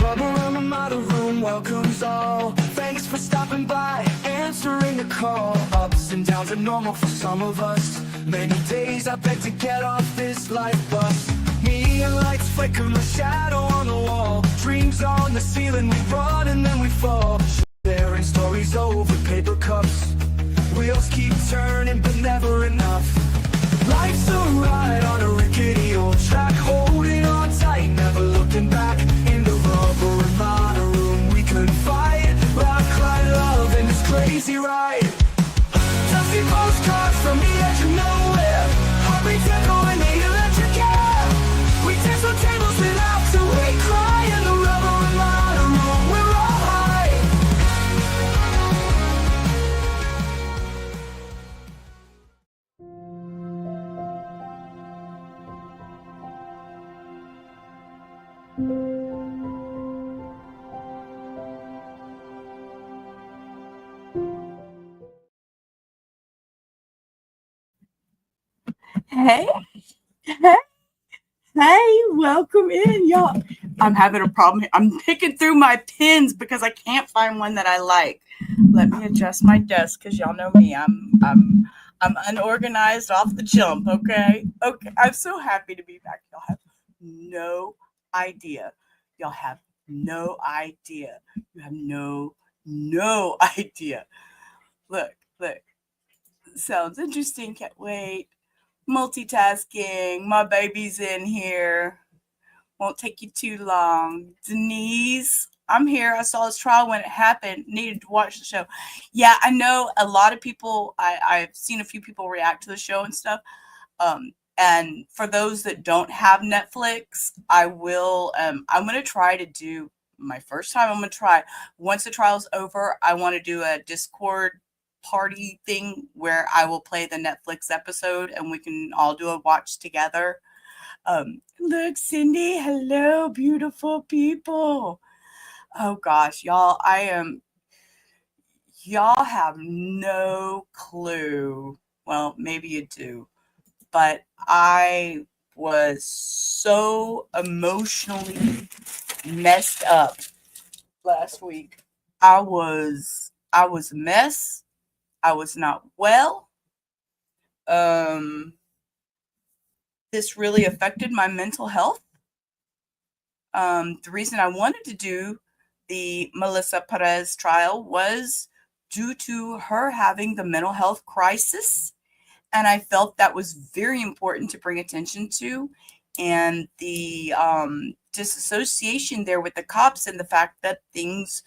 rubber and Ramada room welcomes all. Thanks for stopping by, answering the call. Ups and downs are normal for some of us. Many days I beg to get off this life bus. Neon lights flicker, my shadow on the wall. Dreams on the ceiling, we run and then we fall. Sharing stories over paper cups. Wheels keep turning but never enough. Life's a ride on a rickety old track, holding on tight, never looking back. In the rubber and Ramada room we confide, rock, cry, love in this crazy ride. Dusty postcards from the edge of nowhere, heartbeats echoing the electric air. We dance on tables without to we cry in the rubber and Ramada room, we're all high. Hey, welcome in, y'all. I'm having a problem here. I'm picking through my pins because I can't find one that I like. Let me adjust my desk because y'all know me. I'm unorganized off the jump, okay? Okay. I'm so happy to be back. Y'all have no idea. Y'all have no idea. You have no idea. Look. Sounds interesting. Can't wait. Multitasking. My baby's in here. Won't take you too long. Denise, I'm here. I saw this trial when it happened. Needed to watch the show. Yeah, I know a lot of people. I've seen a few people react to the show and stuff. And for those that don't have Netflix, I will. I'm going to try to do my first time. I'm going to try once the trial's over. I want to do a Discord party thing where I will play the Netflix episode and we can all do a watch together. Look, Cindy, hello, beautiful people. Oh gosh, y'all, y'all have no clue. Well, maybe you do, but I was so emotionally messed up last week. I was a mess. I was not well. This really affected my mental health. The reason I wanted to do the Melissa Perez trial was due to her having the mental health crisis. And I felt that was very important to bring attention to. And the disassociation there with the cops and the fact that things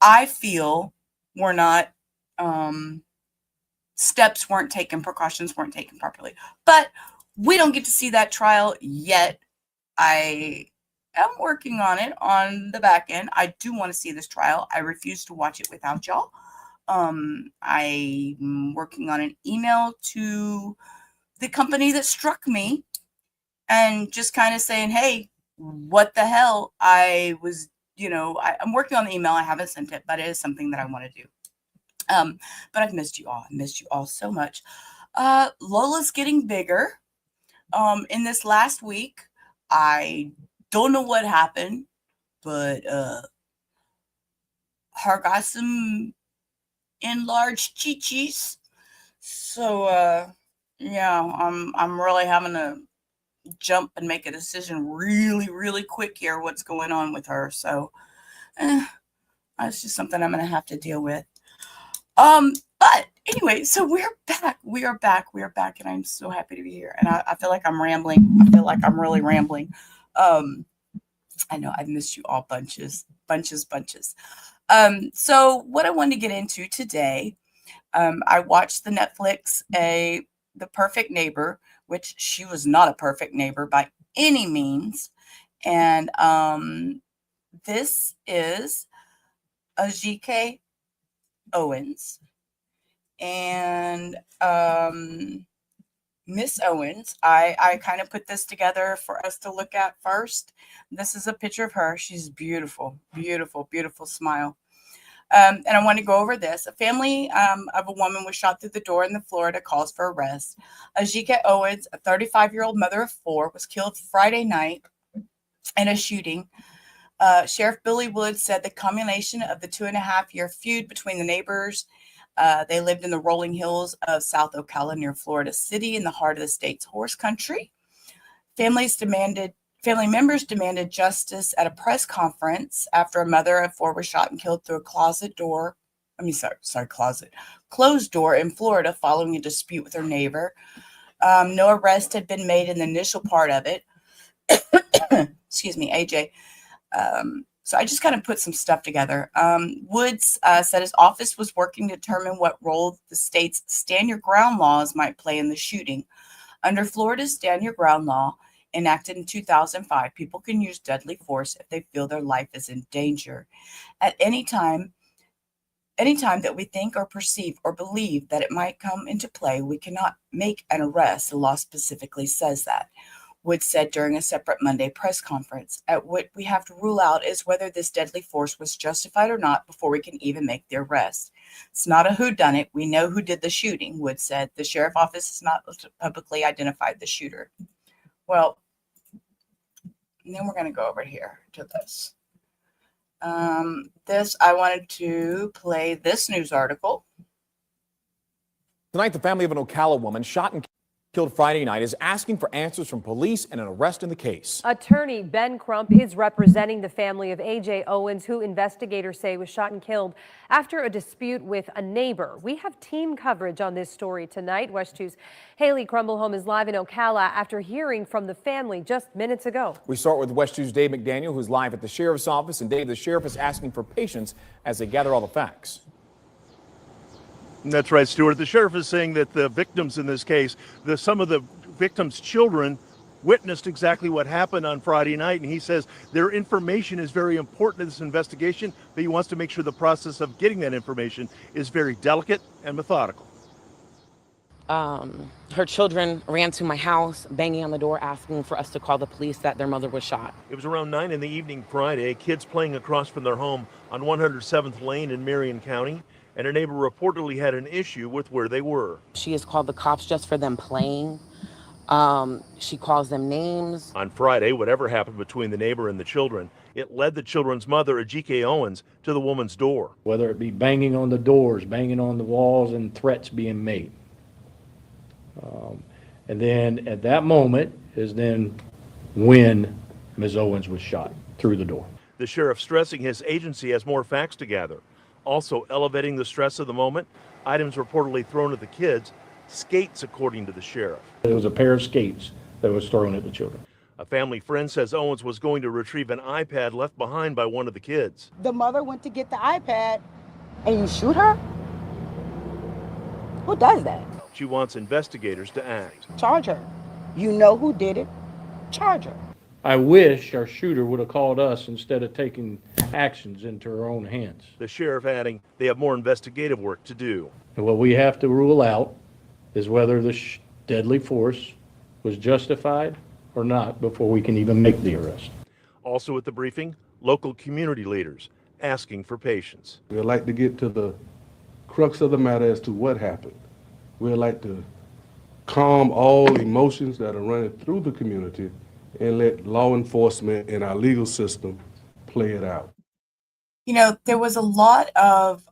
I feel were not steps weren't taken, precautions weren't taken properly. But we don't get to see that trial yet. I am working on it on the back end. I do want to see this trial. I refuse to watch it without y'all. I'm working on an email to the company that struck me and just kind of saying, hey, what the hell? I'm working on the email. I haven't sent it, but it is something that I want to do. But I've missed you all. I missed you all so much. Lola's getting bigger. In this last week, I don't know what happened, but her got some enlarged chichis. So yeah, I'm really having to jump and make a decision really, really quick here what's going on with her. So that's just something I'm gonna have to deal with. But anyway, so we are back, and I'm so happy to be here. And I feel like I'm rambling. I feel like I'm really rambling. I know I've missed you all bunches. So what I wanted to get into today, I watched the Netflix, The Perfect Neighbor, which she was not a perfect neighbor by any means. And this is Ajike Owens. And Miss Owens, I kind of put this together for us to look at first. This is a picture of her. She's beautiful, beautiful, beautiful smile. And I want to go over this. A family of a woman was shot through the door in the Florida calls for arrest. Ajike Owens, a 35-year-old mother of four, was killed Friday night in a shooting Sheriff Billy Wood said the culmination of the 2.5-year feud between the neighbors. They lived in the rolling hills of South Ocala near Florida City in the heart of the state's horse country. Family members demanded justice at a press conference after a mother of 4 was shot and killed through a closed door in Florida following a dispute with her neighbor. No arrest had been made in the initial part of it. Excuse me, AJ. So I just kind of put some stuff together. Woods said his office was working to determine what role the state's stand your ground laws might play in the shooting. Under Florida's stand your ground law, enacted in 2005, people can use deadly force if they feel their life is in danger. At any time that we think or perceive or believe that it might come into play, we cannot make an arrest. The law specifically says that. Wood said during a separate Monday press conference. At what we have to rule out is whether this deadly force was justified or not before we can even make the arrest. It's not a whodunit. We know who did the shooting, Wood said. The sheriff's office has not publicly identified the shooter. Well, and then we're going to go over here to this. I wanted to play this news article. Tonight, the family of an Ocala woman shot and killed Friday night is asking for answers from police and an arrest in the case. Attorney Ben Crump is representing the family of Ajike Owens, who investigators say was shot and killed after a dispute with a neighbor. We have team coverage on this story tonight. West 2's Haley Crumbleholm is live in Ocala after hearing from the family just minutes ago. We start with West 2's Dave McDaniel, who's live at the sheriff's office. And Dave, the sheriff is asking for patience as they gather all the facts. That's right, Stuart. The sheriff is saying that the victims in this case, some of the victims' children witnessed exactly what happened on Friday night, and he says their information is very important to this investigation, but he wants to make sure the process of getting that information is very delicate and methodical. Her children ran to my house, banging on the door, asking for us to call the police that their mother was shot. It was around 9 in the evening Friday, kids playing across from their home on 107th Lane in Marion County, and a neighbor reportedly had an issue with where they were. She has called the cops just for them playing. She calls them names. On Friday, whatever happened between the neighbor and the children, it led the children's mother, Ajike Owens, to the woman's door. Whether it be banging on the doors, banging on the walls, and threats being made. And then at that moment is then when Ms. Owens was shot through the door. The sheriff stressing his agency has more facts to gather. Also elevating the stress of the moment, items reportedly thrown at the kids, skates according to the sheriff. There was a pair of skates that was thrown at the children. A family friend says Owens was going to retrieve an iPad left behind by one of the kids. The mother went to get the iPad and you shoot her? Who does that? She wants investigators to act. Charge her. You know who did it. Charge her. I wish our shooter would have called us instead of taking actions into her own hands. The sheriff adding they have more investigative work to do. And what we have to rule out is whether the deadly force was justified or not before we can even make the arrest. Also at the briefing, local community leaders asking for patience. We'd like to get to the crux of the matter as to what happened. We'd like to calm all emotions that are running through the community and let law enforcement and our legal system play it out. You know, there was a lot of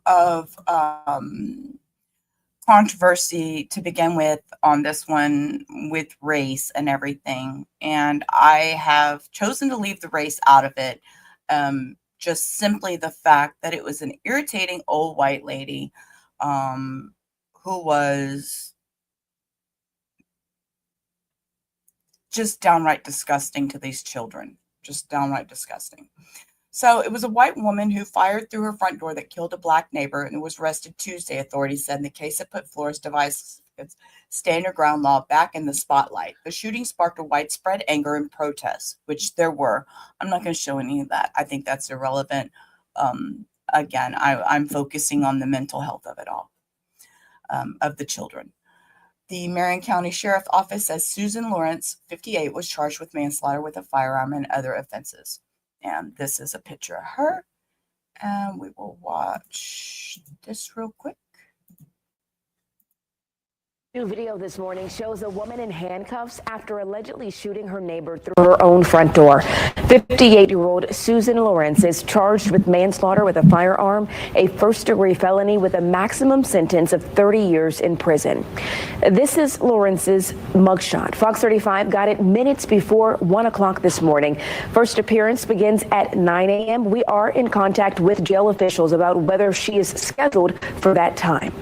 controversy to begin with on this one with race and everything. And I have chosen to leave the race out of it. Just simply the fact that it was an irritating old white lady who was just downright disgusting to these children. Just downright disgusting. So it was a white woman who fired through her front door that killed a black neighbor and was arrested Tuesday, authorities said, in the case that put Florida's device stand your ground law back in the spotlight. The shooting sparked a widespread anger and protests, which there were. I'm not going to show any of that. I think that's irrelevant. Again, I'm focusing on the mental health of it all, of the children. The Marion County Sheriff's Office says Susan Lorincz, 58, was charged with manslaughter with a firearm and other offenses. And this is a picture of her. And we will watch this real quick. New video this morning shows a woman in handcuffs after allegedly shooting her neighbor through her own front door. 58-year-old Susan Lorincz is charged with manslaughter with a firearm, a first-degree felony with a maximum sentence of 30 years in prison. This is Lorintz's mugshot. Fox 35 got it minutes before 1 o'clock this morning. First appearance begins at 9 a.m. We are in contact with jail officials about whether she is scheduled for that time.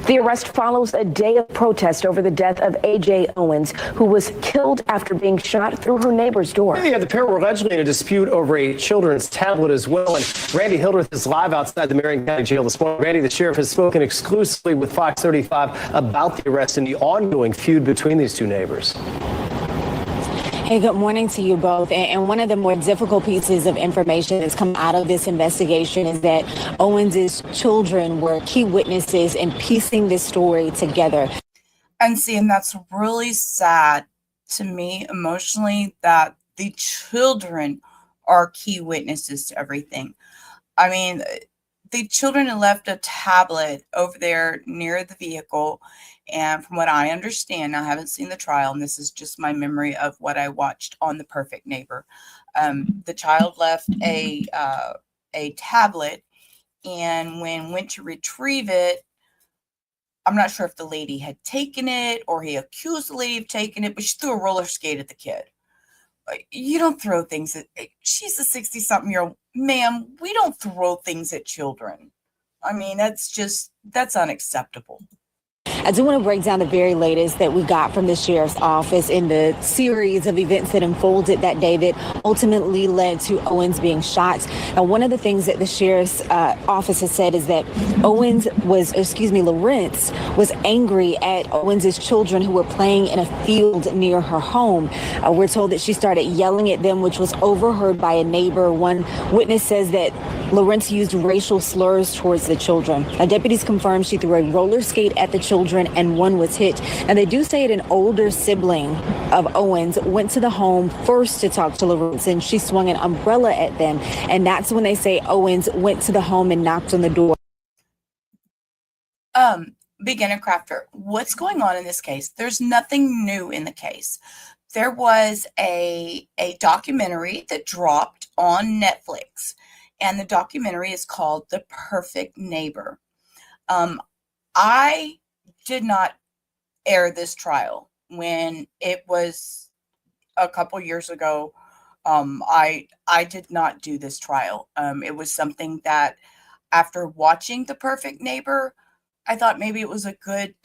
The arrest follows a day of protest over the death of Ajike Owens, who was killed after being shot through her neighbor's door. Yeah, the pair were allegedly in a dispute over a children's tablet as well. And Randy Hildreth is live outside the Marion County Jail this morning. Randy, the sheriff has spoken exclusively with Fox 35 about the arrest and the ongoing feud between these two neighbors. Hey, good morning to you both. And one of the more difficult pieces of information that's come out of this investigation is that Owens's children were key witnesses in piecing this story together. And see, and that's really sad to me emotionally, that the children are key witnesses to everything. I mean, the children had left a tablet over there near the vehicle. And from what I understand, I haven't seen the trial, and this is just my memory of what I watched on The Perfect Neighbor. The child left a tablet, and when went to retrieve it, I'm not sure if the lady had taken it or he accused the lady of taking it, but she threw a roller skate at the kid. You don't throw things at, she's a 60-something-year-old, ma'am, we don't throw things at children. I mean, that's unacceptable. I do want to break down the very latest that we got from the sheriff's office in the series of events that unfolded that day that ultimately led to Owens being shot. Now, one of the things that the sheriff's office has said is that Lorincz was angry at Owens's children who were playing in a field near her home. We're told that she started yelling at them, which was overheard by a neighbor. One witness says that Lorincz used racial slurs towards the children. Deputies confirmed she threw a roller skate at the children and one was hit. And they do say that an older sibling of Owens went to the home first to talk to Lorincz, and she swung an umbrella at them. And that's when they say Owens went to the home and knocked on the door. Beginner crafter, what's going on in this case? There's nothing new in the case. There was a documentary that dropped on Netflix, and the documentary is called The Perfect Neighbor. I did not air this trial when it was a couple years ago. I did not do this trial. It was something that after watching The Perfect Neighbor, I thought maybe it was a good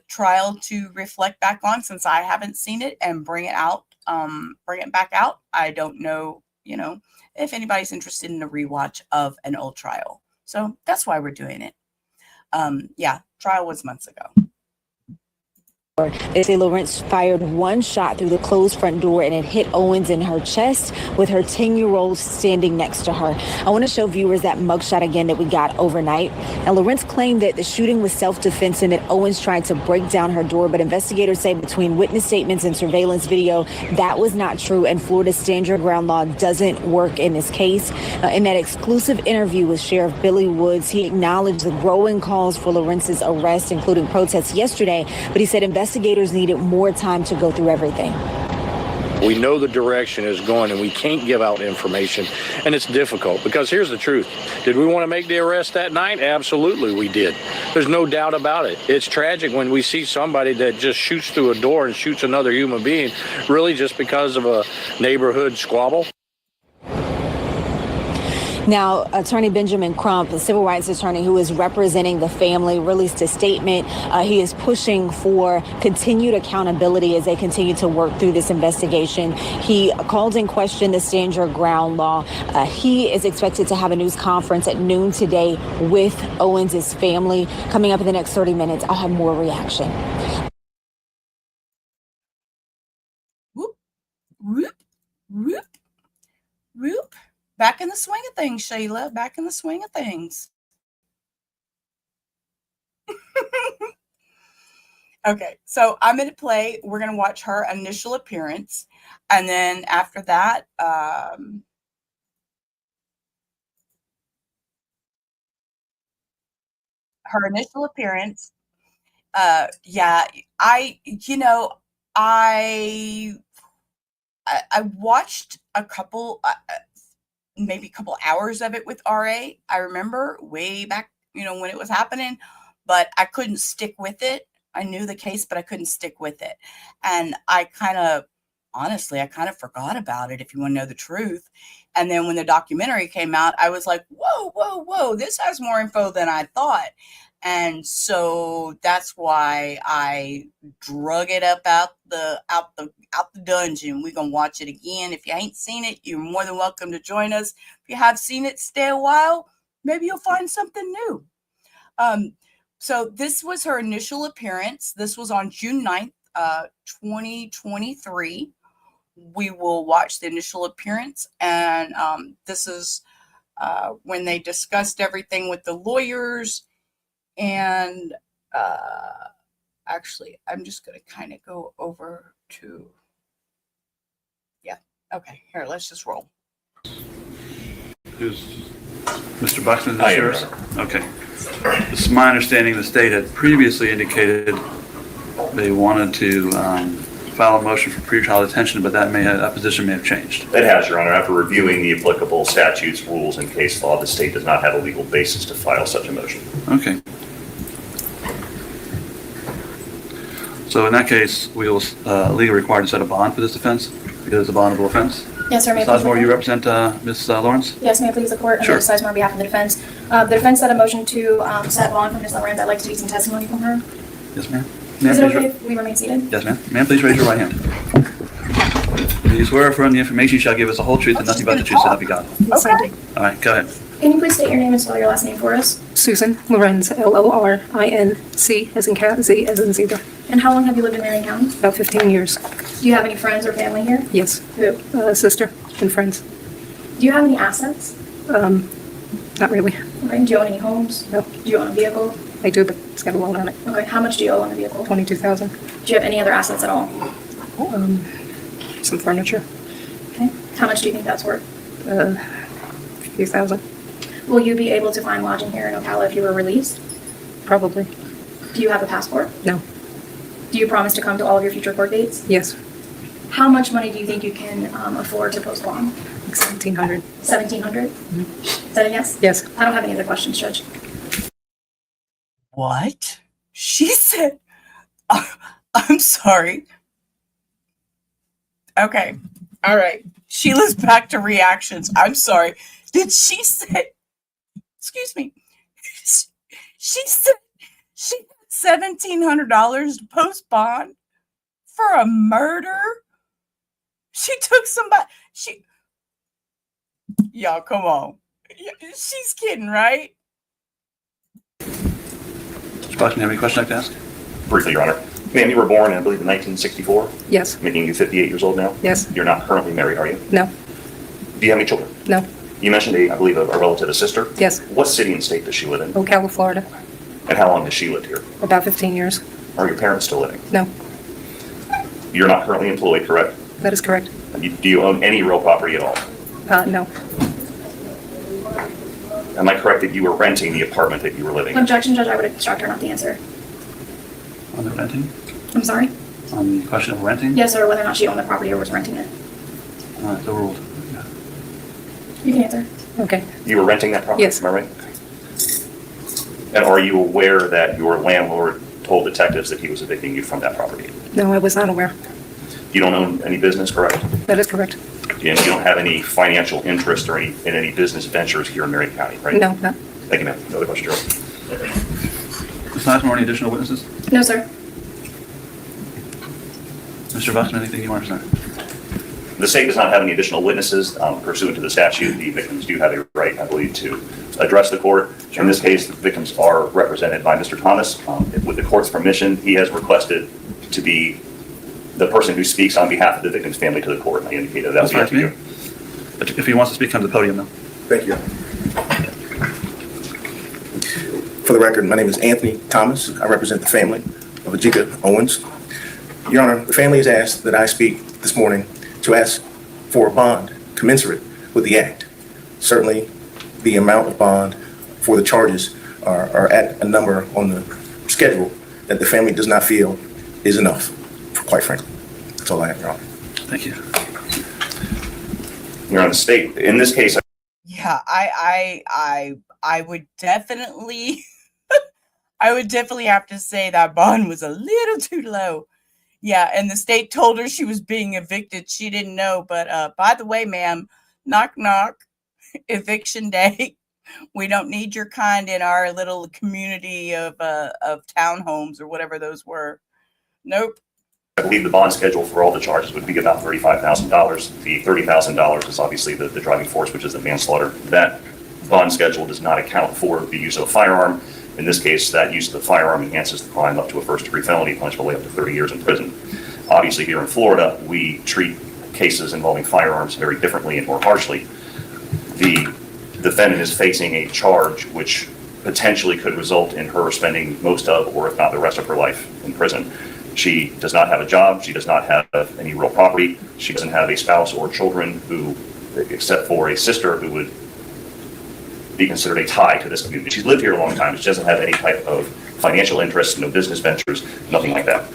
trial to reflect back on, since I haven't seen it, and bring it back out. I don't know, if anybody's interested in a rewatch of an old trial. So that's why we're doing it. Trial was months ago. They say Lorincz fired one shot through the closed front door and it hit Owens in her chest, with her 10-year-old standing next to her. I want to show viewers that mugshot again that we got overnight. Now, Lorincz claimed that the shooting was self-defense and that Owens tried to break down her door, but investigators say between witness statements and surveillance video, that was not true, and Florida's stand your ground law doesn't work in this case. In that exclusive interview with Sheriff Billy Woods, he acknowledged the growing calls for Lorintz's arrest, including protests yesterday, but he said investigators needed more time to go through everything. We know the direction is going, and we can't give out information, and it's difficult because here's the truth. Did we want to make the arrest that night? Absolutely we did. There's no doubt about it. It's tragic when we see somebody that just shoots through a door and shoots another human being, really just because of a neighborhood squabble. Now, Attorney Benjamin Crump, the civil rights attorney who is representing the family, released a statement. He is pushing for continued accountability as they continue to work through this investigation. He called in question the stand your ground law. He is expected to have a news conference at noon today with Owens' family. Coming up in the next 30 minutes, I'll have more reaction. Whoop, whoop, whoop, whoop. Back in the swing of things, Shayla. Back in the swing of things. Okay, so I'm going to play. We're going to watch her initial appearance. And then after that, her initial appearance. Yeah, I watched a couple, maybe a couple hours of it with RA. I remember way back, when it was happening, but I couldn't stick with it. I knew the case, but I couldn't stick with it. And honestly, I kind of forgot about it, if you want to know the truth. And then when the documentary came out, I was like, whoa, this has more info than I thought. And so that's why I drug it up out the dungeon. We're gonna watch it again. If you ain't seen it, you're more than welcome to join us. If you have seen it, stay a while. Maybe you'll find something new. So this was her initial appearance. This was on June 9th, 2023. We will watch the initial appearance, and this is when they discussed everything with the lawyers. And actually, I'm just going to kind of go over to, okay, here, let's just roll. Who's Mr. Buxton, the sheriff? Okay. It's my understanding the state had previously indicated they wanted to file a motion for pretrial detention, but that position may have changed. It has, Your Honor. After reviewing the applicable statutes, rules, and case law, the state does not have a legal basis to file such a motion. Okay. So in that case, we will legally required to set a bond for this offense because it's a bondable offense. Yes, sir. Ms. Sizemore, you represent Ms. Lorincz? Yes, may I please the court? Sure. Ms. Sizemore on behalf of the defense. The defense set a motion to set bond for Ms. Lorincz. I'd like to take some testimony from her. Yes, ma'am. Is it okay if we remain seated? Yes, ma'am. Ma'am, please raise your right hand. Do you swear affirm the information you shall give us the whole truth and nothing but the truth, so help you God? Yes, I do. All right, go ahead. Can you please state your name and spell your last name for us? Susan Lorincz, Lorinc, as in cat, Z as in zebra. And how long have you lived in Marion County? About 15 years. Do you have any friends or family here? Yes. Who? Sister and friends. Do you have any assets? Not really. Okay. Do you own any homes? No. Do you own a vehicle? I do, but it's got a loan on it. Okay. How much do you owe on the vehicle? $22,000. Do you have any other assets at all? Some furniture. Okay. How much do you think that's worth? A few thousand. Will you be able to find lodging here in Ocala if you were released? Probably. Do you have a passport? No. Do you promise to come to all of your future court dates? Yes. How much money do you think you can afford to post bond? Like $1,700. $1,700? Mm-hmm. Is that a yes? Yes. I don't have any other questions, Judge. What? She said, I'm sorry. Okay. All right. Sheila's back to reactions. I'm sorry. Did she say, excuse me, she said she had $1,700 to post bond for a murder? She took somebody, y'all, come on. She's kidding, right? Mr. Buxton, have any questions I'd like to ask? Briefly, Your Honor. Ma'am, you were born, I believe, in 1964? Yes. Making you 58 years old now? Yes. You're not currently married, are you? No. Do you have any children? No. You mentioned, I believe, a relative, a sister? Yes. What city and state does she live in? Ocala, Florida. And how long has she lived here? About 15 years. Are your parents still living? No. You're not currently employed, correct? That is correct. Do you own any real property at all? No. Am I correct that you were renting the apartment that you were living in? Objection, Judge. I would instruct her not to answer. On the renting? I'm sorry? On the question of renting? Yes, sir. Whether or not she owned the property or was renting it. It's overruled. Yeah. You can answer. Okay. You were renting that property? Yes. Am I right? And are you aware that your landlord told detectives that he was evicting you from that property? No, I was not aware. You don't own any business, correct? That is correct. And you don't have any financial interest or in any business ventures here in Marion County, right? No, no. Thank you, ma'am. No other questions, Joe? Ms. Sizemore, any additional witnesses? No, sir. Mr. Buxton, anything you want to say? The state does not have any additional witnesses pursuant to the statute. The victims do have a right, I believe, to address the court. In this case, the victims are represented by Mr. Thomas. With the court's permission, he has requested to be the person who speaks on behalf of the victim's family to the court. And I indicated that would be up to you. If he wants to speak, come to the podium now. Thank you. For the record, my name is Anthony Thomas. I represent the family of Ajike Owens. Your Honor, the family has asked that I speak this morning to ask for a bond commensurate with the act. Certainly, the amount of bond for the charges are at a number on the schedule that the family does not feel is enough, quite frankly. That's all I have, Your Honor. Thank you. Your Honor, the state, in this case, Yeah, I would definitely I would definitely have to say that bond was a little too low. Yeah, and the state told her she was being evicted. She didn't know, but by the way, ma'am, knock knock, eviction day. We don't need your kind in our little community of townhomes or whatever those were. Nope. I believe the bond schedule for all the charges would be about $35,000. The $30,000 is obviously the driving force, which is the manslaughter. That bond schedule does not account for the use of a firearm. In this case, that use of the firearm enhances the crime up to a first-degree felony, punishable up to 30 years in prison. Obviously, here in Florida, we treat cases involving firearms very differently and more harshly. The defendant is facing a charge which potentially could result in her spending most of, or if not the rest of her life in prison. She does not have a job. She does not have any real property. She doesn't have a spouse or children who, except for a sister who would be considered a tie to this community. She's lived here a long time. She doesn't have any type of financial interest, no business ventures, nothing like that.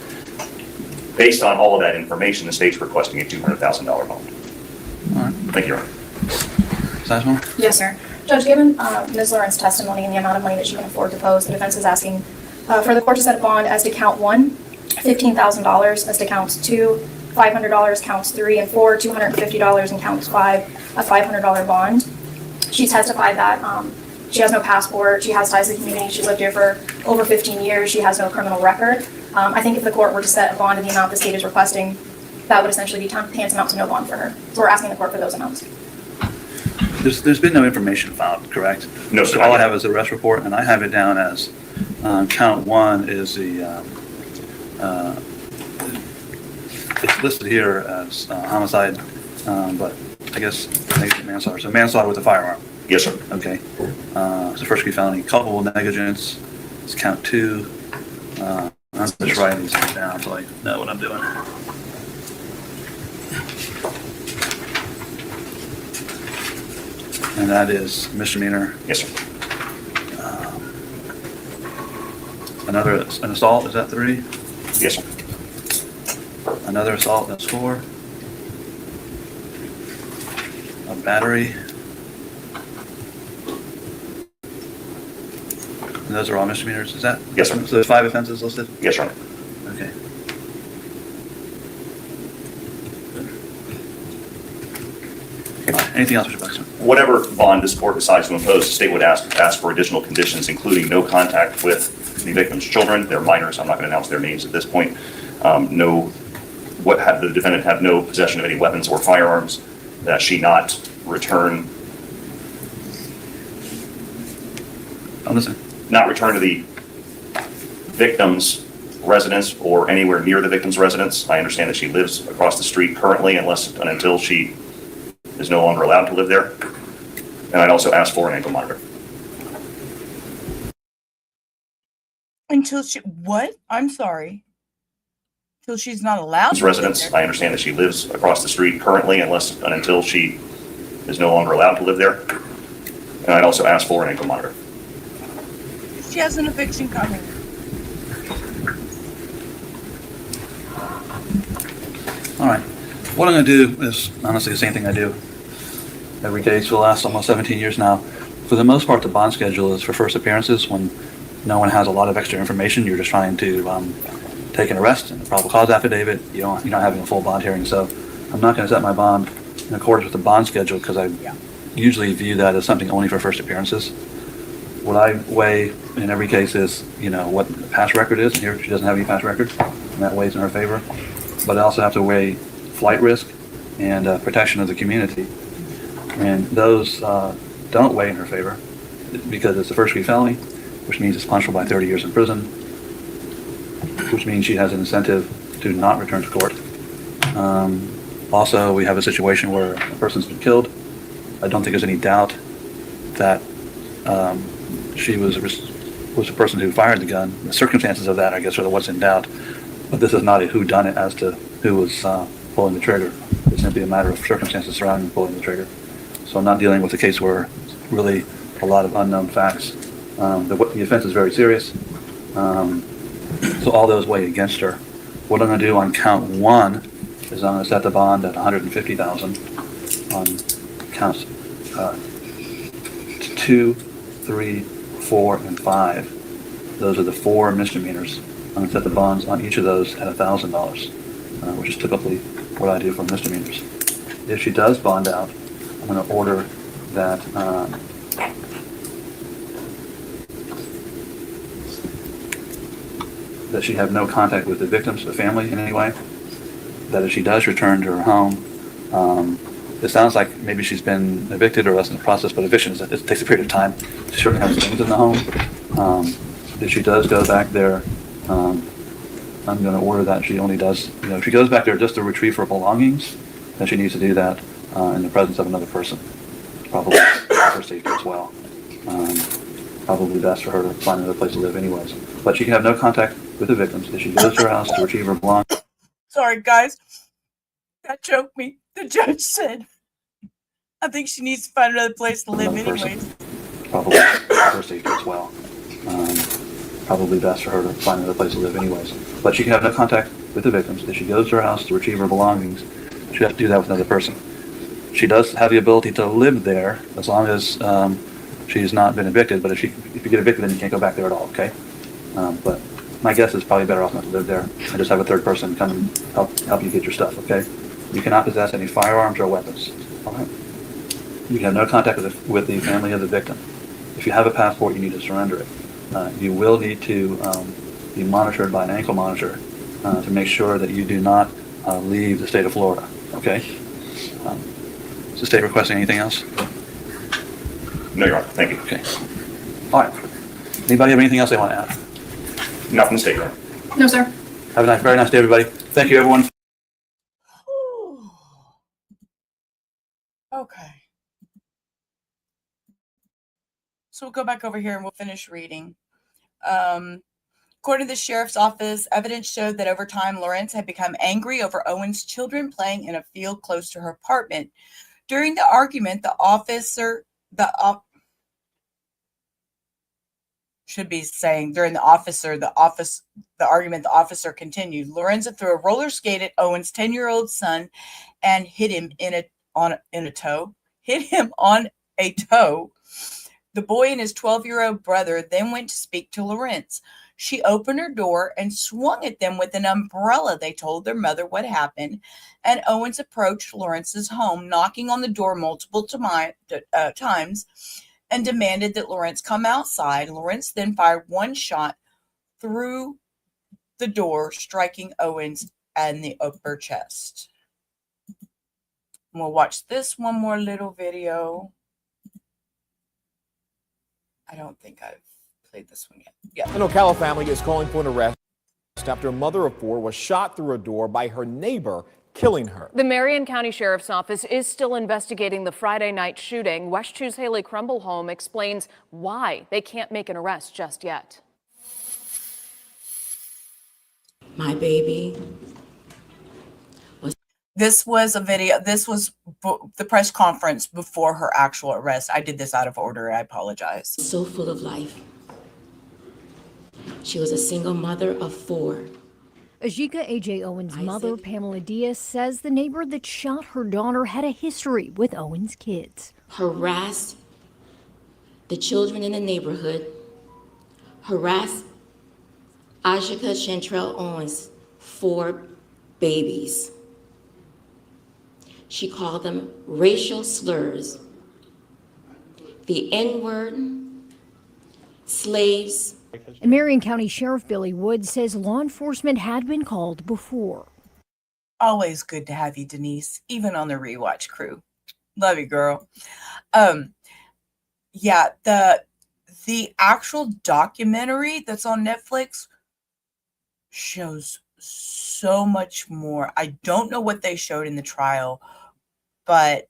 Based on all of that information, the state's requesting a $200,000 bond. All right. Thank you, Your Honor. Sizemore? Yes, sir. Judge, given Ms. Lorinc's testimony and the amount of money that she can afford to pose, the defense is asking for the court to set a bond as to count 1, $15,000, as to counts 2, $500, counts 3 and 4, $250, and counts 5, a $500 bond. She testified that she has no passport, she has ties to the community, she's lived here for over 15 years, she has no criminal record. I think if the court were to set a bond in the amount the state is requesting, that would essentially be tantamount to no bond for her. So we're asking the court for those amounts. There's been no information filed, correct? No, sir. All I have is the arrest report, and I have it down as count 1 is the, it's listed here as homicide, but I guess maybe manslaughter. So manslaughter with a firearm. Yes, sir. Okay. It's a first-degree felony. Culpable negligence is count 2. I'm just writing these things down so I know what I'm doing. And that is misdemeanor. Yes, sir. An assault, is that 3? Yes, sir. Another assault, that's 4. A battery. And those are all misdemeanors, is that? Yes, sir. So there's 5 offenses listed? Yes, Your Honor. Okay. Anything else, Mr. Buxton? Whatever bond this court decides to impose, the state would ask for additional conditions, including no contact with the victim's children. They're minors. I'm not going to announce their names at this point. The defendant have no possession of any weapons or firearms. That she not return. I'm listening. Not return to the victim's residence or anywhere near the victim's residence. I understand that she lives across the street currently, unless and until she is no longer allowed to live there. And I'd also ask for an ankle monitor. Until she, what? I'm sorry. Until she's not allowed to Residence. live there. I understand that she lives across the street currently, unless and until she is no longer allowed to live there. And I'd also ask for an ankle monitor. She has an eviction coming. All right. What I'm going to do is honestly the same thing I do every case for the last almost 17 years now. For the most part, the bond schedule is for first appearances when no one has a lot of extra information. You're just trying to take an arrest and a probable cause affidavit. You're not having a full bond hearing. So I'm not going to set my bond in accordance with the bond schedule because I usually view that as something only for first appearances. What I weigh in every case is, what the past record is. Here, she doesn't have any past record, and that weighs in her favor. But I also have to weigh flight risk and protection of the community. And those don't weigh in her favor because it's a first-degree felony, which means it's punishable by 30 years in prison, which means she has an incentive to not return to court. Also, we have a situation where a person's been killed. I don't think there's any doubt that she was the person who fired the gun. The circumstances of that, I guess, are what's in doubt. But this is not a whodunit as to who was pulling the trigger. It's simply a matter of circumstances surrounding pulling the trigger. So I'm not dealing with a case where really a lot of unknown facts. The offense is very serious. So all those weigh against her. What I'm going to do on count 1 is I'm going to set the bond at $150,000. On counts 2, 3, 4, and 5. Those are the 4 misdemeanors. I'm going to set the bonds on each of those at $1,000, which is typically what I do for misdemeanors. If she does bond out, I'm going to order that that she have no contact with the victims, the family in any way. That if she does return to her home, it sounds like maybe she's been evicted or that's in the process, but eviction it takes a period of time. She certainly has things in the home. If she does go back there, I'm going to order that she only does, if she goes back there just to retrieve her belongings, then she needs to do that in the presence of another person. Probably for her safety as well. Probably best for her to find another place to live anyways. But she can have no contact with the victims. If she goes to her house to retrieve her belongings. Sorry, guys. That choked me. The judge said, I think she needs to find another place to live anyways. Probably for her safety as well. Probably best for her to find another place to live anyways. But she can have no contact with the victims. If she goes to her house to retrieve her belongings, she has to do that with another person. She does have the ability to live there as long as she's not been evicted. But if you get evicted, then you can't go back there at all, okay? But my guess is probably better off not to live there and just have a third person come and help you get your stuff, okay? You cannot possess any firearms or weapons, all right? You can have no contact with the family of the victim. If you have a passport, you need to surrender it. You will need to be monitored by an ankle monitor to make sure that you do not leave the state of Florida, okay? Is the state requesting anything else? No, Your Honor. Thank you. Okay. All right. Anybody have anything else they want to add? Not from the state, Your Honor. No, sir. Have a very nice day, everybody. Thank you, everyone. Okay. So we'll go back over here and we'll finish reading. According to the sheriff's office, evidence showed that over time, Lorincz had become angry over Owens' children playing in a field close to her apartment. During the argument, the officer continued. Lorenzo threw a roller skate at Owens' 10-year-old son and hit him on a toe. The boy and his 12-year-old brother then went to speak to Lorincz. She opened her door and swung at them with an umbrella. They told their mother what happened, and Owens approached Lorentz's home, knocking on the door multiple times and demanded that Lorincz come outside. Lorincz then fired one shot through the door, striking Owens in the upper chest. We'll watch this one more little video. I don't think I've played this one yet. Yeah. An Ocala family is calling for an arrest after a mother of 4 was shot through a door by her neighbor, killing her. The Marion County Sheriff's Office is still investigating the Friday night shooting. West 2's Haley Crumblehome explains why they can't make an arrest just yet. My baby. This was a video. This was the press conference before her actual arrest. I did this out of order. I apologize. So full of life. She was a single mother of 4. Ajike AJ Owens' mother, Pamela Diaz, says the neighbor that shot her daughter had a history with Owens' kids. Harassed the children in the neighborhood. Harassed Ajike Chantrell Owens' 4 babies. She called them racial slurs, the N-word, slaves. And Marion County Sheriff Billy Wood says law enforcement had been called before. Always good to have you, Denise, even on the Rewatch crew. Love you, girl. Yeah, the actual documentary that's on Netflix shows so much more. I don't know what they showed in the trial, but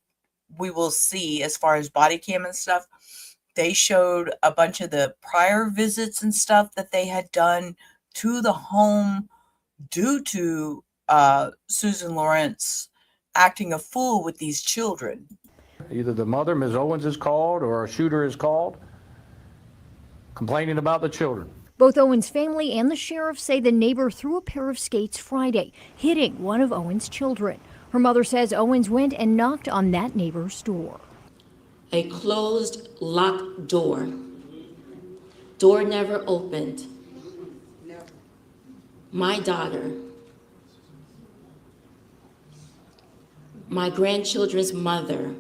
we will see. As far as body cam and stuff, they showed a bunch of the prior visits and stuff that they had done to the home due to Susan Lorincz acting a fool with these children. Either the mother, Ms. Owens, is called or a shooter is called complaining about the children. Both Owens' family and the sheriff say the neighbor threw a pair of skates Friday, hitting one of Owens' children. Her mother says Owens went and knocked on that neighbor's door. A closed, locked door. Door never opened. My daughter, my grandchildren's mother,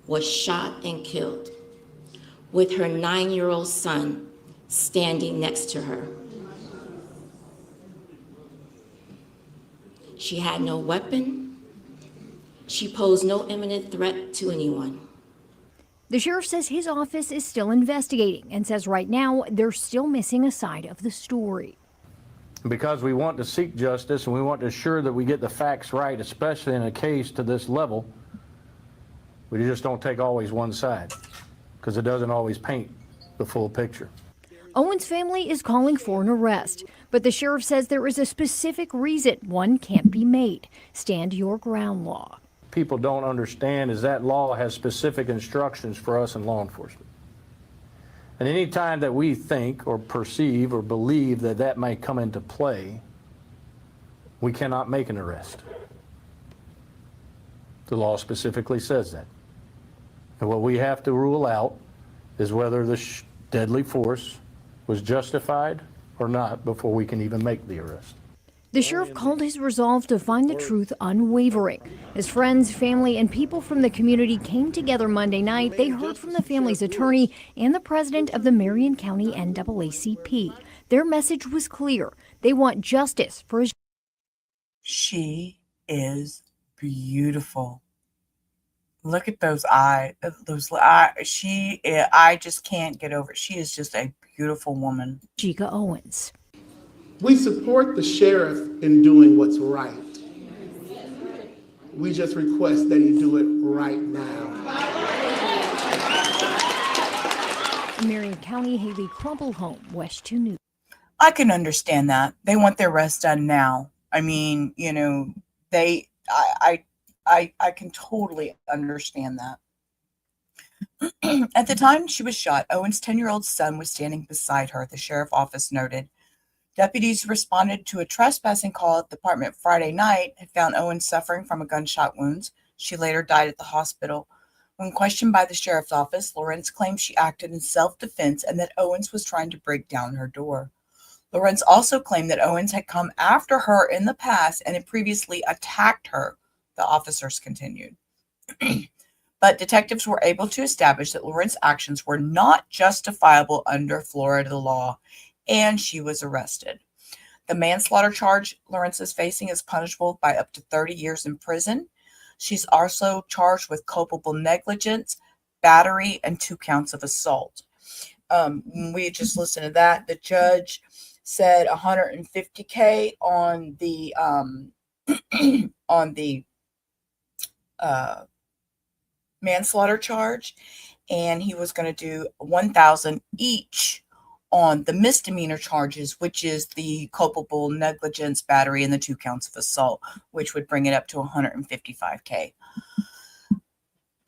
was shot and killed with her 9-year-old son standing next to her. She had no weapon. She posed no imminent threat to anyone. The sheriff says his office is still investigating and says right now they're still missing a side of the story. Because we want to seek justice and we want to assure that we get the facts right, especially in a case to this level, we just don't take always one side because it doesn't always paint the full picture. Owens' family is calling for an arrest, but the sheriff says there is a specific reason one can't be made. Stand your ground law. People don't understand is that law has specific instructions for us in law enforcement. And any time that we think or perceive or believe that that may come into play, we cannot make an arrest. The law specifically says that. And what we have to rule out is whether the deadly force was justified or not before we can even make the arrest. The sheriff called his resolve to find the truth unwavering. As friends, family, and people from the community came together Monday night, they heard from the family's attorney and the president of the Marion County NAACP. Their message was clear. They want justice for his... She is beautiful. Look at those eyes. I just can't get over it. She is just a beautiful woman. Ajike Owens. We support the sheriff in doing what's right. We just request that he do it right now. Marion County, Haley Crumpelhome, West 2 News. I can understand that. They want their arrest done now. I mean, you know, I can totally understand that. At the time she was shot, Owens' 10-year-old son was standing beside her, the sheriff's office noted. Deputies responded to a trespassing call at the department Friday night and found Owens suffering from a gunshot wounds. She later died at the hospital. When questioned by the sheriff's office, Lorincz claimed she acted in self-defense and that Owens was trying to break down her door. Lorincz also claimed that Owens had come after her in the past and had previously attacked her, the officers continued. But detectives were able to establish that Lorinc's actions were not justifiable under Florida law, and she was arrested. The manslaughter charge Lorincz is facing is punishable by up to 30 years in prison. She's also charged with culpable negligence, battery, and 2 counts of assault. We just listened to that. The judge said $150K on the manslaughter charge, and he was going to do $1,000 each on the misdemeanor charges, which is the culpable negligence, battery, and the 2 counts of assault, which would bring it up to $155K.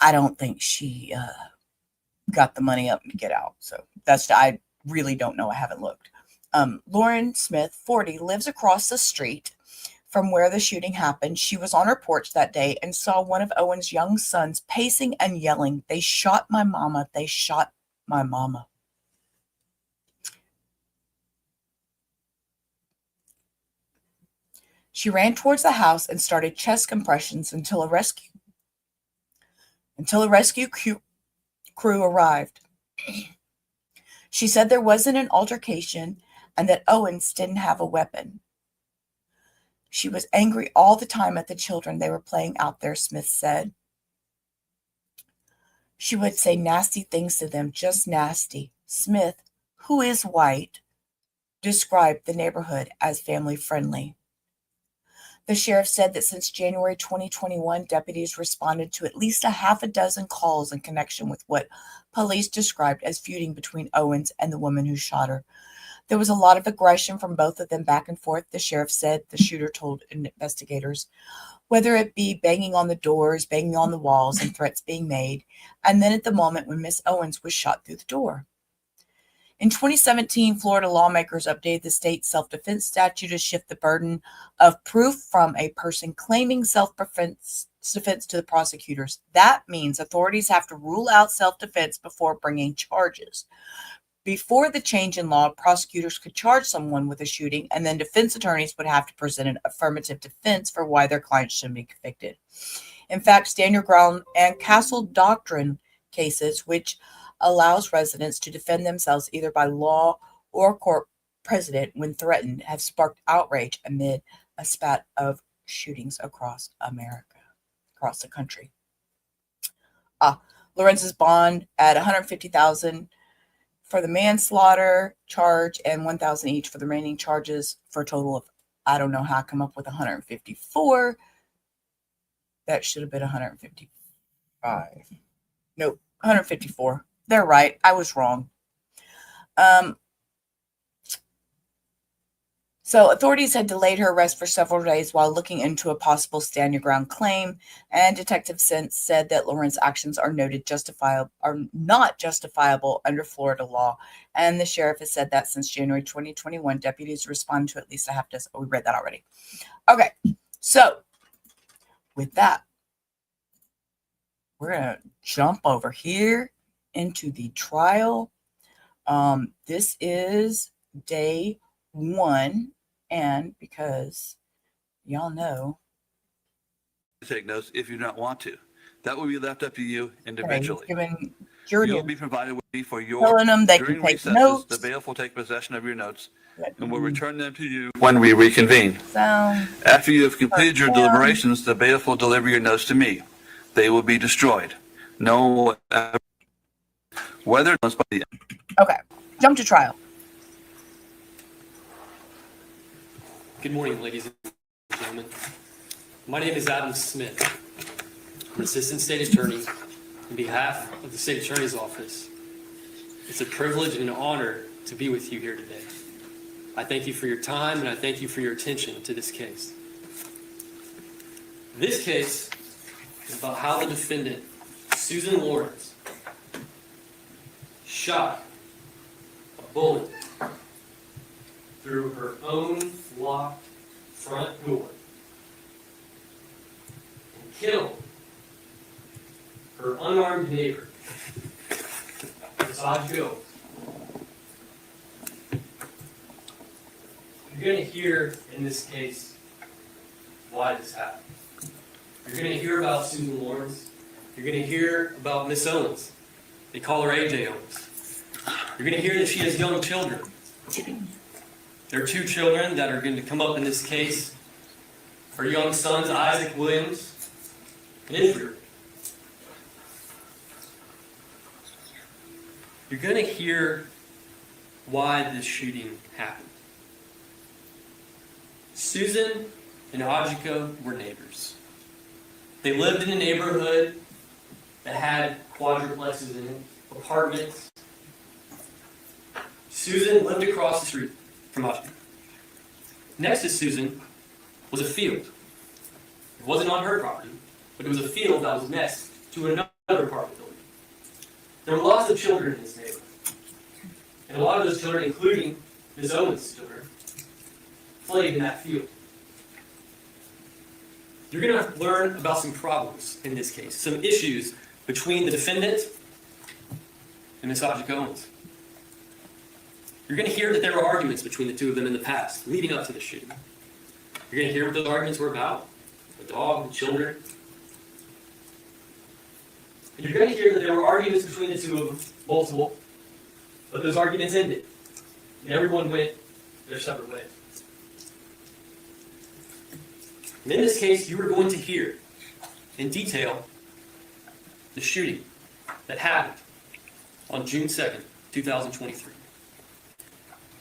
I don't think she got the money up to get out. So I really don't know. I haven't looked. Lauren Smith, 40, lives across the street from where the shooting happened. She was on her porch that day and saw one of Owen's young sons pacing and yelling, "They shot my mama. They shot my mama." She ran towards the house and started chest compressions until a rescue crew arrived. She said there wasn't an altercation and that Owens didn't have a weapon. She was angry all the time at the children they were playing out there, Smith said. She would say nasty things to them, just nasty. Smith, who is white, described the neighborhood as family friendly. The sheriff said that since January 2021, deputies responded to at least a half a dozen calls in connection with what police described as feuding between Owens and the woman who shot her. There was a lot of aggression from both of them back and forth, the sheriff said. The shooter told investigators, whether it be banging on the doors, banging on the walls, and threats being made, and then at the moment when Miss Owens was shot through the door. In 2017, Florida lawmakers updated the state self-defense statute to shift the burden of proof from a person claiming self-defense to the prosecutors. That means authorities have to rule out self-defense before bringing charges. Before the change in law, prosecutors could charge someone with a shooting, and then defense attorneys would have to present an affirmative defense for why their client shouldn't be convicted. In fact, stand your ground and castle doctrine cases, which allows residents to defend themselves either by law or court precedent when threatened, have sparked outrage amid a spat of shootings across America, across the country. Lorintz's bond at $150,000 for the manslaughter charge and $1,000 each for the remaining charges, for a total of, I don't know how I come up with 154. That should have been 155. Nope, 154. They're right. I was wrong. So authorities had delayed her arrest for several days while looking into a possible stand your ground claim, and detectives since said that Lorintz's actions are not justifiable under Florida law. And the sheriff has said that since January 2021, deputies respond to at least a half dozen. Oh, we read that already. Okay, so with that, we're gonna jump over here into the trial. This is day 1, and because y'all know, take notes if you don't want to. That will be left up to you individually. You'll be provided with me for your telling them they can during take recesses. notes. The bailiff will take possession of your notes and will return them to you when we reconvene. Sound. After you have completed your deliberations, the bailiff will deliver your notes to me. They will be destroyed. No, whether it's by the Okay, jump to trial. Good morning, ladies and gentlemen. My name is Adam Smith. I'm an assistant state attorney. On behalf of the state attorney's office, it's a privilege and an honor to be with you here today. I thank you for your time, and I thank you for your attention to this case. This case is about how the defendant, Susan Lorincz, shot a bullet through her own locked front door and killed her unarmed neighbor, Ajike. You're going to hear in this case why this happened. You're going to hear about Susan Lorincz. You're going to hear about Miss Owens. They call her AJ Owens. You're going to hear that she has young children. There are 2 children that are going to come up in this case. Her young sons, Isaac Williams and Israel. You're going to hear why this shooting happened. Susan and Ajike were neighbors. They lived in a neighborhood that had quadruplexes in it, apartments. Susan lived across the street from Ajike. Next to Susan was a field. It wasn't on her property, but it was a field that was next to another apartment building. There were lots of children in this neighborhood. And a lot of those children, including Ms. Owens' children, played in that field. You're going to learn about some problems in this case, some issues between the defendant and Ms. Ajike Owens. You're going to hear that there were arguments between the 2 of them in the past, leading up to the shooting. You're going to hear what those arguments were about, the dog, the children. And you're going to hear that there were arguments between the 2 of them, multiple, but those arguments ended. And everyone went their separate ways. And in this case, you are going to hear in detail the shooting that happened on June 2nd, 2023.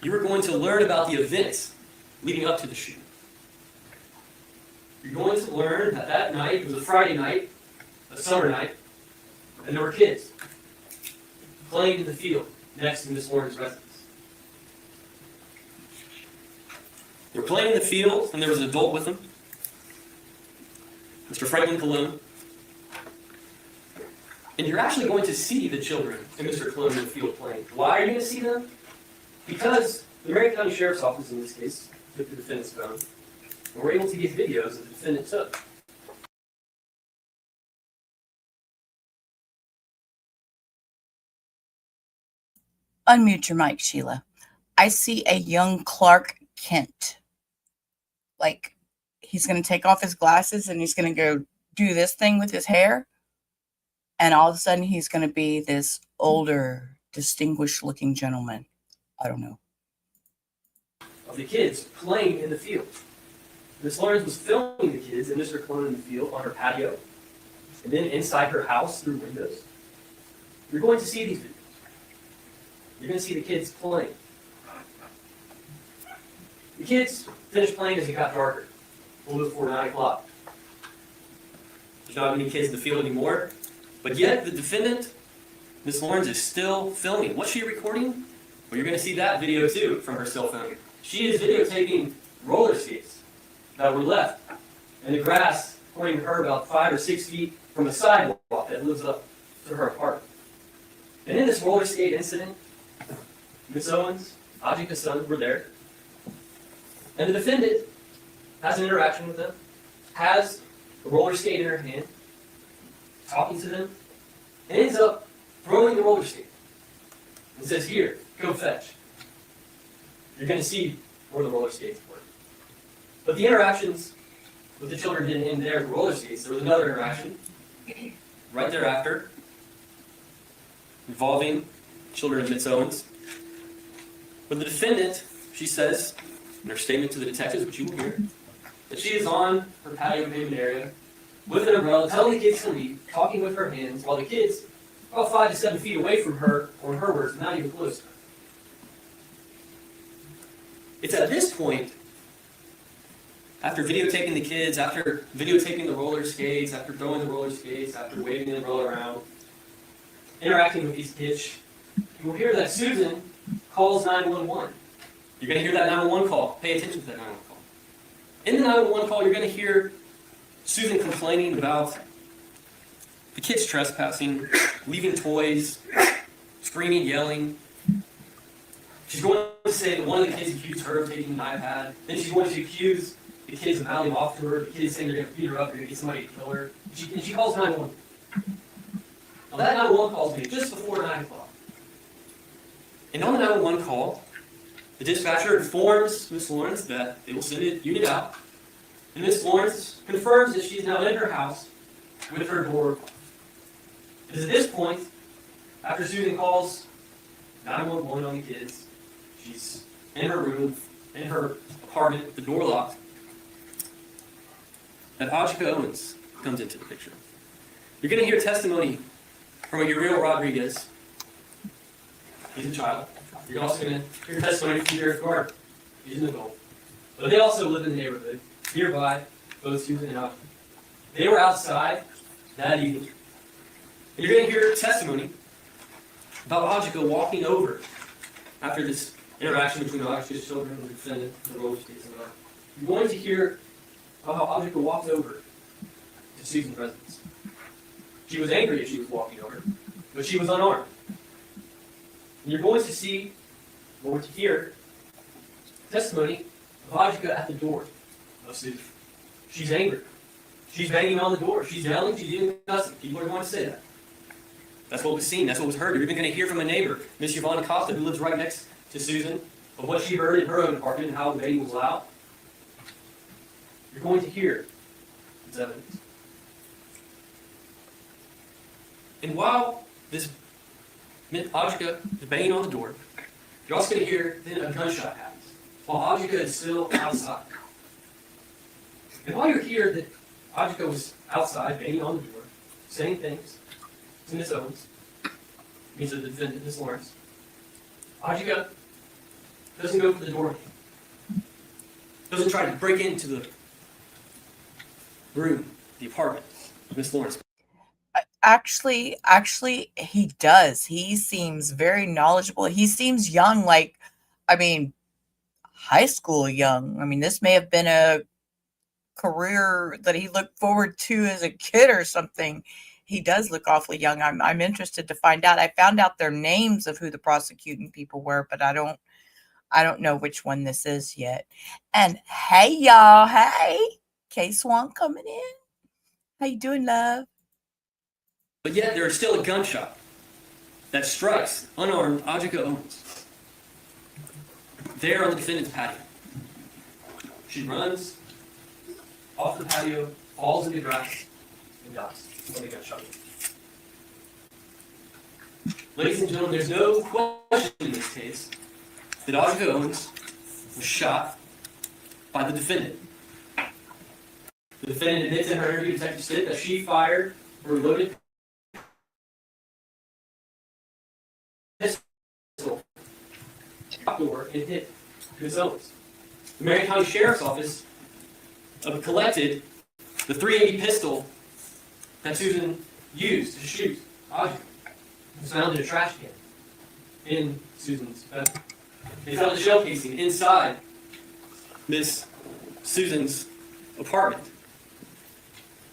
You are going to learn about the events leading up to the shooting. You're going to learn that that night, it was a Friday night, a summer night, and there were kids playing in the field next to Miss Lorinc's residence. They were playing in the field, and there was an adult with them, Mr. Franklin Cologne. And you're actually going to see the children and Mr. Cologne in the field playing. Why are you going to see them? Because the Marion County Sheriff's Office, in this case, took the defendant's phone, and were able to get videos that the defendant took. Unmute your mic, Sheila. I see a young Clark Kent. Like, he's going to take off his glasses and he's going to go do this thing with his hair. And all of a sudden, he's going to be this older, distinguished-looking gentleman. I don't know. Of the kids playing in the field. Miss Lorincz was filming the kids and Mr. Clone in the field on her patio, and then inside her house through windows. You're going to see these videos. You're going to see the kids playing. The kids finished playing as it got darker, a little before 9 o'clock. There's not many kids in the field anymore, but yet the defendant, Miss Lorincz, is still filming. What's she recording? Well, you're going to see that video too from her cell phone. She is videotaping roller skates that were left in the grass, according to her, about 5 or 6 feet from a sidewalk that lives up to her apartment. And in this roller skate incident, Miss Owens, Ajike's son, were there. And the defendant has an interaction with them, has a roller skate in her hand, talking to them, and ends up throwing the roller skate. And says, "Here, go fetch." You're going to see where the roller skates were. But the interactions with the children didn't end there with the roller skates. There was another interaction right thereafter involving children of Miss Owens. But the defendant, she says in her statement to the detectives, which you will hear, that she is on her patio pavement area with an umbrella, telling the kids to leave, talking with her hands, while the kids, about 5 to 7 feet away from her, or in her words, not even close to her. It's at this point, after videotaping the kids, after videotaping the roller skates, after throwing the roller skates, after waving the umbrella around, interacting with these kids, you will hear that Susan calls 911. You're going to hear that 911 call. Pay attention to that 911 call. In the 911 call, you're going to hear Susan complaining about the kids trespassing, leaving toys, screaming, yelling. She's going to say that one of the kids accused her of taking an iPad. Then she's going to accuse the kids of mouthing off to her. The kids saying they're going to beat her up, they're going to get somebody to kill her. And she calls 911. Now that 911 call is made just before 9 o'clock. And on the 911 call, the dispatcher informs Miss Lorincz that they will send a unit out. And Miss Lorincz confirms that she's now in her house with her door open. It is at this point, after Susan calls 911 on the kids, she's in her room, in her apartment with the door locked, that Ajike Owens comes into the picture. You're going to hear testimony from Uriel Rodriguez. He's a child. You're also going to hear testimony from Jared Gardner. He's an adult. But they also live in the neighborhood, nearby, both Susan and Ajike. They were outside that evening. And you're going to hear testimony about Ajike walking over after this interaction between Ajike's children and the defendant, the roller skates and whatever. You're going to hear about how Ajike walked over to Susan's residence. She was angry as she was walking over, but she was unarmed. And you're going to see, going to hear, testimony of Ajike at the door of Susan. She's angry. She's banging on the door. She's yelling. She's even cussing. People are going to say that. That's what was seen. That's what was heard. You're even going to hear from a neighbor, Miss Yvonne Costa, who lives right next to Susan, of what she heard in her own apartment and how the banging was loud. You're going to hear this evidence. And while this Ajike is banging on the door, you're also going to hear then a gunshot happens while Ajike is still outside. And while you're here, that Ajike was outside banging on the door, saying things to Miss Owens, means the defendant, Miss Lorincz. Ajike doesn't go for the door. Doesn't try to break into the room, the apartment of Miss Lorincz. Actually, he does. He seems very knowledgeable. He seems young, like, I mean, high school young. I mean, this may have been a career that he looked forward to as a kid or something. He does look awfully young. I'm interested to find out. I found out their names of who the prosecuting people were, but I don't I don't know which one this is yet. And hey, y'all. Hey, K-Swan coming in. How you doing, love? But yet there is still a gunshot that strikes unarmed Ajike Owens there on the defendant's patio. She runs off the patio, falls into the grass, and dies when the gunshot. Ladies and gentlemen, there's no question in this case that Ajike Owens was shot by the defendant. The defendant admits in her interview to Detective Stitt that she fired her loaded pistol door and hit Ms. Owens. The Marion County Sheriff's Office collected the .380 pistol that Susan used to shoot Ajike. It was found in a trash can in Susan's bedroom. They found the shell casing inside Miss Susan's apartment.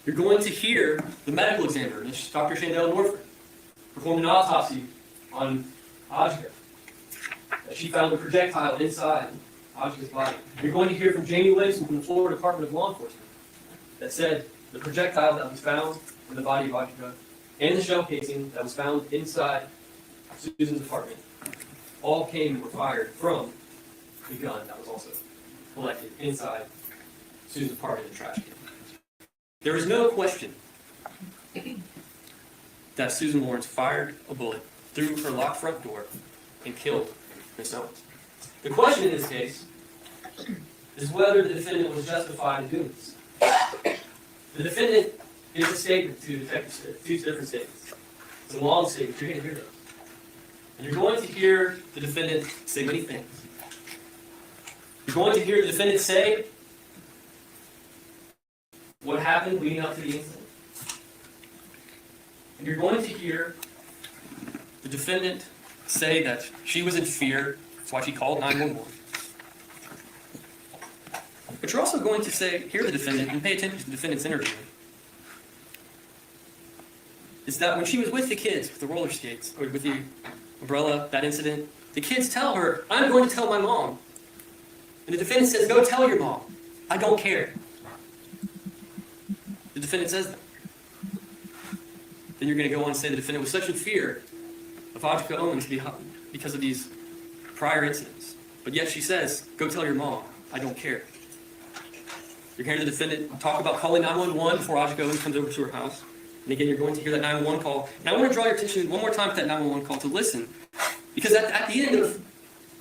You're going to hear the medical examiner, Dr. Chandel Norford, perform an autopsy on Ajike. She found a projectile inside Ajike's body. You're going to hear from Jamie Wilson from the Florida Department of Law Enforcement that said the projectile that was found in the body of Ajike and the shell casing that was found inside Susan's apartment all came and were fired from the gun that was also collected inside Susan's apartment in the trash can. There is no question that Susan Lorincz fired a bullet through her locked front door and killed Ms. Owens. The question in this case is whether the defendant was justified in doing this. The defendant gives a statement to Detective Stitt, two different statements. It's a long statement. You're going to hear those. And you're going to hear the defendant say many things. You're going to hear the defendant say what happened leading up to the incident. And you're going to hear the defendant say that she was in fear. That's why she called 911. But you're also going to hear the defendant, and pay attention to the defendant's interview, is that when she was with the kids, with the roller skates, or with the umbrella, that incident, the kids tell her, I'm going to tell my mom. And the defendant says, go tell your mom. I don't care. The defendant says that. Then you're going to go on and say the defendant was such in fear of Ajike Owens because of these prior incidents. But yet she says, go tell your mom. I don't care. You're hearing the defendant talk about calling 911 before Ajike Owens comes over to her house. And again, you're going to hear that 911 call. And I want to draw your attention one more time to that 911 call to listen. Because at the end of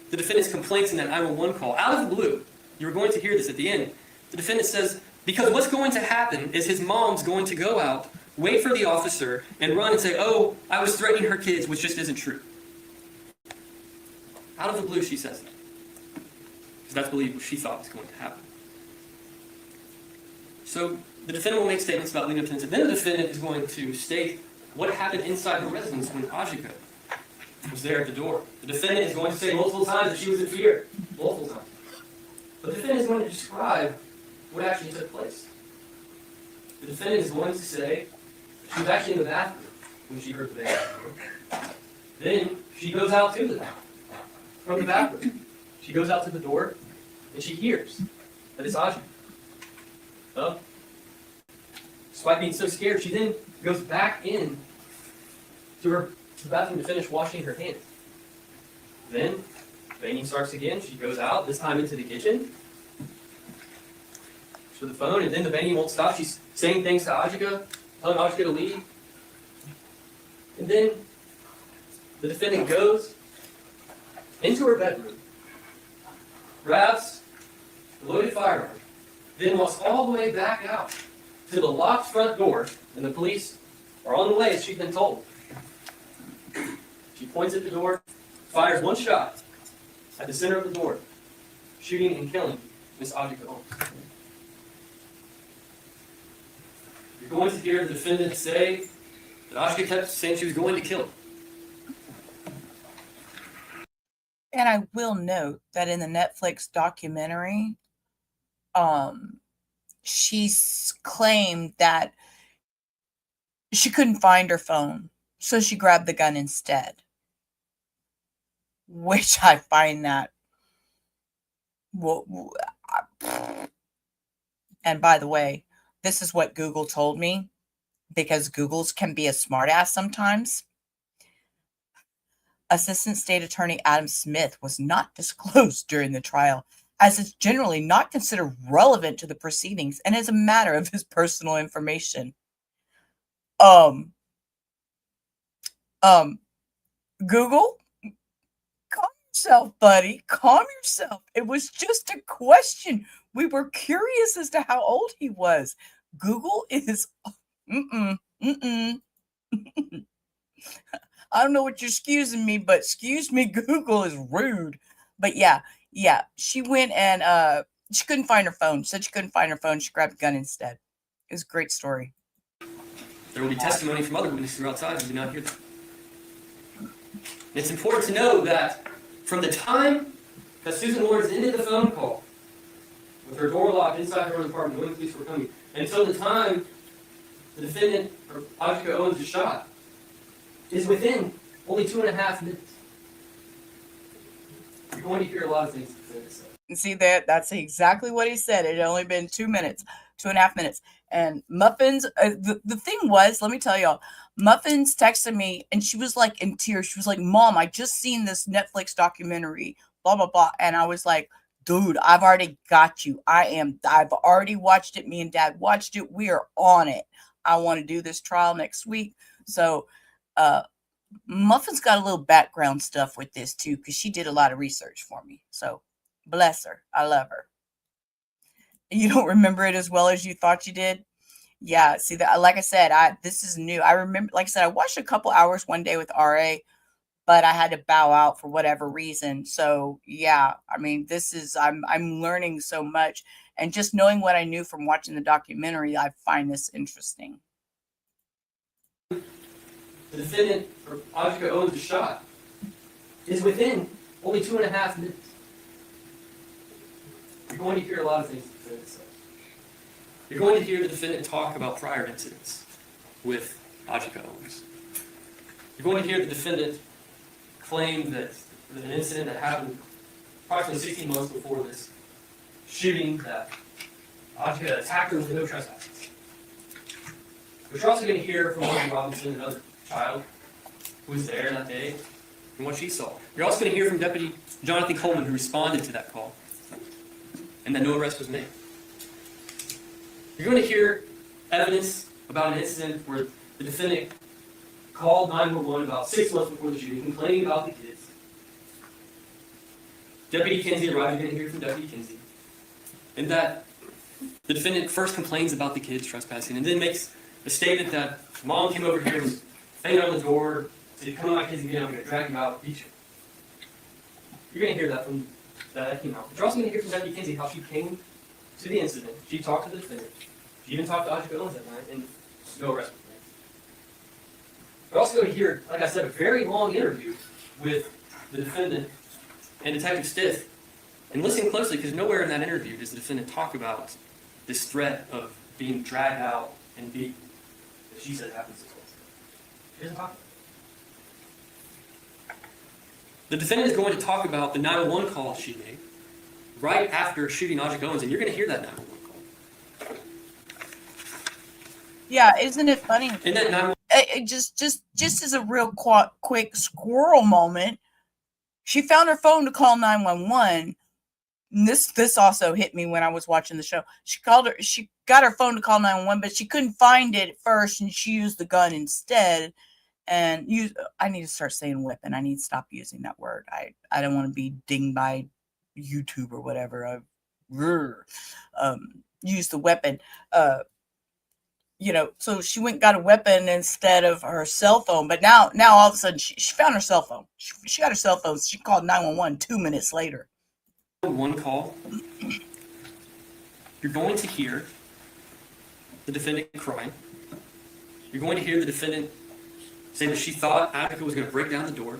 the defendant's complaints in that 911 call, out of the blue, you're going to hear this at the end. The defendant says, because what's going to happen is his mom's going to go out, wait for the officer, and run and say, oh, I was threatening her kids, which just isn't true. Out of the blue, she says that. Because that's believed what she thought was going to happen. So the defendant will make statements about leading up to the incident. Then the defendant is going to state what happened inside the residence when Ajike was there at the door. The defendant is going to say multiple times that she was in fear. Multiple times. But the defendant is going to describe what actually took place. The defendant is going to say she was actually in the bathroom when she heard the bang. Then she goes out to the bathroom. From the bathroom. She goes out to the door and she hears that it's Ajike. Despite being so scared, she then goes back in to the bathroom to finish washing her hands. Then banging starts again. She goes out, this time into the kitchen for the phone, and then the banging won't stop. She's saying things to Ajike, telling Ajike to leave. And then the defendant goes into her bedroom, grabs the loaded firearm, then walks all the way back out to the locked front door, and the police are on the way as she's been told. She points at the door, fires one shot at the center of the door, shooting and killing Miss Ajike Owens. You're going to hear the defendant say that Ajike kept saying she was going to kill him. And I will note that in the Netflix documentary, she claimed that she couldn't find her phone, so she grabbed the gun instead. Which I find that And by the way, this is what Google told me, because Googles can be a smartass sometimes. Assistant State Attorney Adam Smith was not disclosed during the trial, as it's generally not considered relevant to the proceedings and is a matter of his personal information. Google, calm yourself, buddy. Calm yourself. It was just a question. We were curious as to how old he was. Google is, I don't know what you're excusing me, but excuse me, Google is rude. But yeah, she went and she couldn't find her phone. Said she couldn't find her phone. She grabbed a gun instead. It was a great story. There will be testimony from other witnesses who are outside who did not hear that. It's important to know that from the time that Susan Lorincz ended the phone call with her door locked inside her own apartment, knowing the police were coming, until the time the defendant, or Ajike Owens, was shot, is within only 2.5 minutes. You're going to hear a lot of things the defendant said. And see that's exactly what he said. It had only been 2 minutes, 2.5 minutes. And Muffins, the thing was, let me tell y'all, Muffins texted me and she was like in tears. She was like, Mom, I just seen this Netflix documentary, blah, blah, blah. And I was like, dude, I've already got you. I've already watched it. Me and Dad watched it. We are on it. I want to do this trial next week. So, Muffin's got a little background stuff with this too, because she did a lot of research for me. So bless her. I love her. You don't remember it as well as you thought you did? Yeah, see that, like I said, this is new. I remember, like I said, I watched a couple hours one day with RA, but I had to bow out for whatever reason. So yeah, I mean, I'm learning so much, and just knowing what I knew from watching the documentary, I find this interesting. The defendant, or Ajike Owens, was shot, is within only 2.5 minutes. You're going to hear a lot of things the defendant said. You're going to hear the defendant talk about prior incidents with Ajike Owens. You're going to hear the defendant claim that an incident that happened approximately 16 months before this shooting, that Ajike attacked her with no trespassing. But you're also going to hear from Morgan Robinson, another child who was there that day, and what she saw. You're also going to hear from Deputy Jonathan Coleman, who responded to that call, and that no arrest was made. You're going to hear evidence about an incident where the defendant called 911 about 6 months before the shooting, complaining about the kids. Deputy Kinsey arrived. You're going to hear from Deputy Kinsey, and that the defendant first complains about the kids trespassing, and then makes a statement that Mom came over here, was banging on the door, said, "Come on, my kids again, I'm going to drag you out and beat you." You're going to hear that from that came out. But you're also going to hear from Deputy Kinsey how she came to the incident. She talked to the defendant. She even talked to Ajike Owens that night, and no arrest was made. We're also going to hear, like I said, a very long interview with the defendant and Detective Stith. And listen closely, because nowhere in that interview does the defendant talk about this threat of being dragged out and beaten that she said happens as well. He doesn't talk about it. The defendant is going to talk about the 911 call she made right after shooting Ajike Owens, and you're going to hear that 911 call. Yeah, isn't it funny? And that 911 just as a real quick squirrel moment, she found her phone to call 911. And this also hit me when I was watching the show. She got her phone to call 911, but she couldn't find it at first, and she used the gun instead. And I need to start saying weapon. I need to stop using that word. I don't want to be dinged by YouTube or whatever. Use the weapon. So she went and got a weapon instead of her cell phone. But now all of a sudden, she found her cell phone. She got her cell phone. She called 911 2 minutes later. One call. You're going to hear the defendant crying. You're going to hear the defendant say that she thought Ajike was going to break down the door.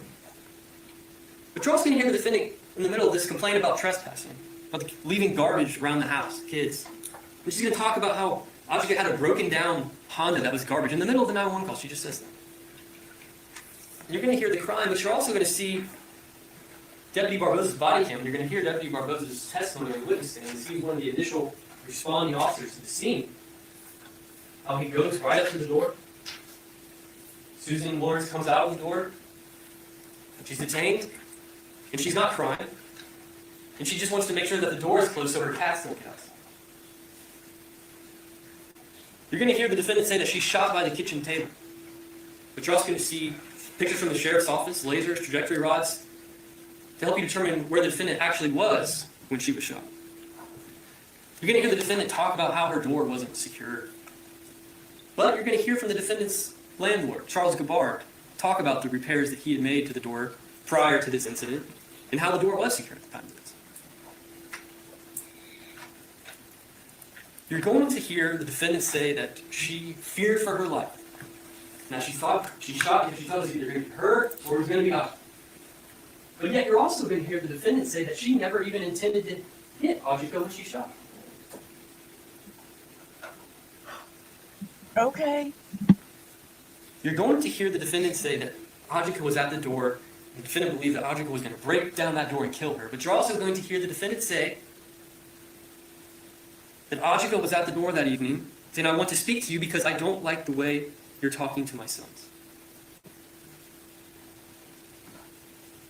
But you're also going to hear the defendant in the middle of this complain about trespassing, about leaving garbage around the house, kids. And she's going to talk about how Ajike had a broken down Honda that was garbage in the middle of the 911 call. She just says that. And you're going to hear the crying, but you're also going to see Deputy Barbosa's body cam, and you're going to hear Deputy Barbosa's testimony on the witness stand. He's one of the initial responding officers to the scene. How he goes right up to the door. Susan Lorincz comes out of the door. She's detained, and she's not crying. And she just wants to make sure that the door is closed so her cats don't get out. You're going to hear the defendant say that she's shot by the kitchen table. But you're also going to see pictures from the sheriff's office, lasers, trajectory rods, to help you determine where the defendant actually was when she was shot. You're going to hear the defendant talk about how her door wasn't secure. But you're going to hear from the defendant's landlord, Charles Gabbard, talk about the repairs that he had made to the door prior to this incident and how the door was secure at the time of this. You're going to hear the defendant say that she feared for her life. Now she thought she shot because she thought it was either going to be her or it was going to be Ajike. But yet you're also going to hear the defendant say that she never even intended to hit Ajike when she shot. Okay. You're going to hear the defendant say that Ajike was at the door, and the defendant believed that Ajike was going to break down that door and kill her. But you're also going to hear the defendant say that Ajike was at the door that evening, saying, I want to speak to you because I don't like the way you're talking to my sons.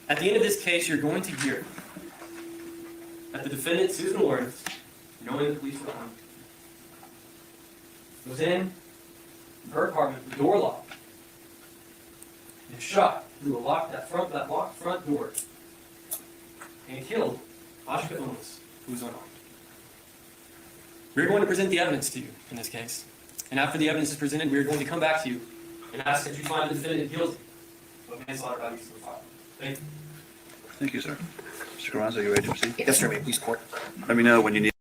At the end of this case, you're going to hear that the defendant, Susan Lorincz, knowing the police were on, was in her apartment, the door locked, and shot through that locked front door, and killed Ajike Owens, who was unarmed. We're going to present the evidence to you in this case. And after the evidence is presented, we're going to come back to you and ask that you find the defendant guilty of manslaughter by use of a firearm. Thank you. Thank you, sir. Mr. Carranza, you ready to proceed? Yes, sir, ma'am. Please, court. Let me know when you need.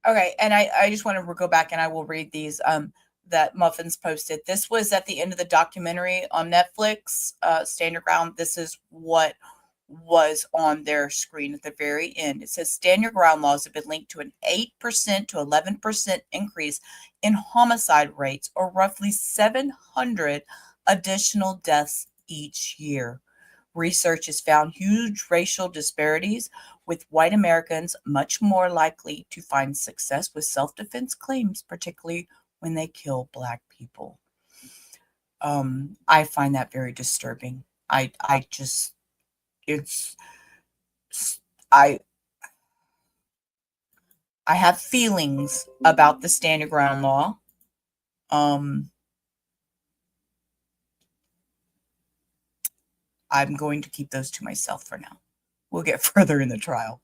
Okay, and I just want to go back and I will read these that Muffins posted. This was at the end of the documentary on Netflix, Stand Your Ground. This is what was on their screen at the very end. It says Stand Your Ground laws have been linked to an 8% to 11% increase in homicide rates, or roughly 700 additional deaths each year. Research has found huge racial disparities, with white Americans much more likely to find success with self-defense claims, particularly when they kill Black people. I find that very disturbing. I have feelings about the Stand Your Ground law. I'm going to keep those to myself for now. We'll get further in the trial.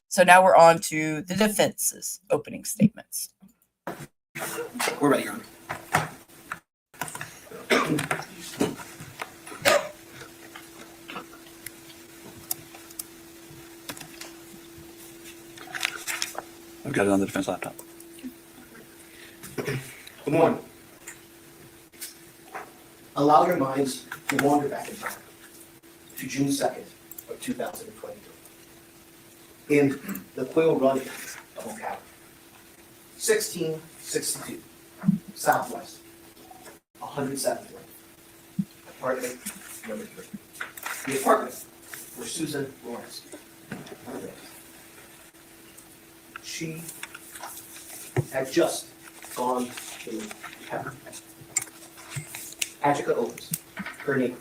So now we're on to the defense's opening statements. We're ready, Your Honor. I've got it on the defense laptop. Good morning. Allow your minds to wander back in time to June 2nd of 2023 in the Quill Run of Ocala, 1662 Southwest 107th Lane, apartment number 3. The apartment where Susan Lorincz lived. She had just gone to heaven. Ajike Owens, her neighbor,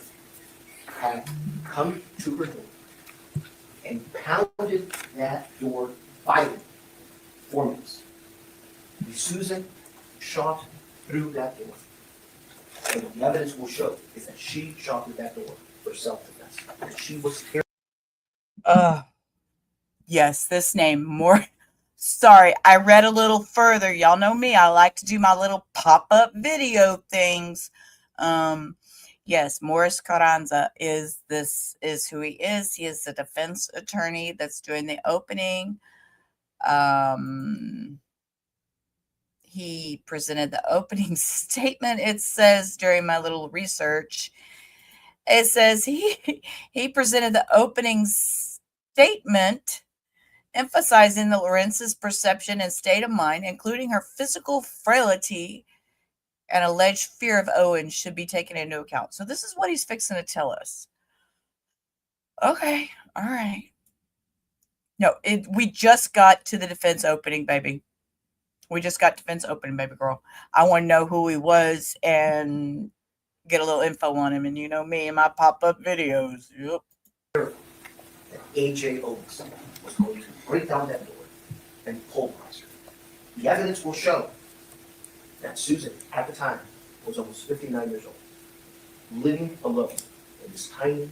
had come to her door and pounded that door violently for minutes. And Susan shot through that door. And the evidence will show is that she shot through that door for self-defense. And she was here. Yes, this name more. Sorry, I read a little further. Y'all know me. I like to do my little pop-up video things. Yes, Morris Carranza is who he is. He is the defense attorney that's doing the opening. He presented the opening statement. It says during my little research, it says he presented the opening statement, emphasizing the Lorintz's perception and state of mind, including her physical frailty and alleged fear of Owens, should be taken into account. So this is what he's fixing to tell us. Okay. All right. No, we just got to the defense opening, baby. We just got defense opening, baby girl. I want to know who he was and get a little info on him. And you know me and my pop-up videos. Yep. AJ Owens was going to break down that door and pulverize her. The evidence will show that Susan, at the time, was almost 59 years old, living alone in this tiny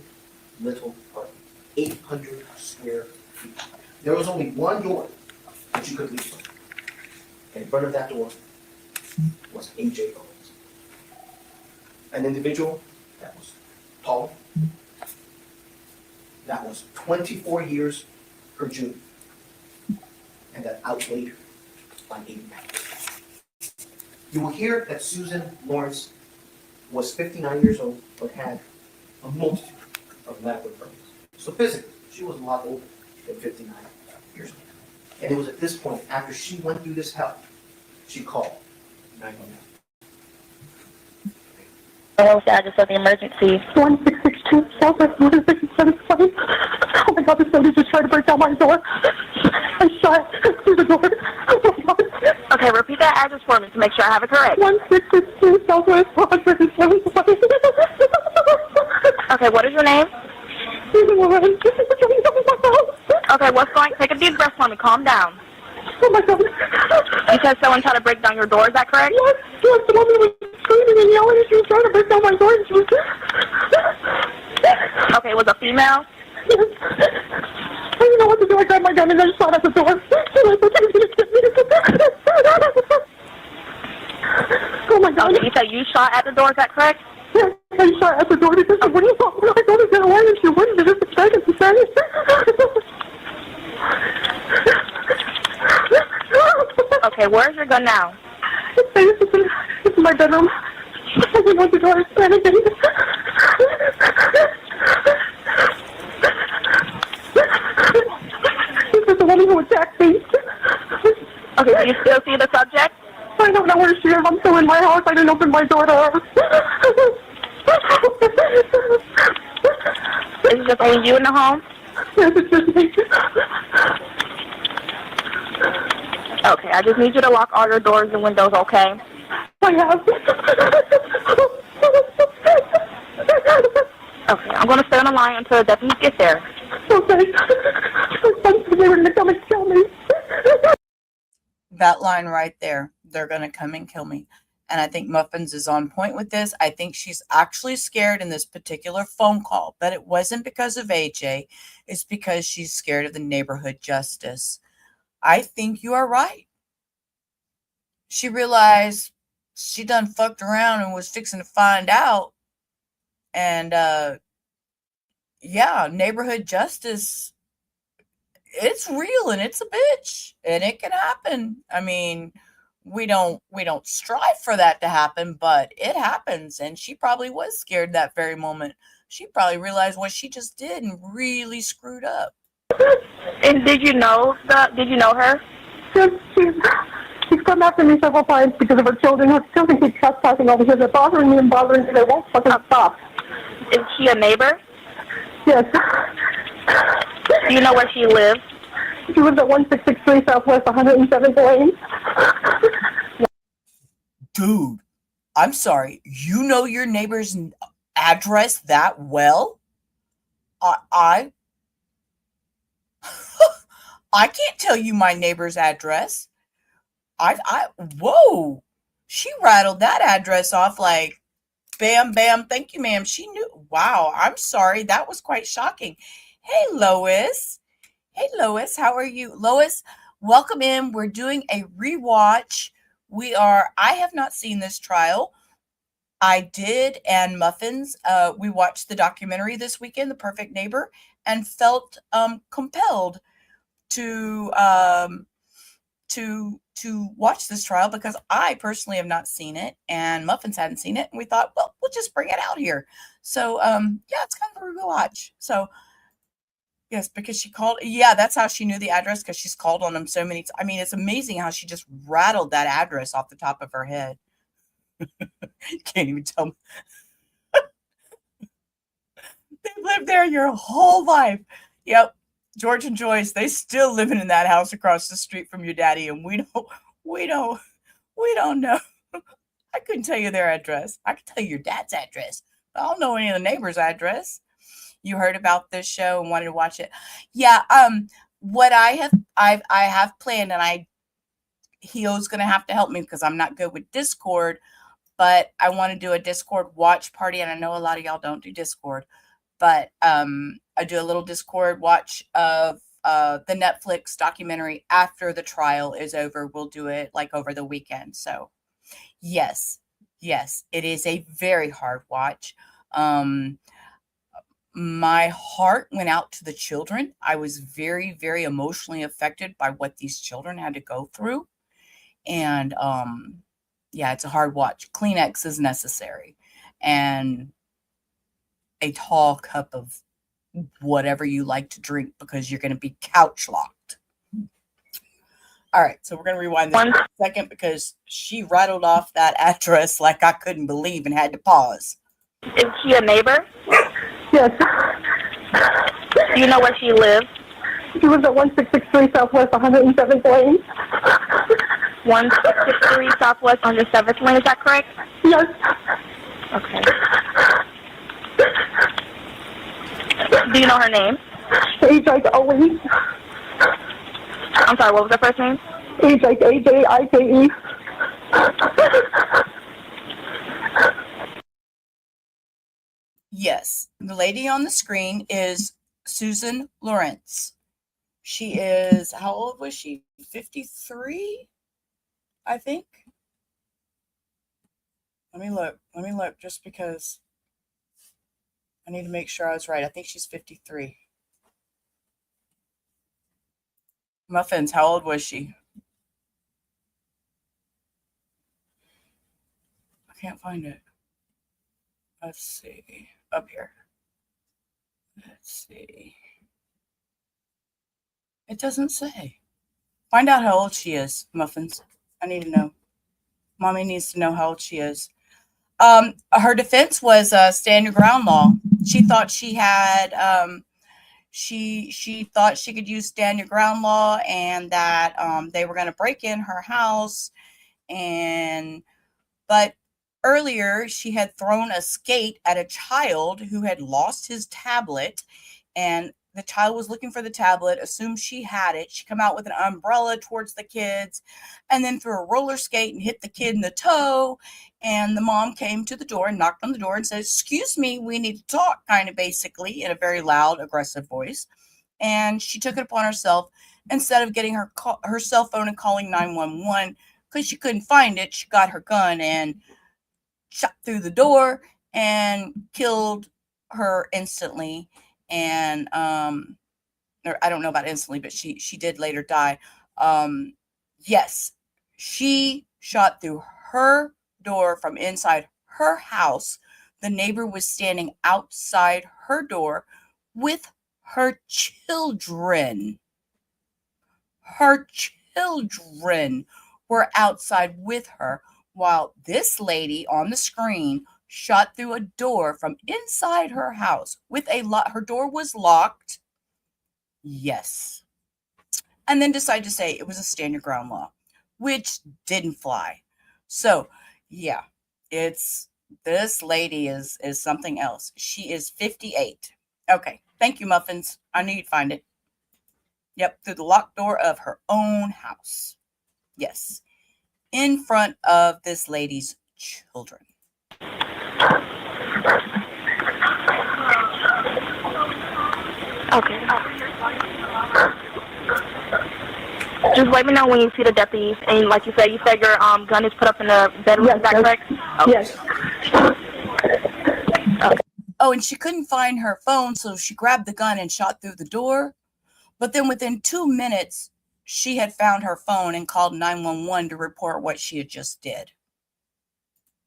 little apartment, 800 square feet. There was only one door that you could leave from. And in front of that door was AJ Owens, an individual that was tall, that was 24 years her junior, and that outweighed her by 8 pounds. You will hear that Susan Lorincz was 59 years old, but had a multitude of medical problems. So physically, she was a lot older than 59 years old. And it was at this point, after she went through this hell, she called 911. What's the address of the emergency? 1662 Southwest 167. Oh my God, this lady just tried to break down my door. I shot through the door. Oh my God. Okay, repeat that address for me to make sure I have it correct. 1662 Southwest 167. Okay, what is your name? Okay, take a deep breath for me, calm down. Oh my God. You said someone tried to break down your door, is that correct? Yes, the woman was screaming and yelling and she was trying to break down my door and she was... Okay, was a female? Yes. I didn't know what to do, I grabbed my gun and I shot at the door. And I thought she was going to get me. Oh my God. Okay, you said you shot at the door, is that correct? Yes, I shot at the door because she wouldn't stop. I thought to get away and she wouldn't, just expected to say it. Okay, where's your gun now? It's in my bedroom. I didn't want the door to panicking. This is the woman who attacked me. Okay, do you still see the subject? I don't know where she is. I'm still in my house. I didn't open my door to her. Is it just only you in the home? Yes, it's just me. Okay, I just need you to lock all your doors and windows, okay? I have. Okay, I'm going to stay on the line until the deputies get there. Okay. They're going to come and kill me. That line right there, they're going to come and kill me. And I think Muffins is on point with this. I think she's actually scared in this particular phone call, but it wasn't because of AJ. It's because she's scared of the neighborhood justice. I think you are right. She realized she done fucked around and was fixing to find out. And, yeah, neighborhood justice, it's real and it's a bitch and it can happen. I mean, we don't strive for that to happen, but it happens. And she probably was scared that very moment. She probably realized what she just did and really screwed up. And did you know her? Yes, she's come after me several times because of her children. Her children keep trespassing over here. They're bothering me and bothering me. They won't fucking stop. Is she a neighbor? Yes. Do you know where she lives? She lives at 1663 Southwest 107th Lane. Dude, I'm sorry. You know your neighbor's address that well? I can't tell you my neighbor's address. Whoa. She rattled that address off like, bam, bam, thank you, ma'am. She knew. Wow, I'm sorry. That was quite shocking. Hey, Lois. Hey, Lois, how are you? Lois, welcome in. We're doing a rewatch. I have not seen this trial. I did, and Muffins, we watched the documentary this weekend, The Perfect Neighbor, and felt compelled to watch this trial because I personally have not seen it and Muffins hadn't seen it, and we thought, well, we'll just bring it out here. So yeah, it's kind of a rewatch. So yes, because she called. Yeah, that's how she knew the address, because she's called on them so many times. I mean, it's amazing how she just rattled that address off the top of her head. Can't even tell me. They lived there your whole life. Yep. George and Joyce, they still living in that house across the street from your daddy, and we don't know. I couldn't tell you their address. I could tell you your dad's address. I don't know any of the neighbors' address. You heard about this show and wanted to watch it. Yeah, what I have planned, and Hio's gonna have to help me because I'm not good with Discord, but I want to do a Discord watch party, and I know a lot of y'all don't do Discord, but I do a little Discord watch of the Netflix documentary after the trial is over. We'll do it like over the weekend. So yes, it is a very hard watch. My heart went out to the children. I was very, very emotionally affected by what these children had to go through. And yeah, it's a hard watch. Kleenex is necessary. And a tall cup of whatever you like to drink because you're going to be couch locked. All right, so we're going to rewind this for a second because she rattled off that address like I couldn't believe and had to pause. Is she a neighbor? Yes. Do you know where she lives? She lives at 1663 Southwest 107th Lane. 1663 Southwest 107th Lane, is that correct? Yes. Okay. Do you know her name? Ajike Owens. I'm sorry, what was her first name? Ajike, A-J-I-K-E. Yes, the lady on the screen is Susan Lorincz. She is, how old was she? 53, I think. Let me look just because I need to make sure I was right. I think she's 53. Muffins, how old was she? I can't find it. Let's see. Up here. Let's see. It doesn't say. Find out how old she is, Muffins. I need to know. Mommy needs to know how old she is. Her defense was stand your ground law. She thought she had she thought she could use stand your ground law, and that they were going to break in her house, but earlier she had thrown a skate at a child who had lost his tablet, and the child was looking for the tablet, assumed she had it. She come out with an umbrella towards the kids and then threw a roller skate and hit the kid in the toe. And the mom came to the door and knocked on the door and said, "Excuse me, we need to talk," kind of basically in a very loud, aggressive voice. And she took it upon herself, instead of getting her cell phone and calling 911 because she couldn't find it, she got her gun and shot through the door and killed her instantly. And or I don't know about instantly, but she did later die. Yes, she shot through her door from inside her house. The neighbor was standing outside her door with her children. Her children were outside with her, while this lady on the screen shot through a door from inside her house with a lock. Her door was locked. Yes. And then decided to say it was a stand your ground law, which didn't fly. So, yeah, this lady is something else. She is 58. Okay. Thank you, Muffins. I knew you'd find it. Yep. Through the locked door of her own house. Yes. In front of this lady's children. Okay. Just let me know when you see the deputies. And like you said your gun is put up in the bedroom. Yes, is that correct? Okay. Yes. Okay. Oh, and she couldn't find her phone, so she grabbed the gun and shot through the door. But then within 2 minutes, she had found her phone and called 911 to report what she had just did.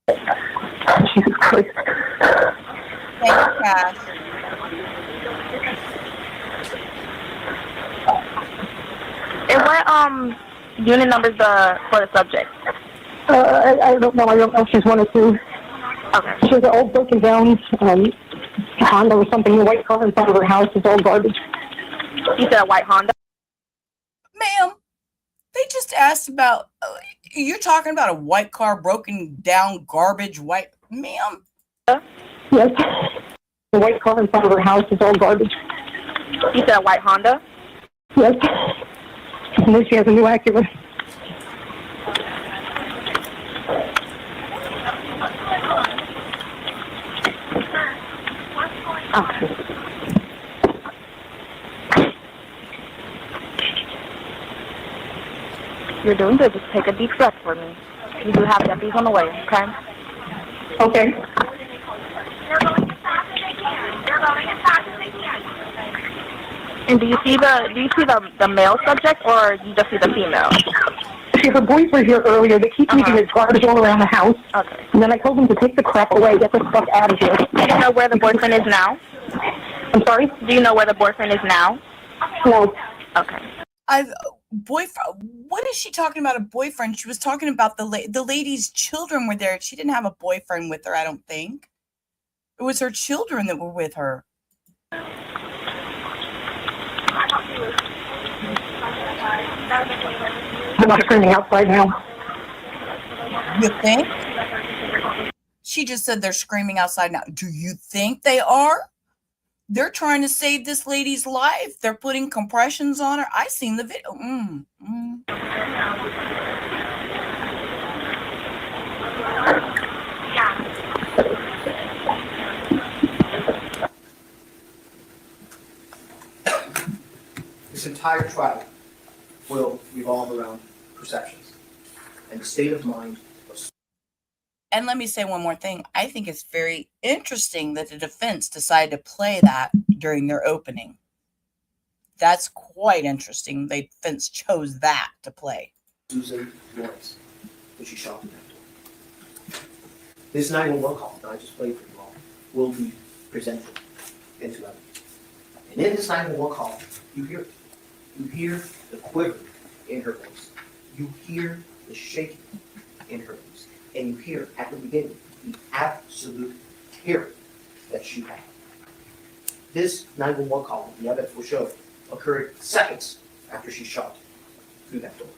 Jesus Christ. Thank you, Cash. And what unit number is for the subject? I don't know. I don't know if she's one or two. Okay. She's all broken down. Honda or something. The white car in front of her house is all garbage. You said a white Honda? Ma'am, they just asked about, you're talking about a white car, broken down garbage white, ma'am? Yes. The white car in front of her house is all garbage. You said a white Honda? Yes. And then she has a new Acura. Okay. You're doing good. Just take a deep breath for me. You do have deputies on the way, okay? Okay. And do you see the male subject, or you just see the female? See, her boys were here earlier. They keep leaving his garbage all around the house. Okay. And then I told them to take the crap away, get the stuff out of here. Do you know where the boyfriend is now? I'm sorry? Do you know where the boyfriend is now? No. Okay. Boyfriend? What is she talking about? A boyfriend? She was talking about the lady's children were there. She didn't have a boyfriend with her, I don't think. It was her children that were with her. I'm not screaming outside now. You think? She just said they're screaming outside now. Do you think they are? They're trying to save this lady's life. They're putting compressions on her. I seen the video. This entire trial will revolve around perceptions and the state of mind of. And let me say one more thing. I think it's very interesting that the defense decided to play that during their opening. That's quite interesting. The defense chose that to play. Susan Lorincz, when she shot him that door. This 911 call that I just played for you all will be presented into evidence. And in this 911 call, you hear it. You hear the quiver in her voice. You hear the shaking in her voice. And you hear at the beginning the absolute terror that she had. This 911 call, the evidence will show, occurred seconds after she shot through that door.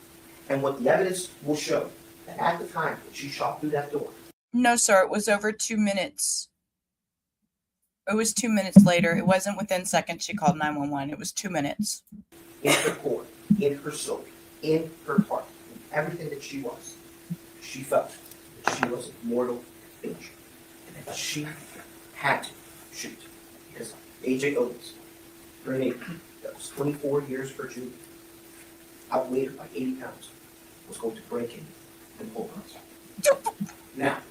And what the evidence will show, that at the time that she shot through that door. No, sir, it was over 2 minutes. It was 2 minutes later. It wasn't within seconds she called 911. It was 2 minutes. In her core, in her soul, in her heart, in everything that she was, she felt that she was in mortal danger. And that she had to shoot. Because Ajike Owens, her neighbor, that was 24 years her junior, outweighed her by 80 pounds, was going to break in and pull her. Now,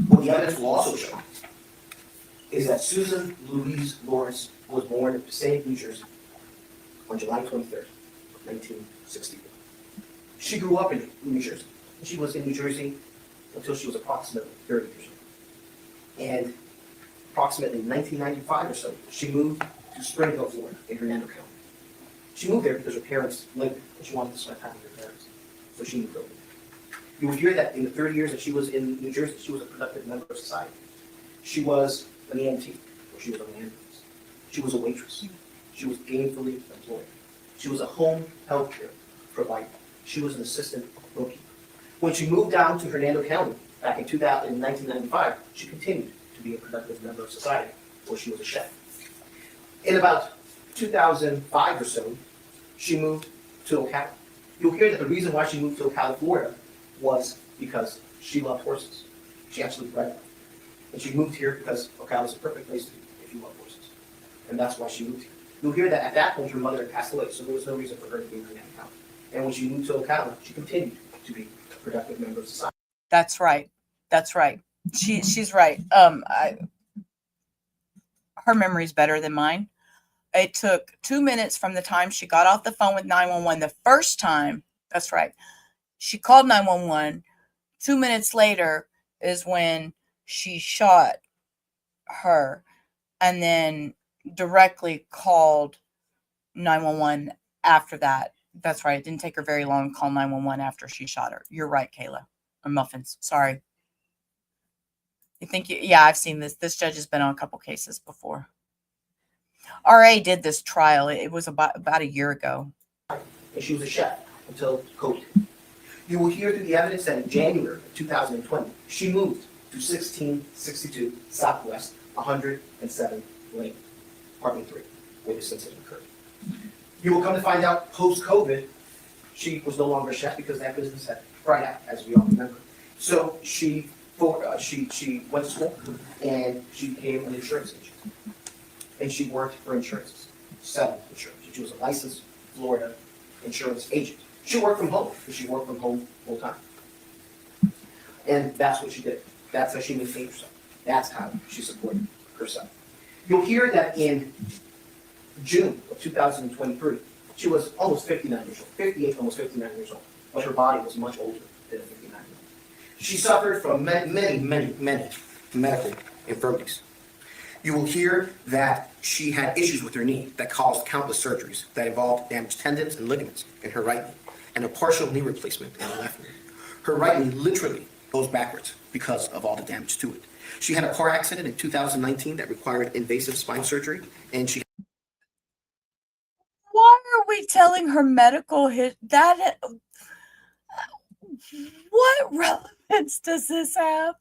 what the evidence will also show is that Susan Louise Lorincz was born in Passaic, New Jersey on July 23rd, 1961. She grew up in New Jersey. She was in New Jersey until she was approximately 30 years old. And approximately 1995 or so, she moved to Springville, Florida, in Hernando County. She moved there because her parents lived there, and she wanted to spend time with her parents. So she moved over there. You will hear that in the 30 years that she was in New Jersey, she was a productive member of society. She was an EMT, or she was on the ambulance. She was a waitress. She was gainfully employed. She was a home health care provider. She was an assistant bookkeeper. When she moved down to Hernando County back in 1995, she continued to be a productive member of society, where she was a chef. In about 2005 or so, she moved to Ocala. You'll hear that the reason why she moved to Ocala, Florida, was because she loved horses. She actually bred them. And she moved here because Ocala is a perfect place to be if you love horses. And that's why she moved here. You'll hear that at that point her mother had passed away, so there was no reason for her to be in Hernando County. And when she moved to Ocala, she continued to be a productive member of society. That's right. That's right. She's right. Her memory's better than mine. It took 2 minutes from the time she got off the phone with 911 the first time. That's right. She called 911. 2 minutes later is when she shot her, and then directly called 911 after that. That's right. It didn't take her very long to call 911 after she shot her. You're right, Kayla. Or Muffins. Sorry. You think yeah, I've seen this. This judge has been on a couple cases before. RA did this trial. It was about a year ago. And she was a chef until COVID. You will hear through the evidence that in January of 2020, she moved to 1662 Southwest 107 Lane, apartment 3, where this incident occurred. You will come to find out post-COVID, she was no longer a chef because that business had fried out, as we all remember. So she went to school and she became an insurance agent. And she worked for insurances, selling insurance. She was a licensed Florida insurance agent. She worked from home because she worked from home full time. And that's what she did. That's how she maintained herself. That's how she supported herself. You'll hear that in June of 2023, she was almost 59 years old, 58, almost 59 years old, but her body was much older than a 59-year-old. She suffered from many medical infirmities. You will hear that she had issues with her knee that caused countless surgeries that involved damaged tendons and ligaments in her right knee and a partial knee replacement in her left knee. Her right knee literally goes backwards because of all the damage to it. She had a car accident in 2019 that required invasive spine surgery, and she... Why are we telling her medical that? What relevance does this have?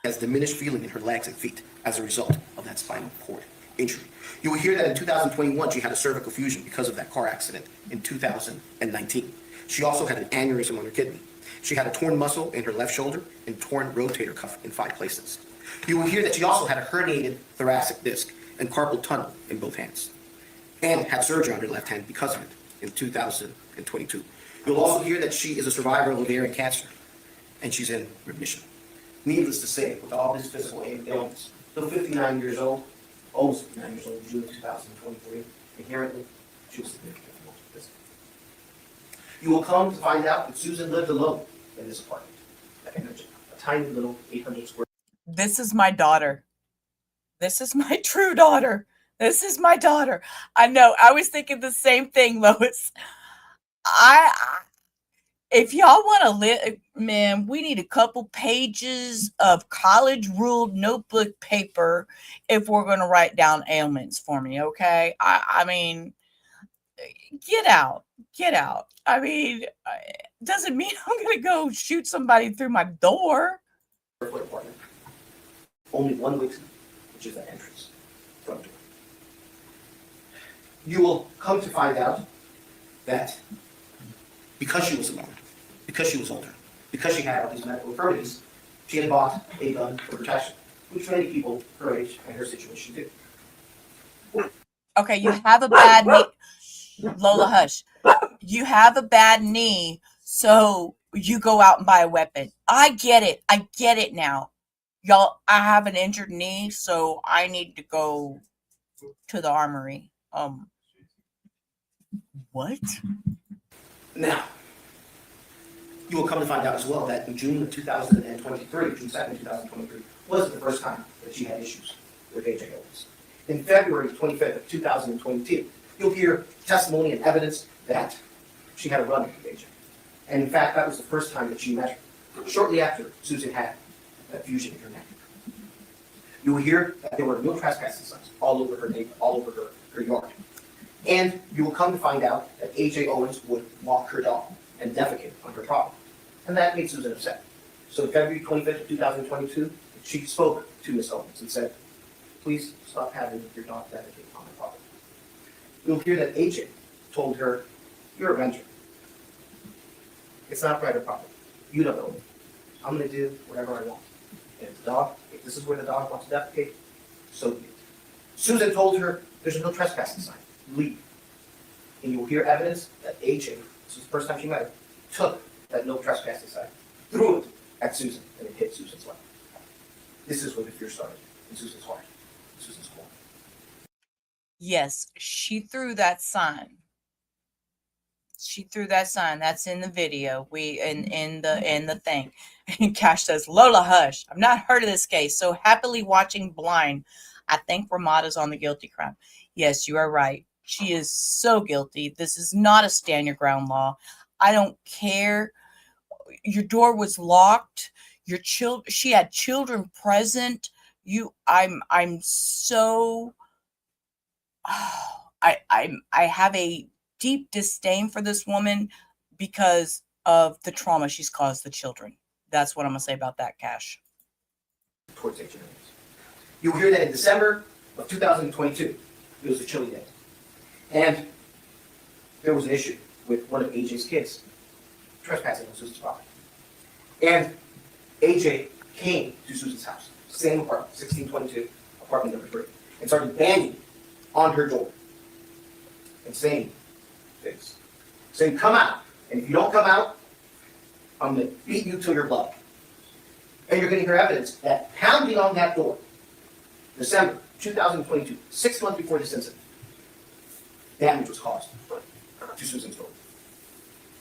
has diminished feeling in her legs and feet as a result of that spinal cord injury. You will hear that in 2021, she had a cervical fusion because of that car accident in 2019. She also had an aneurysm on her kidney. She had a torn muscle in her left shoulder and torn rotator cuff in 5 places. You will hear that she also had a herniated thoracic disc and carpal tunnel in both hands and had surgery on her left hand because of it in 2022. You'll also hear that she is a survivor of ovarian cancer and she's in remission. Needless to say, with all this physical ailments, still 59 years old, almost 59 years old in June 2023, inherently, she was significantly more physical. You will come to find out that Susan lived alone in this apartment. Like I mentioned, a tiny little 800 square. This is my daughter. This is my true daughter. This is my daughter. I know. I was thinking the same thing, Lois. If y'all want to live, man, we need a couple pages of college ruled notebook paper if we're going to write down ailments for me, okay? I mean, get out. I mean, doesn't mean I'm going to go shoot somebody through my door. Apartment. Only one way to, which is the entrance, front door. You will come to find out that because she was alone, because she was older, because she had all these medical infirmities, she had bought a gun for protection, which many people her age and her situation do. Okay, you have a bad knee. Lola, hush. You have a bad knee, so you go out and buy a weapon. I get it now. Y'all, I have an injured knee, so I need to go to the armory. What? Now, you will come to find out as well that in June of 2023, June 2nd, 2023, wasn't the first time that she had issues with Ajike Owens. In February 25th of 2022, you'll hear testimony and evidence that she had a run with Ajike. And in fact, that was the first time that she met her, shortly after Susan had that fusion in her neck. You will hear that there were no trespassing signs all over her neighbor, all over her yard. And you will come to find out that Ajike Owens would walk her dog and defecate on her property. And that made Susan upset. So February 25th of 2022, she spoke to Ms. Owens and said, please stop having your dog defecate on my property. You'll hear that Ajike told her, you're a renter. It's not private property. You don't own it. I'm going to do whatever I want. And if this is where the dog wants to defecate, so be it. Susan told her, there's no trespassing sign. Leave. And you will hear evidence that Ajike, this is the first time she met her, took that no trespassing sign, threw it at Susan, and it hit Susan's leg. This is where the fear started in Susan's heart, Susan's core. Yes, she threw that sign. That's in the video. In the thing. And Cash says, Lola, hush. I've not heard of this case. So happily watching blind. I think Ramada's on the guilty crime. Yes, you are right. She is so guilty. This is not a stand your ground law. I don't care. Your door was locked. She had children present. I'm so, I have a deep disdain for this woman because of the trauma she's caused the children. That's what I'm gonna say about that, Cash. Towards AJ Owens. You'll hear that in December of 2022, it was a chilly day. And there was an issue with one of AJ's kids trespassing on Susan's property. And AJ came to Susan's house, same apartment, 1622, apartment number 3, and started banging on her door and saying things. Saying, come out. And if you don't come out, I'm going to beat you till you're blood. And you're going to hear evidence that pounding on that door, December 2022, 6 months before this incident, damage was caused to Susan's door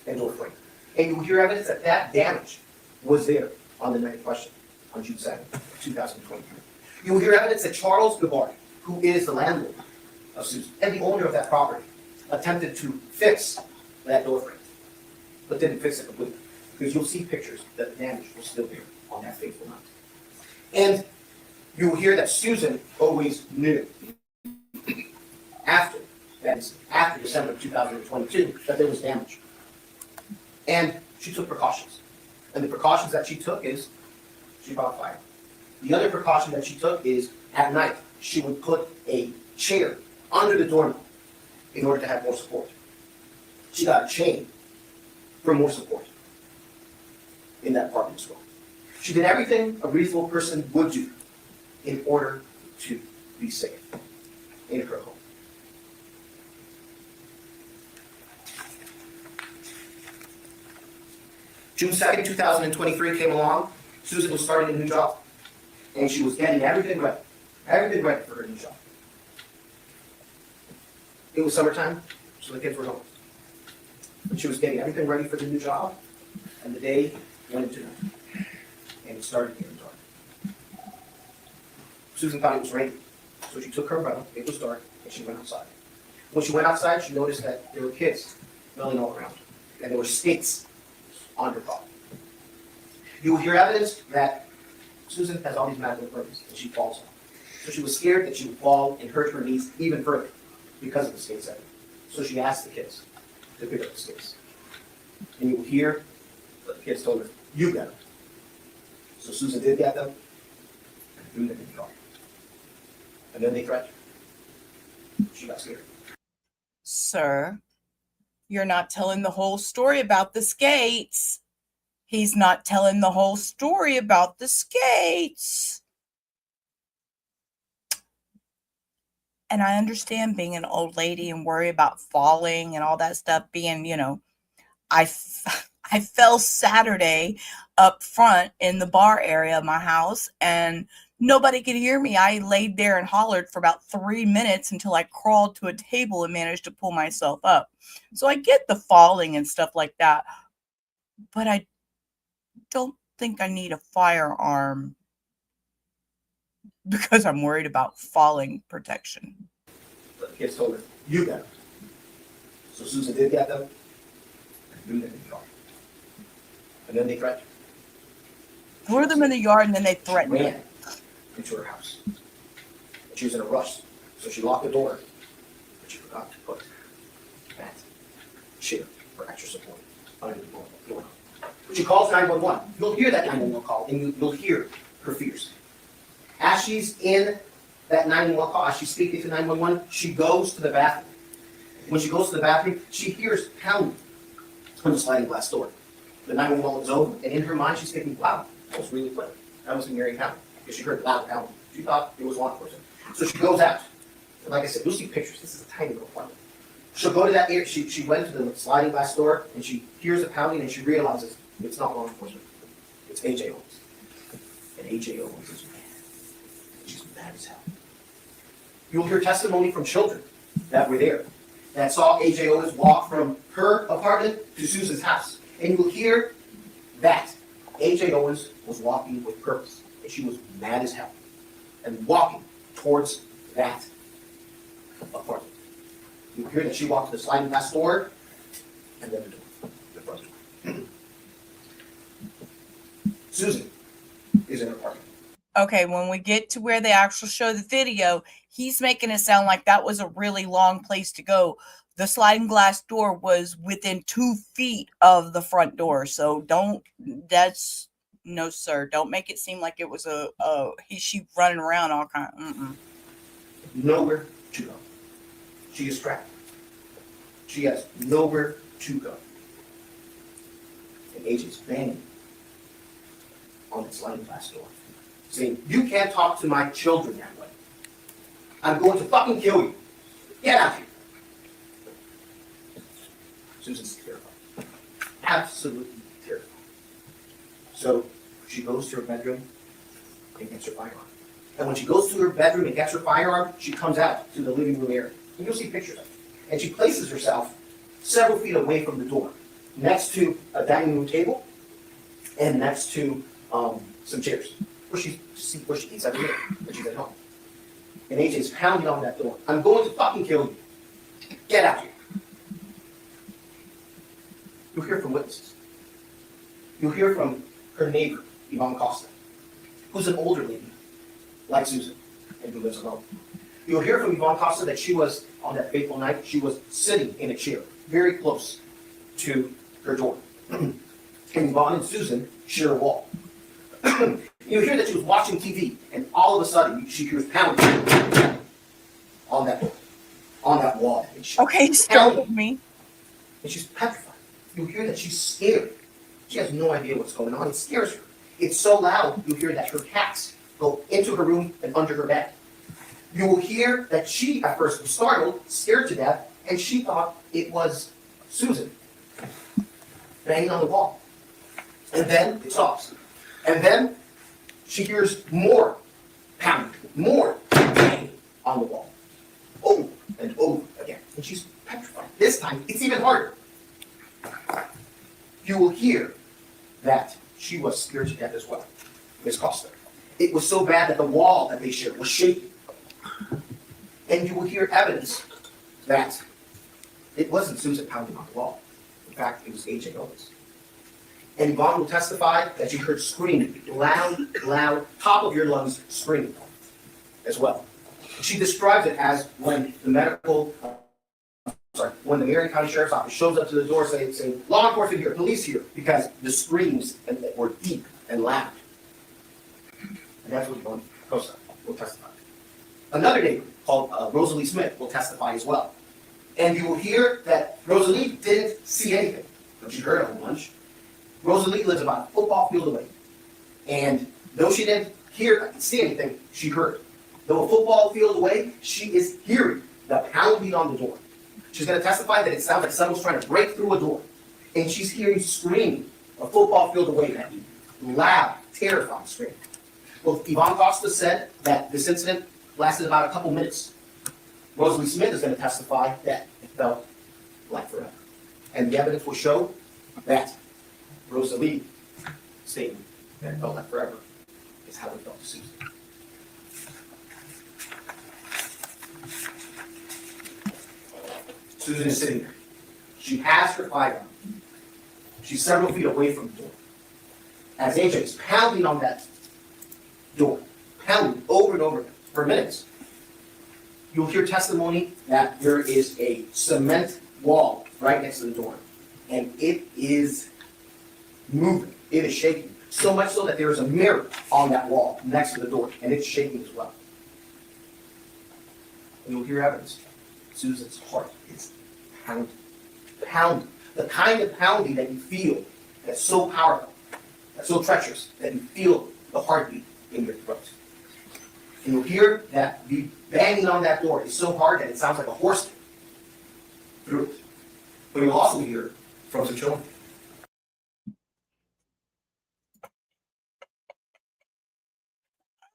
and door frame. And you will hear evidence that that damage was there on the night in question, on June 2nd, 2023. You will hear evidence that Charles Gabardi, who is the landlord of Susan and the owner of that property, attempted to fix that door frame, but didn't fix it completely. Because you'll see pictures that the damage was still there on that fateful night. And you will hear that Susan always knew after December 2022 that there was damage. And she took precautions. And the precautions that she took is she brought fire. The other precaution that she took is at night she would put a chair under the doorknob in order to have more support. She got a chain for more support in that apartment as well. She did everything a reasonable person would do in order to be safe in her home. June 2nd, 2023 came along. Susan was starting a new job. And she was getting everything ready for her new job. It was summertime, so the kids were home. But she was getting everything ready for the new job, and the day went into night. And it started getting dark. Susan thought it was raining, so she took her umbrella, it was dark, and she went outside. When she went outside, she noticed that there were kids milling all around, and there were skates on her property. You will hear evidence that Susan has all these magnetic burns, and she falls on. So she was scared that she would fall and hurt her knees even further because of the skate setting. So she asked the kids to pick up the skates. And you will hear what the kids told her, you get them. So Susan did get them and threw them in the car. And then they threatened her. She got scared. Sir, you're not telling the whole story about the skates. He's not telling the whole story about the skates. And I understand being an old lady and worry about falling and all that stuff being, I fell Saturday up front in the bar area of my house and nobody could hear me. I laid there and hollered for about 3 minutes until I crawled to a table and managed to pull myself up. So I get the falling and stuff like that, but I don't think I need a firearm because I'm worried about falling protection. But the kids told her, you got them. So Susan did get them and threw them in the car. And then they threatened her. Threw them in the yard and then they threatened her. Ran into her house. And she was in a rush, so she locked the door, but she forgot to put that chair for extra support under the door. She calls 911. You'll hear that 911 call, and you'll hear her fears. As she's in that 911 call, as she's speaking to 911, she goes to the bathroom. When she goes to the bathroom, she hears pounding on the sliding glass door. The 911 is over, and in her mind, she's thinking, wow, that was really quick. That was in Marion County, because she heard loud pounding. She thought it was law enforcement. So she goes out. And like I said, you'll see pictures. This is a tiny little apartment. She'll go to that area. She went to the sliding glass door, and she hears the pounding, and she realizes it's not law enforcement. It's AJ Owens. And AJ Owens is mad. She's mad as hell. You'll hear testimony from children that were there that saw AJ Owens walk from her apartment to Susan's house. And you'll hear that AJ Owens was walking with purpose. And she was mad as hell. And walking towards that apartment. You'll hear that she walked to the sliding glass door and then the door, the front door. Susan is in her apartment. Okay, when we get to where they actually show the video, he's making it sound like that was a really long place to go. The sliding glass door was within 2 feet of the front door. So no, sir. Don't make it seem like it was she running around all kind of, Nowhere to go. She is trapped. She has nowhere to go. And AJ's banging on the sliding glass door, saying, "You can't talk to my children that way. I'm going to fucking kill you. Get out here." Susan's terrified. Absolutely terrified. So she goes to her bedroom and gets her firearm. And when she goes to her bedroom and gets her firearm, she comes out to the living room area. And you'll see pictures of it. And she places herself several feet away from the door, next to a dining room table and next to some chairs, where she eats every day when she's at home. And AJ's pounding on that door. "I'm going to fucking kill you. Get out here." You'll hear from witnesses. You'll hear from her neighbor, Yvonne Costa, who's an older lady, like Susan, and who lives alone. You'll hear from Yvonne Costa that she was, on that fateful night, she was sitting in a chair, very close to her door. And Yvonne and Susan share a wall. You'll hear that she was watching TV, and all of a sudden, she hears pounding on that door, on that wall. Okay, start with me. And she's petrified. You hear that she's scared. She has no idea what's going on. It scares her. It's so loud, you hear that her cats go into her room and under her bed. You will hear that she, at first, was startled, scared to death, and she thought it was Susan banging on the wall. And then it stops. And then she hears more pounding, more banging on the wall. Over and over again. And she's petrified. This time, it's even harder. You will hear that she was scared to death as well, Miss Costa. It was so bad that the wall that they shared was shaking. And you will hear evidence that it wasn't Susan pounding on the wall. In fact, it was AJ Owens. And Yvonne will testify that she heard screaming, loud, top of your lungs screaming as well. She describes it as when the Marion County Sheriff's Office shows up to the door saying, "Law enforcement here, police here," because the screams were deep and loud. And that's what Yvonne Costa will testify. Another neighbor called Rosalie Smith will testify as well. And you will hear that Rosalie didn't see anything. But she heard a whole bunch. Rosalie lives about a football field away. And though she didn't see anything, she heard. Though a football field away, she is hearing the pounding on the door. She's going to testify that it sounds like someone's trying to break through a door. And she's hearing screaming a football field away, that loud, terrifying scream. Well, Yvonne Costa said that this incident lasted about a couple minutes. Rosalie Smith is going to testify that it felt like forever. And the evidence will show that Rosalie statement that it felt like forever is how it felt to Susan. Susan is sitting there. She has her firearm. She's several feet away from the door. As AJ is pounding on that door, pounding over and over again for minutes, you'll hear testimony that there is a cement wall right next to the door. And it is moving. It is shaking. So much so that there is a mirror on that wall next to the door, and it's shaking as well. And you'll hear evidence. Susan's heart is pounding. Pounding. The kind of pounding that you feel that's so powerful, that's so treacherous, that you feel the heartbeat in your throat. And you'll hear that the banging on that door is so hard that it sounds like a horse through it. But you'll also hear from some children.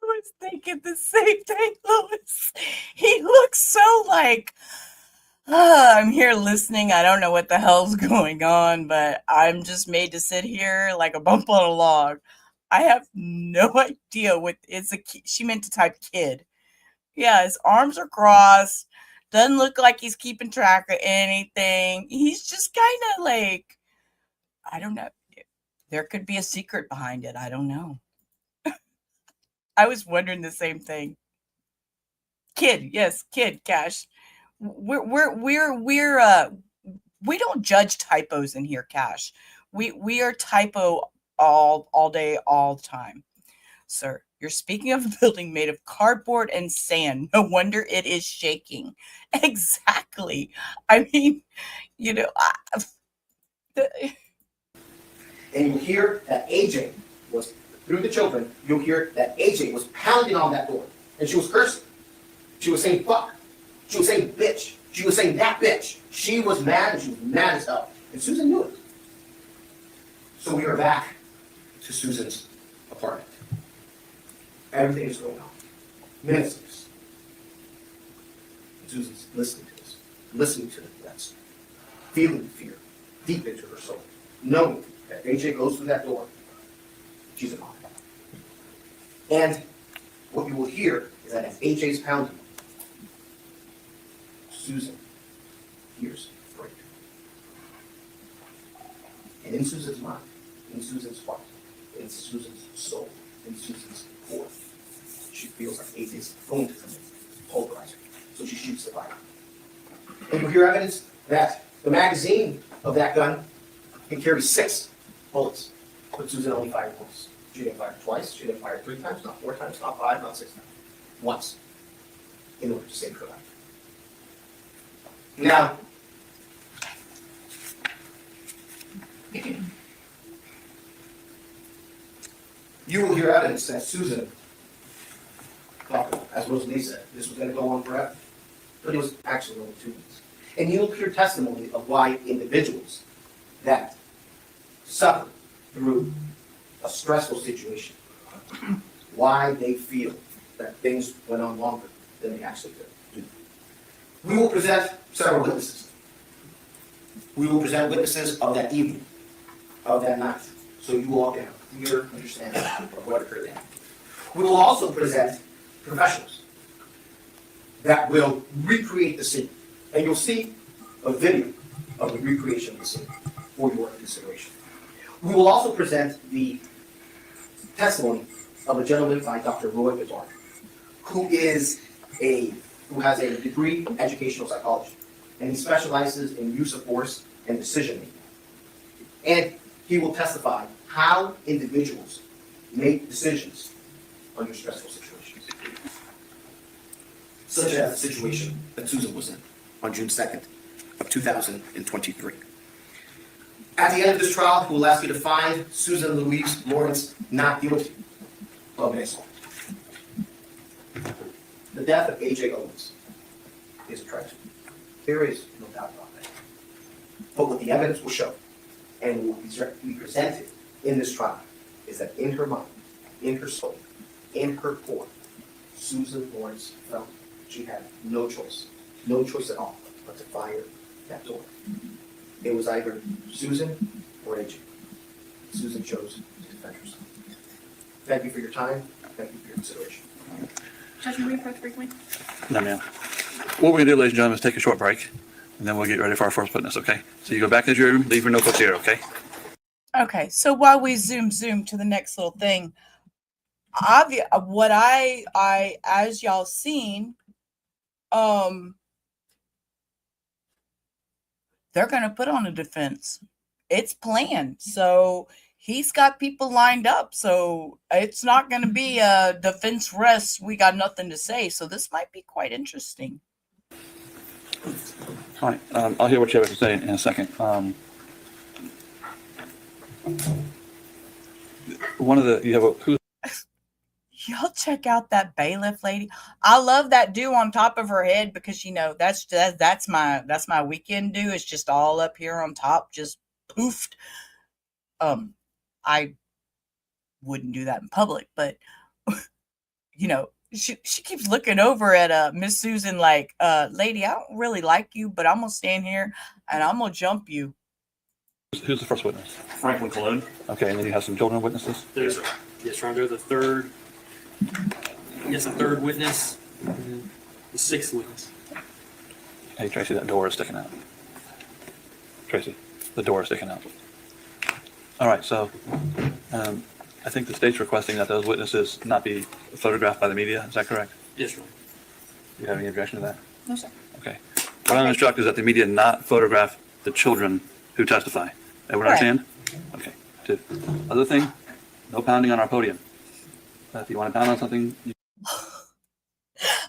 I was thinking the same thing, Louis. He looks so like, I'm here listening. I don't know what the hell's going on, but I'm just made to sit here like a bump on a log. I have no idea what it's a. She meant to type kid. Yeah, his arms are crossed. Doesn't look like he's keeping track of anything. He's just kind of like, I don't know. There could be a secret behind it. I don't know. I was wondering the same thing. Kid, yes, kid, Cash. We don't judge typos in here, Cash. We are typo all day, all the time. Sir, you're speaking of a building made of cardboard and sand. No wonder it is shaking. Exactly. I mean, you know, And you hear that AJ was, through the children, you'll hear that AJ was pounding on that door. And she was cursing. She was saying fuck. She was saying bitch. She was saying that bitch. She was mad, and she was mad as hell. And Susan knew it. So we are back to Susan's apartment. Everything is going on. Minutes of this. Susan's listening to this. Listening to the threats. Feeling fear deep into her soul. Knowing that AJ goes through that door, she's a mom. And what you will hear is that as AJ's pounding, Susan hears break. And in Susan's mind, in Susan's heart, in Susan's soul, in Susan's core, she feels like AJ's going to come in, pulverize her. So she shoots the fire. And you'll hear evidence that the magazine of that gun can carry 6 bullets, but Susan only fired once. She didn't fire twice, she didn't fire 3 times, not 4 times, not 5, not 6 times. Once. In order to save her life. Now, you will hear evidence that Susan thought, as Rosalie said, this was going to go on forever. But it was actually only 2 weeks. And you'll hear testimony of why individuals that suffer through a stressful situation, why they feel that things went on longer than they actually did. We will present several witnesses. We will present witnesses of that evening, of that night, so you all can have a clear understanding of what occurred then. We will also present professionals that will recreate the scene. And you'll see a video of the recreation of the scene for your consideration. We will also present the testimony of a gentleman by Dr. Roy Bedard, who has a degree in educational psychology, and he specializes in use of force and decision making. And he will testify how individuals make decisions under stressful situations, such as the situation that Susan was in on June 2nd of 2023. At the end of this trial, we will ask you to find Susan Louise Lorincz not guilty of manslaughter. The death of Ajike Owens is a tragedy. There is no doubt about that. But what the evidence will show, and will be presented in this trial, is that in her mind, in her soul, in her core, Susan Lorincz felt she had no choice at all, but to fire that door. It was either Susan or Ajike. Susan chose to defend herself. Thank you for your time. Thank you for your consideration. Judge, will you approach briefly? No, ma'am. What we're going to do, ladies and gentlemen, is take a short break, and then we'll get ready for our first witness, okay? So you go back into your room, leave your notebooks here, okay? Okay, so while we zoom to the next little thing, what I as y'all seen, they're gonna put on a defense. It's planned, so he's got people lined up. So it's not gonna be a defense rest. We got nothing to say. So this might be quite interesting. All right, I'll hear what you have to say in a second. Y'all check out that bailiff lady. I love that dew on top of her head because that's my weekend dew. It's just all up here on top, just poofed. I wouldn't do that in public, but she keeps looking over at Miss Susan like, lady, I don't really like you, but I'm gonna stand here and I'm gonna jump you. Who's the first witness? Franklin Cologne. Okay, and then you have some children witnesses? There's yes, right. They're the third. Yes, the third witness. And the sixth witness. Hey, Tracy, that door is sticking out. Tracy, the door is sticking out. All right, so I think the state's requesting that those witnesses not be photographed by the media. Is that correct? Yes, Your Honor. Do you have any objection to that? No, sir. Okay. What I'm instructed is that the media not photograph the children who testify. Everyone Correct. understand? Okay. 2, other thing, no pounding on our podium. If you want to pound on something,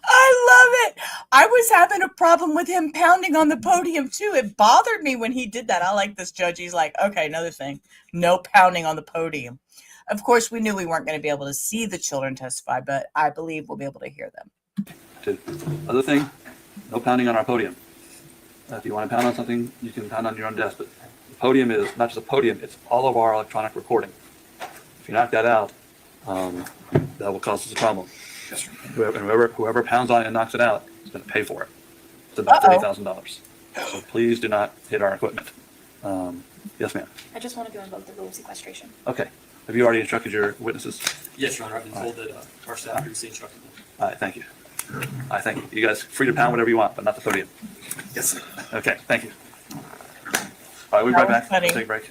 I love it. I was having a problem with him pounding on the podium too. It bothered me when he did that. I like this judge. He's like, okay, another thing, no pounding on the podium. Of course, we knew we weren't going to be able to see the children testify, but I believe we'll be able to hear them. 2, other thing, no pounding on our podium. If you want to pound on something, you can pound on your own desk, but the podium is not just a podium, it's all of our electronic recording. If you knock that out, that will cause us a problem. Whoever pounds on it and knocks it out is going to pay for it. It's about $30,000. So please do not hit our equipment. Yes, ma'am. I just wanted to invoke the rule of sequestration. Okay. Have you already instructed your witnesses? Yes, Your Honor. I've been told that our staff previously instructed them. All right, thank you. All right, thank you. You guys free to pound whatever you want, but not the podium. Yes, sir. Okay, thank you. All right, we'll be right back. Funny. Take a break.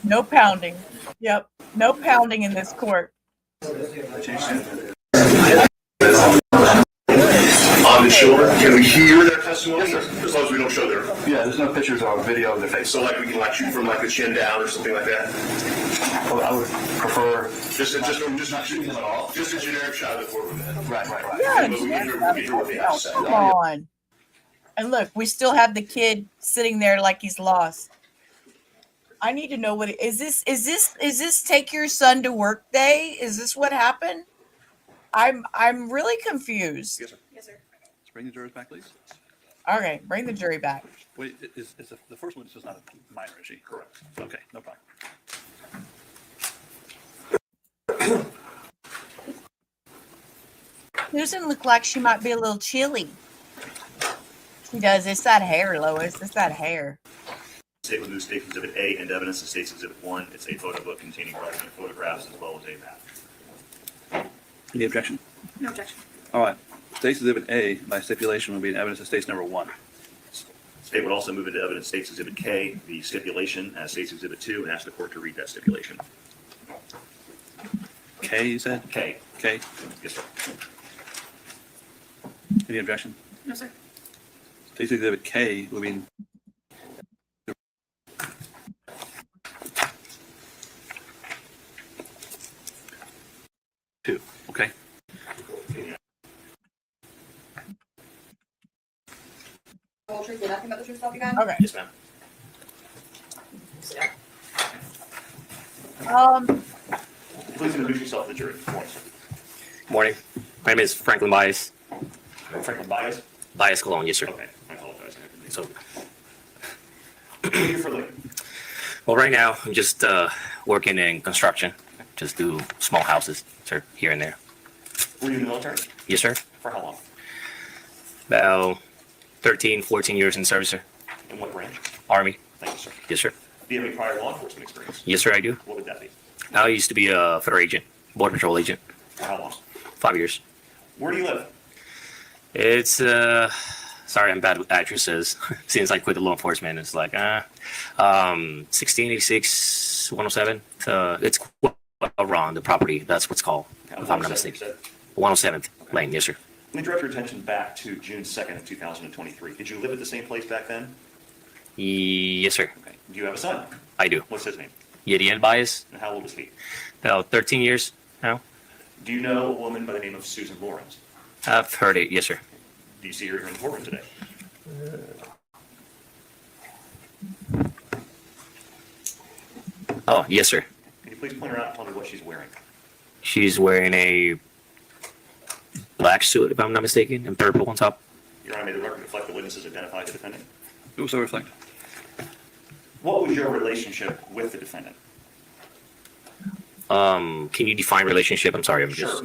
No pounding. Yep. No pounding in this court. On the children, can we hear their testimony? As long as we don't show their. Yeah, there's no pictures or video of their face. So like we can like shoot from like the chin down or something like that. Well, I would prefer. Just not shooting them at all. Just a generic shot of the court. Right. Yeah, But we can hear what they have to say. come on. And look, we still have the kid sitting there like he's lost. I need to know what is this take your son to work day? Is this what happened? I'm really confused. Yes, sir. Yes, sir. Let's bring the jurors back, please. Okay, bring the jury back. Wait, is the first one is just not a minor, is she? Correct. Okay, no problem. Susan looked like she might be a little chilly. She does. It's that hair, Lois. It's that hair. State will do State Exhibit A and evidence of State's Exhibit 1. It's a photo book containing relevant photographs as well as a map. Any objection? No objection. All right. State's Exhibit A, by stipulation, will be an evidence of State's number 1. State would also move into evidence State's Exhibit K, the stipulation as State's Exhibit 2, and ask the court to read that stipulation. K, you said? K. K. Yes, sir. Any objection? No, sir. State's Exhibit K will be. Two. Okay. Whole truth and nothing but the truth, so help you God? Okay. Yes, ma'am. Please introduce yourself to the jury. Good morning, sir. Morning. My name is Franklin Bias. Franklin Bias? Bias Cologne, yes, sir. Okay, I apologize. So, What do you do for a living? well, right now, I'm just working in construction. Just do small houses, sir, here and there. Were you in the military? Yes, sir. For how long? About 13, 14 years in service, sir. In what branch? Army. Thank you, sir. Yes, sir. Do you have any prior law enforcement experience? Yes, sir, I do. What would that be? I used to be a federal agent, border patrol agent. For how long? 5 years. Where do you live? It's, sorry, I'm bad with addresses. Since I quit the law enforcement, it's like, 1686, 107. It's around the property. That's what's called, if I'm not mistaken. 107th Lane, yes, sir. Let me direct your attention back to June 2nd of 2023. Did you live at the same place back then? Yes, sir. Okay. Do you have a son? I do. What's his name? Yediel Bias. And how old is he? About 13 years now. Do you know a woman by the name of Susan Lorincz? I've heard it, yes, sir. Do you see her here in the courtroom today? Oh, yes, sir. Can you please point her out and tell me what she's wearing? She's wearing a black suit, if I'm not mistaken, and purple on top. Your Honor, may the record reflect the witnesses identified the defendant? It will so reflect. What was your relationship with the defendant? Can you define relationship? I'm sorry, I'm just... Sure.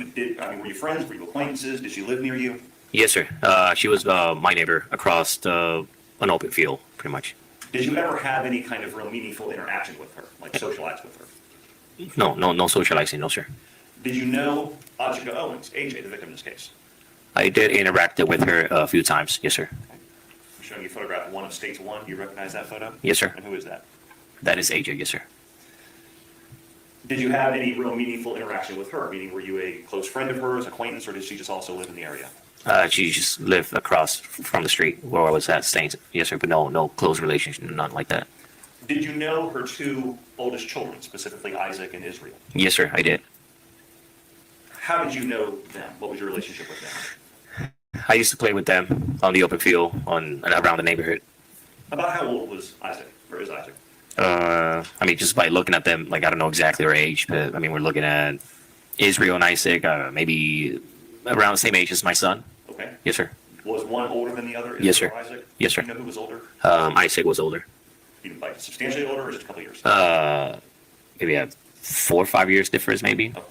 Were you friends? Were you acquaintances? Did she live near you? Yes, sir. She was my neighbor across an open field, pretty much. Did you ever have any kind of real meaningful interaction with her, like socialize with her? No socializing, no, sir. Did you know Ajike Owens, AJ, the victim in this case? I did interact with her a few times, yes, sir. I'm showing you photograph 1 of States 1. Do you recognize that photo? Yes, sir. And who is that? That is AJ, yes, sir. Did you have any real meaningful interaction with her? Meaning, were you a close friend of hers, acquaintance, or did she just also live in the area? She just lived across from the street where I was at staying. Yes, sir, but no close relationship, nothing like that. Did you know her two oldest children, specifically Isaac and Israel? Yes, sir, I did. How did you know them? What was your relationship with them? I used to play with them on the open field around the neighborhood. About how old was Isaac, or is Isaac? I mean, just by looking at them, like, I don't know exactly their age, but I mean, we're looking at Israel and Isaac, maybe around the same age as my son. Okay. Yes, sir. Was one older than the other? Yes, sir. Israel or Isaac? Yes, sir. Do you know who was older? Isaac was older. Even like substantially older, or just a couple years? Maybe 4 or 5 years difference, maybe. Okay.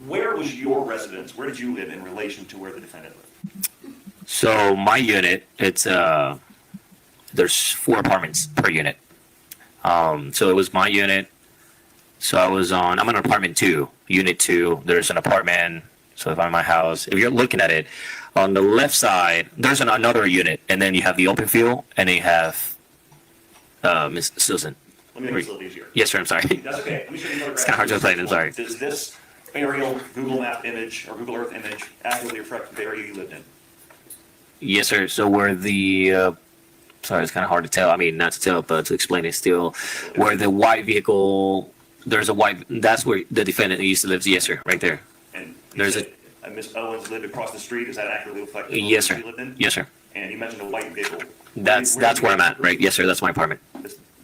Where was your residence? Where did you live in relation to where the defendant lived? So my unit, it's there's 4 apartments per unit. So it was my unit. So I'm in apartment 2, unit 2. There's an apartment. So if I'm in my house, if you're looking at it, on the left side, there's another unit, and then you have the open field, and then you have Miss Susan. Let me make this a little easier. Yes, sir. I'm sorry. That's okay. Let me show you another It's kind of hard to explain. I'm sorry. Does this aerial Google Map image or Google Earth image accurately reflect the area you lived in? Yes, sir. So where the sorry, it's kind of hard to tell. I mean, not to tell, but to explain it still. Where the white vehicle, there's a white. That's where the defendant used to live. Yes, sir. Right there. And there's Miss Owens lived across the street. Is that accurately reflected? Yes, sir. You lived in? Yes, sir. And you mentioned a white vehicle. That's where I'm at. Right. Yes, sir. That's my apartment.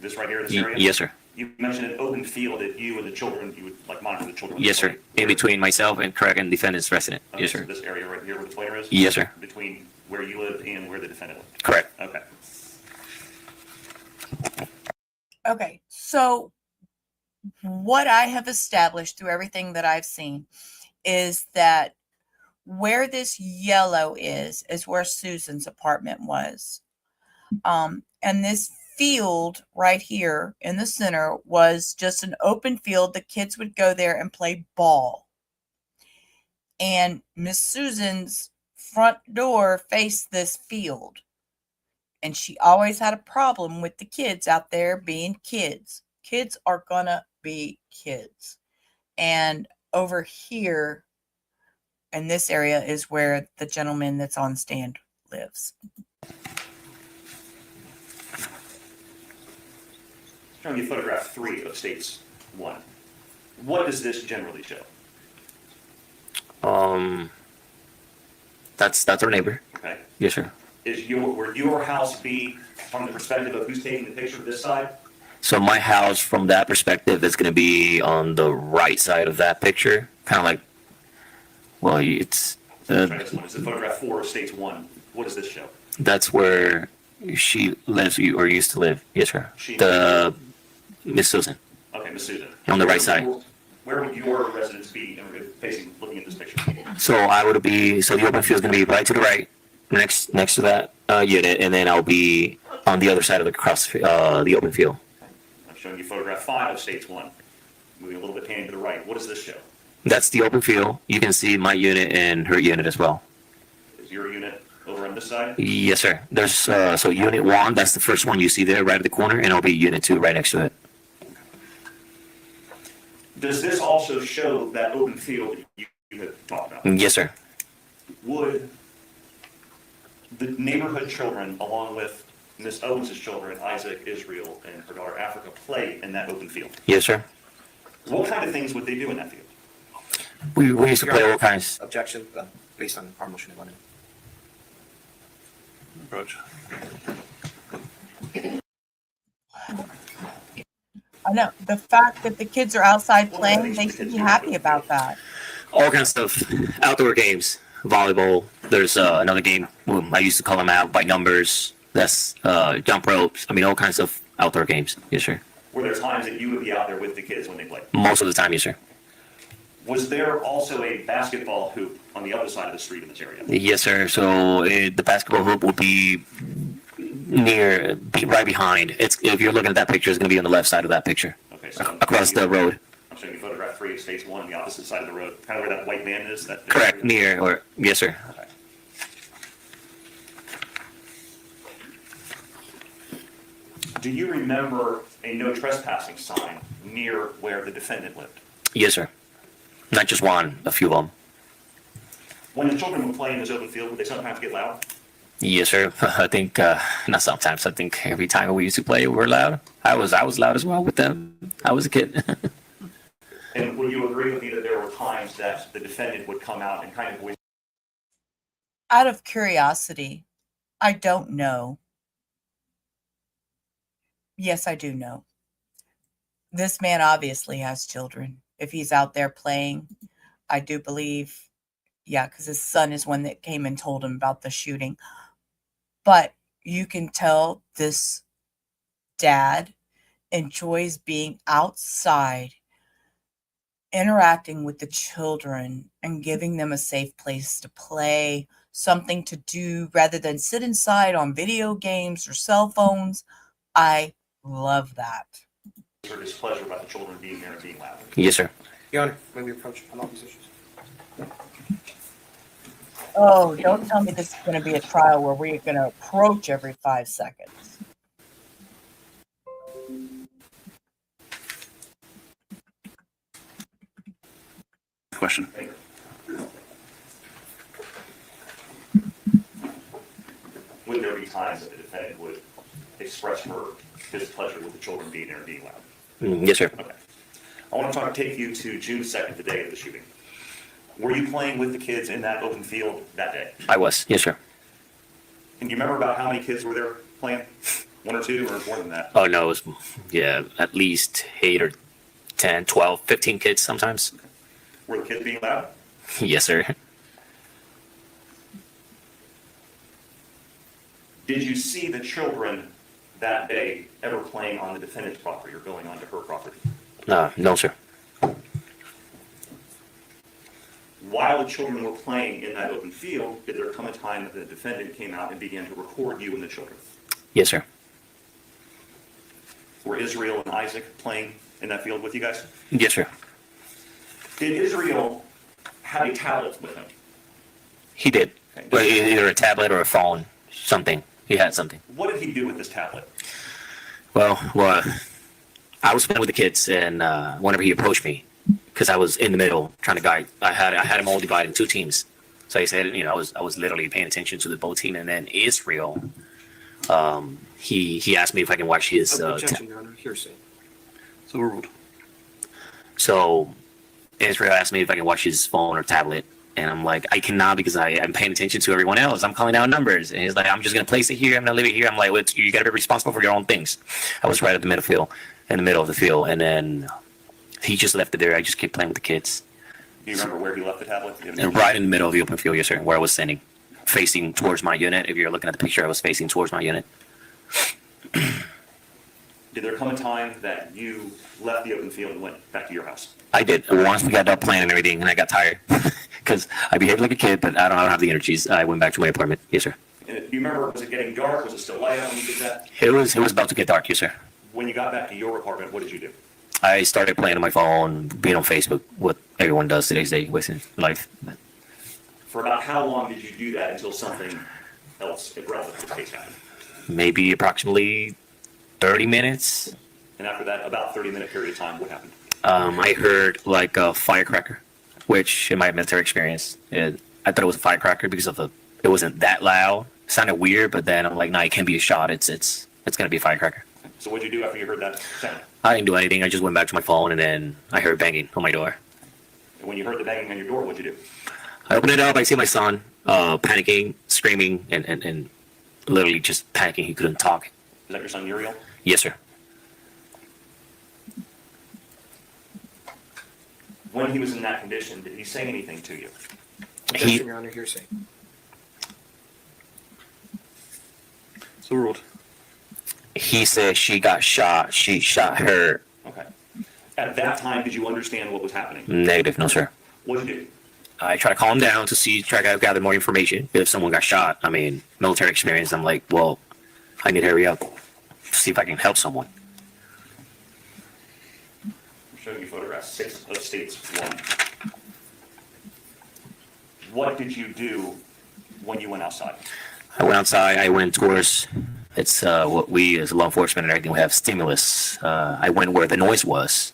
This right here, this area. Yes, sir. You mentioned an open field that you and the children, you would like monitor the children. Yes, sir. In between myself and and defendant's resident. Yes, sir. So this area right here where the player is? Yes, sir. Between where you lived and where the defendant lived? Correct. Okay. Okay, so what I have established through everything that I've seen is that where this yellow is where Susan's apartment was. And this field right here in the center was just an open field. The kids would go there and play ball. And Miss Susan's front door faced this field. And she always had a problem with the kids out there being kids. Kids are gonna be kids. And over here in this area is where the gentleman that's on stand lives. Showing you photograph 3 of states 1. What does this generally show? That's our neighbor. Okay. Yes, sir. Would your house be from the perspective of who's taking the picture of this side? So my house, from that perspective, is going to be on the right side of that picture. Kind of like, well, it's. It's the photograph 4 of states 1. What does this show? That's where she lives or used to live. Yes, sir. Miss Susan. Okay, Miss Susan. On the right side. Where would your residence be facing, looking at this picture? So the open field is going to be right to the right, next to that unit, and then I'll be on the other side of the open field. I'm showing you photograph 5 of states 1. Moving a little bit panning to the right. What does this show? That's the open field. You can see my unit and her unit as well. Is your unit over on this side? Yes, sir. There's so unit 1. That's the first one you see there, right at the corner, and it'll be unit 2 right next to it. Does this also show that open field that you have talked about? Yes, sir. Would the neighborhood children, along with Miss Owens' children, Isaac, Israel, and her daughter Africa, play in that open field? Yes, sir. What kind of things would they do in that field? We used to play all kinds. Objection, based on our motion to limit. Approach. I know. The fact that the kids are outside playing, they should be happy about that. All kinds of stuff. Outdoor games, volleyball. There's another game. I used to call them out by numbers. That's jump ropes. I mean, all kinds of outdoor games. Yes, sir. Were there times that you would be out there with the kids when they played? Most of the time, yes, sir. Was there also a basketball hoop on the other side of the street in this area? Yes, sir. So the basketball hoop will be right behind. If you're looking at that picture, it's going to be on the left side of that picture. Okay, so across the road. I'm showing you photograph 3 of states 1 on the opposite side of the road, kind of where that white man is. Correct. Yes, sir. Okay. Do you remember a no trespassing sign near where the defendant lived? Yes, sir. Not just one, a few of them. When the children would play in this open field, would they sometimes get loud? Yes, sir. I think not sometimes. I think every time we used to play, we were loud. I was loud as well with them. I was a kid. And would you agree with me that there were times that the defendant would come out and kind of voice? Out of curiosity, I don't know. Yes, I do know. This man obviously has children. If he's out there playing, I do believe, yeah, because his son is one that came and told him about the shooting. But you can tell this dad enjoys being outside, interacting with the children and giving them a safe place to play, something to do rather than sit inside on video games or cell phones. I love that. Or displeasure about the children being there and being loud? Yes, sir. Your Honor, may we approach on all these issues? Oh, don't tell me this is going to be a trial where we're going to approach every 5 seconds. Question. Would there be times that the defendant would express her displeasure with the children being there and being loud? Yes, sir. Okay. I want to take you to June 2nd, the day of the shooting. Were you playing with the kids in that open field that day? I was. Yes, sir. And do you remember about how many kids were there playing? 1 or 2 or more than that? Oh, no. It was, yeah, at least 8 or 10, 12, 15 kids sometimes. Were the kids being loud? Yes, sir. Did you see the children that day ever playing on the defendant's property or going onto her property? No, sir. While the children were playing in that open field, did there come a time that the defendant came out and began to record you and the children? Yes, sir. Were Israel and Isaac playing in that field with you guys? Yes, sir. Did Israel have a tablet with him? He did. Okay. But either a tablet or a phone, something. He had something. What did he do with this tablet? Well, I was playing with the kids, and whenever he approached me, because I was in the middle trying to guide, I had him all divided in 2 teams. So he said, I was literally paying attention to the both team, and then Israel, he asked me if I can watch his. Objection, Your Honor. Hearsay. So we're ruled. So Israel asked me if I can watch his phone or tablet, and I'm like, I cannot because I'm paying attention to everyone else. I'm calling out numbers, and he's like, I'm just gonna place it here. I'm gonna leave it here. I'm like, well, you gotta be responsible for your own things. I was right at the middle of the field, and then he just left it there. I just kept playing with the kids. Do you remember where he left the tablet? And right in the middle of the open field, yes, sir, where I was standing, facing towards my unit. If you're looking at the picture, I was facing towards my unit. Did there come a time that you left the open field and went back to your house? I did. Once we got done playing and everything, and I got tired because I behaved like a kid, but I don't have the energies. I went back to my apartment. Yes, sir. And do you remember, was it getting dark? Was it still light out when you did that? It was about to get dark. Yes, sir. When you got back to your apartment, what did you do? I started playing on my phone, being on Facebook, what everyone does today's day, wasting life. For about how long did you do that until something else irrelevant to the case happened? Maybe approximately 30 minutes. And after that, about 30-minute period of time, what happened? I heard like a firecracker, which in my military experience, I thought it was a firecracker because it wasn't that loud. It sounded weird, but then I'm like, no, it can't be a shot. It's gonna be a firecracker. So what did you do after you heard that sound? I didn't do anything. I just went back to my phone, and then I heard banging on my door. And when you heard the banging on your door, what'd you do? I opened it up. I see my son panicking, screaming, and literally just panicking. He couldn't talk. Is that your son Uriel? Yes, sir. When he was in that condition, did he say anything to you? Objection, Your Honor. Hearsay. So ruled. He said she got shot. She shot her. Okay. At that time, did you understand what was happening? Negative, no, sir. What did you do? I try to calm him down to try to gather more information. If someone got shot, I mean, military experience, I'm like, well, I need to hurry up, see if I can help someone. I'm showing you photographs, 6 of states 1. What did you do when you went outside? I went outside. I went towards It's what we as law enforcement and everything, we have stimulus. I went where the noise was.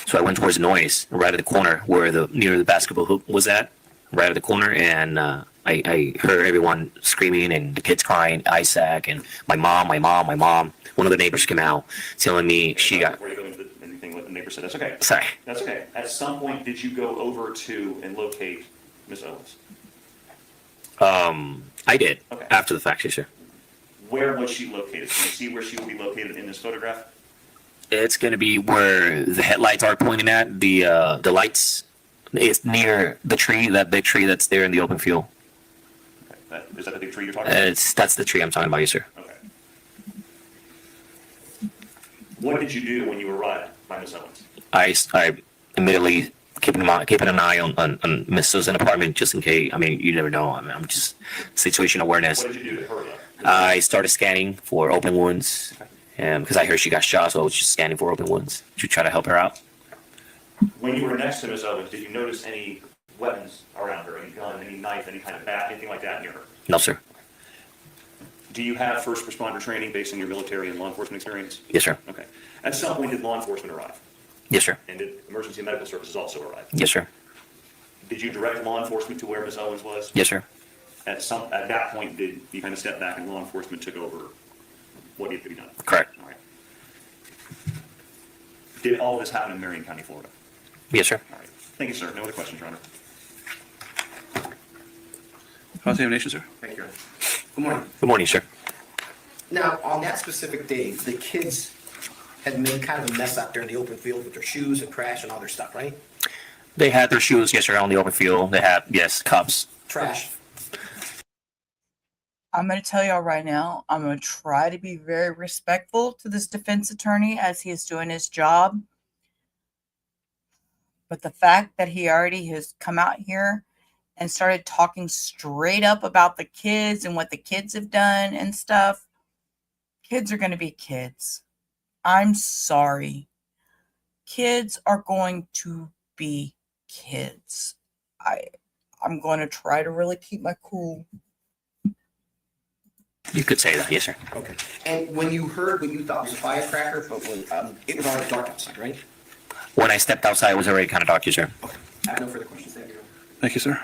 So I went towards the noise, right at the corner where near the basketball hoop was at, right at the corner, and I heard everyone screaming and the kids crying, Isaac, and my mom. One of the neighbors came out telling me she got. Before you go into anything what the neighbor said, that's okay. Sorry. That's okay. At some point, did you go over to and locate Miss Owens? I did. Okay. After the fact, yes, sir. Where was she located? Can you see where she will be located in this photograph? It's gonna be where the headlights are pointing at. The lights. It's near the tree, that big tree that's there in the open field. Okay. Is that the big tree you're talking about? That's the tree I'm talking about, yes, sir. Okay. What did you do when you arrived by Miss Owens? I immediately keeping an eye on Miss Susan's apartment just in case. I mean, you never know. I'm just situation awareness. What did you do to her? I started scanning for open wounds, because I heard she got shot, so I was just scanning for open wounds to try to help her out. When you were next to Miss Owens, did you notice any weapons around her? Any gun, any knife, any kind of bat, anything like that near her? No, sir. Do you have first responder training based on your military and law enforcement experience? Yes, sir. Okay. At some point, did law enforcement arrive? Yes, sir. And did emergency medical services also arrive? Yes, sir. Did you direct law enforcement to where Miss Owens was? Yes, sir. At that point, did you kind of step back and law enforcement took over what needed to be done? Correct. All right. Did all of this happen in Marion County, Florida? Yes, sir. All right. Thank you, sir. No other questions, Your Honor. Cross-examination, sir. Thank you. Good morning. Good morning, sir. Now, on that specific day, the kids had made kind of a mess out there in the open field with their shoes and trash and all their stuff, right? They had their shoes, yes, sir, on the open field. They had, yes, cups. Trash. I'm going to tell y'all right now, I'm going to try to be very respectful to this defense attorney as he is doing his job. But the fact that he already has come out here and started talking straight up about the kids and what the kids have done and stuff, kids are going to be kids. I'm sorry. Kids are going to be kids. I'm going to try to really keep my cool. You could say that, yes, sir. Okay. And when you heard what you thought was a firecracker, but when, it was already dark outside, right? When I stepped outside, it was already kind of dark, yes, sir. Okay. I have no further questions. Thank you. Thank you, sir.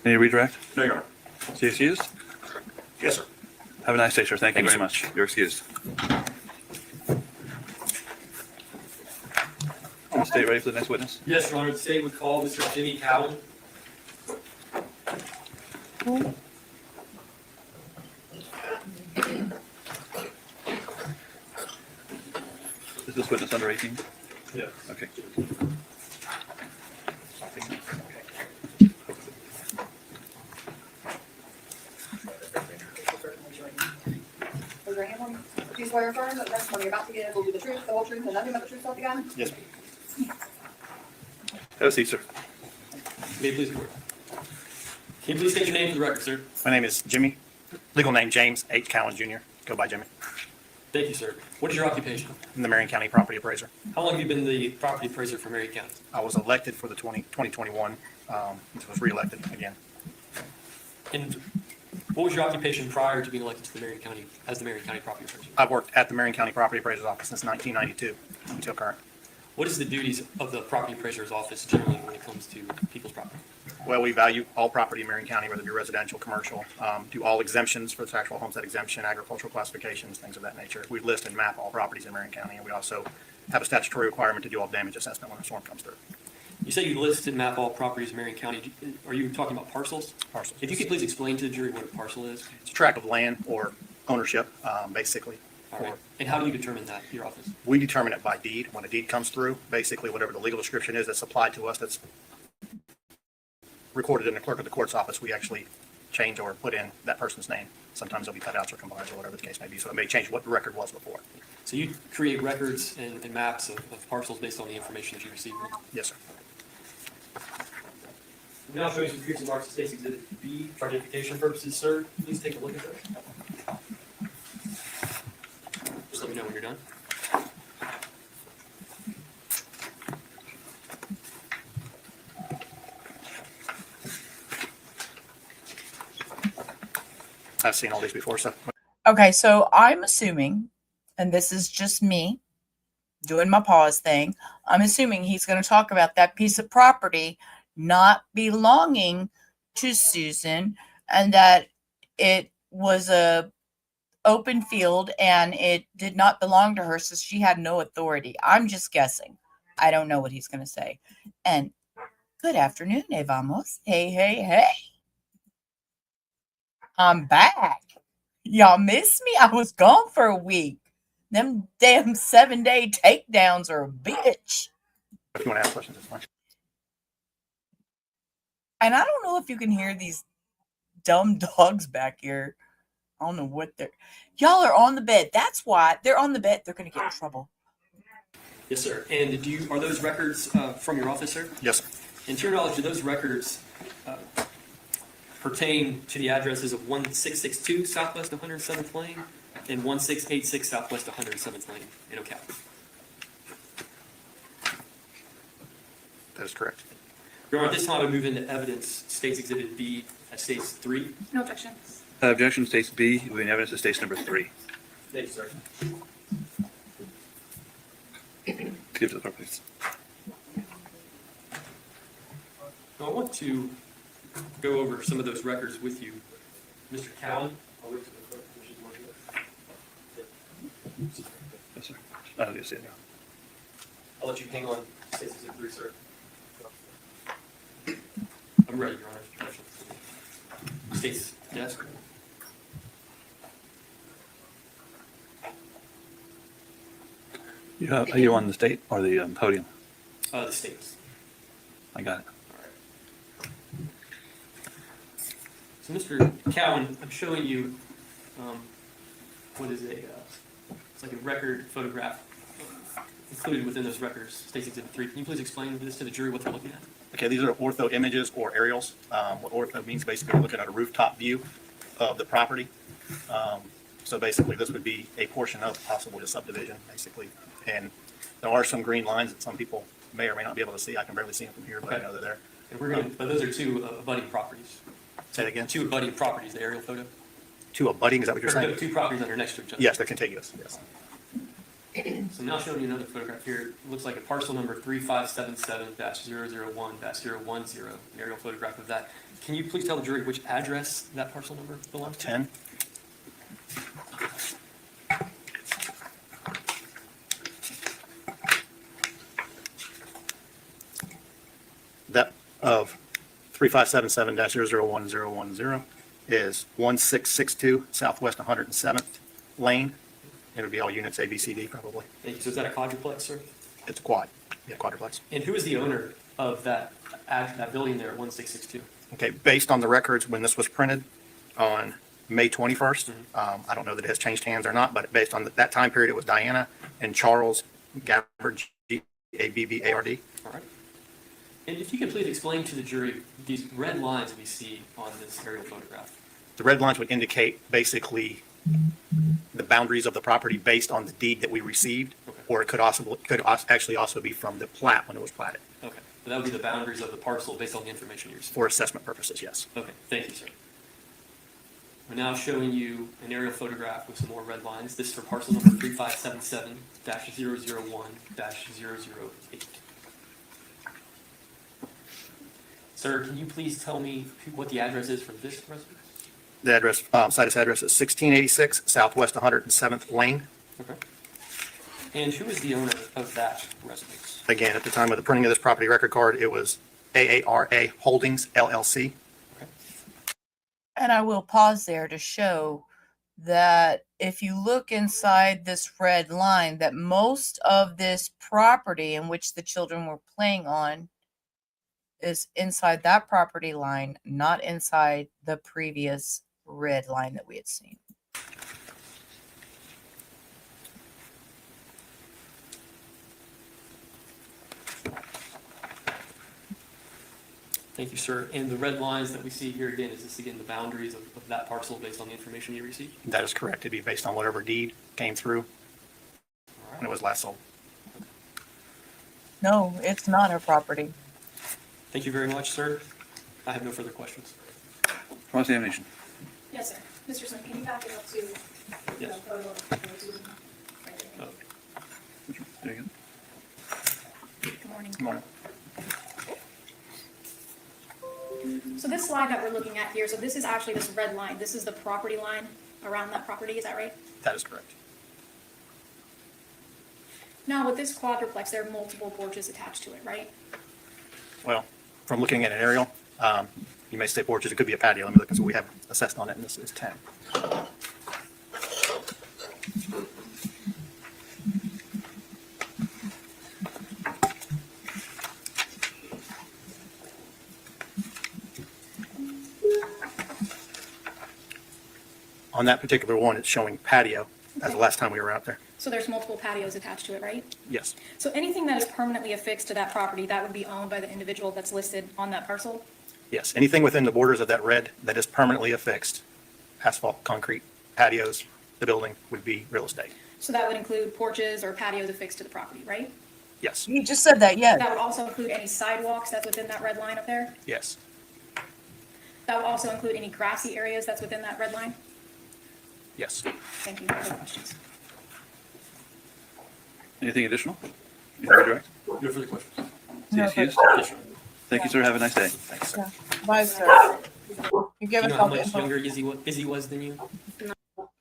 Any redirect? No, Your Honor. Is he excused? Yes, sir. Have a nice day, sir. Thank you Thank you, very much. You're excused. Is the state ready for the next witness? Yes, Your Honor, the state would call Mr. Jimmy Cowan. Is this witness under 18? Yes. Okay. Raise your hand for me. Do you swear or affirm that the testimony you're about to give will be the truth, the whole truth, and nothing but the truth, so help you God? Yes. Have a seat, sir. May it please the court. Can you please state your name for the record, sir? My name is Jimmy. Legal name James H. Cowan Jr. Go by Jimmy. Thank you, sir. What is your occupation? I'm the Marion County property appraiser. How long have you been the property appraiser for Marion County? I was elected for the 2021. Was reelected again. And what was your occupation prior to being elected to the Marion County as the Marion County property appraiser? I've worked at the Marion County property appraiser's office since 1992 until current. What is the duties of the property appraiser's office generally when it comes to people's property? Well, we value all property in Marion County, whether it be residential, commercial, do all exemptions for the taxable homestead exemption, agricultural classifications, things of that nature. We list and map all properties in Marion County, and we also have a statutory requirement to do all damage assessment when a storm comes through. You say you list and map all properties in Marion County. Are you talking about parcels? Parcels. If you could please explain to the jury what a parcel is. It's a tract of land or ownership, basically. All right. And how do you determine that, your office? We determine it by deed. When a deed comes through, basically whatever the legal description is that's applied to us, that's recorded in the clerk of the court's office, we actually change or put in that person's name. Sometimes there'll be cutouts or combines or whatever the case may be, so it may change what the record was before. So you create records and maps of parcels based on the information that you receive? Yes, sir. Now showing some previous marks of State's Exhibit B for identification purposes, sir. Please take a look at those. Just let me know when you're done. I've seen all these before, so. Okay, so I'm assuming, and this is just me doing my pause thing, I'm assuming he's going to talk about that piece of property not belonging to Susan and that it was a open field and it did not belong to her, so she had no authority. I'm just guessing. I don't know what he's going to say. And good afternoon, vamos. Hey, hey, hey. I'm back. Y'all miss me? I was gone for a week. Them damn 7-day takedowns are a bitch. If you want to ask questions, it's fine. And I don't know if you can hear these dumb dogs back here. I don't know what they're... Y'all are on the bed. That's why they're on the bed. They're going to get in trouble. Yes, sir. And are those records from your office, sir? Yes, sir. And to your knowledge, do those records pertain to the addresses of 1662 Southwest 107th Lane and 1686 Southwest 107th Lane in Ocala? That is correct. Your Honor, at this time I move into evidence State's Exhibit B at Stage 3. No objection. Objection, states B, moving evidence to states number 3. Thank you, sir. Give to the clerk, please. Now, I want to go over some of those records with you. Mr. Cowan? Yes, sir. Yes, yeah. I'll let you hang on. State's Exhibit 3, sir. I'm ready, Your Honor. State's desk. You on the state or the podium? The State's. I got it. So, Mr. Cowan, I'm showing you what is it's like a record photograph included within those records, State's Exhibit 3. Can you please explain this to the jury what they're looking at? Okay, these are ortho images or aerials. What ortho means basically we're looking at a rooftop view of the property. So basically this would be a portion of possibly a subdivision, basically. And there are some green lines that some people may or may not be able to see. I can barely see them from here, but I know they're there. And we're going but those are two abutting properties. Say that again? Two abutting properties, the aerial photo. Two abutting, is that what you're saying? Two properties that are next to each other. Yes, they're contiguous, yes. So now showing you another photograph here. It looks like a parcel number 3577-001-010, an aerial photograph of that. Can you please tell the jury which address that parcel number belongs to? 10. That of 3577-001-010 is 1662 Southwest 107th Lane. It would be all units A, B, C, D probably. Thank you. So is that a quadruplex, sir? It's a quad. Yeah, quadruplex. And who is the owner of that building there at 1662? Okay, based on the records when this was printed on May 21st, I don't know that it has changed hands or not, but based on that time period, it was Diana and Charles Gabbard, Gabbard. All right. And if you could please explain to the jury these red lines we see on this aerial photograph. The red lines would indicate basically the boundaries of the property based on the deed that we received, or it could actually also be from the plat when it was platted. Okay, so that would be the boundaries of the parcel based on the information you received. For assessment purposes, yes. Okay, thank you, sir. We're now showing you an aerial photograph with some more red lines. This is for parcel number 3577-001-008. Sir, can you please tell me what the address is for this residence? The address, site address is 1686 Southwest 107th Lane. Okay. And who is the owner of that residence? Again, at the time of the printing of this property record card, it was AARA Holdings LLC. And I will pause there to show that if you look inside this red line, that most of this property in which the children were playing on is inside that property line, not inside the previous red line that we had seen. Thank you, sir. And the red lines that we see here again, is this again the boundaries of that parcel based on the information you received? That is correct. It'd be based on whatever deed came through when it was last sold. No, it's not her property. Thank you very much, sir. I have no further questions. Cross-examination. Yes, sir. Mr. Smith, can you back it up to the Yes. photo of the two? Oh. There you go. Good morning. Good morning. So this slide that we're looking at here, so this is actually this red line. This is the property line around that property, is that right? That is correct. Now, with this quadruplex, there are multiple porches attached to it, right? Well, from looking at an aerial, you may say porches, it could be a patio. Let me look and see what we have assessed on it, and this is 10. On that particular one, it's showing patio. That's the last time we were out there. So there's multiple patios attached to it, right? Yes. So anything that is permanently affixed to that property, that would be owned by the individual that's listed on that parcel? Yes. Anything within the borders of that red that is permanently affixed, asphalt, concrete, patios, the building would be real estate. So that would include porches or patios affixed to the property, right? Yes. You just said that, yes. That would also include any sidewalks that's within that red line up there? Yes. That would also include any grassy areas that's within that red line? Yes. Thank you. No further questions. Anything additional? Anything direct? No further questions. No Hughes? further Thank you, sir. Have a nice day. Thanks. Yeah. Bye, sir. You Do give you us know how all the much info. younger Izzy was than you?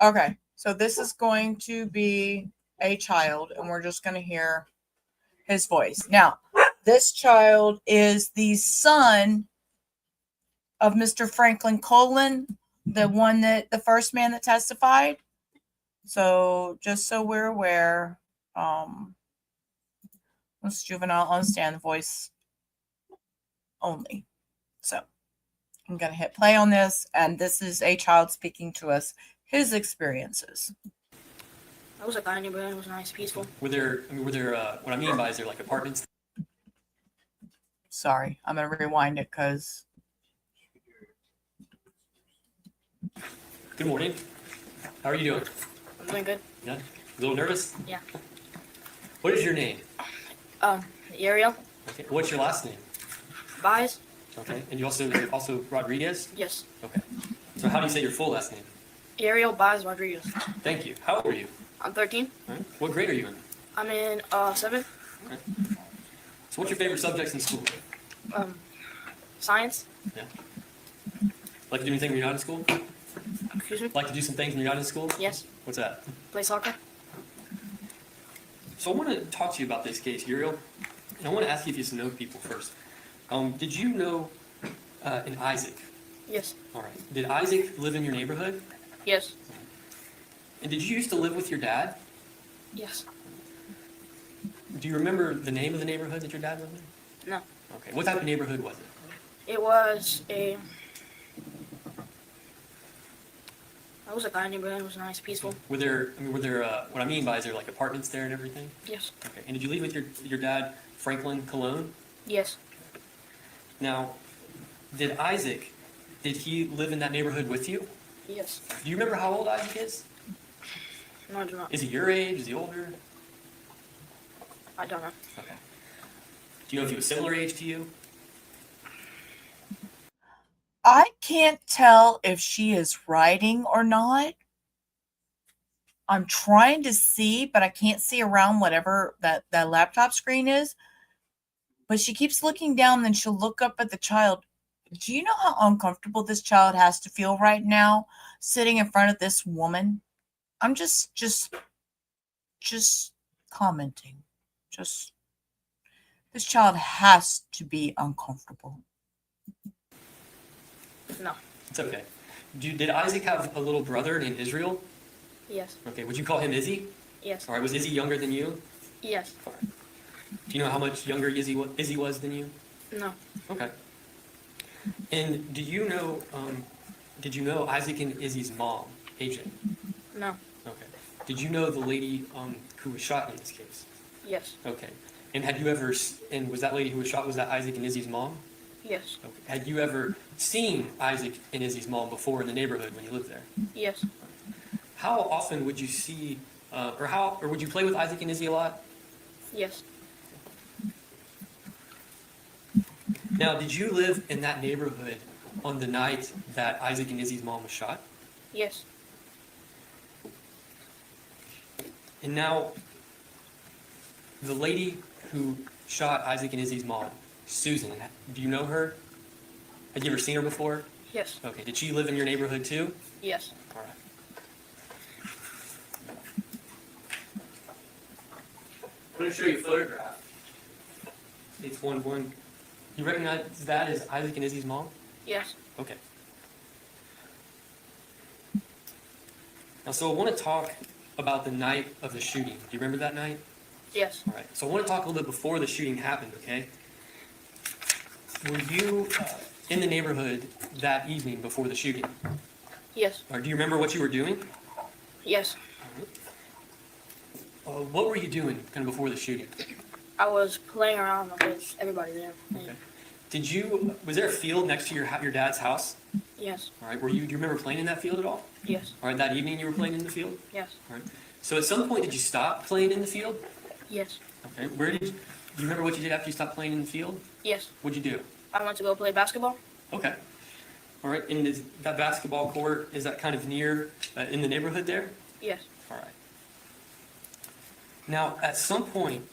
Okay, so this is going to be a child, and we're just going to hear his voice. Now, this child is the son of Mr. Franklin Colin, the first man that testified. So just so we're aware, this juvenile on stand voice only. So I'm going to hit play on this, and this is a child speaking to us, his experiences. I was a guy in neighborhood. It was nice, peaceful. Were there, what I mean by is there like apartments? Sorry, I'm going to rewind it because Good morning. How are you doing? I'm doing good. Yeah? A little nervous? Yeah. What is your name? Ariel, Okay. What's your last name? Buys. Okay. And you also Rodriguez? Yes. Okay. So how do you say your full last name? Ariel Buys Rodriguez. Thank you. How old are you? I'm 13. All right. What grade are you in? I'm in 7th. Okay. So what's your favorite subjects in school? Science. Yeah. Like to do anything when you're not in school? Excuse me. Like to do some things when you're not in school? Yes. What's that? Play soccer. So I want to talk to you about this case, Uriel, and I want to ask you if you know people first. Did you know an Isaac? Yes. All right. Did Isaac live in your neighborhood? Yes. And did you used to live with your dad? Yes. Do you remember the name of the neighborhood that your dad lived in? No. Okay. What type of neighborhood was it? It was a. I was a guy in neighborhood. It was nice, peaceful. Were there, what I mean by is there like apartments there and everything? Yes. Okay. And did you live with your dad, Franklin Cologne? Yes. Now, did he live in that neighborhood with you? Yes. Do you remember how old Isaac is? No, I do not. Is he your age? Is he older? I don't know. Okay. Do you know if he was similar age to you? I can't tell if she is writing or not. I'm trying to see, but I can't see around whatever that laptop screen is. But she keeps looking down, then she'll look up at the child. Do you know how uncomfortable this child has to feel right now, sitting in front of this woman? I'm just commenting. This child has to be uncomfortable. No. It's okay. Did Isaac have a little brother named Israel? Yes. Okay. Would you call him Izzy? Yes. All right. Was Izzy younger than you? Yes. Do you know how much younger Izzy was than you? No. Okay. And did you know Isaac and Izzy's mom, AJ? No. Okay. Did you know the lady who was shot in this case? Yes. Okay. And was that lady who was shot, was that Isaac and Izzy's mom? Yes. Okay. Had you ever seen Isaac and Izzy's mom before in the neighborhood when you lived there? Yes. How often would you see, or would you play with Isaac and Izzy a lot? Yes. Now, did you live in that neighborhood on the night that Isaac and Izzy's mom was shot? Yes. And now, the lady who shot Isaac and Izzy's mom, Susan, do you know her? Have you ever seen her before? Yes. Okay, did she live in your neighborhood too? Yes. All right. I'm going to show you a photograph. It's one. You recognize that as Isaac and Izzy's mom? Yes. Okay. Now, so I want to talk about the night of the shooting. Do you remember that night? Yes. All right. So I want to talk a little bit before the shooting happened, okay? Were you in the neighborhood that evening before the shooting? Yes. Or do you remember what you were doing? Yes. What were you doing kind of before the shooting? I was playing around with everybody there. Okay. Was there a field next to your dad's house? Yes. All right. Do you remember playing in that field at all? Yes. All right. That evening you were playing in the field? Yes. All right. So at some point did you stop playing in the field? Yes. Okay. Do you remember what you did after you stopped playing in the field? Yes. What'd you do? I went to go play basketball. Okay. All right. And is that basketball court, is that kind of near in the neighborhood there? Yes. All right. Now, at some point,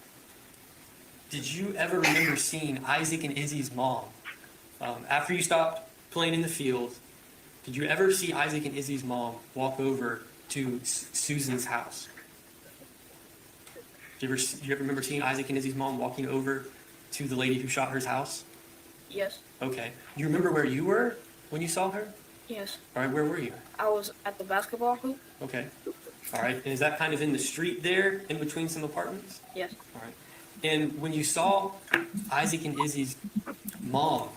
did you ever remember seeing Isaac and Izzy's mom? After you stopped playing in the field, did you ever see Isaac and Izzy's mom walk over to Susan's house? Do you ever remember seeing Isaac and Izzy's mom walking over to the lady who shot her's house? Yes. Okay. Do you remember where you were when you saw her? Yes. All right, where were you? I was at the basketball hoop. Okay. All right. And is that kind of in the street there, in between some apartments? Yes. All right. And when you saw Isaac and Izzy's mom,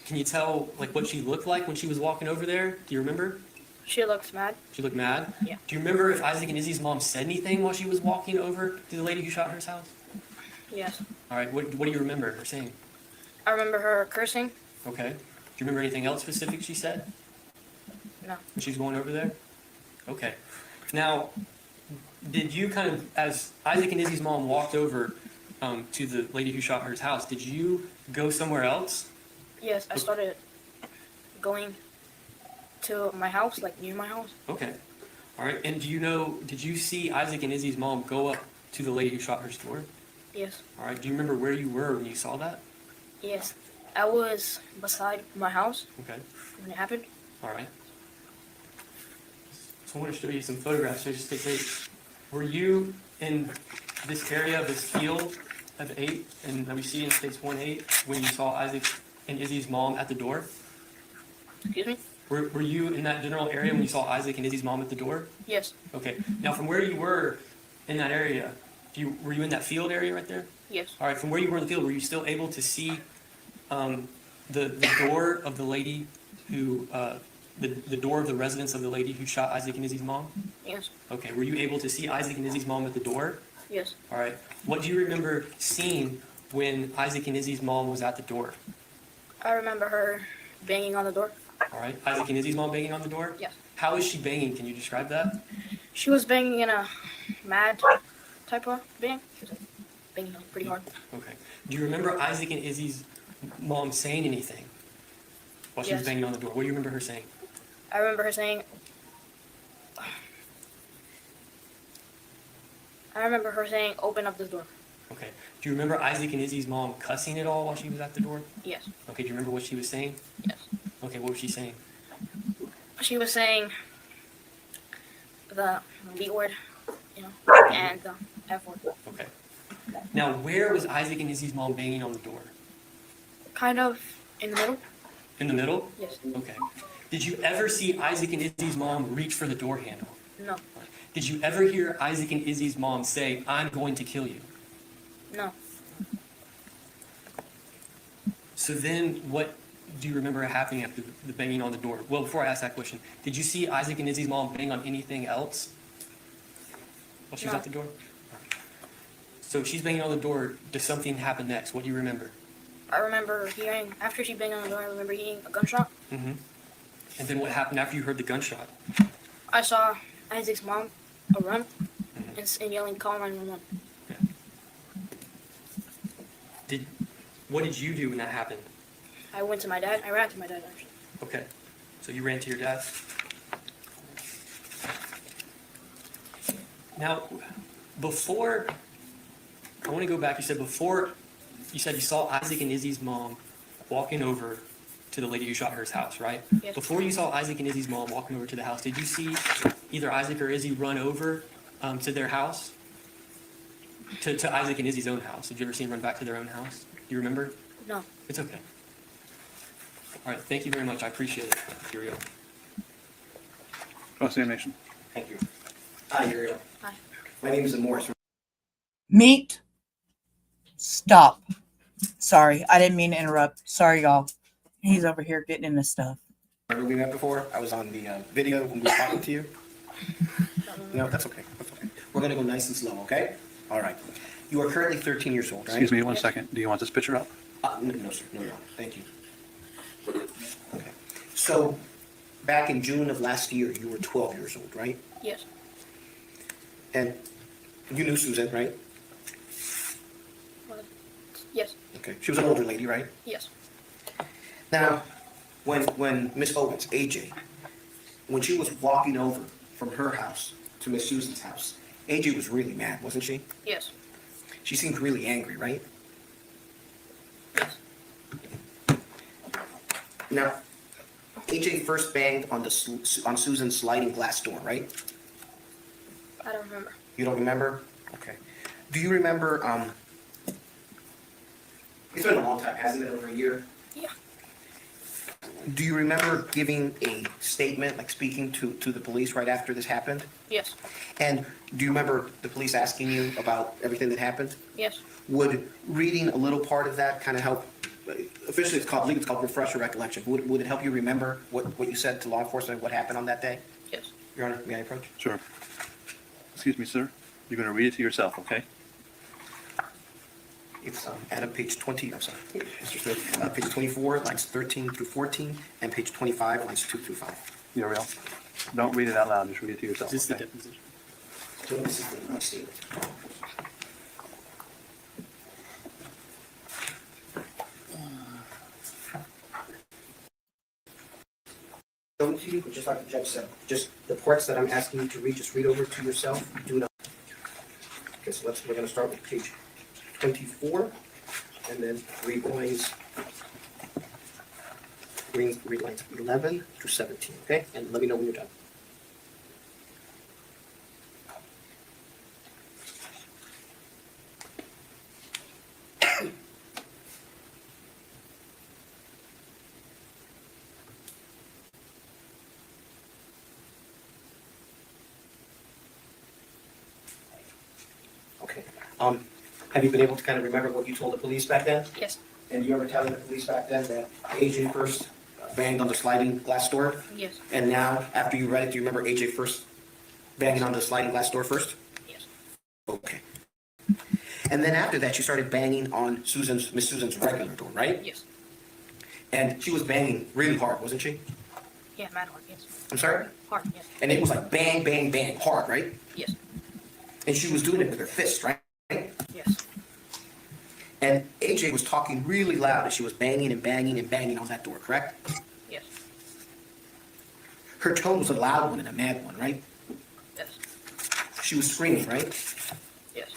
can you tell like what she looked like when she was walking over there? Do you remember? She looked mad. She looked mad? Yeah. Do you remember if Isaac and Izzy's mom said anything while she was walking over to the lady who shot her's house? Yes. All right. What do you remember her saying? I remember her cursing. Okay. Do you remember anything else specific she said No. when she was going over there? Okay. Now, did you kind of, as Isaac and Izzy's mom walked over to the lady who shot her's house, did you go somewhere else? Yes, I started going to my house, like near my house. Okay. All right. And did you see Isaac and Izzy's mom go up to the lady who shot her door? Yes. All right. Do you remember where you were when you saw that? Yes. I was beside my house Okay. when it happened. All right. So I want to show you some photographs. So just take eight. Were you in this area of this field of 8, and that we see in States 1-8 when you saw Isaac and Izzy's mom at the door? Excuse me? Were you in that general area when you saw Isaac and Izzy's mom at the door? Yes. Okay. Now, from where you were in that area, were you in that field area right there? Yes. All right. From where you were in the field, were you still able to see the door of the lady who the door of the residence of the lady who shot Isaac and Izzy's mom? Yes. Okay. Were you able to see Isaac and Izzy's mom at the door? Yes. All right. What do you remember seeing when Isaac and Izzy's mom was at the door? I remember her banging on the door. All right. Isaac and Izzy's mom banging on the door? Yes. How is she banging? Can you describe that? She was banging in a mad type of bang. She was like banging pretty hard. Okay. Do you remember Isaac and Izzy's mom saying anything while she was Yes. banging on the door? What do you remember her saying? I remember her saying, open up this door. Okay. Do you remember Isaac and Izzy's mom cussing at all while she was at the door? Yes. Okay. Do you remember what she was saying? Yes. Okay. What was she saying? She was saying the B word, and the F word. Okay. Now, where was Isaac and Izzy's mom banging on the door? Kind of in the middle. In the middle? Yes. Okay. Did you ever see Isaac and Izzy's mom reach for the door handle? No. Did you ever hear Isaac and Izzy's mom say, "I'm going to kill you"? No. So then what do you remember happening after the banging on the door? Well, before I ask that question, did you see Isaac and Izzy's mom bang on anything else while she was No. at the door? So she's banging on the door. Does something happen next? What do you remember? I remember hearing, after she banged on the door, I remember hearing a gunshot. Mm-hmm. And then what happened after you heard the gunshot? I saw Isaac's mom run and yelling, "Call 911." What did you do when that happened? I went to my dad. I ran to my dad, actually. Okay. So you ran to your dad? Now, before, I want to go back. You said before, you said you saw Isaac and Izzy's mom walking over to the lady who shot her's house, right? Yes. Before you saw Isaac and Izzy's mom walking over to the house, did you see either Isaac or Izzy run over to their house? To Isaac and Izzy's own house? Did you ever see them run back to their own house? Do you remember? No. It's okay. All right, thank you very much. I appreciate it, Uriel. Cross-examination. Thank you. Hi, Uriel. Hi. My name is Morris. Meet. Stop. Sorry, I didn't mean to interrupt. Sorry, y'all. He's over here getting into stuff. Remember we met before? I was on the video when we were talking to you. No, that's okay. That's okay. We're going to go nice and slow, okay? All right. You are currently 13 years old, right? Excuse me 1 second. Do you want this picture up? No, sir. No. Thank you. Okay. So, back in June of last year, you were 12 years old, right? Yes. And you knew Susan, right? Yes. Okay. She was an older lady, right? Yes. Now, when Miss Owens, AJ, when she was walking over from her house to Miss Susan's house, AJ was really mad, wasn't she? Yes. She seemed really angry, right? Yes. Now, AJ first banged on on Susan's sliding glass door, right? I don't remember. You don't remember? Okay. Do you remember, it's been a long time, hasn't it, over a year? Yeah. Do you remember giving a statement, like speaking to the police right after this happened? Yes. And do you remember the police asking you about everything that happened? Yes. Would reading a little part of that kind of help? Officially, it's called refresh your recollection. Would it help you remember what you said to law enforcement, what happened on that day? Yes. Your Honor, may I approach? Sure. Excuse me, sir. You're going to read it to yourself, okay? It's at page 20, I'm sorry, Mr. Smith, page 24, lines 13 through 14, and page 25, lines 2 through 5. Uriel, don't read it out loud. Just read it to yourself. Is this the okay? deposition? So this is the statement. Don't you, just like the judge said, just the parts that I'm asking you to read, just read over to yourself. Do not. Okay, so we're going to start with page 24, and then read lines 11 through 17, okay? And let me know when you're done. Okay. Have you been able to kind of remember what you told the police back then? Yes. And you ever tell the police back then that AJ first banged on the sliding glass door? Yes. And now, after you read it, do you remember AJ first banging on the sliding glass door first? Yes. Okay. And then after that, you started banging on Miss Susan's regular door, right? Yes. And she was banging really hard, wasn't she? Yeah, mad hard. Yes. I'm sorry? Hard. Yes. And it was like bang, bang, bang, hard, right? Yes. And she was doing it with her fist, right? Yes. And AJ was talking really loud as she was banging and banging and banging on that door, correct? Yes. Her tone was a loud one and a mad one, right? Yes. She was screaming, right? Yes.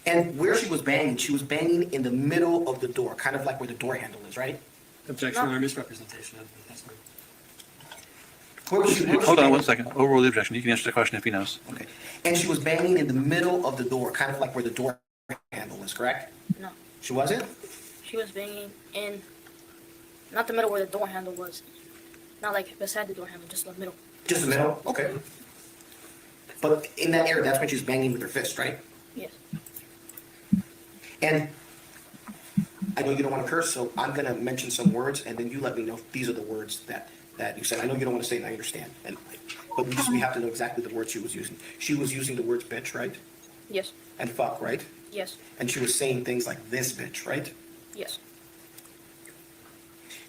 And where she was banging in the middle of the door, kind of like where the door handle is, right? Objection or misrepresentation of the testimony. Hold on 1 second. Overrule the objection. You can answer the question if he knows. Okay. And she was banging in the middle of the door, kind of like where the door handle is, correct? No. She wasn't? She was banging in, not the middle where the door handle was. Not like beside the door handle, just the middle. Just the middle? Okay. But in that area, that's when she was banging with her fist, right? Yes. And I know you don't want to curse, so I'm going to mention some words, and then you let me know if these are the words that you said. I know you don't want to say it, and I understand. But we have to know exactly the words she was using. She was using the words bitch, right? Yes. And fuck, right? Yes. And she was saying things like this bitch, right? Yes.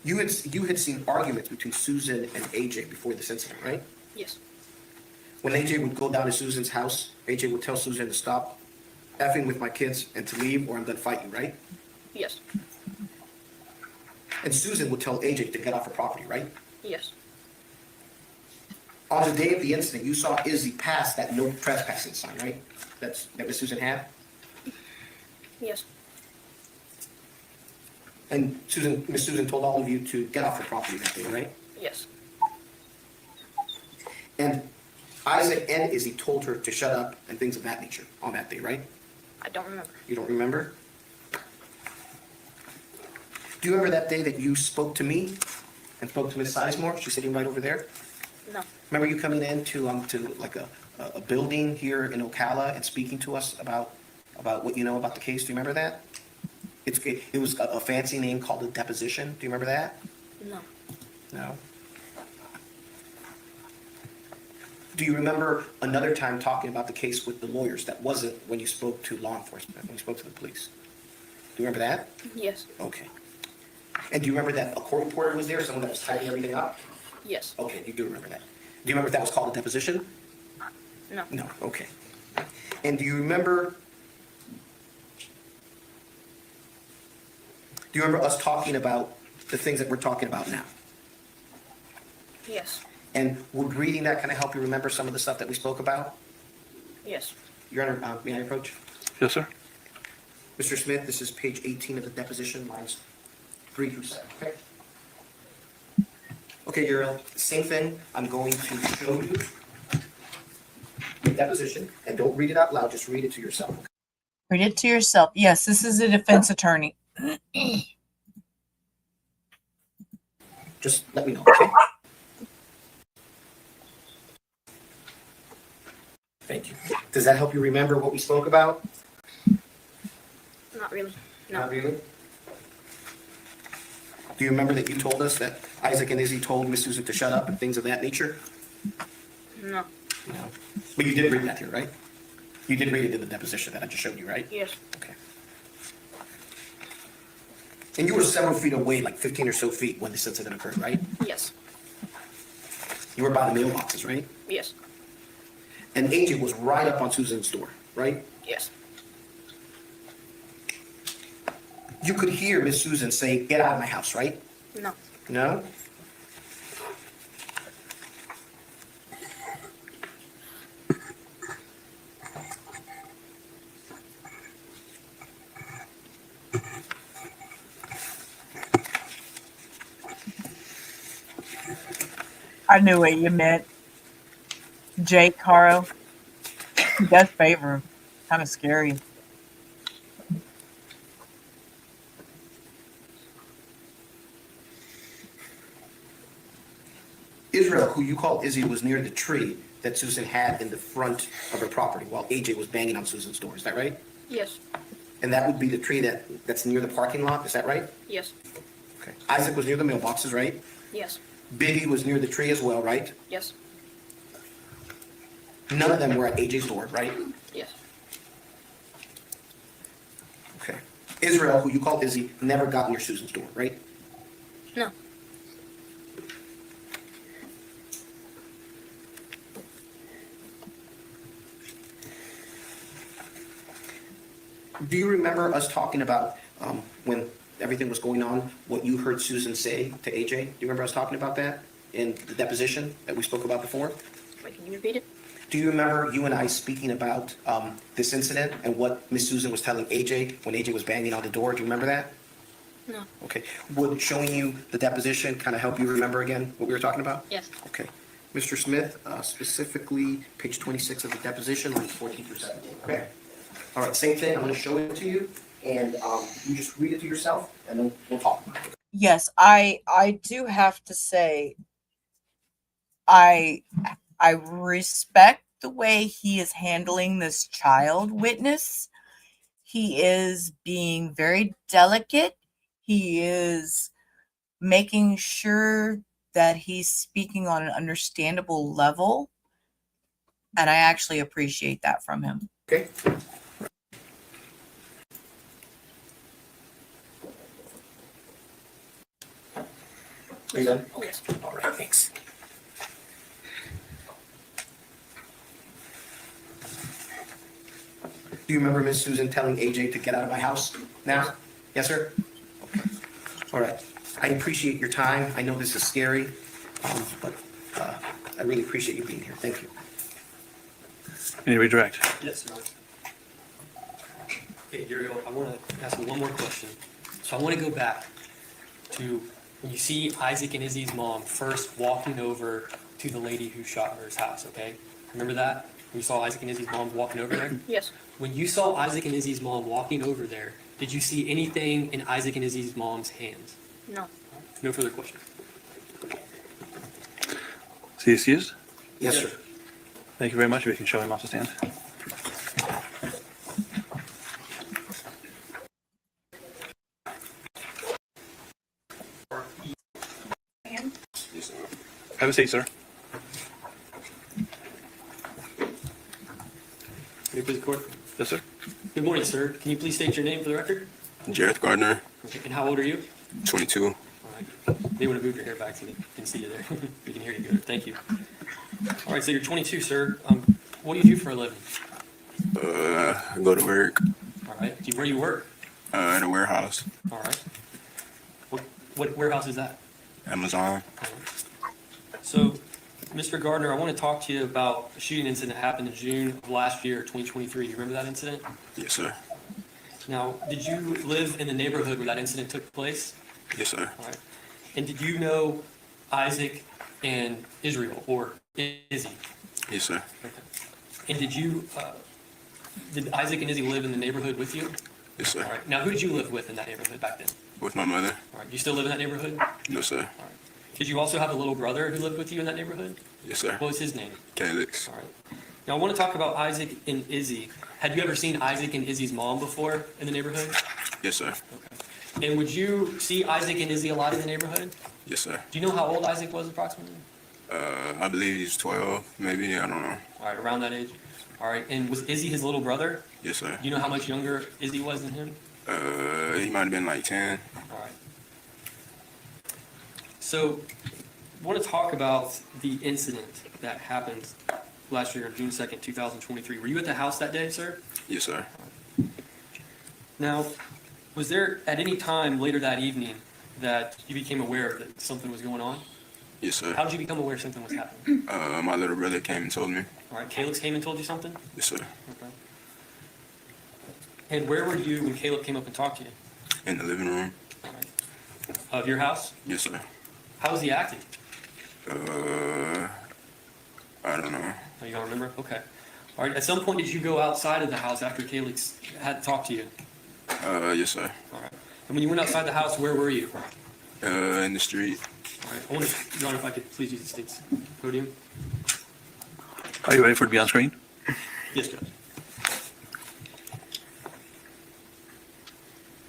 You had seen arguments between Susan and AJ before this incident, right? Yes. When AJ would go down to Susan's house, AJ would tell Susan to stop effing with my kids and to leave or I'm gonna fight you, right? Yes. And Susan would tell AJ to get off her property, right? Yes. On the day of the incident, you saw Izzy pass that no trespassing sign, right? That Miss Susan had? Yes. And Miss Susan told all of you to get off the property that day, right? Yes. And Isaac and Izzy told her to shut up and things of that nature on that day, right? I don't remember. You don't remember? Do you remember that day that you spoke to me and spoke to Miss Sizemore? She's sitting right over there. No. Remember you coming in to like a building here in Ocala and speaking to us about what you know about the case? Do you remember that? It was a fancy name called a deposition. Do you remember that? No. No. Do you remember another time talking about the case with the lawyers that wasn't when you spoke to law enforcement, when you spoke to the police? Do you remember that? Yes. Okay. And do you remember that a court reporter was there, someone that was typing everything up? Yes. Okay, you do remember that. Do you remember if that was called a deposition? No. No, okay. And do you remember us talking about the things that we're talking about now? Yes. And would reading that kind of help you remember some of the stuff that we spoke about? Yes. Your Honor, may I approach? Yes, sir. Mr. Smith, this is page 18 of the deposition, lines 3 through 7, okay? Okay, Your Honor, same thing. I'm going to show you the deposition, and don't read it out loud, just read it to yourself. Read it to yourself. Yes, this is a defense attorney. Just let me know, okay? Thank you. Does that help you remember what we spoke about? Not really. No. Not really? Do you remember that you told us that Isaac and Izzy told Miss Susan to shut up and things of that nature? No. No. But you did read that here, right? You did read it in the deposition that I just showed you, right? Yes. Okay. And you were several feet away, like 15 or so feet when this incident occurred, right? Yes. You were by the mailboxes, right? Yes. And AJ was right up on Susan's door, right? Yes. You could hear Miss Susan say, "Get out of my house," right? No. No? I knew what you meant. Jake Caro. He does favor him. Kind of scary. Israel, who you call Izzy, was near the tree that Susan had in the front of her property while AJ was banging on Susan's door. Is that right? Yes. And that would be the tree that's near the parking lot. Is that right? Yes. Okay. Isaac was near the mailboxes, right? Yes. Biggie was near the tree as well, right? Yes. None of them were at AJ's door, right? Yes. Okay. Israel, who you call Izzy, never got near Susan's door, right? No. Do you remember us talking about when everything was going on, what you heard Susan say to AJ? Do you remember us talking about that in the deposition that we spoke about before? Wait, can you repeat it? Do you remember you and I speaking about this incident and what Miss Susan was telling AJ when AJ was banging on the door? Do you remember that? No. Okay. Would showing you the deposition kind of help you remember again what we were talking about? Yes. Okay. Mr. Smith, specifically page 26 of the deposition, lines 14 through 17. Okay. All right, same thing. I'm going to show it to you, and you just read it to yourself, and then we'll talk about it. Yes, I do have to say, I respect the way he is handling this child witness. He is being very delicate. He is making sure that he's speaking on an understandable level. And I actually appreciate that from him. Okay. Are you done? Yes. All right, thanks. Do you remember Miss Susan telling AJ to get out of my house now? Yes, sir? Okay. All right. I appreciate your time. I know this is scary, but I really appreciate you being here. Thank you. Any redirect? Yes, sir. Okay, Dario, I want to ask you one more question. So I want to go back to when you see Isaac and Izzy's mom first walking over to the lady who shot her's house, okay? Remember that? When you saw Isaac and Izzy's mom walking over there? Yes. When you saw Isaac and Izzy's mom walking over there, did you see anything in Isaac and Izzy's mom's hands? No. No further questions. Is he excused? Yes, sir. Thank you very much. We can show him off the stand. Have a seat, sir. Can you please record? Yes, sir. Good morning, sir. Can you please state your name for the record? Jareth Gardner, Okay. And how old are you? 22. All right. They want to move your hair back so they can see you there. We can hear you good. Thank you. All right, so you're 22, sir. What do you do for a living? I go to work All right. Where do you work? at a warehouse, All right. What warehouse is that? Amazon. So, Mr. Gardner, I want to talk to you about a shooting incident that happened in June of last year, 2023. Do you remember that incident? Yes, sir. Now, did you live in the neighborhood where that incident took place? Yes, sir. All right. And did you know Isaac and Israel, or Izzy? Yes, sir. Okay. And did Isaac and Izzy live in the neighborhood with you? Yes, sir. All right. Now, who did you live with in that neighborhood back then? With my mother. All right. You still live in that neighborhood? No, sir. All right. Did you also have a little brother who lived with you in that neighborhood? Yes, sir. What was his name? Calix. All right. Now, I want to talk about Isaac and Izzy. Had you ever seen Isaac and Izzy's mom before in the neighborhood? Yes, sir. Okay. And would you see Isaac and Izzy a lot in the neighborhood? Yes, sir. Do you know how old Isaac was approximately? I believe he's 12, maybe. I don't know. All right, around that age. All right. And was Izzy his little brother? Yes, sir. Do you know how much younger Izzy was than him? He might have been like 10. All right. So, I want to talk about the incident that happened last year on June 2nd, 2023. Were you at the house that day, sir? Yes, sir. Now, was there at any time later that evening that you became aware that something was going on? Yes, sir. How did you become aware something was happening? My little brother came and told me. All right, Caleb came and told you something? Yes, sir. Okay. And where were you when Caleb came up and talked to you? In the living room. All right. Of your house? Yes, sir. How was he acting? I don't know. Oh, you don't remember? Okay. All right, at some point did you go outside of the house after Caleb had talked to you? Yes, sir. All right. And when you went outside the house, where were you? In the street. All right. I wonder, Your Honor, if I could please use the state's podium. Are you ready for it to be on screen? Yes, Judge.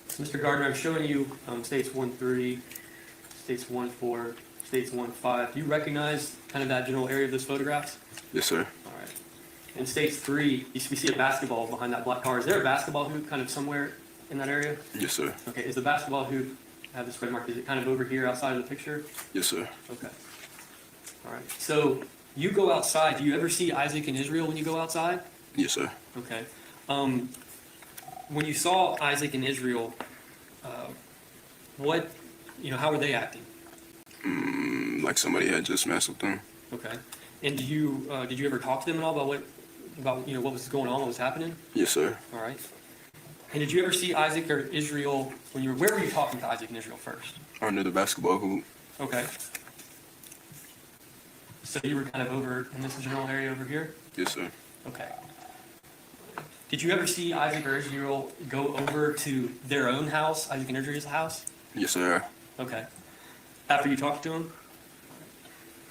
Mr. Gardner, I'm showing you states 1-3, states 1-4, states 1-5. Do you recognize kind of that general area of those photographs? Yes, sir. All right. In states 3, we see a basketball behind that black car. Is there a basketball hoop kind of somewhere in that area? Yes, sir. Okay. Is the basketball hoop, have this red mark, is it kind of over here outside of the picture? Yes, sir. Okay. All right. So you go outside. Do you ever see Isaac and Israel when you go outside? Yes, sir. Okay. When you saw Isaac and Israel, how were they acting? Like somebody had just messed with them. Okay. And did you ever talk to them at all about what was going on, what was happening? Yes, sir. All right. And did you ever see Isaac or Israel where were you talking to Isaac and Israel first? Under the basketball hoop. Okay. So you were kind of over in this general area over here? Yes, sir. Okay. Did you ever see Isaac or Israel go over to their own house, Isaac and Israel's house? Yes, sir. Okay. After you talked to them?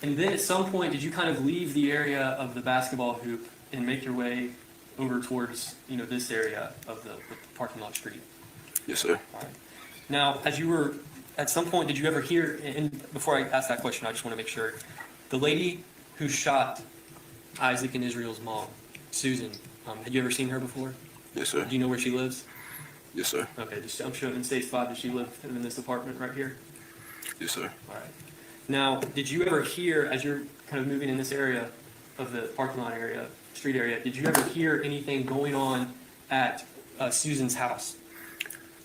And then at some point, did you kind of leave the area of the basketball hoop and make your way over towards, this area of the parking lot street? Yes, sir. All right. Now, at some point, did you ever hear, and before I ask that question, I just want to make sure, the lady who shot Isaac and Israel's mom, Susan, had you ever seen her before? Yes, sir. Do you know where she lives? Yes, sir. Okay, I'm showing in State 5, does she live in this apartment right here? Yes, sir. All right. Now, did you ever hear, as you're kind of moving in this area of the parking lot area, street area, did you ever hear anything going on at Susan's house?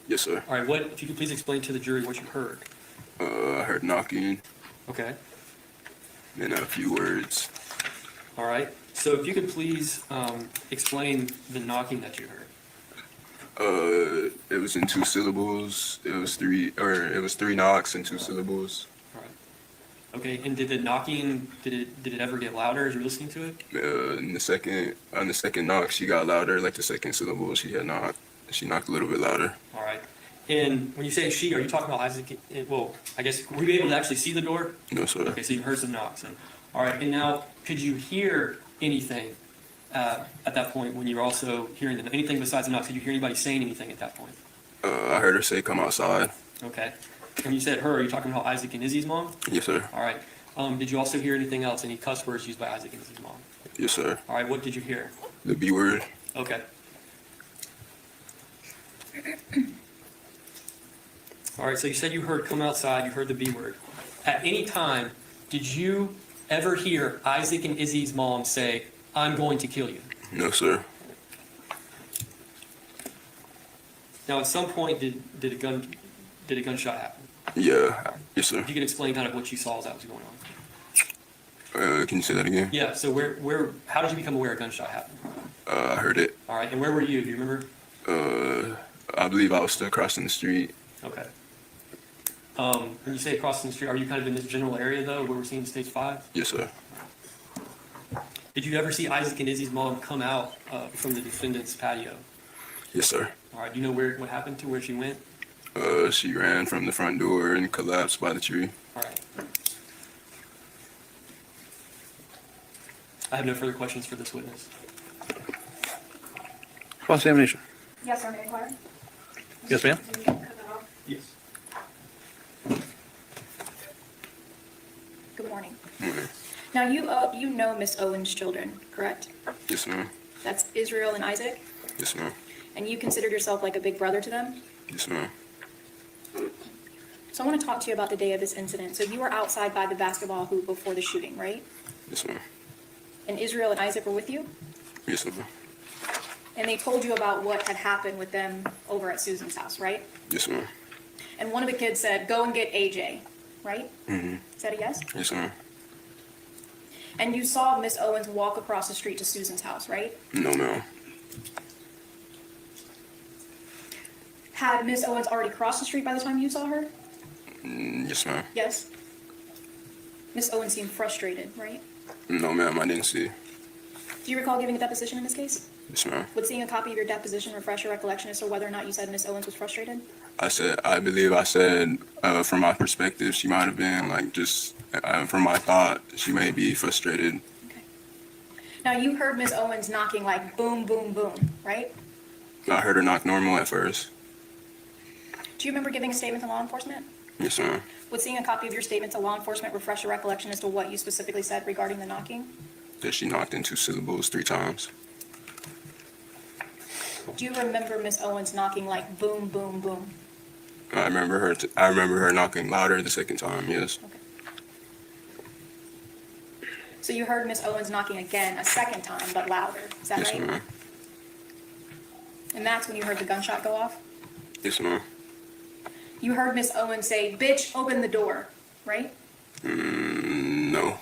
Yes, sir. All right, if you could please explain to the jury what you heard. I heard knocking. Okay. and a few words. All right. So if you could please explain the knocking that you heard. It was in 2 syllables. It was three knocks in 2 syllables. All right. Okay. And did the knocking did it ever get louder as you were listening to it? On the second knock, she got louder. Like the second syllable, she knocked a little bit louder. All right. And when you say she, are you talking about Isaac? Well, I guess were you able to actually see the door? No, sir. Okay. So you heard some knocks. All right. And now, could you hear anything at that point when you were also hearing anything besides the knocks? Did you hear anybody saying anything at that point? I heard her say, "Come outside." Okay. And you said her. Are you talking about Isaac and Izzy's mom? Yes, sir. All right. Did you also hear anything else? Any cuss words used by Isaac and Izzy's mom? Yes, sir. All right. What did you hear? The B word. Okay. All right. So you said you heard "come outside." You heard the B word. At any time, did you ever hear Isaac and Izzy's mom say, "I'm going to kill you"? No, sir. Now, at some point, did a gunshot happen? Yeah. Yes, sir. If you could explain kind of what you saw as that was going on. Can you say that again? Yeah. So how did you become aware a gunshot happened? I heard it. All right. And where were you? Do you remember? I believe I was still crossing the street. Okay. When you say crossing the street, are you kind of in this general area though, where we're seeing stage 5? Yes, sir. Did you ever see Isaac and Izzy's mom come out from the defendant's patio? Yes, sir. All right. Do you know what happened to where she went? She ran from the front door and collapsed by the tree. All right. I have no further questions for this witness. Cross-examination. Yes, sir, may I inquire? Yes, ma'am. Yes. Good morning. Okay. Now, you know Miss Owens' children, correct? Yes, ma'am. That's Israel and Isaac? Yes, ma'am. And you considered yourself like a big brother to them? Yes, ma'am. So I want to talk to you about the day of this incident. So you were outside by the basketball hoop before the shooting, right? Yes, ma'am. And Israel and Isaac were with you? Yes, ma'am. And they told you about what had happened with them over at Susan's house, right? Yes, ma'am. And one of the kids said, "Go and get AJ," right? Mm-hmm. Is that a yes? Yes, ma'am. And you saw Miss Owens walk across the street to Susan's house, right? No, ma'am. Had Miss Owens already crossed the street by the time you saw her? Yes, ma'am. Yes. Miss Owens seemed frustrated, right? No, ma'am. I didn't see. Do you recall giving a deposition in this case? Yes, ma'am. Would seeing a copy of your deposition refresh your recollection as to whether or not you said Miss Owens was frustrated? I believe I said, from my perspective, she might have been like just, from my thought, she may be frustrated. Okay. Now you heard Miss Owens knocking like boom, boom, boom, right? I heard her knock normal at first. Do you remember giving a statement to law enforcement? Yes, ma'am. Would seeing a copy of your statement to law enforcement refresh your recollection as to what you specifically said regarding the knocking? That she knocked in 2 syllables 3 times. Do you remember Miss Owens knocking like boom, boom, boom? I remember her knocking louder the second time. Yes. Okay. So you heard Miss Owens knocking again a second time, but louder. Is that Yes, right? ma'am. And that's when you heard the gunshot go off? Yes, ma'am. You heard Miss Owens say, "Bitch, open the door," right? No.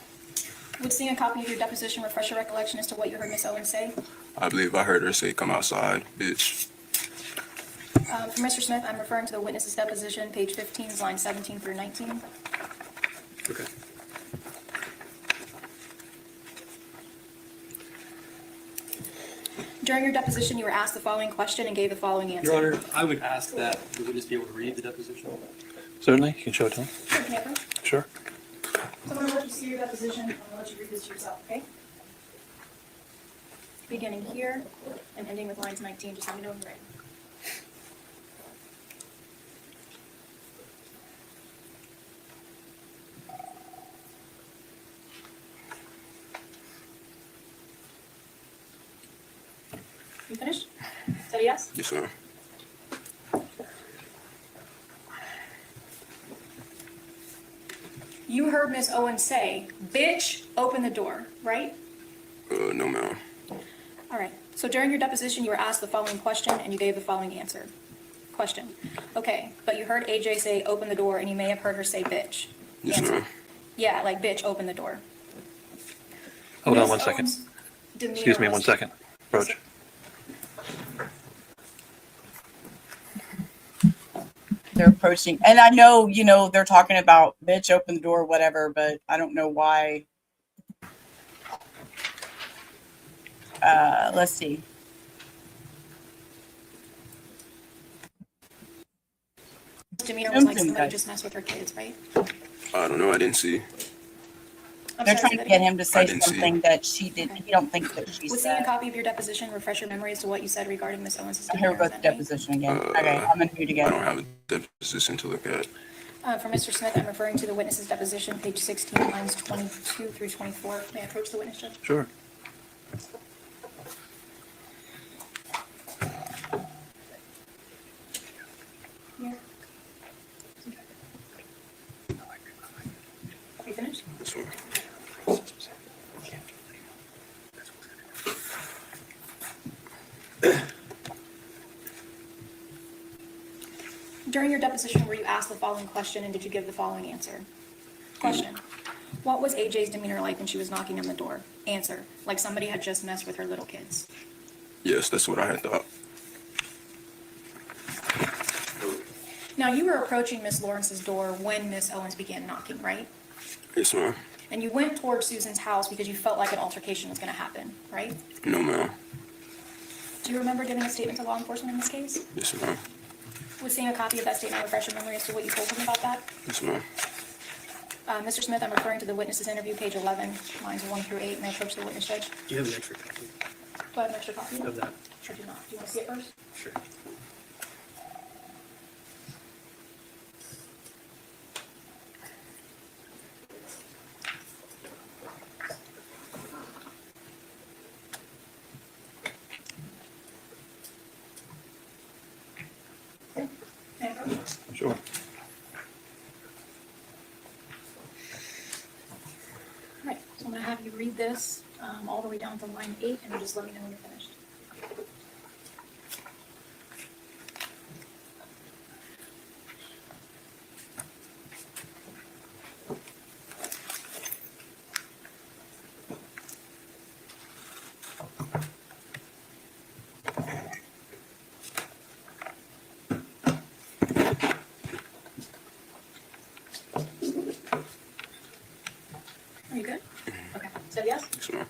Would seeing a copy of your deposition refresh your recollection as to what you heard Miss Owens say? I believe I heard her say, "Come outside, bitch." For Mr. Smith, I'm referring to the witness's deposition, page 15, lines 17 through 19. Okay. During your deposition, you were asked the following question and gave the following answer. Your Honor, I would ask that the witness be able to read the deposition. Certainly, you can show it to him. Sure, can I have it? Sure. So I'm going to let you see your deposition. I'm going to let you read this yourself, okay? Beginning here and ending with lines 19. Just let me know when you're ready. You finished? Is that a yes? Yes, ma'am. You heard Miss Owens say, "Bitch, open the door," right? No, ma'am. All right. So during your deposition, you were asked the following question and you gave the following answer. Question. Okay, but you heard AJ say, "Open the door," and you may have heard her say, "Bitch." Yes, Answer. ma'am. Yeah, like, "Bitch, open the door." Hold on Ms. one second. Owens' demeanor Excuse me, was- one second. Approach. They're approaching, and I know, they're talking about bitch, open the door, whatever, but I don't know why. Let's see. Demeanor was like somebody just messed with her kids, right? I don't know. I didn't see. They're trying to get him to say didn't see. something that she didn't. He don't think that she Was seeing a said. copy of your deposition refresh your memory as to what you said regarding Ms. Owens' Here demeanor? we go with the deposition again. Okay, I'm gonna mute I again. don't have a deposition to look at. For Mr. Smith, I'm referring to the witness's deposition, page 16, lines 22 through 24. May I approach the witness, Judge? Sure. Yeah. Are you finished? During your deposition, were you asked the following question and did you give the following answer? Question. What was AJ's demeanor like when she was knocking on the door? Answer. Like somebody had just messed with her little kids. Yes, that's what I had thought. Now, you were approaching Miss Lawrence's door when Miss Owens began knocking, right? Yes, ma'am. And you went towards Susan's house because you felt like an altercation was going to happen, right? No, ma'am. Do you remember giving a statement to law enforcement in this case? Yes, ma'am. Was seeing a copy of that statement refresh your memory as to what you told them about that? Yes, ma'am. Mr. Smith, I'm referring to the witness's interview, page 11, lines 1 through 8. May I approach the witness, Judge? Do you have an extra copy Do I have an extra copy? of that? Sure do not. Do you want to see it first? Sure. May I approach? Sure. Right, so I'm going to have you read this all the way down to line 8, and just let me know when you're finished. Are you good? Okay. Said yes? Yes, ma'am.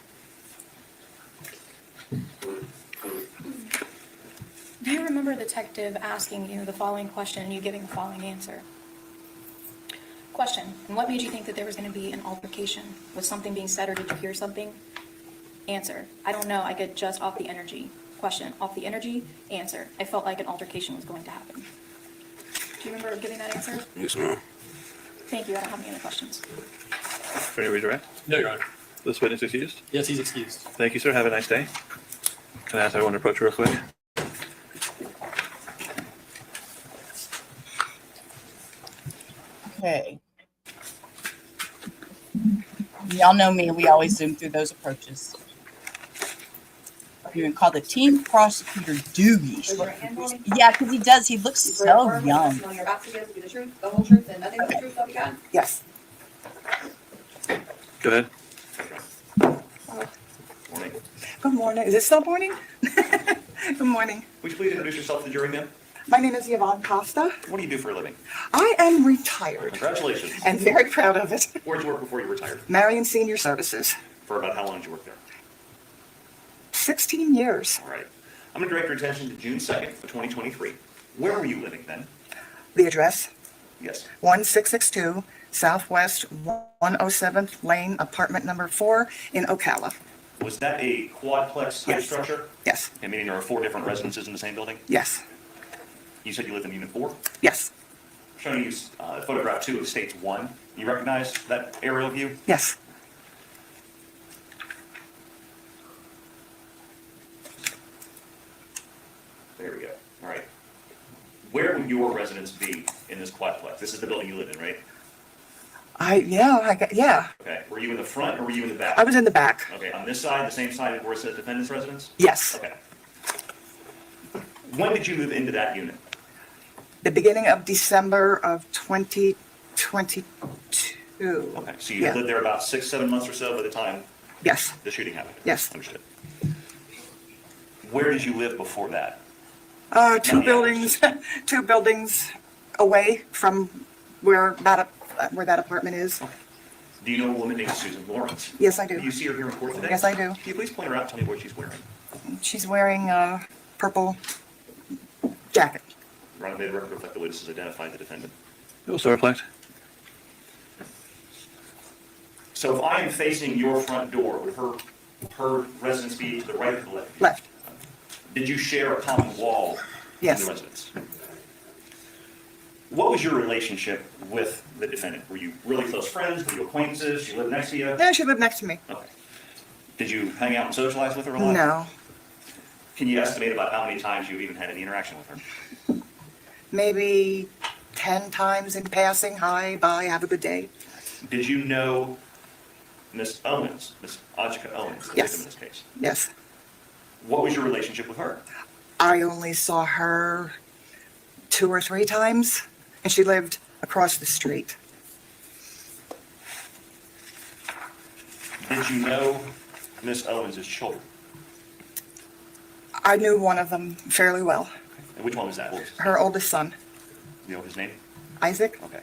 Do you remember the detective asking you the following question and you giving the following answer? Question, and what made you think that there was going to be an altercation? Was something being said or did you hear something? Answer, I don't know, I get just off the energy. Question, off the energy? Answer, I felt like an altercation was going to happen. Do you remember giving that answer? Yes, ma'am. Thank you, I don't have any other questions. Ready to redirect? No, Your Honor. This witness excused? Yes, he's excused. Thank you, sir. Have a nice day. Can I ask everyone to approach real quick? Okay. Y'all know me. We always zoom through those approaches. You can call the team prosecutor Doogie. Yeah, because he does. He looks so young. You're about to give the truth, the whole truth, and nothing but the truth, so help you God? Yes. Go ahead. Morning. Good morning. Is it still morning? Good morning. Would you please introduce yourself to the jury, ma'am? My name is Yvonne Costa. What do you do for a living? I am retired Congratulations. and very proud of it. Where'd you work before you retired? Marion Senior Services. For about how long did you work there? 16 years. All right. I'm going to direct your attention to June 2nd of 2023. Where were you living then? The address, Yes. 1662 Southwest 107th Lane, apartment number 4 in Ocala. Was that a quadplex type Yes. structure? Yes. And meaning there were 4 different residences in the same building? Yes. You said you lived in Unit 4? Yes. Showing you photograph 2 of States 1. You recognize that aerial view? Yes. There we go. All right. Where would your residence be in this quadplex? This is the building you live in, right? Yeah. Okay. Were you in the front or were you in the back? I was in the back. Okay. On this side, the same side where it says defendant's residence? Yes. Okay. When did you move into that unit? The beginning of December of 2022. Okay. So you Yeah. lived there about 6, 7 months or so by the time Yes, The shooting happened? yes. Understood. Where did you live before that? Two buildings, two buildings away from where that apartment is. Do you know a woman named Susan Lorincz? Yes, I do. Do you see her here in court today? Yes, I do. Can you please point her out and tell me what she's wearing? She's wearing a purple jacket. Ron, may the record reflect the witnesses identified the defendant. It will so reflect. So if I am facing your front door, would her residence be to the right or to the left? Left. Did you share a common wall Yes. in the residence? What was your relationship with the defendant? Were you really close friends? Were you acquaintances? She lived next to you? Yeah, she lived next to me. Okay. Did you hang out and socialize with her a lot? No, Can you estimate about how many times you even had any interaction with her? maybe 10 times in passing. Hi, bye, have a good day. Did you know Miss Owens, Miss Ajike Owens, the Yes. victim in this case? Yes. What was your relationship with her? I only saw her 2 or 3 times, and she lived across the street. Did you know Miss Owens' children? I knew one of them fairly well. And which one was that? What was his Her oldest son, You know his name? Isaac. Okay.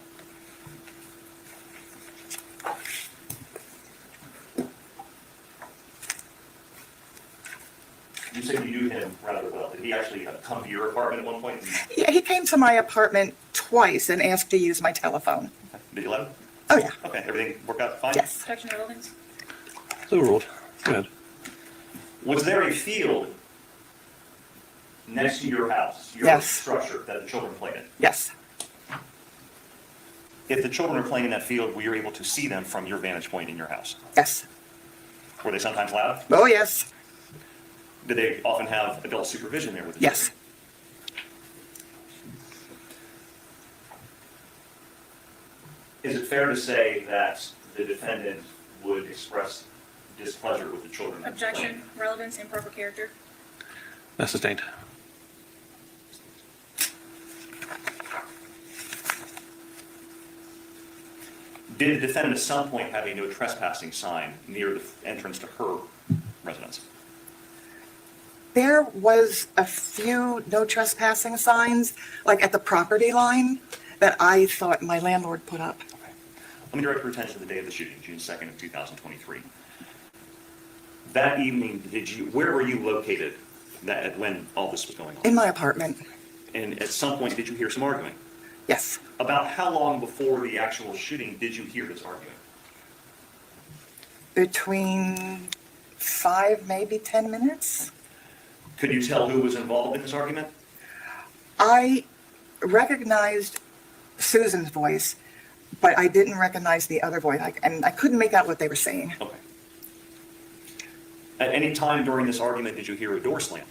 You said you knew him rather well. Did he actually come to your apartment at one point? Yeah, he came to my apartment twice and asked to use my telephone. Did you let him? Oh, yeah. Okay, everything worked out fine? Yes. Protection of buildings. So ruled. Good. Was there a field next to your house, your Yes. structure that the children played in? Yes. If the children were playing in that field, were you able to see them from your vantage point in your house? Yes. Were they sometimes loud? Oh, yes. Did they often have adult supervision there with the Yes. children? Is it fair to say that the defendant would express displeasure with the children? Objection, relevance, improper character. That's sustained. Did the defendant at some point have a no trespassing sign near the entrance to her residence? There was a few no trespassing signs, like at the property line, that I thought my landlord put up. Let me direct your attention to the day of the shooting, June 2nd of 2023. That evening, where were you located when all this was going on? In my apartment. And at some point, did you hear some arguing? Yes. About how long before the actual shooting did you hear this argument? Between 5, maybe 10 minutes. Could you tell who was involved in this argument? I recognized Susan's voice, but I didn't recognize the other voice, and I couldn't make out what they were saying. Okay. At any time during this argument, did you hear a door slam?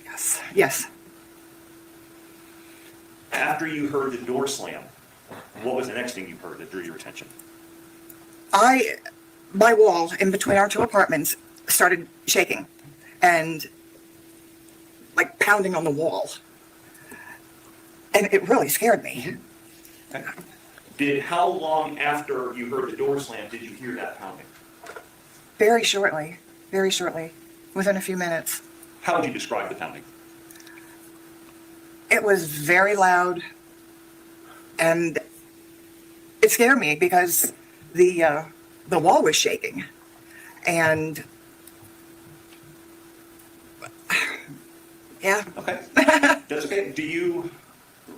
Yes. Yes. After you heard the door slam, what was the next thing you heard that drew your attention? My wall in between our 2 apartments started shaking and like pounding on the wall. And it really scared me. Okay. How long after you heard the door slam did you hear that pounding? Very shortly, within a few minutes. How would you describe the pounding? It was very loud, and it scared me because the wall was shaking, and yeah. Okay. That's okay. Do you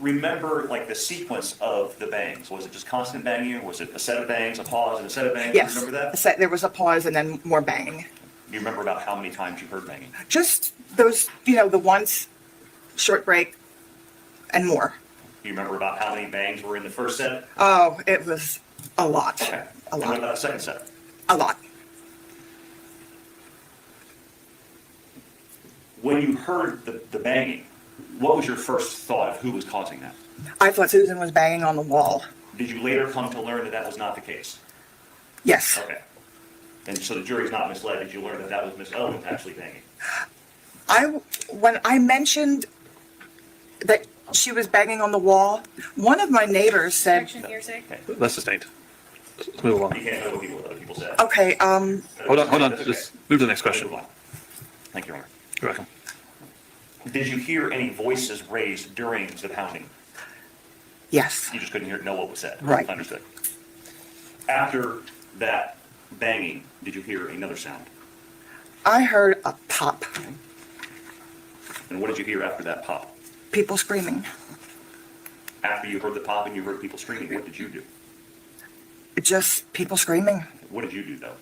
remember like the sequence of the bangs? Was it just constant banging, or was it a set of bangs, a pause, and a set of bangs? Yes. Do you remember that? There was a pause and then more banging. Do you remember about how many times you heard banging? Just those, the once, short break, and more. Do you remember about how many bangs were in the first set? Oh, it was a lot. Okay. A And lot. what about the second set? A lot. When you heard the banging, what was your first thought of who was causing that? I thought Susan was banging on the wall. Did you later come to learn that that was not the case? Yes. Okay. And so the jury's not misled. Did you learn that that was Miss Owens actually banging? When I mentioned that she was banging on the wall, one of my neighbors said, Objection, hearsay. That's sustained. Let's move along. You can't know what people said. okay, But Hold on, just move to the next question. Thank you, Your Honor. You're welcome. Did you hear any voices raised during the pounding? Yes. You just couldn't know what was said? Right. Understood. After that banging, did you hear another sound? I heard a pop. And what did you hear after that pop? People screaming. After you heard the pop and you heard people screaming, what did you do? Just people screaming. What did you do, though?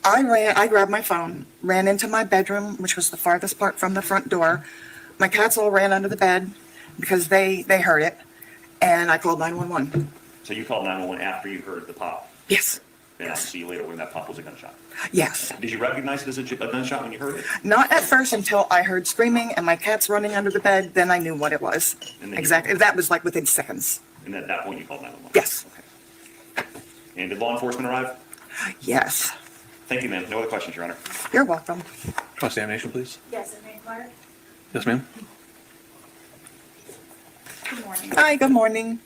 I grabbed my phone, ran into my bedroom, which was the farthest part from the front door. My cats all ran under the bed because they heard it, and I called 911. So you called 911 after you heard the pop? Yes. And I'll see you later when that pop was a gunshot? Yes. Did you recognize it as a gunshot when you heard it? Not at first until I heard screaming and my cats running under the bed, then I knew what it was. Exactly. That was like within seconds. And at that point you called 911? Yes. Okay. And did law enforcement arrive? Yes. Thank you, ma'am. No other questions, Your Honor. You're welcome. Cross-examination, please. Yes, and Mayor Clark. Yes, ma'am. Good morning. Hi, good morning.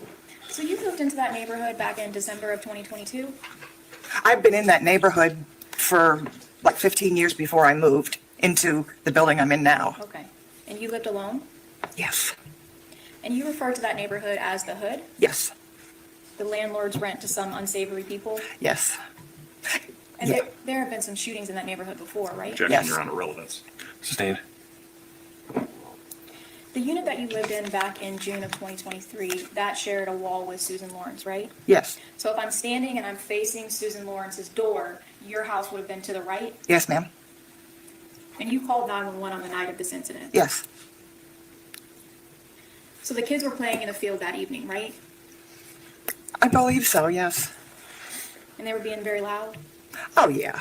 So you moved into that neighborhood back in December of 2022? I've been in that neighborhood for like 15 years before I moved into the building I'm in now. Okay. And you lived alone? Yes. And you refer to that neighborhood as the hood? Yes. The landlords rent to some unsavory people? Yes. And Yeah. there have been some shootings in that neighborhood before, right? Objection, Your Honor. Relevance. Sustained. The unit that you lived in back in June of 2023, that shared a wall with Susan Lorincz, right? Yes. So if I'm standing and I'm facing Susan Lawrence's door, your house would have been to the right? Yes, ma'am. And you called 911 on the night of this incident? Yes. So the kids were playing in a field that evening, right? I believe so, yes. And they were being very loud? Oh, yeah.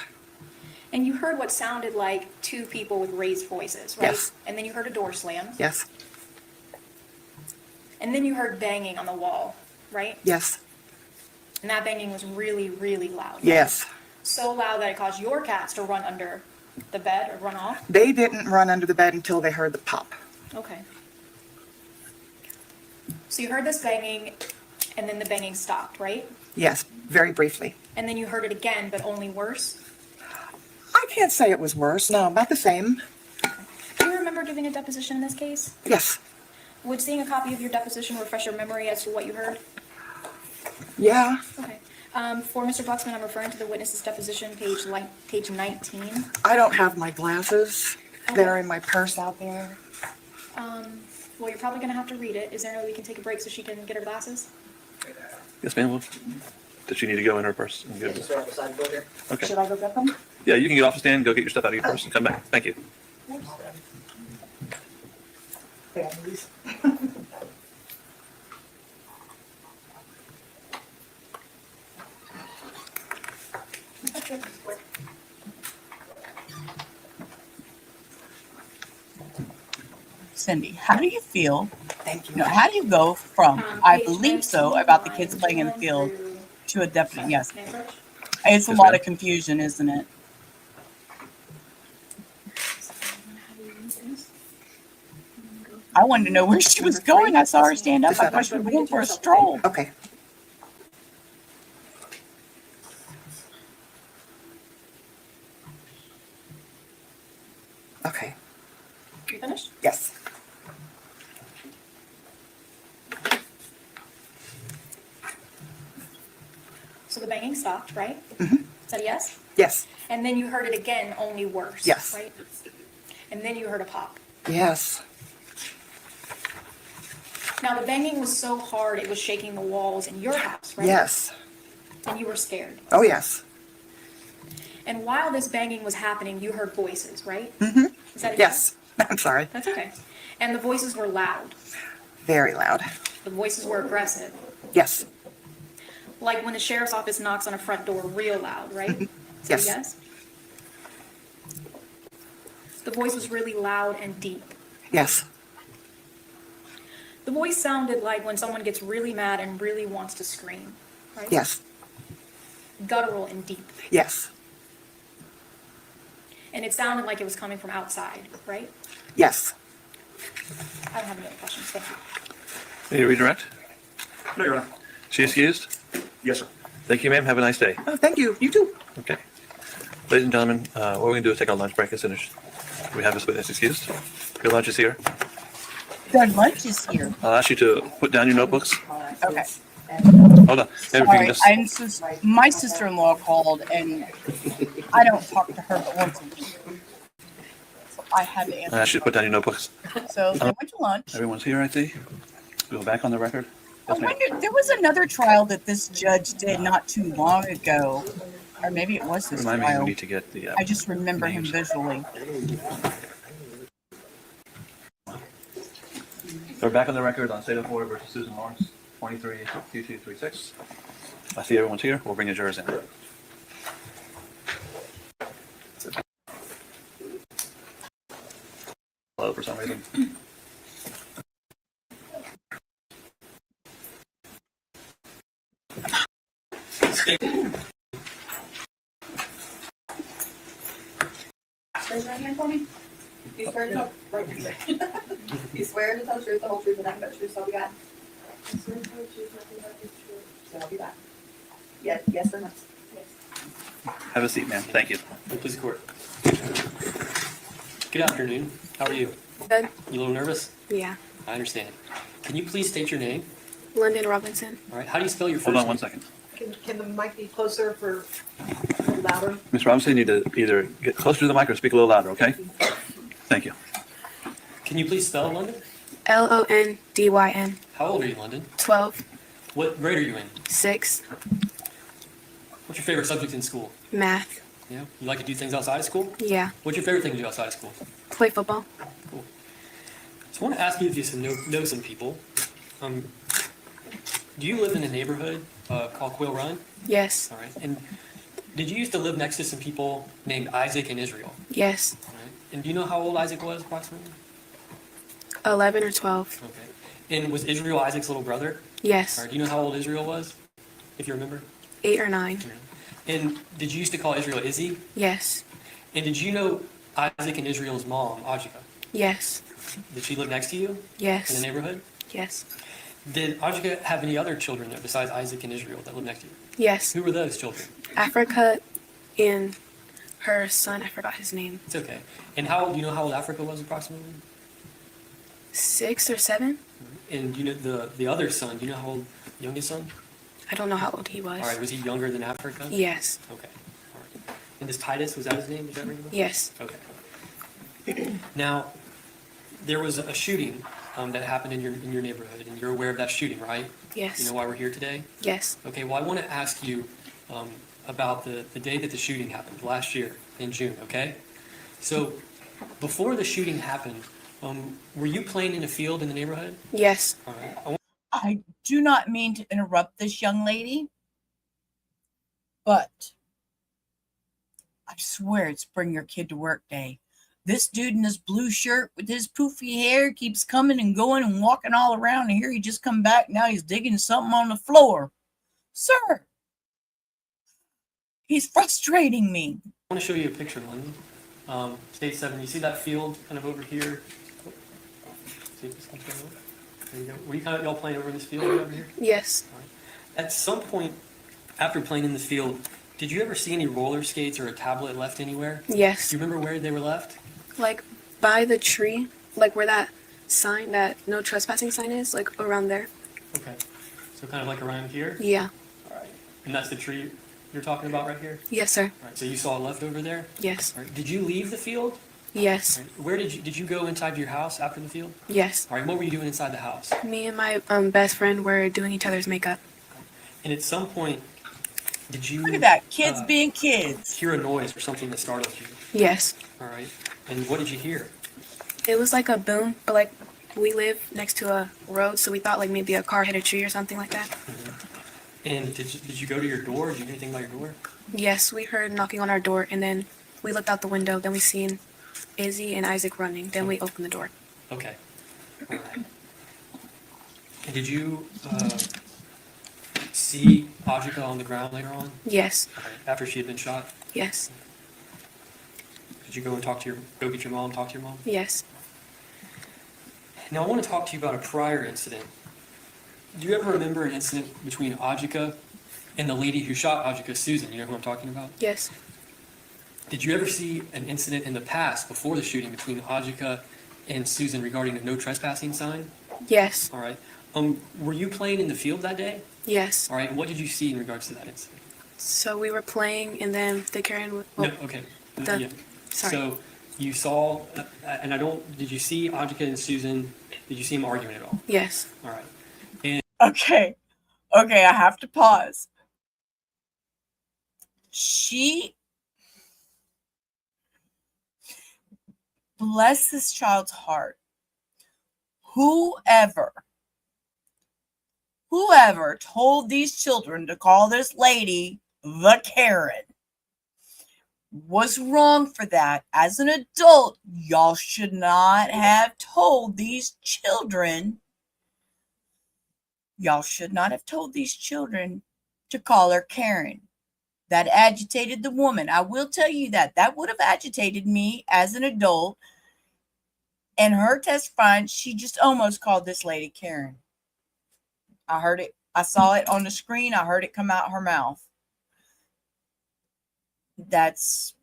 And you heard what sounded like two people with raised voices, right? Yes. And then you heard a door slam. Yes. And then you heard banging on the wall, right? Yes. And that banging was really, really loud. Right? Yes. So loud that it caused your cats to run under the bed or run off? They didn't run under the bed until they heard the pop. Okay. So you heard this banging, and then the banging stopped, right? Yes, very briefly. And then you heard it again, but only worse? I can't say it was worse. No, about the same. Do you remember giving a deposition in this case? Yes. Would seeing a copy of your deposition refresh your memory as to what you heard? Yeah. Okay. For Mr. Buxman, I'm referring to the witness's deposition, page 19. I don't have my glasses. They're in my purse out there. Well, you're probably going to have to read it. Is there no way we can take a break so she can get her glasses? Yes, ma'am. Well, does she need to go in her purse? And get Just right beside the door here. Okay. Should I go get them? Yeah, you can get off the stand, go get your stuff out of your purse, and come back. Thank you. Families. Cindy, how do you feel? Thank you. No, how do you go from I Page believe so 19 about the kids playing in the lines field through to a definite yes? Cambridge? It's a Yes, lot ma'am. of confusion, isn't it? I wanted to know where she was going. I saw her stand up. I thought she was going for a stroll. Okay. Okay. You finished? Yes. So the banging stopped, right? Mm-hmm. Is that a yes? Yes. And then you heard it again, only worse. Yes. Right? And then you heard a pop. Yes. Now the banging was so hard it was shaking the walls in your house, right? Yes. And you were scared. Oh, yes. And while this banging was happening, you heard voices, right? Mm-hmm. Is that a Yes. I'm sorry. That's okay. And the voices were loud. Very loud. The voices were aggressive. Yes. Like when the sheriff's office knocks on a front door real loud, right? So Yes. yes? The voice was really loud and deep. Yes. The voice sounded like when someone gets really mad and really wants to scream, right? Yes. Guttural and deep. Yes. And it sounded like it was coming from outside, right? Yes. I don't have any other questions. Thank you. May you redirect? No, Your Honor. She excused? Yes, sir. Thank you, ma'am. Have a nice day. Oh, thank you. You too. Okay. Ladies and gentlemen, what we're going to do is take our lunch break as soon as we have this witness excused. Your lunch is here. Their lunch is here. I'll ask you to put down your notebooks. Okay. Hold on. Sorry, my sister-in-law called, and I don't talk to her but once a week. So I had to I answer. ask you to put down your notebooks. So they went to lunch. Everyone's here, I see. Go back on the record. I wonder, there was another trial that this judge did not too long ago, or maybe it was this Remind me, we trial. need to get the. I just remember him visually. We're back on the record on State of Florida versus Susan Lawrence, 23-2236. I see everyone's here. We'll bring the jurors in. Hello, for some reason. Raise your right hand for me. You swear to tell, you swear to tell the truth, the whole truth, and nothing but the truth, so help you God. I swear to tell the truth, nothing but the truth, so help you God. Yes or no? Yes. Have a seat, ma'am. Thank you. Please, court. Good afternoon. How are you? Good. You a little nervous? Yeah. I understand. Can you please state your name? London Robinson. All right. How do you spell your first Hold on name? 1 second. Can the mic be closer for a little louder? Ms. Robinson, you need to either get closer to the mic or speak a little louder, okay? Thank you. Can you please spell London? Londyn. How old are you, London? 12. What grade are you in? 6. What's your favorite subject in school? Math. Yeah. You like to do things outside of school? Yeah. What's your favorite thing to do outside of school? Play football. Cool. So I want to ask you if you know some people. Do you live in a neighborhood called Quill Run? Yes. All right. And did you used to live next to some people named Isaac and Israel? Yes. All right. And do you know how old Isaac was approximately? 11 or 12. Okay. And was Israel Isaac's little brother? Yes. All right. Do you know how old Israel was, if you remember? 8 or 9. And did you used to call Israel Izzy? Yes. And did you know Isaac and Israel's mom, Ajike? Yes. Did she live next to you? Yes. In the neighborhood? Yes. Did Ajike have any other children there besides Isaac and Israel that lived next to you? Yes. Who were those children? Africa and her son, I forgot his name. It's okay. And how do you know how old Africa was approximately? 6 or 7? And you know the other son, do you know how old the youngest son? I don't know how old he was. All right, was he younger than Africa? Yes. Okay. All right. And this Titus, was that his name? Did that ring a bell? Yes. Okay. Now, there was a shooting that happened in your neighborhood, and you're aware of that shooting, right? Yes. You know why we're here today? Yes. Okay, well, I want to ask you about the day that the shooting happened, last year in June, okay? So, before the shooting happened, were you playing in a field in the neighborhood? Yes. All right. I do not mean to interrupt this young lady, but I swear it's bring your kid to work day. This dude in this blue shirt with his poofy hair keeps coming and going and walking all around, and here he just come back. Now he's digging something on the floor. Sir, he's frustrating me. I want to show you a picture, London. State 7, you see that field kind of over here? See if this comes over? There you go. Were you y'all playing over in this field over here? Yes. Right. At some point, after playing in the field, did you ever see any roller skates or a tablet left anywhere? Yes. Do you remember where they were left? Like by the tree, like where that sign, that no trespassing sign is, like around there. Okay. So kind of like around here? Yeah. All right. And that's the tree you're talking about right here? Yes, sir. All right. So you saw it left over there? Yes. All right. Did you leave the field? Yes. All right. Where did you go inside your house after the field? Yes. All right. What were you doing inside the house? Me and my best friend were doing each other's makeup. And at some point, did you Look at that, kids being kids. hear a noise or something that startled you? Yes. All right. And what did you hear? It was like a boom, but like we live next to a road, so we thought like maybe a car hit a tree or something like that. And did you go to your door? Did you hear anything by your door? Yes, we heard knocking on our door, and then we looked out the window. Then we seen Izzy and Isaac running. Then we opened the door. Okay. All right. And did you see Ajike on the ground later on? Yes. Okay. After she had been shot? Yes. Did you go and go get your mom, talk to your mom? Yes. Now I want to talk to you about a prior incident. Do you ever remember an incident between Ajike and the lady who shot Ajike, Susan? You know who I'm talking about? Yes. Did you ever see an incident in the past before the shooting between Ajike and Susan regarding a no trespassing sign? Yes. All right. Were you playing in the field that day? Yes. All right. What did you see in regards to that incident? So we were playing, and then the Karen. No. Okay. The- Yeah. Sorry. So you saw, and I don't. Did you see Ajike and Susan? Did you see them arguing at all? Yes. All right. And Okay. Okay, I have to pause. She, bless this child's heart. Whoever told these children to call this lady the Karen was wrong for that. As an adult, y'all should not have told these children. Y'all should not have told these children to call her Karen. That agitated the woman. I will tell you that. That would have agitated me as an adult. And her testifying, she just almost called this lady Karen. I heard it. I saw it on the screen. I heard it come out her mouth. That's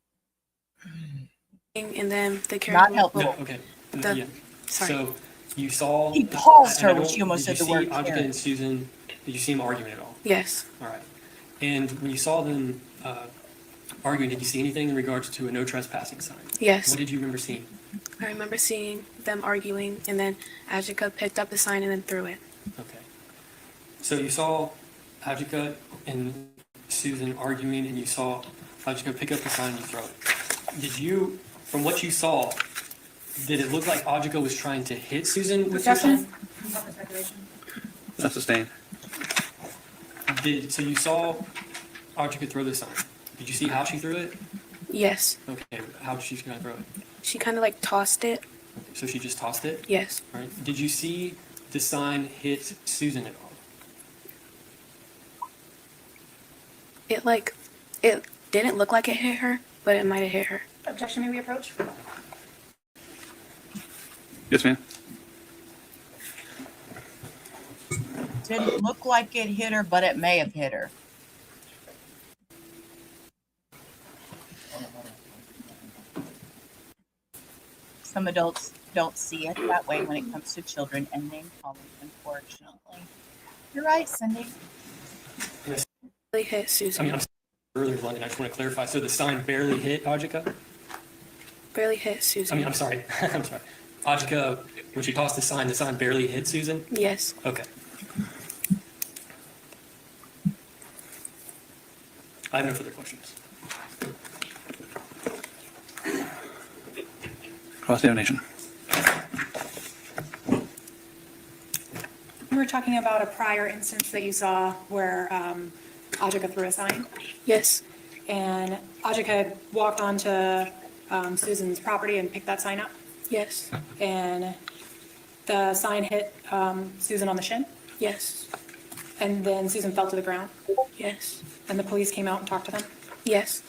And then the Karen. not helpful. no. Okay. The- Yeah. Sorry. So you saw. He paused and I her when don't- she almost did said the you word see Ajike Karen. and Susan? Did you see them arguing at all? Yes. All right. And when you saw them arguing, did you see anything in regards to a no trespassing sign? Yes. What did you remember seeing? I remember seeing them arguing, and then Ajike picked up the sign and then threw it. Okay. So you saw Ajike and Susan arguing, and you saw Ajike pick up the sign and you throw it. Did you, from what you saw, did it look like Ajike was trying to hit Susan with the sign? That's sustained. So you saw Ajike throw the sign. Did you see how she threw it? Yes. Okay. How did she throw it? She kind of like tossed it. So she just tossed it? Yes. All right. Did you see the sign hit Susan at all? It didn't look like it hit her, but it might have hit her. Objection, may we approach? Yes, ma'am. Didn't look like it hit her, but it may have hit her. Some adults don't see it that way when it comes to children and name calling, unfortunately. You're right, Cindy. Really hit I Susan. mean, I'm earlier, London. I just want to clarify. So the sign barely hit Ajike? Barely hit Susan. I mean, I'm sorry. I'm sorry. Ajike, when she tossed the sign barely hit Susan? Yes. Okay. I have no further questions. Cross-examination. You were talking about a prior instance that you saw where Ajike threw a sign, Yes. and Ajike walked onto Susan's property and picked that sign up, Yes. and the sign hit Susan on the shin, Yes. and then Susan fell to the ground, Yes. and the police came out and talked to them. Yes.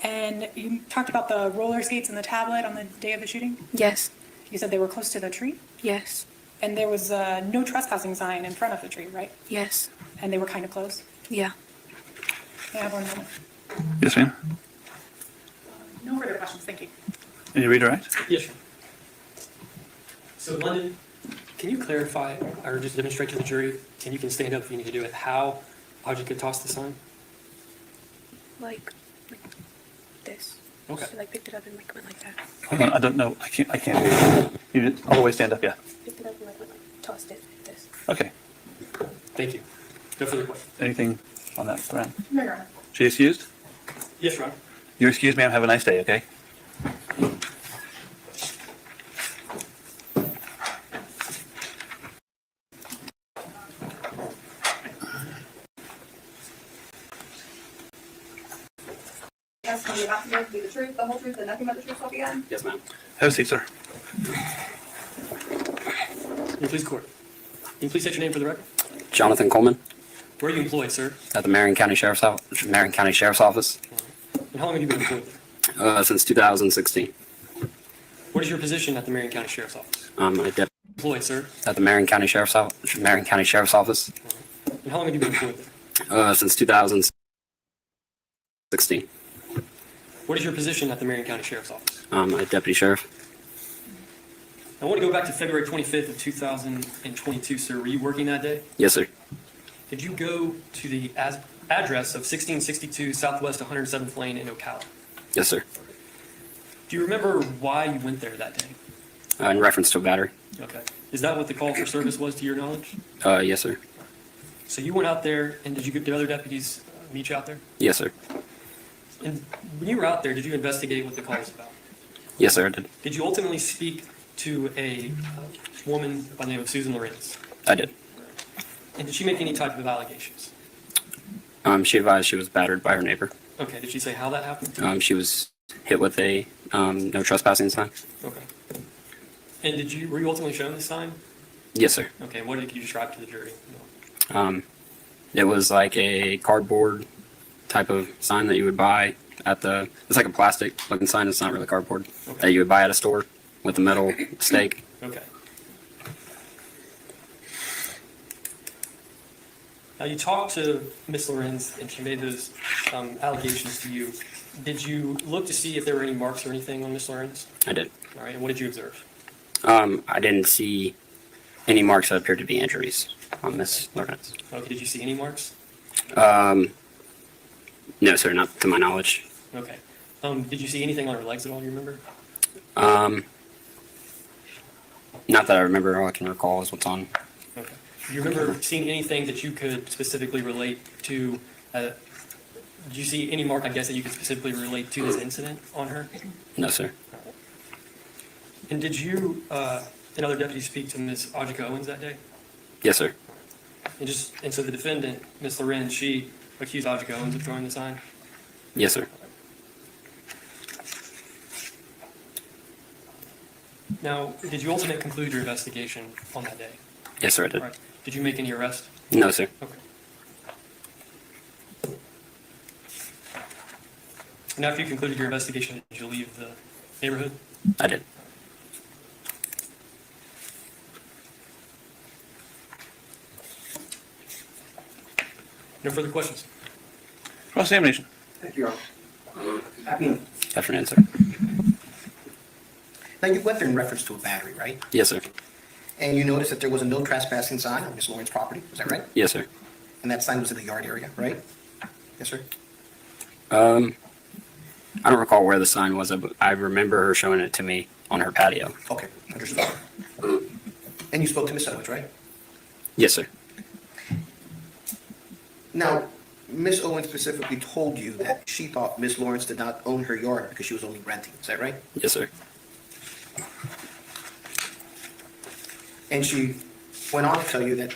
And you talked about the roller skates and the tablet on the day of the shooting? Yes. You said they were close to the tree? Yes. And there was a no trespassing sign in front of the tree, right? Yes. And they were kind of close? Yeah. May I have one moment? Yes, ma'am. No further questions, thank you. Any redirect? Yes, sir. So, London, can you clarify or just demonstrate to the jury, and you can stand up if you need to do it, how Ajike tossed the sign? Like this. Okay. She like picked it up and like went like that. Hold on, I don't know. I can't. You did all the way stand up, yeah. Picked it up and like went like tossed it like this. Okay. Thank you. No further questions. Anything on that front? No, Your Honor. She excused? Yes, Ron. You're excused, ma'am. Have a nice day, okay? Yes, can you not swear to be the truth, the whole truth, and nothing but the truth, so help you God? Yes, ma'am. Have a seat, sir. Will you please court? Can you please state your name for the record? Jonathan Coleman Where are you employed, sir? at the Marion County Sheriff's Office And how long have you been employed there? since 2016. What is your position at the Marion County Sheriff's Office? I'm a deputy Employed, sir. at the Marion County Sheriff's Office. And how long have you been employed there? Since 2016. What is your position at the Marion County Sheriff's Office? I'm a deputy sheriff. I want to go back to February 25th of 2022, sir. Were you working that day? Yes, sir. Did you go to the address of 1662 Southwest 107th Lane in Ocala? Yes, sir. Do you remember why you went there that day? In reference to a battery. Okay. Is that what the call for service was, to your knowledge? Yes, sir. So you went out there, and did the other deputies meet you out there? Yes, sir. And when you were out there, did you investigate what the call was about? Yes, sir, I did. Did you ultimately speak to a woman by the name of Susan Lorincz? I did. And did she make any type of allegations? She advised she was battered by her neighbor. Okay. Did she say how that happened? She was hit with a no trespassing sign. Okay. And were you ultimately shown the sign? Yes, sir. Okay. What did you describe to the jury? It was like a cardboard type of sign that you would buy it's like a plastic looking sign. It's not really cardboard that you would buy at a store with a metal stake. Okay. Now you talked to Miss Lorincz and she made those allegations to you. Did you look to see if there were any marks or anything on Miss Lorincz? I did. All right. And what did you observe? I didn't see any marks that appeared to be injuries on Miss Lorincz. Okay. Did you see any marks? No, sir, not to my knowledge. Okay. Did you see anything on her legs at all? Do you remember? Not that I remember. All I can recall is what's on. Okay. Do you remember seeing anything that you could specifically relate to? Did you see any mark, I guess, that you could specifically relate to this incident on her? No, sir. And did you and other deputies speak to Ms. Ajike Owens that day? Yes, sir. And so the defendant, Ms. Lorincz, she accused Ajike Owens of throwing the sign? Yes, sir. Now, did you ultimately conclude your investigation on that day? Yes, sir, I did. All right. Did you make any arrests? No, sir. Okay. And after you concluded your investigation, did you leave the neighborhood? I did. No further questions? Cross-examination. Thank you, Your Honor. Afternoon. Afternoon, sir. Now, you went there in reference to a battery, right? Yes, sir. And you noticed that there was a no trespassing sign on Miss Lorinc's property, is that right? Yes, sir. And that sign was in the yard area, right? Yes, sir? I don't recall where the sign was, but I remember her showing it to me on her patio. Okay, understood. And you spoke to Miss Owens, right? Yes, sir. Now, Miss Owens specifically told you that she thought Miss Lorincz did not own her yard because she was only renting, is that right? Yes, sir. And she went on to tell you that,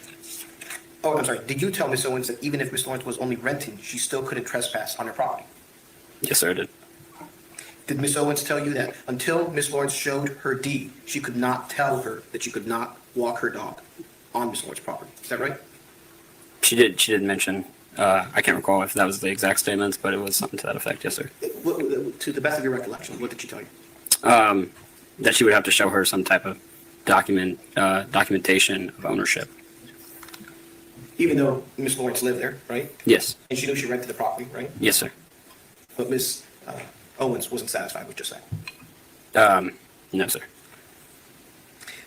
oh, I'm sorry, did you tell Miss Owens that even if Miss Lorincz was only renting, she still couldn't trespass on her property? Yes, sir, I did. Did Miss Owens tell you that until Miss Lorincz showed her deed, she could not tell her that she could not walk her dog on Miss Lorinc's property? Is that right? She did mention, I can't recall if that was the exact statements, but it was something to that effect, yes, sir. To the best of your recollection, what did she tell you? That she would have to show her some type of documentation of ownership. Even though Miss Lorincz lived there, right? Yes. And she knew she rented the property, right? Yes, sir. But Miss Owens wasn't satisfied with just that. No, sir.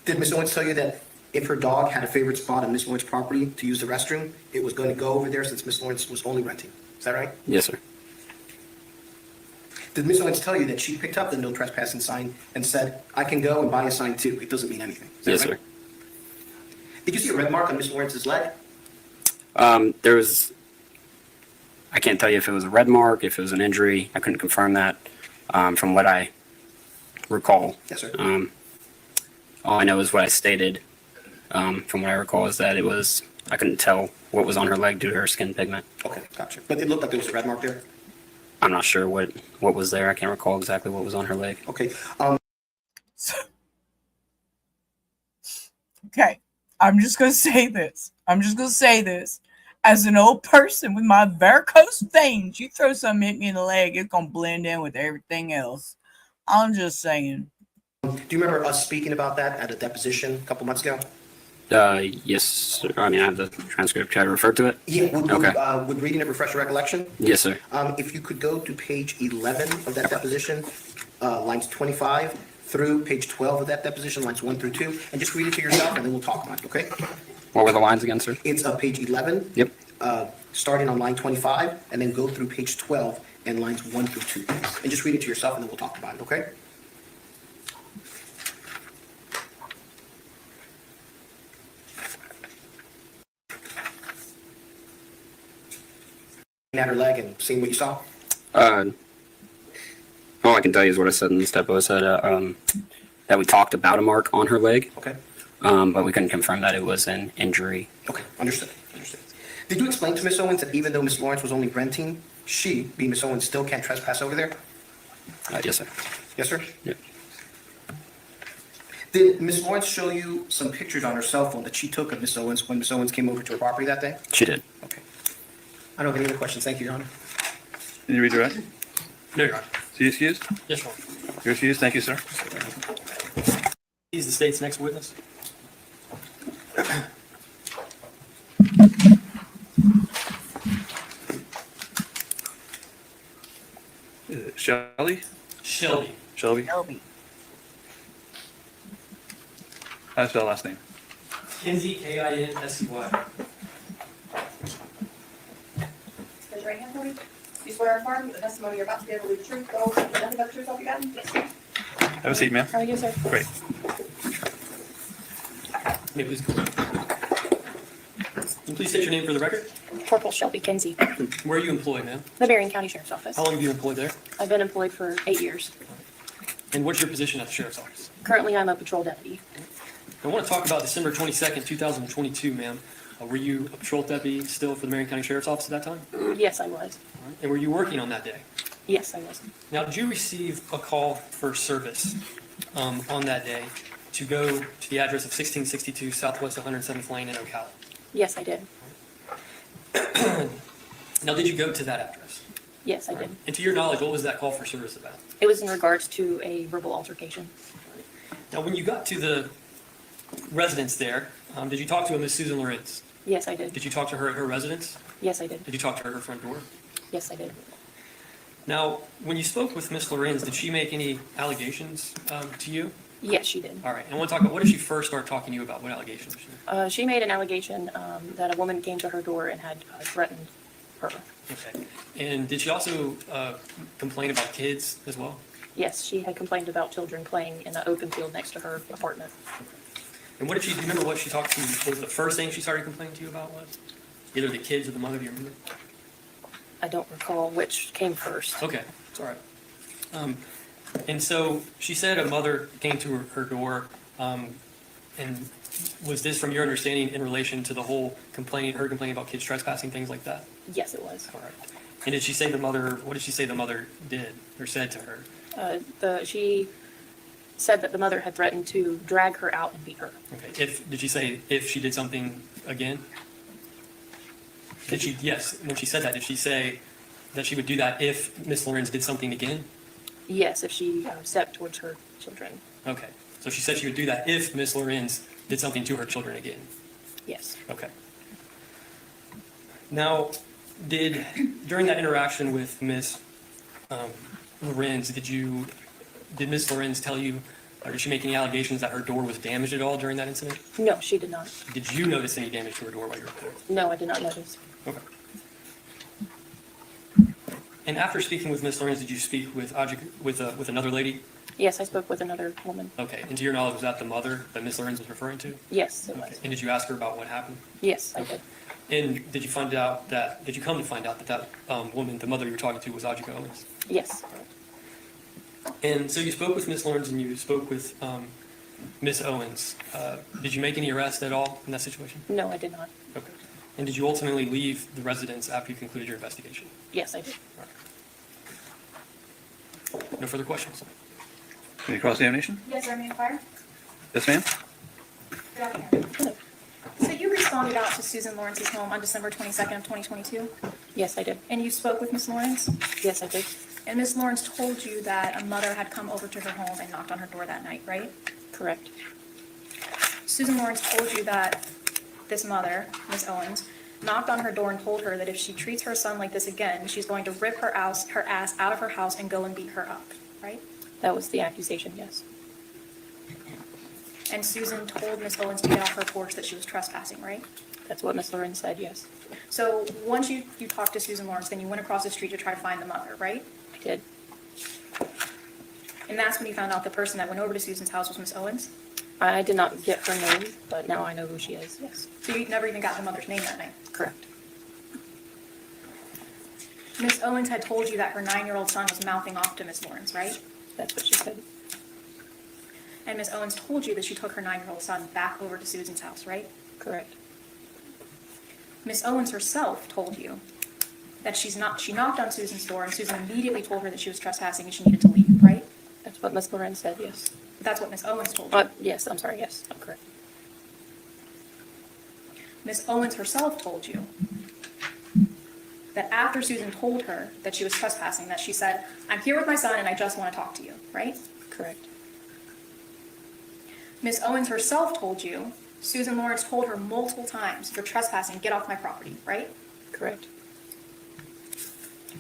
Did Miss Owens tell you that if her dog had a favorite spot on Miss Lorinc's property to use the restroom, it was going to go over there since Miss Lorincz was only renting? Is that right? Yes, sir. Did Miss Owens tell you that she picked up the no trespassing sign and said, I can go and buy a sign too, it doesn't mean anything? Is that Yes, right? sir. Did you see a red mark on Miss Lorinc's leg? There was, I can't tell you if it was a red mark, if it was an injury. I couldn't confirm that from what I recall. Yes, sir. All I know is what I stated from what I recall is that I couldn't tell what was on her leg due to her skin pigment. Okay, gotcha. But it looked like there was a red mark there? I'm not sure what was there. I can't recall exactly what was on her leg. Okay. Okay, I'm just gonna say this. As an old person with my varicose veins, you throw something hit me in the leg, it's gonna blend in with everything else. I'm just saying. Do you remember us speaking about that at a deposition a couple months ago? Yes, sir. I mean, I have the transcript. Can I refer to it? Yeah, Okay. would reading it refresh your recollection? Yes, sir. If you could go to page 11 of that deposition, lines 25 through page 12 of that deposition, lines 1 through 2, and just read it to yourself, and then we'll talk about it, okay? What were the lines again, sir? It's page 11. Yep. Starting on line 25, and then go through page 12 and lines 1 through 2. And just read it to yourself, and then we'll talk about it, okay? At her leg and seeing what you saw? All I can tell you is what I said in this depo. I said that we talked about a mark on her leg. Okay. But we couldn't confirm that it was an injury. Okay, understood. Did you explain to Miss Owens that even though Miss Lawrence was only renting, she, being Miss Owens, still can't trespass over there? Yes, sir. Yes, sir? Yep. Did Miss Lawrence show you some pictures on her cell phone that she took of Miss Owens when Miss Owens came over to her property that day? She did. Okay. I don't have any other questions. Thank you, Your Honor. Can you redirect? No, Your Honor. So you excused? Yes, Your Honor. You're excused. Thank you, sir. He's the state's next witness. Is it Shelby? Shelby. Shelby? How do I spell last name? Kinsey, Kinsey. Raise your right hand for me. You swear or affirm that the testimony you're about to give will be the truth, the whole truth, and nothing but the truth, so help you God? Have a seat, ma'am. How are you, sir? Great. May please come. Can you please state your name for the record? Corporal Shelby Kinsey, Where are you employed, ma'am? the Marion County Sheriff's Office. How long have you been employed there? I've been employed for 8 years. And what's your position at the sheriff's office? Currently, I'm a patrol deputy. I want to talk about December 22nd, 2022, ma'am. Were you a patrol deputy still for the Marion County Sheriff's Office at that time? Yes, I was. And were you working on that day? Yes, I was. Now, did you receive a call for service on that day to go to the address of 1662 Southwest 107th Lane in Ocala? Yes, I did. Now, did you go to that address? Yes, I did. And to your knowledge, what was that call for service about? It was in regards to a verbal altercation. Now, when you got to the residence there, did you talk to a Miss Susan Lorincz? Yes, I did. Did you talk to her at her residence? Yes, I did. Did you talk to her at her front door? Yes, I did. Now, when you spoke with Miss Lorincz, did she make any allegations to you? Yes, she did. All right. And I want to talk about, what did she first start talking to you about? What allegations? Did she make? She made an allegation that a woman came to her door and had threatened her. Okay. And did she also complain about kids as well? Yes, she had complained about children playing in the open field next to her apartment. And what did she, do you remember what she talked to you? What was the first thing she started complaining to you about was? Either the kids or the mother, do you remember? I don't recall which came first. Okay, it's all right. And so she said a mother came to her door, and was this, from your understanding, in relation to the whole complaining, her complaining about kids trespassing, things like that? Yes, it was. All right. And did she say the mother, what did she say the mother did or said to her? She said that the mother had threatened to drag her out and beat her. Okay. Did she say if she did something again? Did she, yes, when she said that, did she say that she would do that if Miss Lawrence did something again? Yes, if she stepped towards her children. Okay. So she said she would do that if Miss Lawrence did something to her children again? Yes. Okay. Now, during that interaction with Miss Lawrence, did Miss Lawrence tell you, or did she make any allegations that her door was damaged at all during that incident? No, she did not. Did you notice any damage to her door while you were there? No, I did not notice. Okay. And after speaking with Miss Lawrence, did you speak with Ajike, with another lady? Yes, I spoke with another woman. Okay. And to your knowledge, was that the mother that Miss Lawrence was referring to? Yes, it was. Okay. And did you ask her about what happened? Yes, I did. And did you come to find out that woman, the mother you were talking to, was Ajike Owens? Yes. And so you spoke with Miss Lawrence and you spoke with Miss Owens. Did you make any arrests at all in that situation? No, I did not. Okay. And did you ultimately leave the residence after you concluded your investigation? Yes, I did. No further questions? Any cross-examination? Yes, sir, may I inquire? Yes, ma'am? Good afternoon. So you responded out to Susan Lawrence's home on December 22nd of 2022? Yes, I did. And you spoke with Miss Lawrence? Yes, I did. And Miss Lawrence told you that a mother had come over to her home and knocked on her door that night, right? Correct. Susan Lawrence told you that this mother, Miss Owens, knocked on her door and told her that if she treats her son like this again, she's going to rip her ass out of her house and go and beat her up, right? That was the accusation, yes. And Susan told Miss Owens to get off her porch that she was trespassing, right? That's what Miss Lorincz said, yes. So once you talked to Susan Lawrence, then you went across the street to try to find the mother, right? I did. And that's when you found out the person that went over to Susan's house was Miss Owens? I did not get her name, but now I know who she is, yes. So you never even got the mother's name that night? Correct. Miss Owens had told you that her 9-year-old son was mouthing off to Miss Lawrence, right? That's what she said. And Miss Owens told you that she took her 9-year-old son back over to Susan's house, right? Correct. Miss Owens herself told you that she knocked on Susan's door and Susan immediately told her that she was trespassing and she needed to leave, right? That's what Miss Lorincz said, yes. That's what Miss Owens told you. Yes, I'm sorry, yes, I'm correct. Miss Owens herself told you that after Susan told her that she was trespassing, that she said, "I'm here with my son and I just want to talk to you," right? Correct. Miss Owens herself told you, Susan Lawrence told her multiple times, "You're trespassing, get off my property," right? Correct.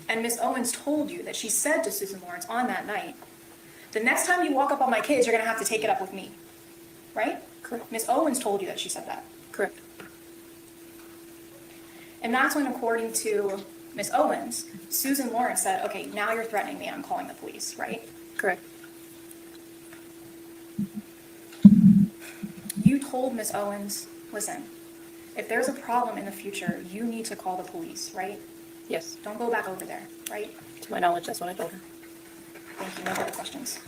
And Miss Owens told you that she said to Susan Lawrence on that night, "The next time you walk up on my kids, you're going to have to take it up with me," right? Correct. Miss Owens told you that she said that. Correct. And that's when, according to Miss Owens, Susan Lawrence said, "Okay, now you're threatening me, I'm calling the police," right? Correct. You told Miss Owens, "Listen, if there's a problem in the future, you need to call the police," right? Yes. Don't go back over there, right? To my knowledge, that's what I told her. Thank you. No further questions.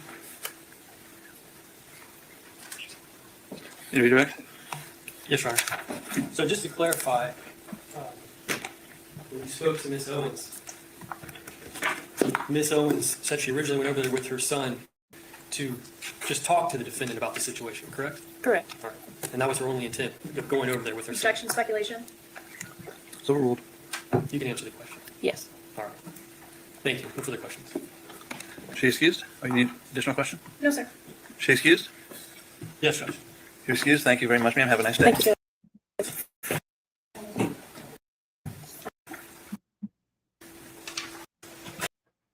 You redirect? Yes, Your Honor. So just to clarify, when you spoke to Miss Owens said she originally went over there with her son to just talk to the defendant about the situation, correct? Correct. All right. And that was her only intent of going over there with her son. Objection, speculation? So ruled. You can answer the question. Yes. All right. Thank you. No further questions. She excused? Or you need additional question? No, sir. She excused? Yes, Judge. You're excused. Thank you very much, ma'am. Have a nice day. Thank you.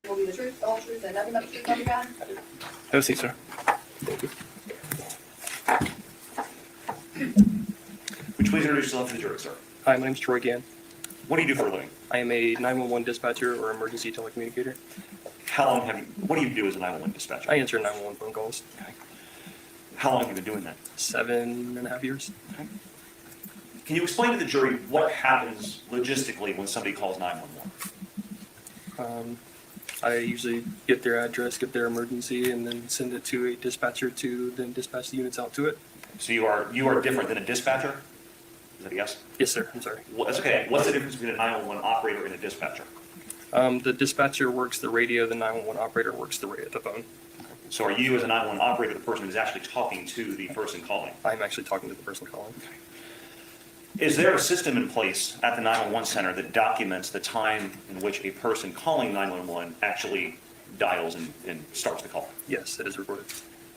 Will be the truth, the whole truth, and nothing but the truth, so help you God? Have a seat, sir. Would you please introduce yourself to the jury, sir? Hi, my name is Troy Gann. What do you do for a living? I am a 911 dispatcher or emergency telecommunicator. What do you do as a 911 dispatcher? I answer 911 phone calls. Okay. How long have you been doing that? 7.5 years. Okay. Can you explain to the jury what happens logistically when somebody calls 911? I usually get their address, get their emergency, and then send it to a dispatcher to then dispatch the units out to it. So you are different than a dispatcher? Is that a yes? Yes, sir. I'm sorry. Well, that's okay. What's the difference between a 911 operator and a dispatcher? The dispatcher works the radio, the 911 operator works the phone. So are you, as a 911 operator, the person who's actually talking to the person calling? I'm actually talking to the person calling. Is there a system in place at the 911 center that documents the time in which a person calling 911 actually dials and starts the call? Yes, it is recorded.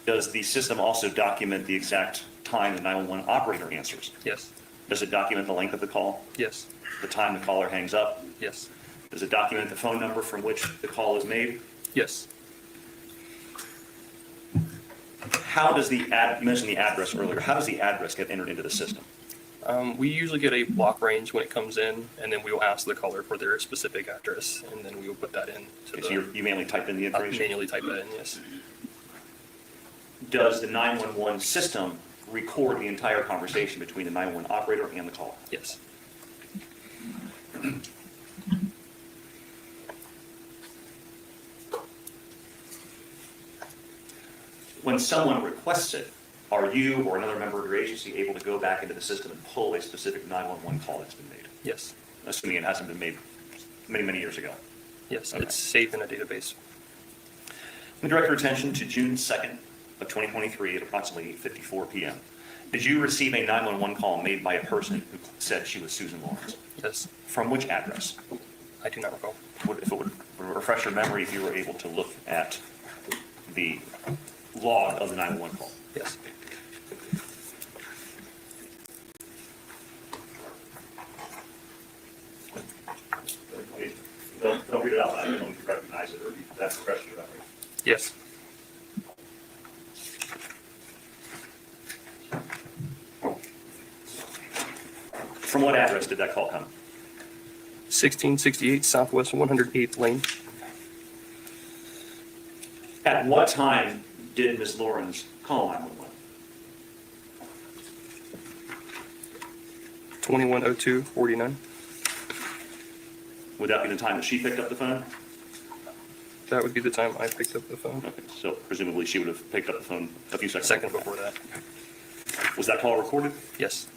Does the system also document the exact time the 911 operator answers? Yes. Does it document the length of the call? Yes. The time the caller hangs up? Yes. Does it document the phone number from which the call is made? Yes. How does you mentioned the address earlier, how does the address get entered into the system? We usually get a block range when it comes in, and then we will ask the caller for their specific address, and then we will put that in. Okay, so you manually type in the information? Manually type that in, yes. Does the 911 system record the entire conversation between the 911 operator and the caller? Yes. When someone requests it, are you or another member of your agency able to go back into the system and pull a specific 911 call that's been made? Yes. Assuming it hasn't been made many, many years ago. Yes, Okay. it's saved in a database. Let me direct your attention to June 2nd of 2023 at approximately 8:54 p.m. Did you receive a 911 call made by a person who said she was Susan Lawrence? Yes. From which address? I do not recall. If it would refresh your memory, if you were able to look at the log of the 911 call. Yes. recognize it, or that's the question about it. Yes. From what address did that call come? 1668 Southwest 108th Lane. At what time did Ms. Lorincz call 911? 2102-49. Would that be the time that she picked up the phone? That would be the time I picked up the phone. Okay, so presumably she would have picked up the phone a few seconds Second before that. Was that call recorded? Yes.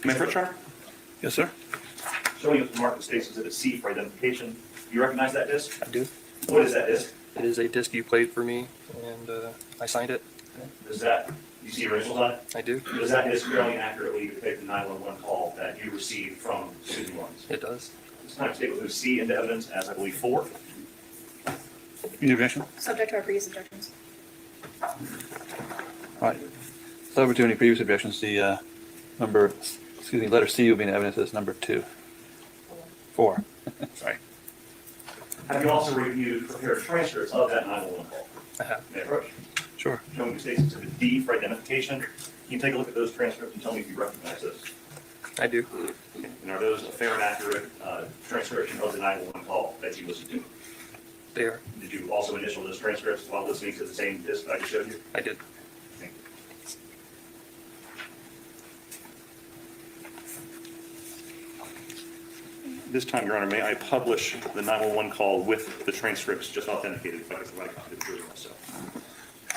May I first try? Yes, sir. Showing up the mark that states Exhibit C for identification. You recognize that disc? I do. What is that disc? It is a disc you played for me, and I signed it. Does that, you see your initials on it? I do. Does that disc fairly accurately depict the 911 call that you received from Susan Lawrence? It does. It's time to take Exhibit C into evidence as I believe 4. Any objection? Subject to our previous objections. All right. Subject to any previous objections, the letter C will be in evidence as number 2. 4. Sorry. Have you also reviewed prepared transcripts of that 911 call? I have. May I approach? Sure. Showing the states Exhibit D for identification. Can you take a look at those transcripts and tell me if you recognize those? I do. And are those a fair and accurate transcription of the 911 call that you listened to? They are. Did you also initial those transcripts while listening to the same disc that I just showed you? I did. Thank you. This time, Your Honor, may I publish the 911 call with the transcripts just authenticated if I could provide a copy to the jury also?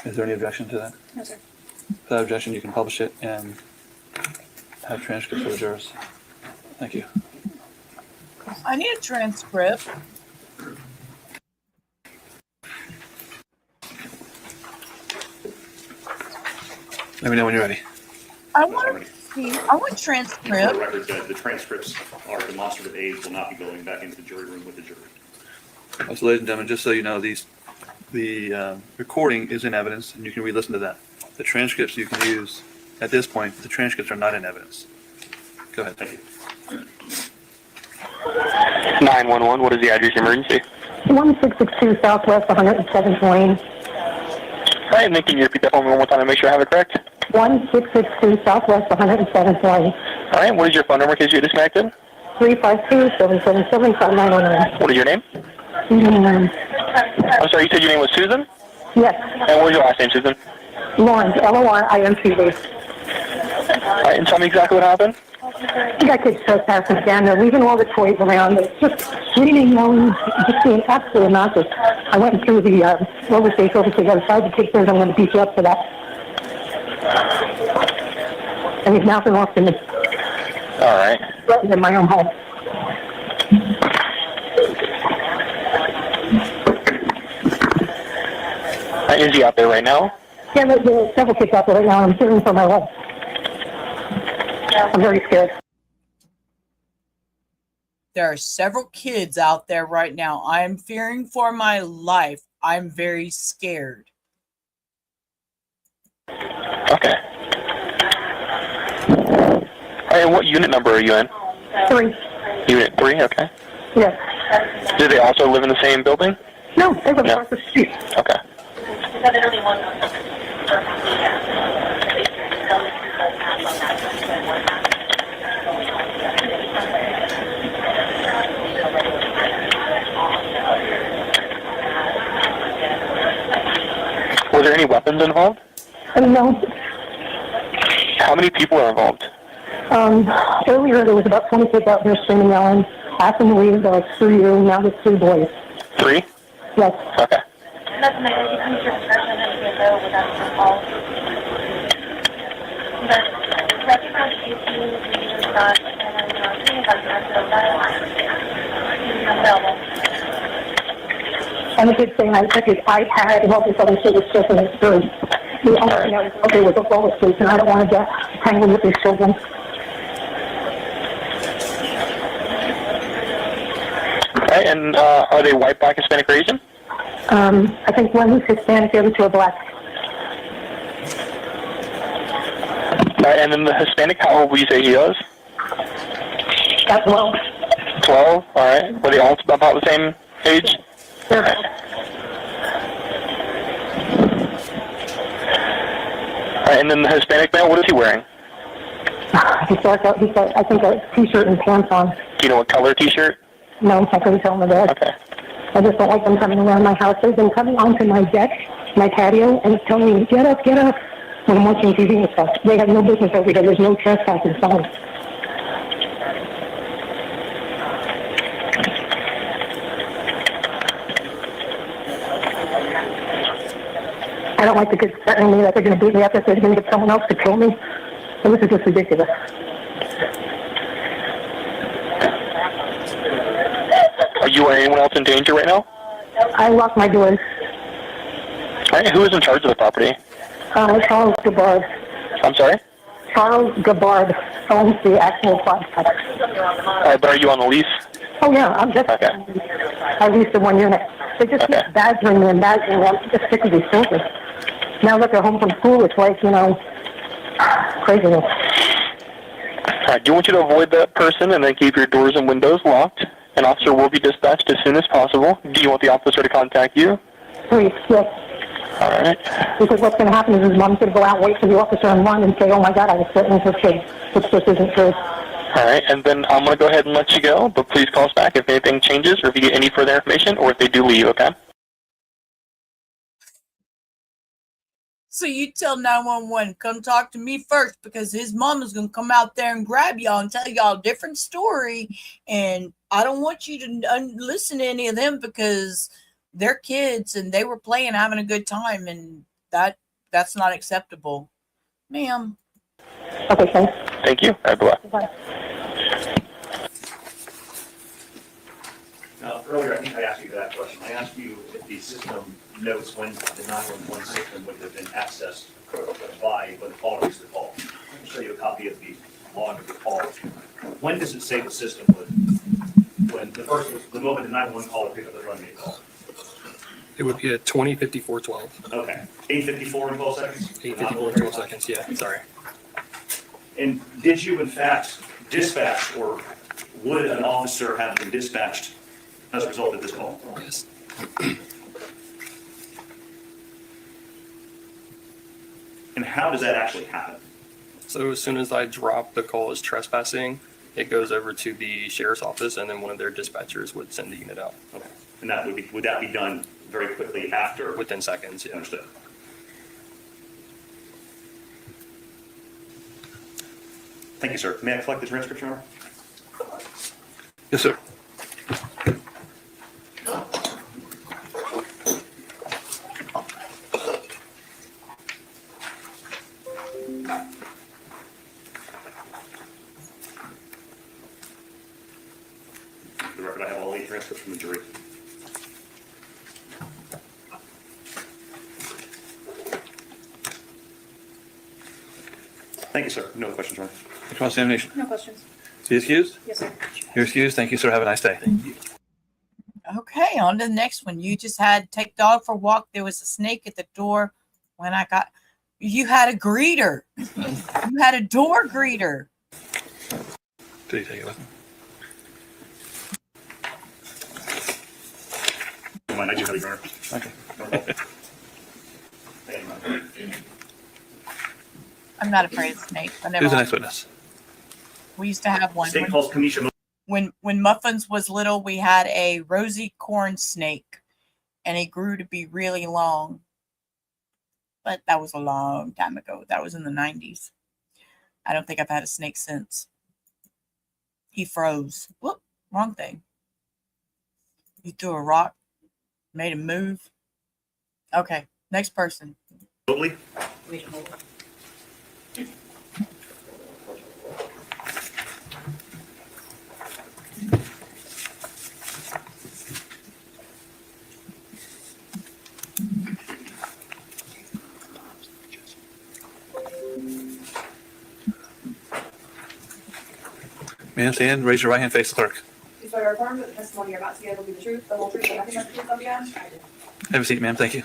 Is there any objection to that? No, sir. Without objection, you can publish it and have transcripts for the jurors. Thank you. I need a transcript. Let me know when you're ready. I want transcript. For the record, the transcripts are demonstrative aids, will not be going back into the jury room with the jury. So, ladies and gentlemen, just so you know, the recording is in evidence, and you can re-listen to that. The transcripts you can use at this point. The transcripts are not in evidence. Go ahead. Thank you. 911, what is the address emergency? 1662 Southwest 107th Lane. All right, and then can you repeat that for me one more time to make sure I have it correct? 1662 Southwest 107th Lane. All right, what is your phone number in case you get disconnected? 352-777-5909. What is your name? I'm sorry, you said your name was Susan? Yes. And what was your last name, Susan? Lorincz, L-O-R-I-N-C-Z. All right, and tell me exactly what happened. You got kids trespassing again. They're leaving all the toys around. It's just screaming, yelling, just being absolutely obnoxious. I went through the roller stage over to the other side. The kid says I'm going to beat you up for that. And he's mouthing off to me. All right. Right in my own home. Is he out there right now? Yeah, there are several kids out there right now. I'm fearing for my life. I'm very scared. There are several kids out there right now. I'm fearing for my life. I'm very scared. Okay. All right, and what unit number are you in? 3. Unit 3, okay. Yes. Do they also live in the same building? No, they live across the street. Okay. Were there any weapons involved? No. How many people are involved? Earlier there was about 20 kids out there screaming, yelling. After the leave, there were 3 you, now there's 3 boys. 3? Yes. Okay. And the kid saying I took his iPad and all this other shit was just in his food. The only thing I was okay with was roller skates, and I don't want to get tangled with these children. right, and are they white, black, Hispanic, or Asian? I think one was Hispanic, the other two are black. All right, and then the Hispanic, how old would you say he was? Got 12. 12, all right. Were they all about the same age? They're All right, and then the Hispanic male, what is he wearing? He's got, I think, a t-shirt and pants on. Do you know what color t-shirt? No, I couldn't tell my dad. Okay. I just don't like them coming around my house. They've been coming onto my deck, my patio, and telling me, get up, when I'm watching TV and stuff. They have no business over here. There's no trespassing sign. I don't like the kids threatening me that they're going to beat me up, that they're going to get someone else to kill me. So this is just ridiculous. Are you or anyone else in danger right now? I lock my doors. All right, who is in charge of the property? Charles Gabbard. I'm sorry? Charles Gabbard owns the actual plot. All right, but are you on the lease? Oh yeah, I'm just, Okay. I leased the 1 unit. They just keep badgering me and badgering me. I'm just sick of these things. Now that they're home from school, it's like, craziness. All right, do you want you to avoid that person and then keep your doors and windows locked? An officer will be dispatched as soon as possible. Do you want the officer to contact you? Please, yes. All right. Because what's going to happen is his mom's going to go out, wait for the officer and run and say, oh my God, I was threatening her kid, which just isn't true. All right, and then I'm going to go ahead and let you go, but please call us back if anything changes or if you get any further information or if they do leave, okay? So you tell 911, come talk to me first because his mom is going to come out there and grab y'all and tell y'all a different story. And I don't want you to listen to any of them because they're kids and they were playing, having a good time. And that's not acceptable. Ma'am. Okay, thanks. Thank you. All right, bye-bye. Bye. Now, earlier, I think I asked you that question. I asked you if the system knows when the 911 system would have been accessed by when the caller makes the call. I can show you a copy of the log of the call. When does it say the system would, when the moment the 911 caller picked up the front gate call? It would be at 20:54:12. Okay. 8:54 in 12 seconds? 8:54 12 seconds, yeah, sorry. And did you, in fact, dispatch, or would an officer have been dispatched as a result of this call? Yes. And how does that actually happen? So as soon as I drop the call as trespassing, it goes over to the sheriff's office, and then one of their dispatchers would send the unit out. Okay. And that would that be done very quickly after? Within seconds, yeah. Understood. Thank you, sir. May I collect the transcript, Your Honor? Yes, sir. For the record, I have all 8 transcripts from the jury. Thank you, sir. No other questions, Your Honor. Cross-examination. No questions. Is he excused? Yes, sir. You're excused. Thank you, sir. Have a nice day. Okay, on to the next one. You just had take dog for a walk. There was a snake at the door when you had a greeter. You had a door greeter. Did he take it with him? Don't mind, I do have it, Your Honor. Okay. I'm not afraid of snakes. I never. Who's the next witness? We used to have one. State calls Kamisha. When Muffins was little, we had a rosy corn snake, and it grew to be really long. But that was a long time ago. That was in the 90s. I don't think I've had a snake since. He froze. Whoop, wrong thing. You threw a rock, made him move. Okay, next person. Totally. Man, stand, raise your right hand, face the clerk. swear or affirm that the testimony you're about to give will be the truth, the whole truth, and nothing but the truth, so be it? Have a seat, ma'am. Thank you.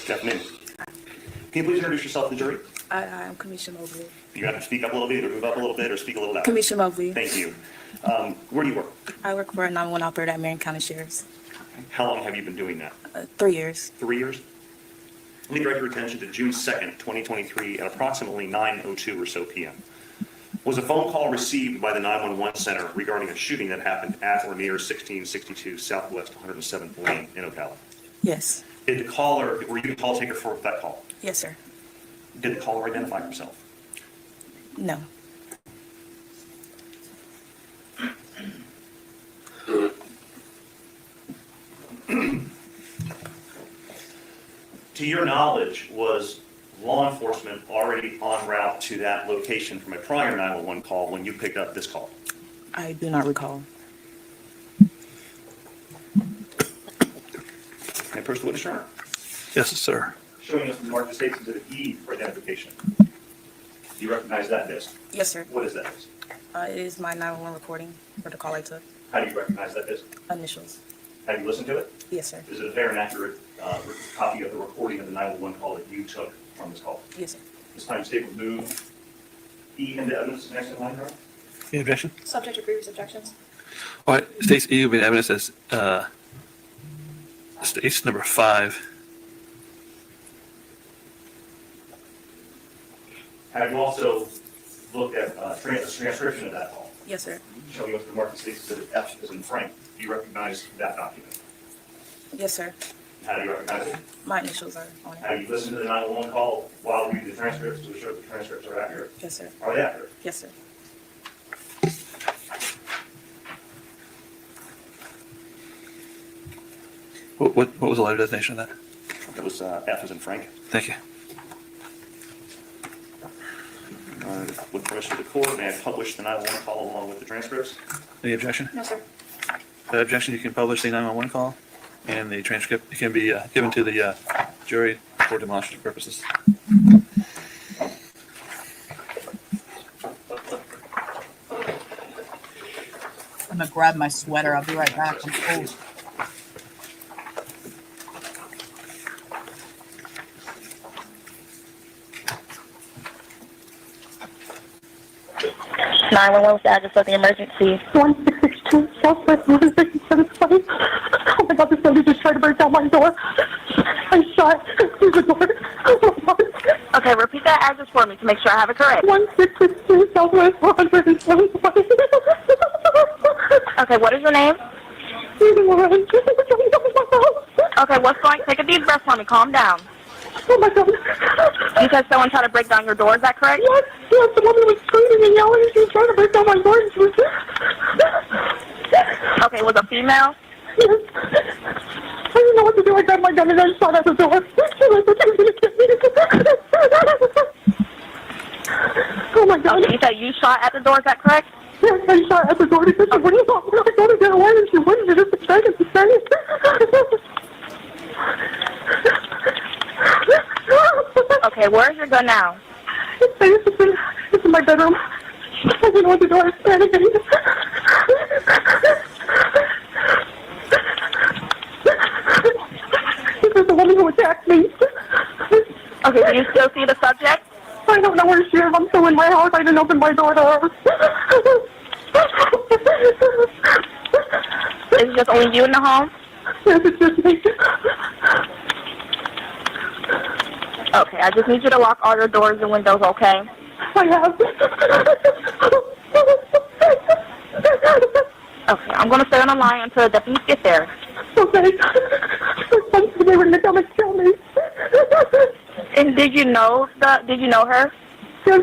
Good afternoon. Can you please introduce yourself to the jury? I'm Kamisha Mobley. You have to speak up a little bit, or move up a little bit, or speak a little louder. Kamisha Mobley. Thank you. Where do you work? I work for a 911 operator at Marion County Sheriff's. How long have you been doing that? 3 years. 3 years? Let me direct your attention to June 2nd, 2023, at approximately 9:02 or so p.m. Was a phone call received by the 911 center regarding a shooting that happened at or near 1662 Southwest 107th Lane in Ocala? Yes. Were you the call taker for that call? Yes, sir. Did the caller identify himself? No. To your knowledge, was law enforcement already en route to that location from a prior 911 call when you picked up this call? I do not recall. Can I approach the witness, Your Honor? Yes, sir. Showing us the marked States Exhibit E for identification. Do you recognize that disc? Yes, sir. What is that disc? It is my 911 recording for the call I took. How do you recognize that disc? Initials. Have you listened to it? Yes, sir. Is it a fair and accurate copy of the recording of the 911 call that you took from this call? Yes, sir. This time state would move E into evidence next in line, Your Honor? Any objection? Subject to previous objections. All right. States E will be evidence as states number 5. Have you also looked at transcription of that call? Yes, sir. Showing us the marked States Exhibit F is in Frank. Do you recognize that document? Yes, sir. How do you recognize it? My initials are on it. Have you listened to the 911 call while reading the transcripts to assure the transcripts are accurate? Yes, sir. Are they accurate? Yes, sir. What was the letter designation of that? It was F as in Frank. Thank you. With permission of the court, may I publish the 911 call along with the transcripts? Any objection? No, sir. Without objection, you can publish the 911 call, and the transcript can be given to the jury for demonstrative purposes. I'm gonna grab my sweater. I'll be right back. I'm cold. What's the address of the emergency? 1662 Southwest 107th Place. Oh my God, this lady just tried to break down my door. I shot through the door. Oh my God. Okay, repeat that address for me to make sure I have it correct. 1662 Southwest 107th Place. Okay, what is your name? Lorincz. Okay, what's going? Take a deep breath for me. Calm down. Oh my God. You said someone tried to break down your door. Is that correct? Yes, the woman was screaming and yelling. She was trying to break down my door. And she was... Okay, was a female? Yes. I didn't know what to do. I grabbed my gun and I shot at the door. She was going to get me. Oh my God. Okay, you said you shot at the door. Is that correct? Yes, I shot at the door because she wouldn't stop. I was going to get away and she wouldn't. She just begged to stay. Okay, where's your gun now? It's in my bedroom. I didn't know what to do. I was panicking. This is the woman who attacked me. Okay, do you still see the subject? I don't know where she is. I'm still in my house. I didn't open my door to her. Is it just only you in the home? Yes, it's just me. Okay, I just need you to lock all your doors and windows, okay? I have. Okay, I'm gonna stay on the line until the deputies get there. Okay. They were gonna come and kill me. And did you know her? Yes,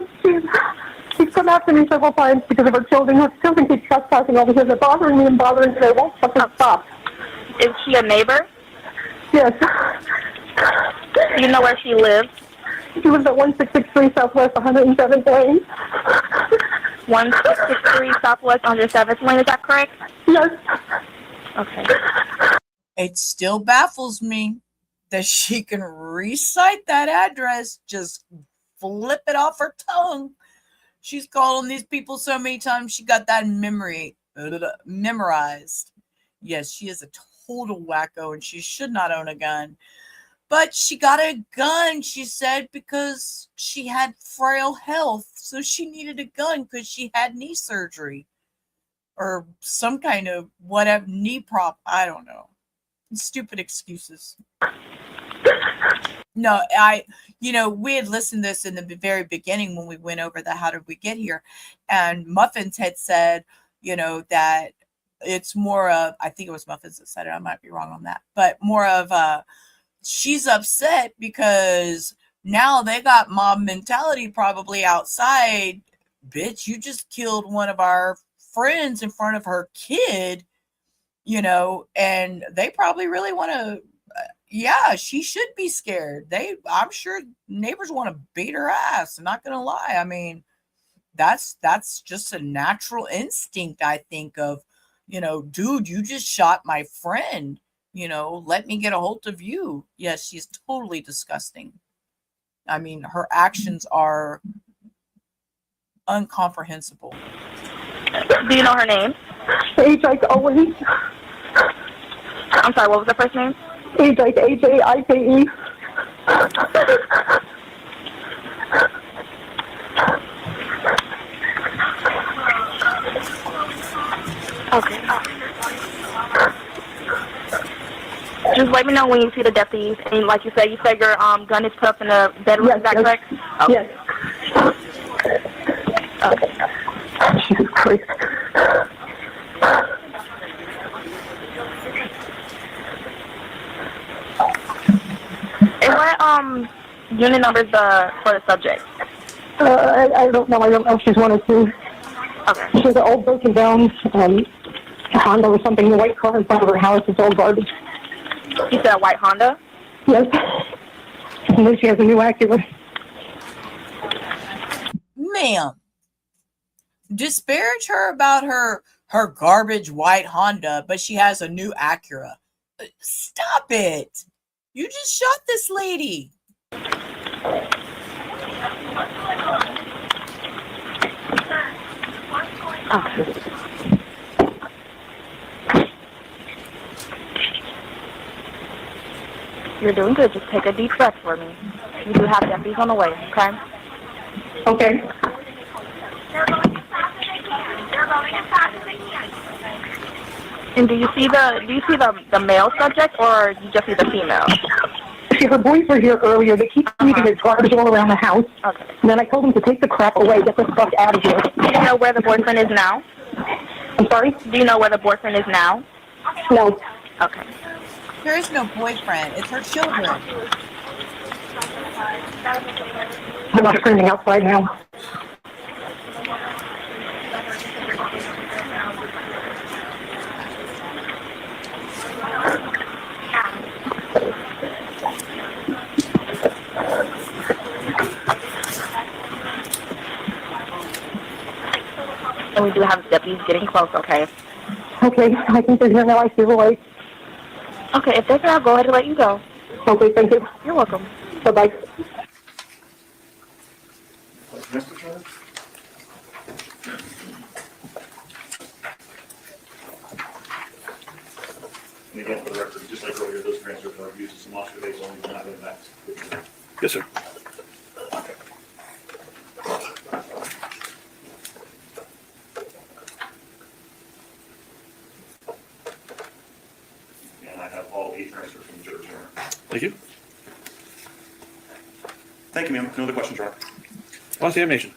she's come after me several times because of her children. Her children keep trespassing over here. They're bothering me and bothering me. They won't fucking stop. Is she a neighbor? Yes. Do you know where she lives? She lives at 1663 Southwest 107th Lane. 1663 Southwest 107th Lane, is that correct? Yes. Okay. It still baffles me that she can recite that address, just flip it off her tongue, She's calling these people so many times she got that in memorized. Yes, she is a total wacko and she should not own a gun. But she got a gun, she said, because she had frail health. So she needed a gun because she had knee surgery or some kind of whatever knee prop. I don't know. Stupid excuses. No, we had listened to this in the very beginning when we went over the how did we get here. And Muffins had said, that it's more of, I think it was Muffins that said it. I might be wrong on that, but more of she's upset because now they got mob mentality probably outside. Bitch, you just killed one of our friends in front of her kid, and they probably really want to, she should be scared. I'm sure neighbors want to beat her ass. I'm not going to lie. I mean, that's just a natural instinct, I think, of, dude, you just shot my friend. Let me get a hold of you. Yes, she's totally disgusting. I mean, her actions are incomprehensible. Do you know her name? Ajike Owens. I'm sorry, what was the first name? Ajike, Ajike. Okay. Just let me know when you see the deputies. And like you said your gun is put up in the bedroom. Yes, is that yes. correct? Okay. Yes. Jesus Christ. And what unit number is for the subject? I don't know. I don't know if she's one or two. Okay. She has an old broken down Honda or something, the white car in front of her house. It's all garbage. You said a white Honda? Yes. And then she has a new Acura. Ma'am, disparage her about her garbage white Honda, but she has a new Acura. Stop it. You just shot this lady. You're doing good. Just take a deep breath for me. You do have deputies on the way, okay? Okay. And do you see the male subject or you just see the female? See, her boys were here earlier. They keep leaving their garbage all around the house. Okay. And then I told them to take the crap away, get the fuck out of here. Do you know where the boyfriend is now? I'm sorry? Do you know where the boyfriend is now? No. Okay. There is no boyfriend. It's her children. I'm not screaming outside now. And we do have deputies getting close, okay? Okay, I think they're here now. I see the light. Okay, if they're here, I'll go ahead and let you go. Okay, thank you. You're welcome. Bye-bye. Mr. Chairman? And again, for the record, just like earlier, those transcripts are used as some observations only, we're not going back. Yes, sir. And I have all 8 transcripts from the jury. Thank you. Thank you, ma'am. No other questions, right? On to examination.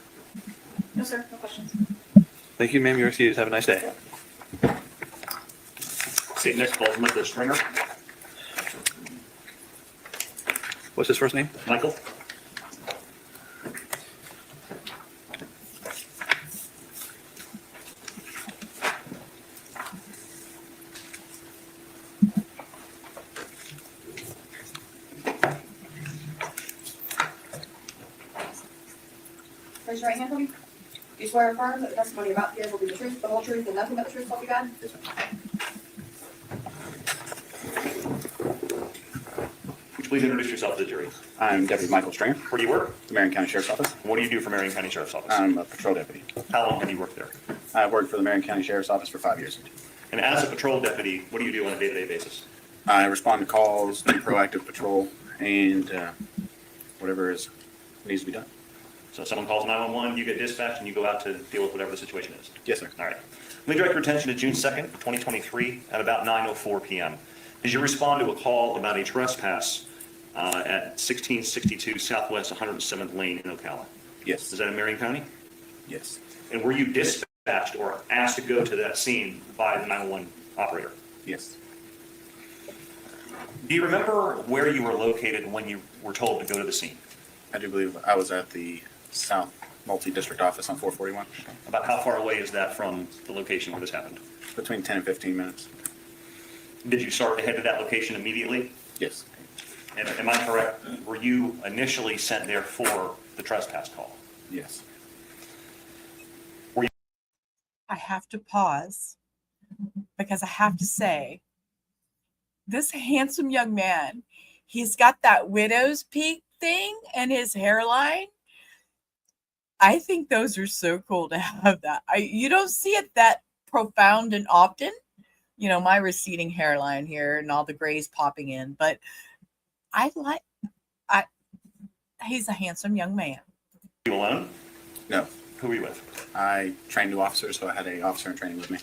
No, sir. No questions. Thank you, ma'am. You're excused. Have a nice day. State next calls Mr. Stringer. What's his first name? Michael. Raise your right hand for me. Do you swear or affirm that the testimony you're about to give will be the truth, the whole truth, and nothing but the truth, so help you God? Yes, ma'am. please introduce yourself to the jury? I'm Deputy Michael Stringer. Where do you work? The Marion County Sheriff's Office. What do you do for Marion County Sheriff's Office? I'm a patrol deputy. How long have you worked there? I've worked for the Marion County Sheriff's Office for 5 years. And as a patrol deputy, what do you do on a day-to-day basis? I respond to calls, do proactive patrol, and whatever needs to be done. So someone calls 911, you get dispatched, and you go out to deal with whatever the situation is? Yes, sir. All right. Let me direct your attention to June 2nd, 2023, at about 9:04 p.m. As you respond to a call about a trespass at 1662 Southwest 107th Lane in Ocala. Yes. Is that in Marion County? Yes. And were you dispatched or asked to go to that scene by the 911 operator? Yes. Do you remember where you were located when you were told to go to the scene? I do believe I was at the South Multi-District Office on 441. About how far away is that from the location where this happened? Between 10 and 15 minutes. Did you start to head to that location immediately? Yes. And am I correct? Were you initially sent there for the trespass call? Yes. I have to pause because I have to say, this handsome young man, he's got that widow's peak thing and his hairline. I think those are so cool to have that. You don't see it that profound and often. You know, my receding hairline here and all the grays popping in, but he's a handsome young man. You alone? No. Who were you with? I trained new officers, so I had an officer in training with me.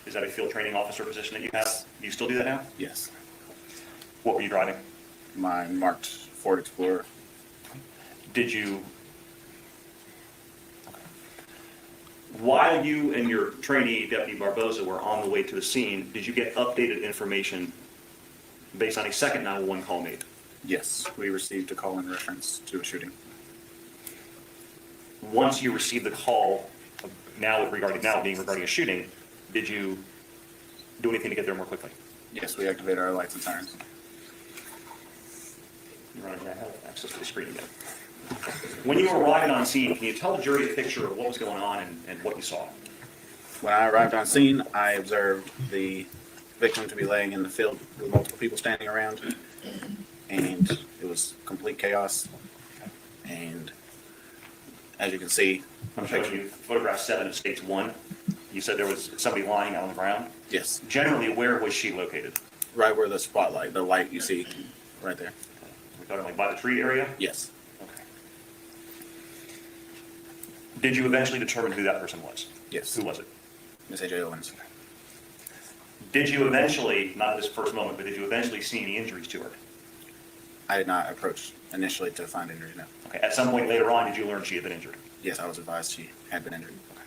Is that a field training officer position that you have? Do you still do that now? Yes. What were you driving? My marked Ford Explorer. Did you, while you and your trainee, Deputy Barboza, were on the way to the scene, did you get updated information based on a second 911 call made? Yes, we received a call in reference to a shooting. Once you received the call, regarding a shooting, did you do anything to get there more quickly? Yes, we activated our lights and sirens. You're running out of access to the screen again. When you arrived on scene, can you tell the jury a picture of what was going on and what you saw? When I arrived on scene, I observed the victim to be laying in the field with multiple people standing around, and it was complete chaos. And as you can see, I'm showing you photograph 7 of stage 1. You said there was somebody lying on the ground? Yes. Generally, where was she located? Right where the spotlight, the light you see right there. We're talking like by the tree area? Yes. Okay. Did you eventually determine who that person was? Yes. Who was it? Miss Ajike Owens. Did you eventually, not at this first moment, but did you eventually see any injuries to her? I did not approach initially to find injury, no. Okay. At some point later on, did you learn she had been injured? Yes, I was advised she had been injured. Okay.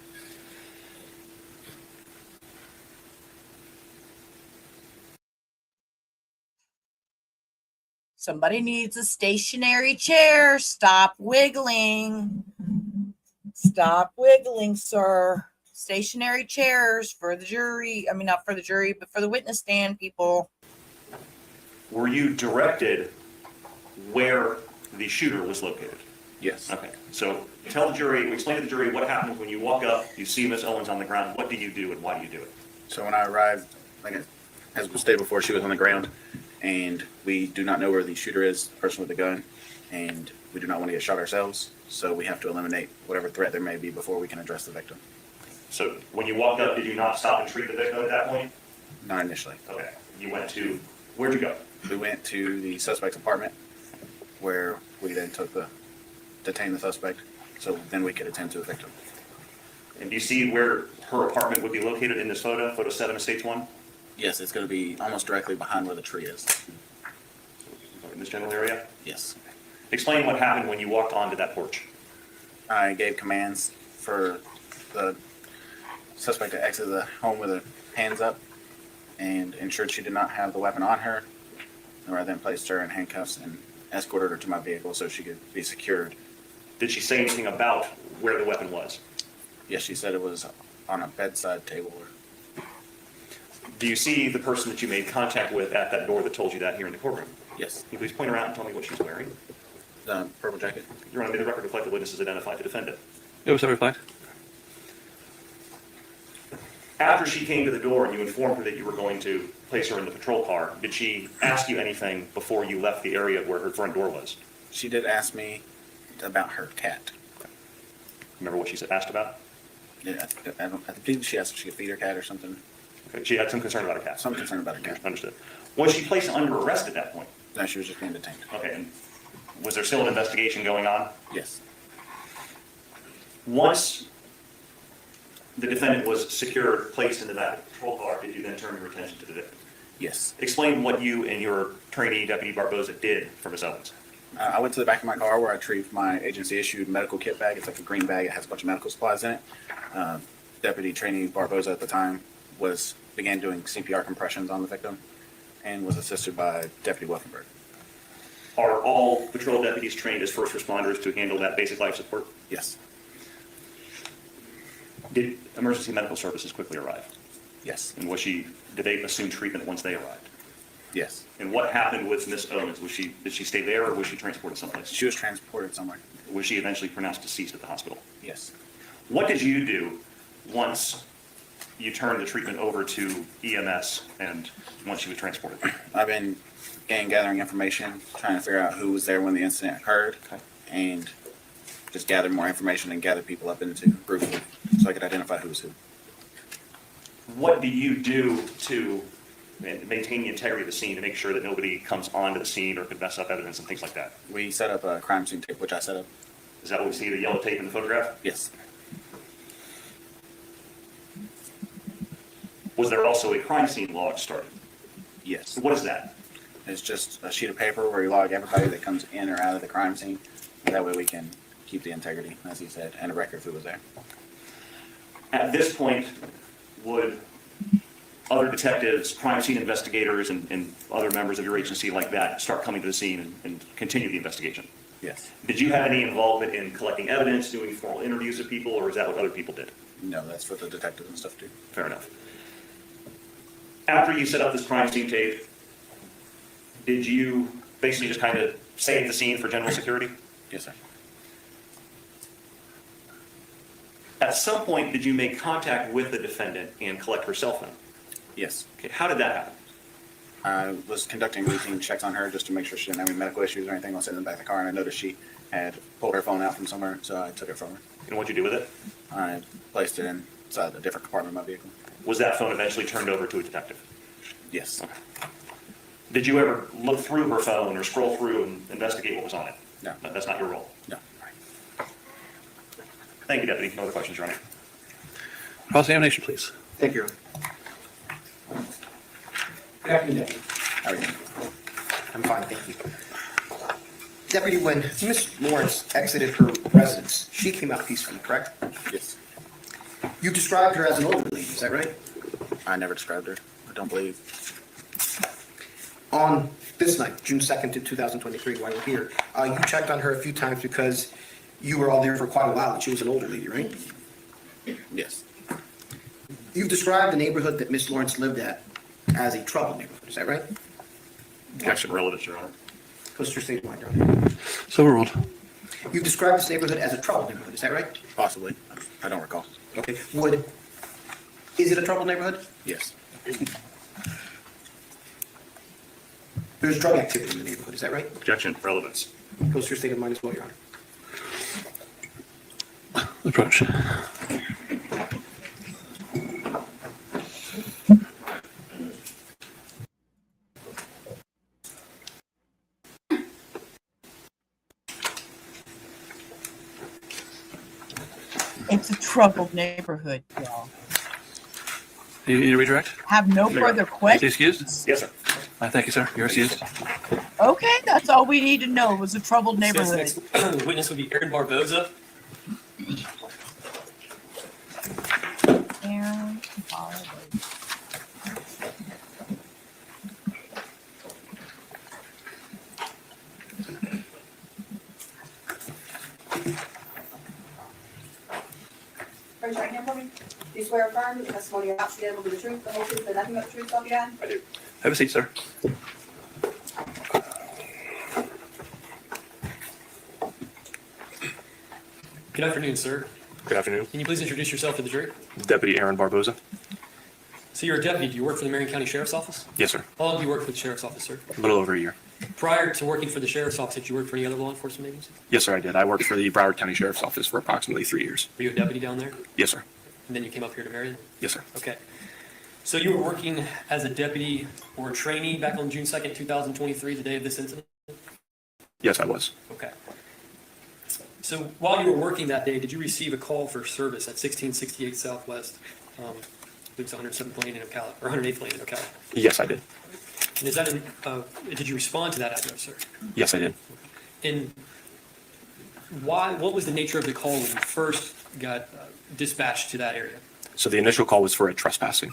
Somebody needs a stationary chair. Stop wiggling. Stop wiggling, sir. Stationary chairs for the jury. I mean, not for the jury, but for the witness stand, people. Were you directed where the shooter was located? Yes. Okay. So tell the jury, explain to the jury what happens when you walk up, you see Miss Owens on the ground. What do you do and why do you do it? So when I arrived, as was stated before, she was on the ground, and we do not know where the shooter is, the person with the gun, and we do not want to get shot ourselves, so we have to eliminate whatever threat there may be before we can address the victim. So when you walked up, did you not stop and treat the victim at that point? Not initially. Okay. You went to, where'd you go? We went to the suspect's apartment, where we then detained the suspect, so then we could attend to the victim. And do you see where her apartment would be located in this photo 7 of stage 1? Yes, it's going to be almost directly behind where the tree is. In this general area? Yes. Explain what happened when you walked onto that porch. I gave commands for the suspect to exit the home with her hands up and ensured she did not have the weapon on her. I then placed her in handcuffs and escorted her to my vehicle so she could be secured. Did she say anything about where the weapon was? Yes, she said it was on a bedside table. Do you see the person that you made contact with at that door that told you that here in the courtroom? Yes. Can you please point her out and tell me what she's wearing? The purple jacket. Your Honor, may the record reflect the witnesses identified the defendant. It was certified. After she came to the door and you informed her that you were going to place her in the patrol car, did she ask you anything before you left the area where her front door was? She did ask me about her cat. Remember what she asked about? Yeah, I think she asked if she could feed her cat or something. Okay, she had some concern about her cat. Some concern about her cat. Understood. Was she placed under arrest at that point? No, she was just being detained. Okay, and was there still an investigation going on? Yes. Once the defendant was secured, placed in the back of the patrol car, did you then turn your attention to the victim? Yes. Explain what you and your trainee, Deputy Barboza, did for Ms. Owens. I went to the back of my car where I retrieved my agency-issued medical kit bag. It's like a green bag. It has a bunch of medical supplies in it. Deputy Trainee Barboza at the time began doing CPR compressions on the victim and was assisted by Deputy Wolfenberg. Are all patrol deputies trained as first responders to handle that basic life support? Yes. Did emergency medical services quickly arrive? Yes. And did they assume treatment once they arrived? Yes. And what happened with Ms. Owens? Did she stay there or was she transported someplace? She was transported somewhere. Was she eventually pronounced deceased at the hospital? Yes. What did you do once you turned the treatment over to EMS and once she was transported? I've been gathering information, trying to figure out who was there when the incident occurred, and just gather more information and gather people up into groups so I could identify who was who. What do you do to maintain the integrity of the scene to make sure that nobody comes onto the scene or could mess up evidence and things like that? We set up a crime scene tape, which I set up. Is that what we see, the yellow tape in the photograph? Yes. Was there also a crime scene log started? Yes. What is that? It's just a sheet of paper where you log everybody that comes in or out of the crime scene. And that way we can keep the integrity, as he said, and a record of who was there. At this point, would other detectives, crime scene investigators, and other members of your agency like that start coming to the scene and continue the investigation? Yes. Did you have any involvement in collecting evidence, doing formal interviews of people, or is that what other people did? No, that's what the detectives and stuff do. Fair enough. After you set up this crime scene tape, did you basically just kind of save the scene for general security? Yes, sir. At some point, did you make contact with the defendant and collect her cell phone? Yes. Okay, how did that happen? I was conducting routine checks on her just to make sure she didn't have any medical issues or anything while sitting in the back of the car, and I noticed she had pulled her phone out from somewhere, so I took it from her. And what'd you do with it? I placed it inside a different compartment of my vehicle. Was that phone eventually turned over to a detective? Yes. Okay. Did you ever look through her phone or scroll through and investigate what was on it? No. That's not your role? No. Thank you, Deputy. No other questions, Your Honor. Cross-examination, please. Thank you, Your Honor. Good afternoon, Deputy. How are you? I'm fine, thank you. Deputy, when Ms. Lorincz exited her residence, she came out peacefully, correct? Yes. You described her as an older lady, is that right? I never described her. I don't believe. On this night, June 2nd to 2023, while you were here, you checked on her a few times because you were all there for quite a while and she was an older lady, right? Yes. You've described the neighborhood that Ms. Lorincz lived at as a troubled neighborhood, is that right? Objection relevant, Your Honor. What's your state of mind, Your Honor? So ruled. You've described this neighborhood as a troubled neighborhood, is that right? Possibly. I don't recall. Okay. Is it a troubled neighborhood? Yes. There's drug activity in the neighborhood, is that right? Objection relevance. What's your state of mind as well, Your Honor? Approach. It's a troubled neighborhood, y'all. You need to redirect? Have no further questions. Excused? Yes, sir. Thank you, sir. You're excused. Okay, that's all we need to know. It was a troubled neighborhood. Next witness would be Aaron Barboza. Aaron Barboza. Raise your right hand for me. Do you swear or affirm that the testimony you're about to give will be the truth, the whole truth, and nothing but the truth, so help you God? I do. Have a seat, sir. Good afternoon, sir. Good afternoon. Can you please introduce yourself to the jury? Deputy Aaron Barboza. So you're a deputy. Do you work for the Marion County Sheriff's Office? Yes, sir. How long have you worked for the Sheriff's Office, sir? A little over a year. Prior to working for the Sheriff's Office, did you work for any other law enforcement agency? Yes, sir, I did. I worked for the Broward County Sheriff's Office for approximately 3 years. Were you a deputy down there? Yes, sir. And then you came up here to Marion? Yes, sir. Okay. So you were working as a deputy or a trainee back on June 2nd, 2023, the day of this incident? Yes, I was. Okay. So while you were working that day, did you receive a call for service at 1668 Southwest? I think it's 107th Lane in Ocala, or 108th Lane in Ocala. Yes, I did. And is that did you respond to that address, sir? Yes, I did. And what was the nature of the call when you first got dispatched to that area? So the initial call was for a trespassing.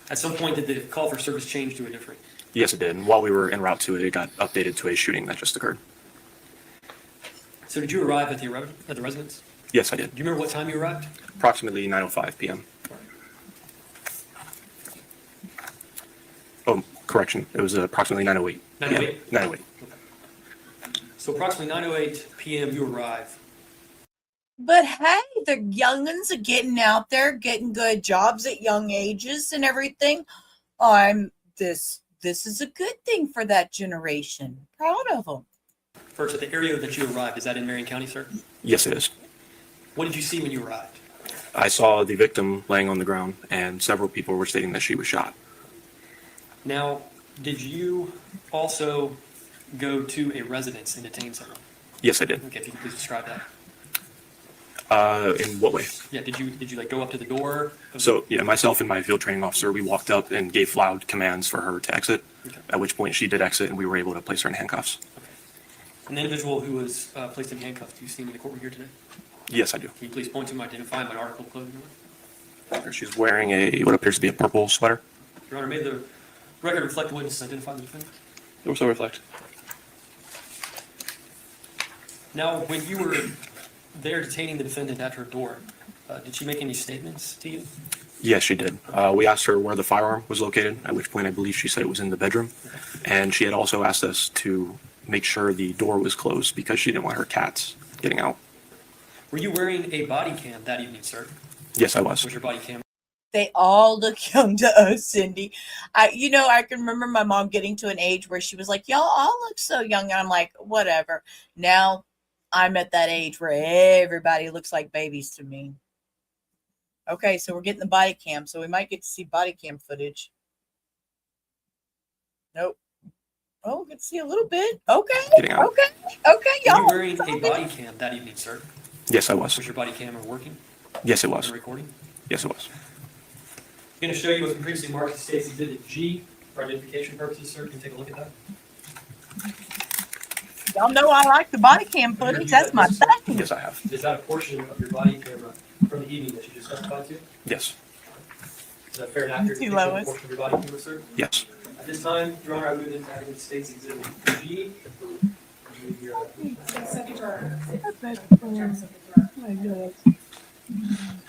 At some point, did the call for service change to a different? Yes, it did. And while we were en route to it, it got updated to a shooting that just occurred. So did you arrive at the residence? Yes, I did. Do you remember what time you arrived? Approximately 9:05 p.m. Oh, correction. It was approximately 9:08. 9:08? 9:08. So approximately 9:08 p.m. you arrive. But hey, the youngins are getting out there, getting good jobs at young ages and everything. This is a good thing for that generation. Proud of them. First, at the area that you arrived, is that in Marion County, sir? Yes, it is. What did you see when you arrived? I saw the victim laying on the ground, and several people were stating that she was shot. Now, did you also go to a residence and detain someone? Yes, I did. Okay, if you could please describe that. In what way? Yeah, did you like go up to the door? So, yeah, myself and my field training officer, we walked up and gave loud commands for her to exit, at which point she did exit, and we were able to place her in handcuffs. An individual who was placed in handcuffs, do you see him in the courtroom here today? Yes, I do. Can you please point to him, identify him, an article of clothing? She's wearing what appears to be a purple sweater. Your Honor, may the record reflect the witness identify the defendant? It will so reflect. Now, when you were there detaining the defendant at her door, did she make any statements to you? Yes, she did. We asked her where the firearm was located, at which point I believe she said it was in the bedroom. And she had also asked us to make sure the door was closed because she didn't want her cats getting out. Were you wearing a body cam that evening, sir? Yes, I was. Was your body cam? They all look young to us, Cindy. I can remember my mom getting to an age where she was like, y'all all look so young. And I'm like, whatever. Now I'm at that age where everybody looks like babies to me. Okay, so we're getting the body cam, so we might get to see body cam footage. Nope. Oh, we can see a little bit. Okay. Getting out. Okay, y'all. Were you wearing a body cam that evening, sir? Yes, I was. Was your body camera working? Yes, it was. The recording? Yes, it was. I'm going to show you what previously marked as State's Exhibit G for identification purposes, sir. Can you take a look at that? Y'all know I like the body cam footage. That's my thing. Yes, I have. Is that a portion of your body camera from the evening that you just testified to? Yes. Is that fair and accurate You too, depiction of a Lois. portion of your body camera, sir? Yes. At this time, Your Honor, I move into having State's Exhibit G.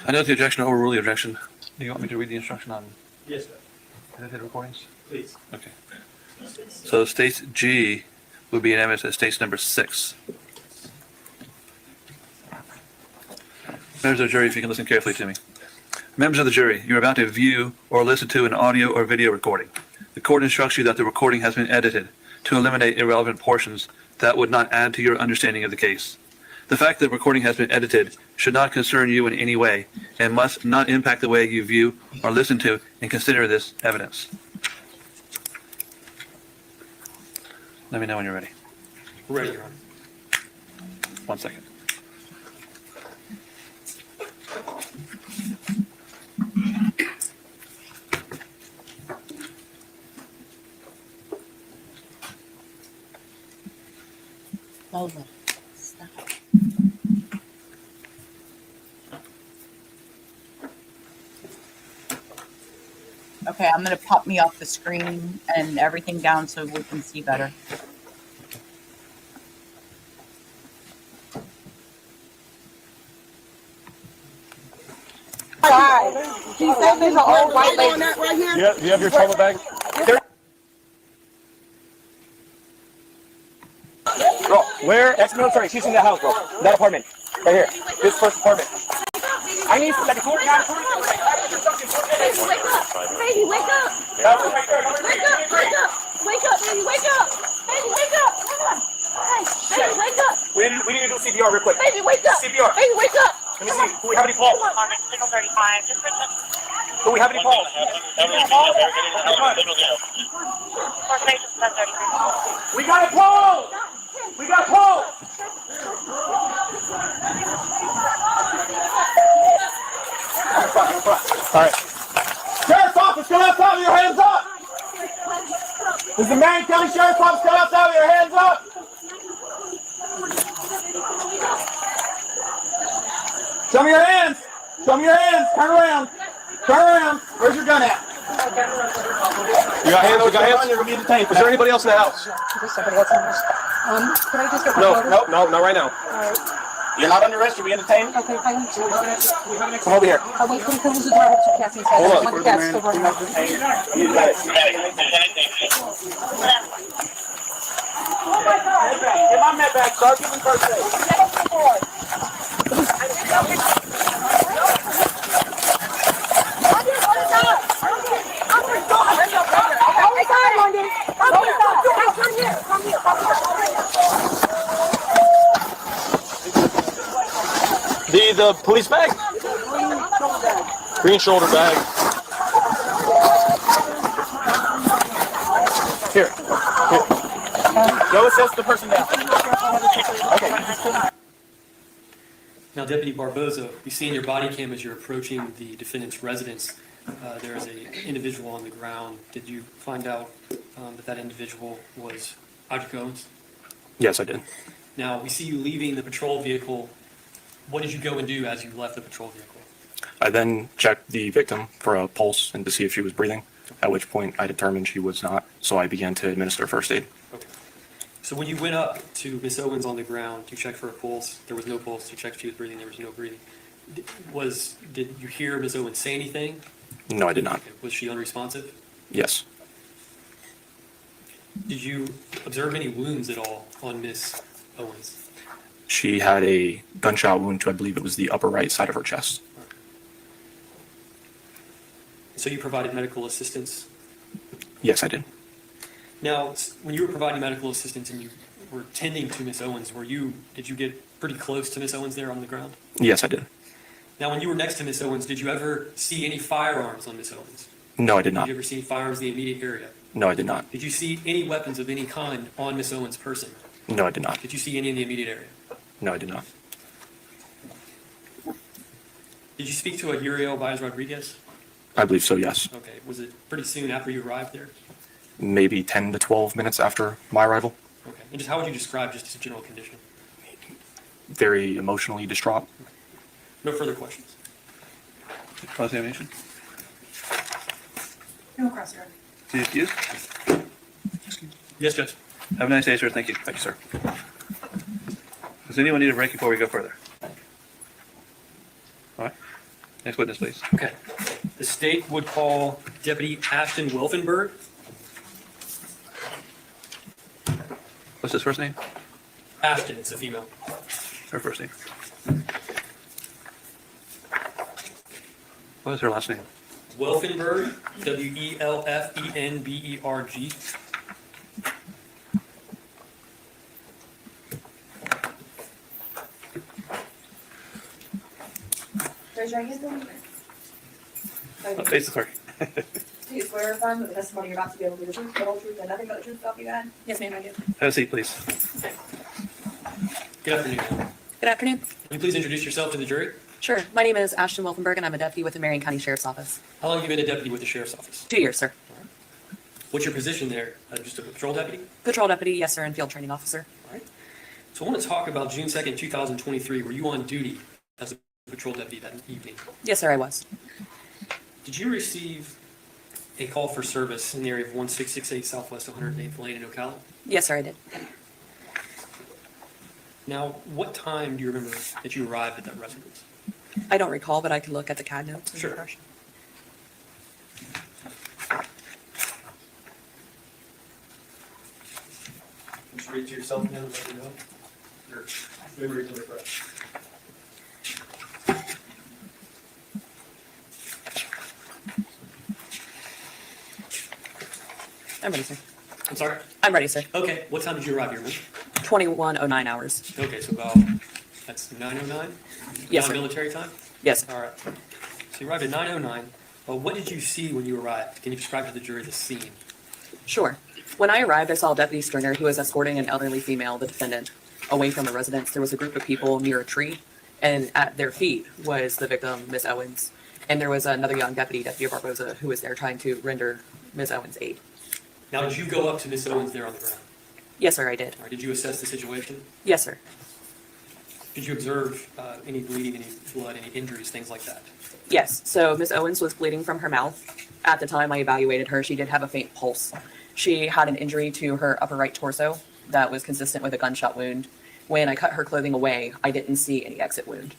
I note the objection, overrule the objection. Do you want me to read the instruction on Yes, sir. edited recordings? Please. Okay. So states G would be in evidence as states number 6. Members of the jury, if you can listen carefully to me. Members of the jury, you're about to view or listen to an audio or video recording. The court instructs you that the recording has been edited to eliminate irrelevant portions that would not add to your understanding of the case. The fact that the recording has been edited should not concern you in any way and must not impact the way you view or listen to and consider this evidence. Let me know when you're ready. We're ready, Your Honor. 1 second. Lola, stop. Okay, I'm going to pop me off the screen and everything down so we can see better. She said there's an old white lady. Yeah, do you have your travel bag? Bro, where? Ex-military, she's in the house, bro. That apartment. Right here. This first apartment. I need like a tour guide. Baby, wake up! Baby, wake up! Wake up! Wake up! Wake up, baby, wake up! Baby, wake up! Come on! Hey, baby, wake up! We need to do CPR real quick. Baby, wake up! CPR. Baby, wake up! Let me see. Do we have any pulse? Signal 35. Do we have any pulse? We got a pulse! We got a pulse! All right. Sheriff's office, come outside with your hands up! Is the Marion County Sheriff's office come outside with your hands up? Show me your hands! Show me your hands! Turn around! Turn around! Where's your gun at? You got hands? You got hands? You're gonna be detained. Is there anybody else in the house? There's somebody else in this. Can I just get No, not right now. You're not under arrest. You're being detained. Okay, fine. Come over here. Wait, can we close the door to Cassie's head? Hold on. I want the cats over here. Oh my God! Get my med back. Start giving first aid. The police bag? Green shoulder bag. Here. Go assess the person now. Okay. Now, Deputy Barboza, you see in your body cam as you're approaching the defendant's residence, there is an individual on the ground. Did you find out that individual was Ajike Owens? Yes, I did. Now, we see you leaving the patrol vehicle. What did you go and do as you left the patrol vehicle? I then checked the victim for a pulse and to see if she was breathing, at which point I determined she was not, so I began to administer first aid. Okay. So when you went up to Miss Owens on the ground to check for a pulse, there was no pulse. You checked if she was breathing, there was no breathing. Did you hear Miss Owens say anything? No, I did not. Okay. Was she unresponsive? Yes. Did you observe any wounds at all on Miss Owens? She had a gunshot wound to, I believe it was the upper right side of her chest. So you provided medical assistance? Yes, I did. Now, when you were providing medical assistance and you were tending to Miss Owens, did you get pretty close to Miss Owens there on the ground? Yes, I did. Now, when you were next to Miss Owens, did you ever see any firearms on Miss Owens? No, I did not. Did you ever see any firearms in the immediate area? No, I did not. Did you see any weapons of any kind on Miss Owens' person? No, I did not. Did you see any in the immediate area? No, I did not. Did you speak to a Uriel Baez Rodriguez? I believe so, yes. Okay. Was it pretty soon after you arrived there? Maybe 10 to 12 minutes after my arrival. Okay. And just how would you describe just his general condition? Very emotionally distraught. No further questions. Cross-examination? No cross here. Please excuse. Yes, Judge. Have a nice day, sir. Thank you. Thank you, sir. Does anyone need a break before we go further? All right. Next witness, please. Okay. The state would call Deputy Ashton Wilfenberg. What's his first name? Ashton, it's a female. Her first name. What is her last name? Wilfenberg, Welfenberg. Raise your hand. Face the clerk. Do you swear or affirm that the testimony you're about to be able to give the truth, the whole truth, and nothing but the truth, so help you God? Yes, ma'am, I do. Have a seat, please. Good afternoon. Good afternoon. Can you please introduce yourself to the jury? Sure. My name is Ashton Wolfenberg, and I'm a deputy with the Marion County Sheriff's Office. How long have you been a deputy with the sheriff's office? 2 years, sir. What's your position there? Just a patrol deputy? Patrol deputy, yes, sir, and field training officer. All right. So I want to talk about June 2nd, 2023. Were you on duty as a patrol deputy that evening? Yes, sir, I was. Did you receive a call for service in the area of 1668 Southwest 108th Lane in Ocala? Yes, sir, I did. Now, what time do you remember that you arrived at that residence? I don't recall, but I could look at the CAD notes. and Sure. refresh. Just read it to yourself again and let me know. Your memory to refresh. I'm ready, sir. I'm sorry? I'm ready, sir. Okay, what time did you arrive here, man? 21:09 hours. Okay, so that's 9:09? Yes, sir. Non-military time? Yes. All right. So you arrived at 9:09. What did you see when you arrived? Can you describe to the jury the scene? Sure. When I arrived, I saw Deputy Stringer, who was escorting an elderly female, the defendant, away from the residence. There was a group of people near a tree, and at their feet was the victim, Miss Owens. And there was another young deputy, Deputy Barboza, who was there trying to render Miss Owens aid. Now, did you go up to Miss Owens there on the ground? Yes, sir, I did. Or did you assess the situation? Yes, sir. Did you observe any bleeding, any blood, any injuries, things like that? Yes. So Miss Owens was bleeding from her mouth. At the time I evaluated her, she did have a faint pulse. She had an injury to her upper right torso that was consistent with a gunshot wound. When I cut her clothing away, I didn't see any exit wound.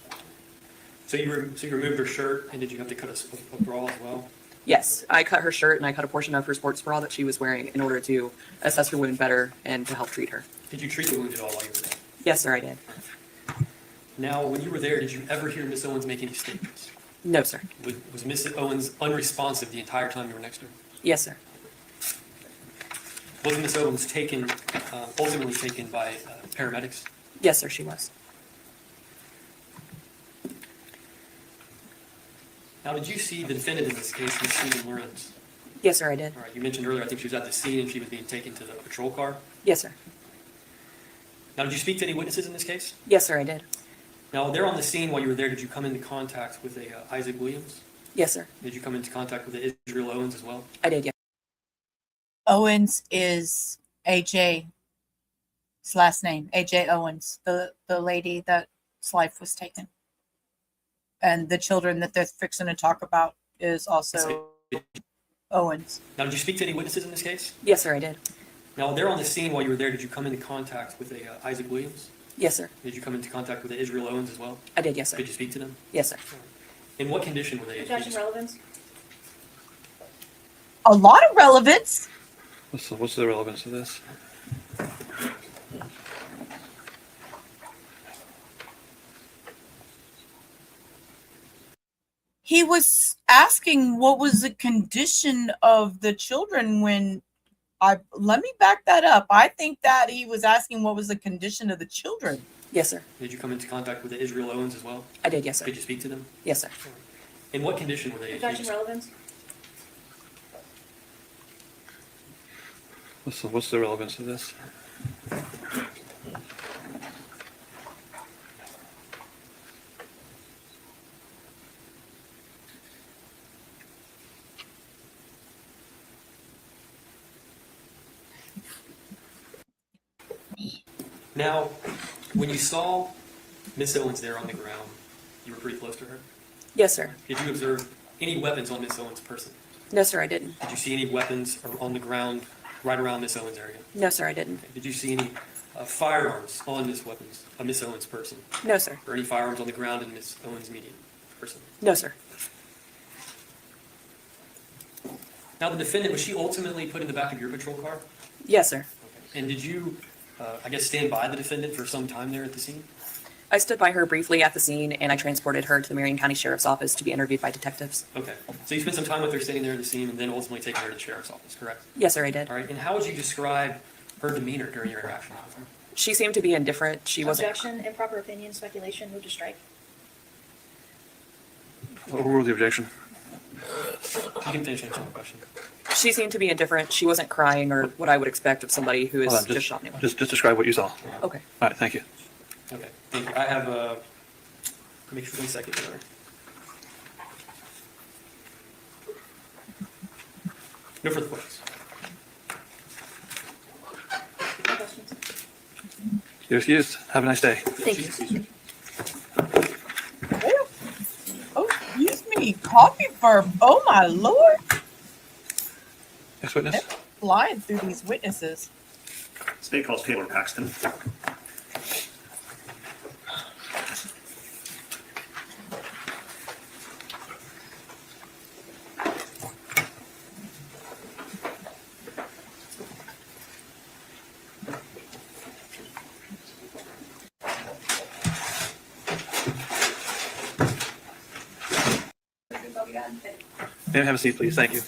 So you removed her shirt, and did you have to cut a bra as well? Yes, I cut her shirt and I cut a portion of her sports bra that she was wearing in order to assess her wound better and to help treat her. Did you treat the wound at all while you were there? Yes, sir, I did. Now, when you were there, did you ever hear Miss Owens make any statements? No, sir. Was Miss Owens unresponsive the entire time you were next to her? Yes, sir. Was Miss Owens ultimately taken by paramedics? Yes, sir, she was. Now, did you see the defendant in this case, Miss Susan Lorincz? Yes, sir, I did. All right, you mentioned earlier, I think she was at the scene and she was being taken to the patrol car. Yes, sir. Now, did you speak to any witnesses in this case? Yes, sir, I did. Now, there on the scene while you were there, did you come into contact with Isaac Williams? Yes, sir. Did you come into contact with Israel Owens as well? I did, yes. Owens is AJ's last name, AJ Owens, the lady that's life was taken. And the children that they're fixing to talk about is also Owens. Now, did you speak to any witnesses in this case? Yes, sir, I did. Now, there on the scene while you were there, did you come into contact with Isaac Williams? Yes, sir. Did you come into contact with Israel Owens as well? I did, yes, sir. Did you speak to them? Yes, sir. In what condition were they? Objection relevance? A lot of relevance. What's the relevance of this? He was asking what was the condition of the children when let me back that up. I think that he was asking what was the condition of the children. Yes, sir. Did you come into contact with Israel Owens as well? I did, yes, sir. Did you speak to them? Yes, sir. In what condition were they? Objection relevance? What's the relevance of this? Now, when you saw Miss Owens there on the ground, you were pretty close to her? Yes, sir. Did you observe any weapons on Miss Owens' person? No, sir, I didn't. Did you see any weapons on the ground right around Miss Owens' area? No, sir, I didn't. Did you see any firearms on Miss Owens' person? No, sir. Or any firearms on the ground in Miss Owens' immediate person? No, sir. Now, the defendant, was she ultimately put in the back of your patrol car? Yes, sir. And did you, stand by the defendant for some time there at the scene? I stood by her briefly at the scene, and I transported her to the Marion County Sheriff's Office to be interviewed by detectives. Okay. So you spent some time with her sitting there at the scene and then ultimately taking her to the sheriff's office, correct? Yes, sir, I did. All right. And how would you describe her demeanor during your interaction with her? She seemed to be indifferent. She wasn't. Objection, improper opinion, speculation, move to strike. Overrule the objection. You can finish answering the question. She seemed to be indifferent. She wasn't crying or what I would expect of somebody who is Hold on, just shot me. Just describe what you saw. Okay. All right, thank you. Okay. Thank you. I have make sure 1 second there. No further questions. No questions? You're excused. Have a nice day. Thank you. Oh, excuse me. Coffee burp. Oh, my Lord. Next witness. Flying through these witnesses. State calls Taylor Paxton. Ma'am, have a seat, please. Thank you.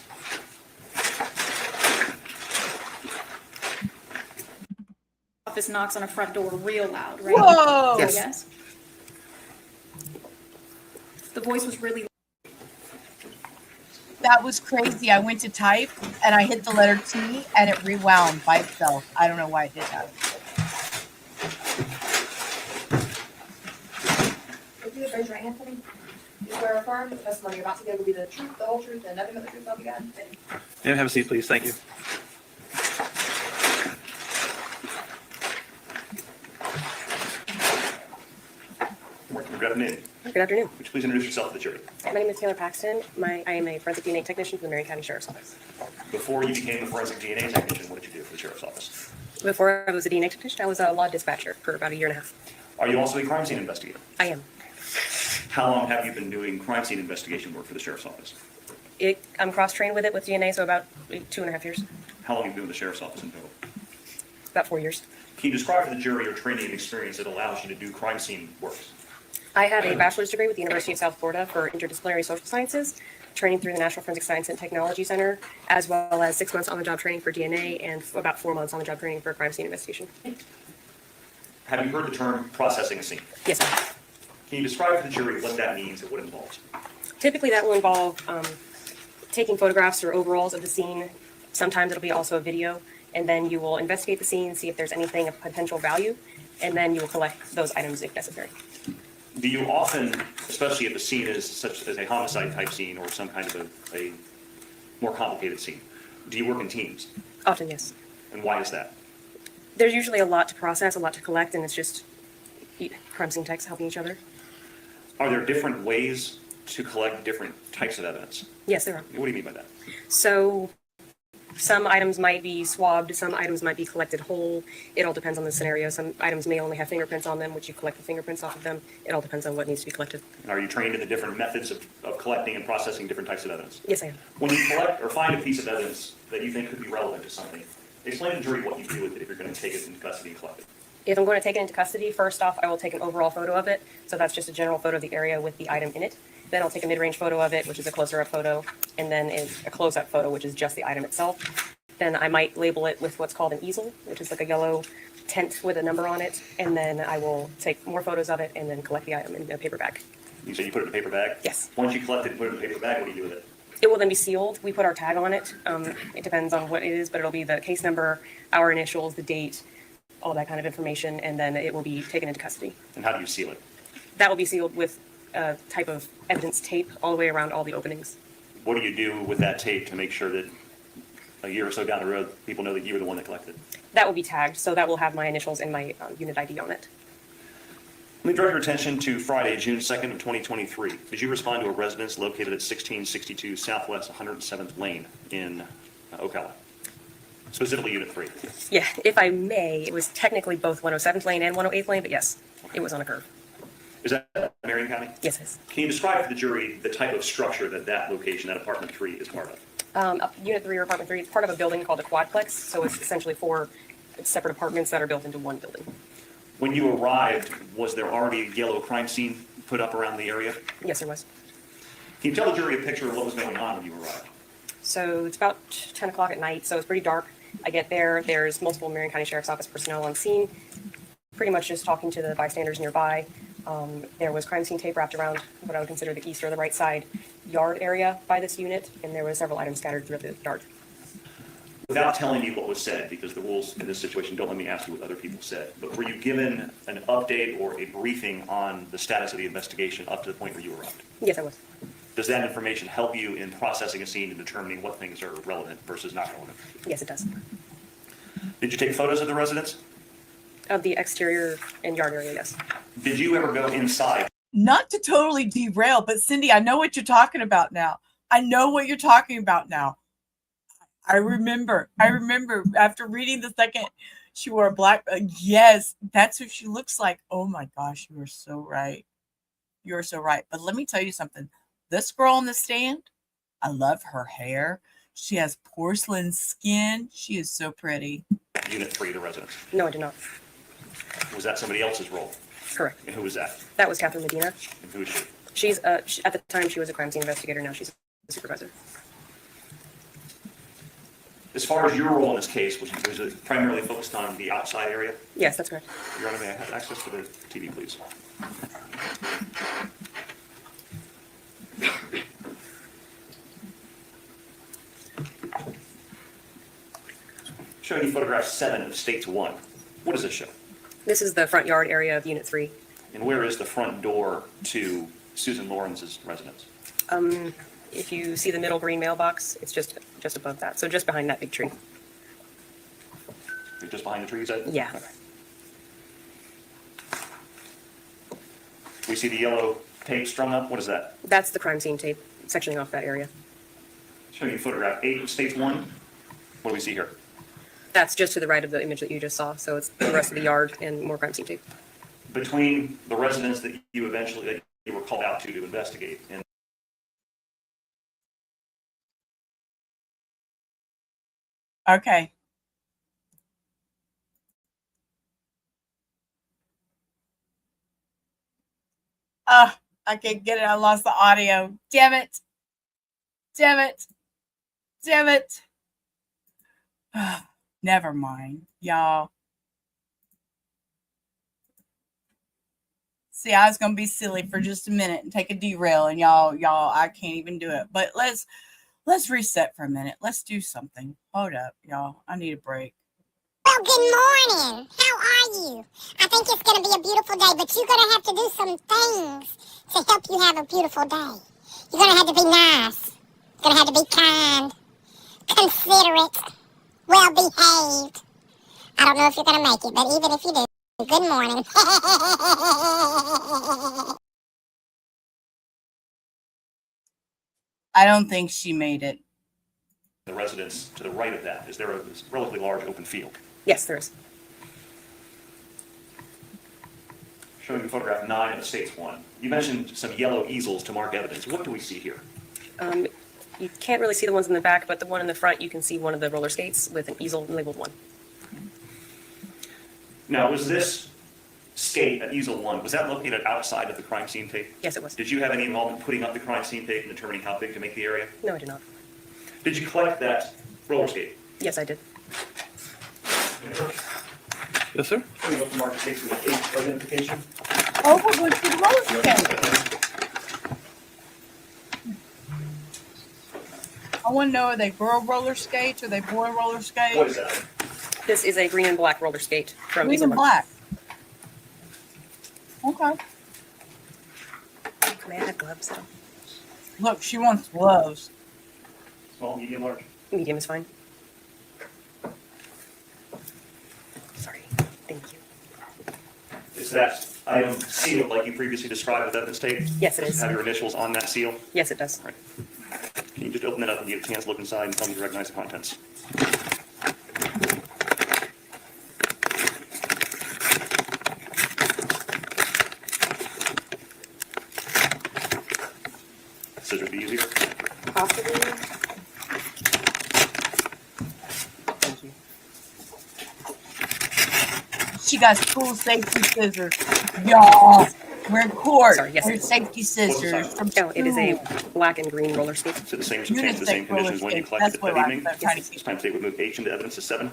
office knocks on a front door real loud, right? Whoa! Yes. Yes. The voice was really. That was crazy. I went to type and I hit the letter T and it rewound by itself. I don't know why it did that. If you would raise your right hand for me. You swear or affirm the testimony you're about to give will be the truth, the whole truth, and nothing but the truth, so help you God. Ma'am, have a seat, please. Thank you. Good afternoon. Good afternoon. Would you please introduce yourself to the jury? My name is Taylor Paxton. I am a forensic DNA technician for the Marion County Sheriff's Office. Before you became a forensic DNA technician, what did you do for the sheriff's office? Before I was a DNA technician, I was a law dispatcher for about a year and a half. Are you also a crime scene investigator? I am. How long have you been doing crime scene investigation work for the sheriff's office? I'm cross-trained with it with DNA, so about 2.5 years. How long have you been with the sheriff's office in total? About 4 years. Can you describe to the jury your training and experience that allows you to do crime scene work? I have a bachelor's degree with the University of South Florida for interdisciplinary social sciences, training through the National Forensic Science and Technology Center, as well as 6 months on-the-job training for DNA and about 4 months on-the-job training for crime scene investigation. Have you heard the term processing a scene? Yes, sir. Can you describe to the jury what that means and what it involves? Typically, that will involve taking photographs or overalls of the scene. Sometimes it'll be also a video, and then you will investigate the scene, see if there's anything of potential value, and then you will collect those items if necessary. Do you often, especially if the scene is such as a homicide type scene or some kind of a more complicated scene, do you work in teams? Often, yes. And why is that? There's usually a lot to process, a lot to collect, and it's just crime scene techs helping each other. Are there different ways to collect different types of evidence? Yes, there are. What do you mean by that? So some items might be swabbed, some items might be collected whole. It all depends on the scenario. Some items may only have fingerprints on them, which you collect the fingerprints off of them. It all depends on what needs to be collected. Are you trained in the different methods of collecting and processing different types of evidence? Yes, I am. When you collect or find a piece of evidence that you think could be relevant to something, explain to the jury what you do with it if you're going to take it into custody and collect it. If I'm going to take it into custody, first off, I will take an overall photo of it. So that's just a general photo of the area with the item in it. Then I'll take a mid-range photo of it, which is a closer-up photo, and then a close-up photo, which is just the item itself. Then I might label it with what's called an easel, which is like a yellow tent with a number on it. And then I will take more photos of it and then collect the item in a paper bag. You say you put it in a paper bag? Yes. Once you collect it and put it in a paper bag, what do you do with it? It will then be sealed. We put our tag on it. It depends on what it is, but it'll be the case number, our initials, the date, all that kind of information, and then it will be taken into custody. And how do you seal it? That will be sealed with a type of evidence tape all the way around all the openings. What do you do with that tape to make sure that a year or so down the road, people know that you were the one that collected it? That will be tagged, so that will have my initials and my unit ID on it. Let me draw your attention to Friday, June 2nd of 2023. Did you respond to a residence located at 1662 Southwest 107th Lane in Ocala? Specifically Unit 3. Yeah, if I may, it was technically both 107th Lane and 108th Lane, but yes, it was on a curve. Is that Marion County? Yes, it is. Can you describe to the jury the type of structure that location, that apartment 3, is part of? Unit 3 or Apartment 3 is part of a building called a quadplex, so it's essentially 4 separate apartments that are built into one building. When you arrived, was there already a yellow crime scene put up around the area? Yes, there was. Can you tell the jury a picture of what was going on when you arrived? So it's about 10 o'clock at night, so it's pretty dark. I get there, there's multiple Marion County Sheriff's Office personnel on scene, pretty much just talking to the bystanders nearby. There was crime scene tape wrapped around what I would consider the east or the right side yard area by this unit, and there were several items scattered throughout the yard. Without telling me what was said, because the rules in this situation don't let me ask you what other people said, but were you given an update or a briefing on the status of the investigation up to the point where you arrived? Yes, I was. Does that information help you in processing a scene and determining what things are relevant versus not relevant? Yes, it does. Did you take photos of the residence? Of the exterior and yard area, yes. Did you ever go inside? Not to totally derail, but Cindy, I know what you're talking about now. I know what you're talking about now. I remember after reading the second, she wore a black, yes, that's who she looks like. Oh my gosh, you are so right. You're so right. But let me tell you something. This girl on the stand, I love her hair. She has porcelain skin. She is so pretty. Unit 3, the residence. No, I did not. Was that somebody else's role? Correct. And who was that? That was Catherine Medina. And who is she? She's, at the time, she was a crime scene investigator. Now she's a supervisor. As far as your role in this case, was it primarily focused on the outside area? Yes, that's correct. Your Honor, may I have access to the TV, please? Showing you photograph 7 of States 1. What does this show? This is the front yard area of Unit 3. And where is the front door to Susan Lawrence's residence? If you see the middle green mailbox, it's just above that. So just behind that big tree. Just behind the tree, you said? Yeah. Okay. We see the yellow tape strung up. What is that? That's the crime scene tape sectioning off that area. Showing you photograph 8 of States 1. What do we see here? That's just to the right of the image that you just saw. So it's the rest of the yard and more crime scene tape. Between the residence that you were called out to investigate and Okay. I can't get it. I lost the audio. Damn it. Damn it. Damn it. Never mind, y'all. See, I was gonna be silly for just a minute and take a derail, and y'all, I can't even do it. But let's reset for a minute. Let's do something. Hold up, y'all. I need a break. Well, good morning. How are you? I think it's going to be a beautiful day, but you're going to have to do some things to help you have a beautiful day. You're going to have to be nice. You're going to have to be kind, considerate, well-behaved. I don't know if you're going to make it, but even if you do, good morning. I don't think she made it. the residence to the right of that. Is there a relatively large open field? Yes, there is. Showing you photograph 9 of the States 1. You mentioned some yellow easels to mark evidence. What do we see here? You can't really see the ones in the back, but the one in the front, you can see one of the roller skates with an easel labeled 1. Now, was this skate at easel 1, was that located outside of the crime scene tape? Yes, it was. Did you have any involvement putting up the crime scene tape and determining how big to make the area? No, I did not. Did you collect that roller skate? Yes, I did. Yes, sir. Can we look to mark the tape with age identification? Oh, we're going to the roller skate. I want to know, are they girl roller skates or are they boy roller skates? What is that? This is a green and black roller skate from Green Eagle and Run. black. Okay. May I have gloves though? Look, she wants gloves. Small, medium, large? Medium is fine. Sorry. Thank you. Is that item sealed like you previously described with evidence tape? Yes, it is. Have your initials on that seal? Yes, it does. Right. Can you just open it up and give a chance to look inside and tell me to recognize the contents? Scissors be easier? Possibly. Thank you. She got cool safety scissors. Y'all, we're in court. Sorry, yes, We're it is. safety scissors from No, it is a school. black and green roller skate. So the same substantial, the same conditions when you collected That's it what that I'm evening? trying to This time state would move H into evidence as 7.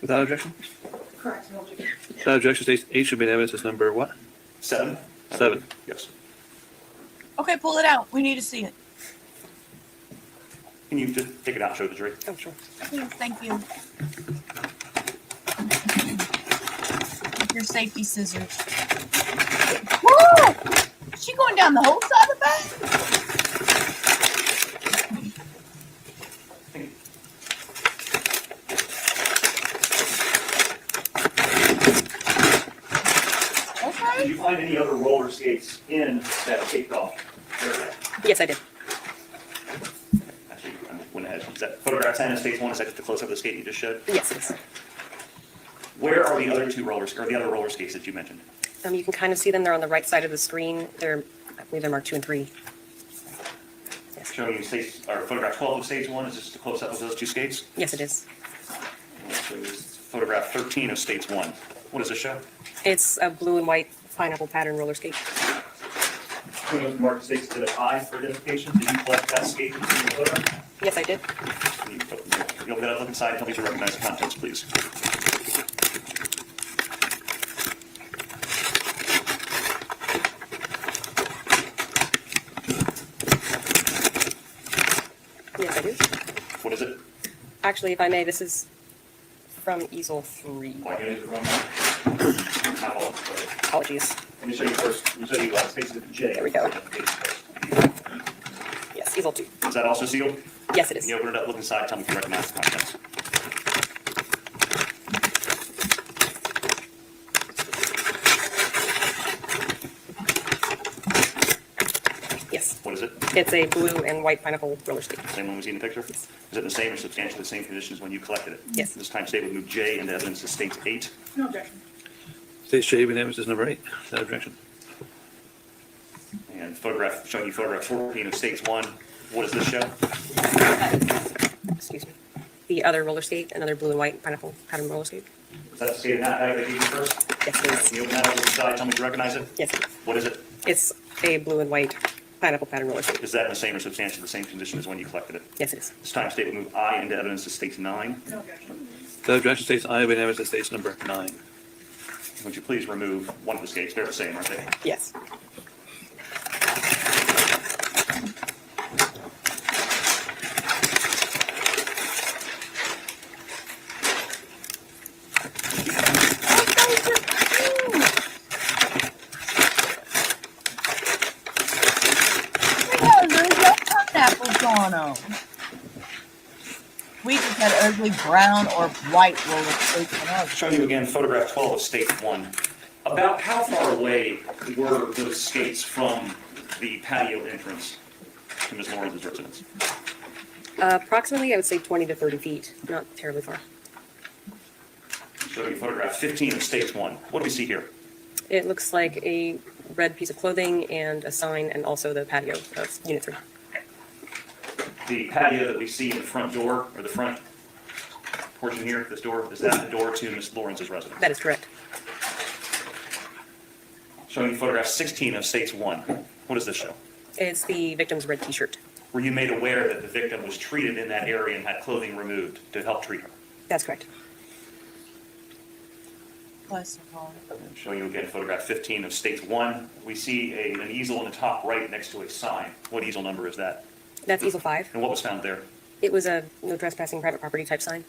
Without objection? Correct. No objection. Without objection, states H should be in evidence as number what? 7? 7. Yes. Okay, pull it out. We need to see it. Can you just take it out and show the jury? Oh, sure. Please, thank you. Your safety scissors. Woo! Is she going down the whole side of the back? Okay. Did you find any other roller skates in that taped off area? Yes, I did. Actually, I went ahead. Is that photograph 10 of States 1? Is that just a close-up of the skate you just showed? Yes, it is. Where are the other the other roller skates that you mentioned? You can kind of see them. They're on the right side of the screen. I believe they're marked 2 and 3. Showing you photograph 12 of Stage 1. Is this just a close-up of those 2 skates? Yes, it is. Showing you photograph 13 of Stage 1. What does this show? It's a blue and white pineapple pattern roller skate. Showing you marked skates to the I for identification. Did you collect that skate in the photograph? Yes, I did. You open that up, look inside, tell me if you recognize the contents, please. Yes, I do. What is it? Actually, if I may, this is from easel 3. Why unit is it from? Not all. Apologies. Let me show you first. You said you space it J. There we go. Yes, easel 2. Is that also sealed? Yes, it is. Can you open it up, look inside, tell me if you recognize the contents. Yes. What is it? It's a blue and white pineapple roller skate. Same one we see in the picture? Is it the same or substantially the same condition as when you collected it? Yes. This time state would move J into evidence as states 8. No objection. States J, unanimous is number 8. Without objection. And photograph, showing you photograph 14 of states 1. What does this show? Excuse me. The other roller skate, another blue and white pineapple pattern roller skate. Is that the state in that bag that I gave you first? Yes, it is. Can you open that up, look inside, tell me if you recognize it? Yes. What is it? It's a blue and white pineapple pattern roller skate. Is that in the same or substantially the same condition as when you collected it? Yes, it is. This time state would move I into evidence as states 9. No objection. Without objection, states I, unanimous is states number 9. Would you please remove one of the skates? They're the same, aren't they? Yes. Pineapples on them. We just had ugly brown or white roller skates on ours. Showing you again photograph 12 of state 1. About how far away were those skates from the patio entrance to Ms. Lawrence's residence? Approximately, I would say 20 to 30 feet. Not terribly far. Showing you photograph 15 of states 1. What do we see here? It looks like a red piece of clothing and a sign, and also the patio of Unit 3. The patio that we see in the front door, or the front portion here, this door, is that the door to Ms. Lawrence's residence? That is correct. Showing you photograph 16 of states 1. What does this show? It's the victim's red t-shirt. Were you made aware that the victim was treated in that area and had clothing removed to help treat her? That's correct. Bless her heart. Showing you again photograph 15 of states 1. We see an easel in the top right next to a sign. What easel number is that? That's easel 5. And what was found there? It was a no trespassing private property type sign.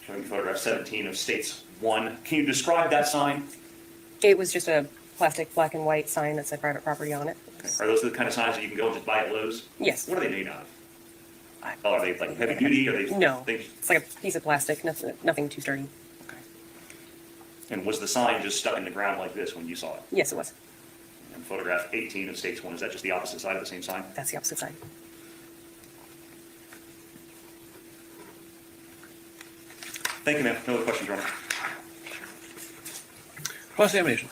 Showing you photograph 17 of states 1. Can you describe that sign? It was just a plastic black and white sign that said private property on it. Are those the kind of signs that you can go and just buy at Lowe's? Yes. What are they made out of? Oh, are they like heavy duty? Are they? No. They, It's like a piece of plastic, nothing too sturdy. and was the sign just stuck in the ground like this when you saw it? Yes, it was. And photograph 18 of states 1, is that just the opposite side of the same sign? That's the opposite side. Thank you, ma'am. No other questions, Your Honor. Cross-examination.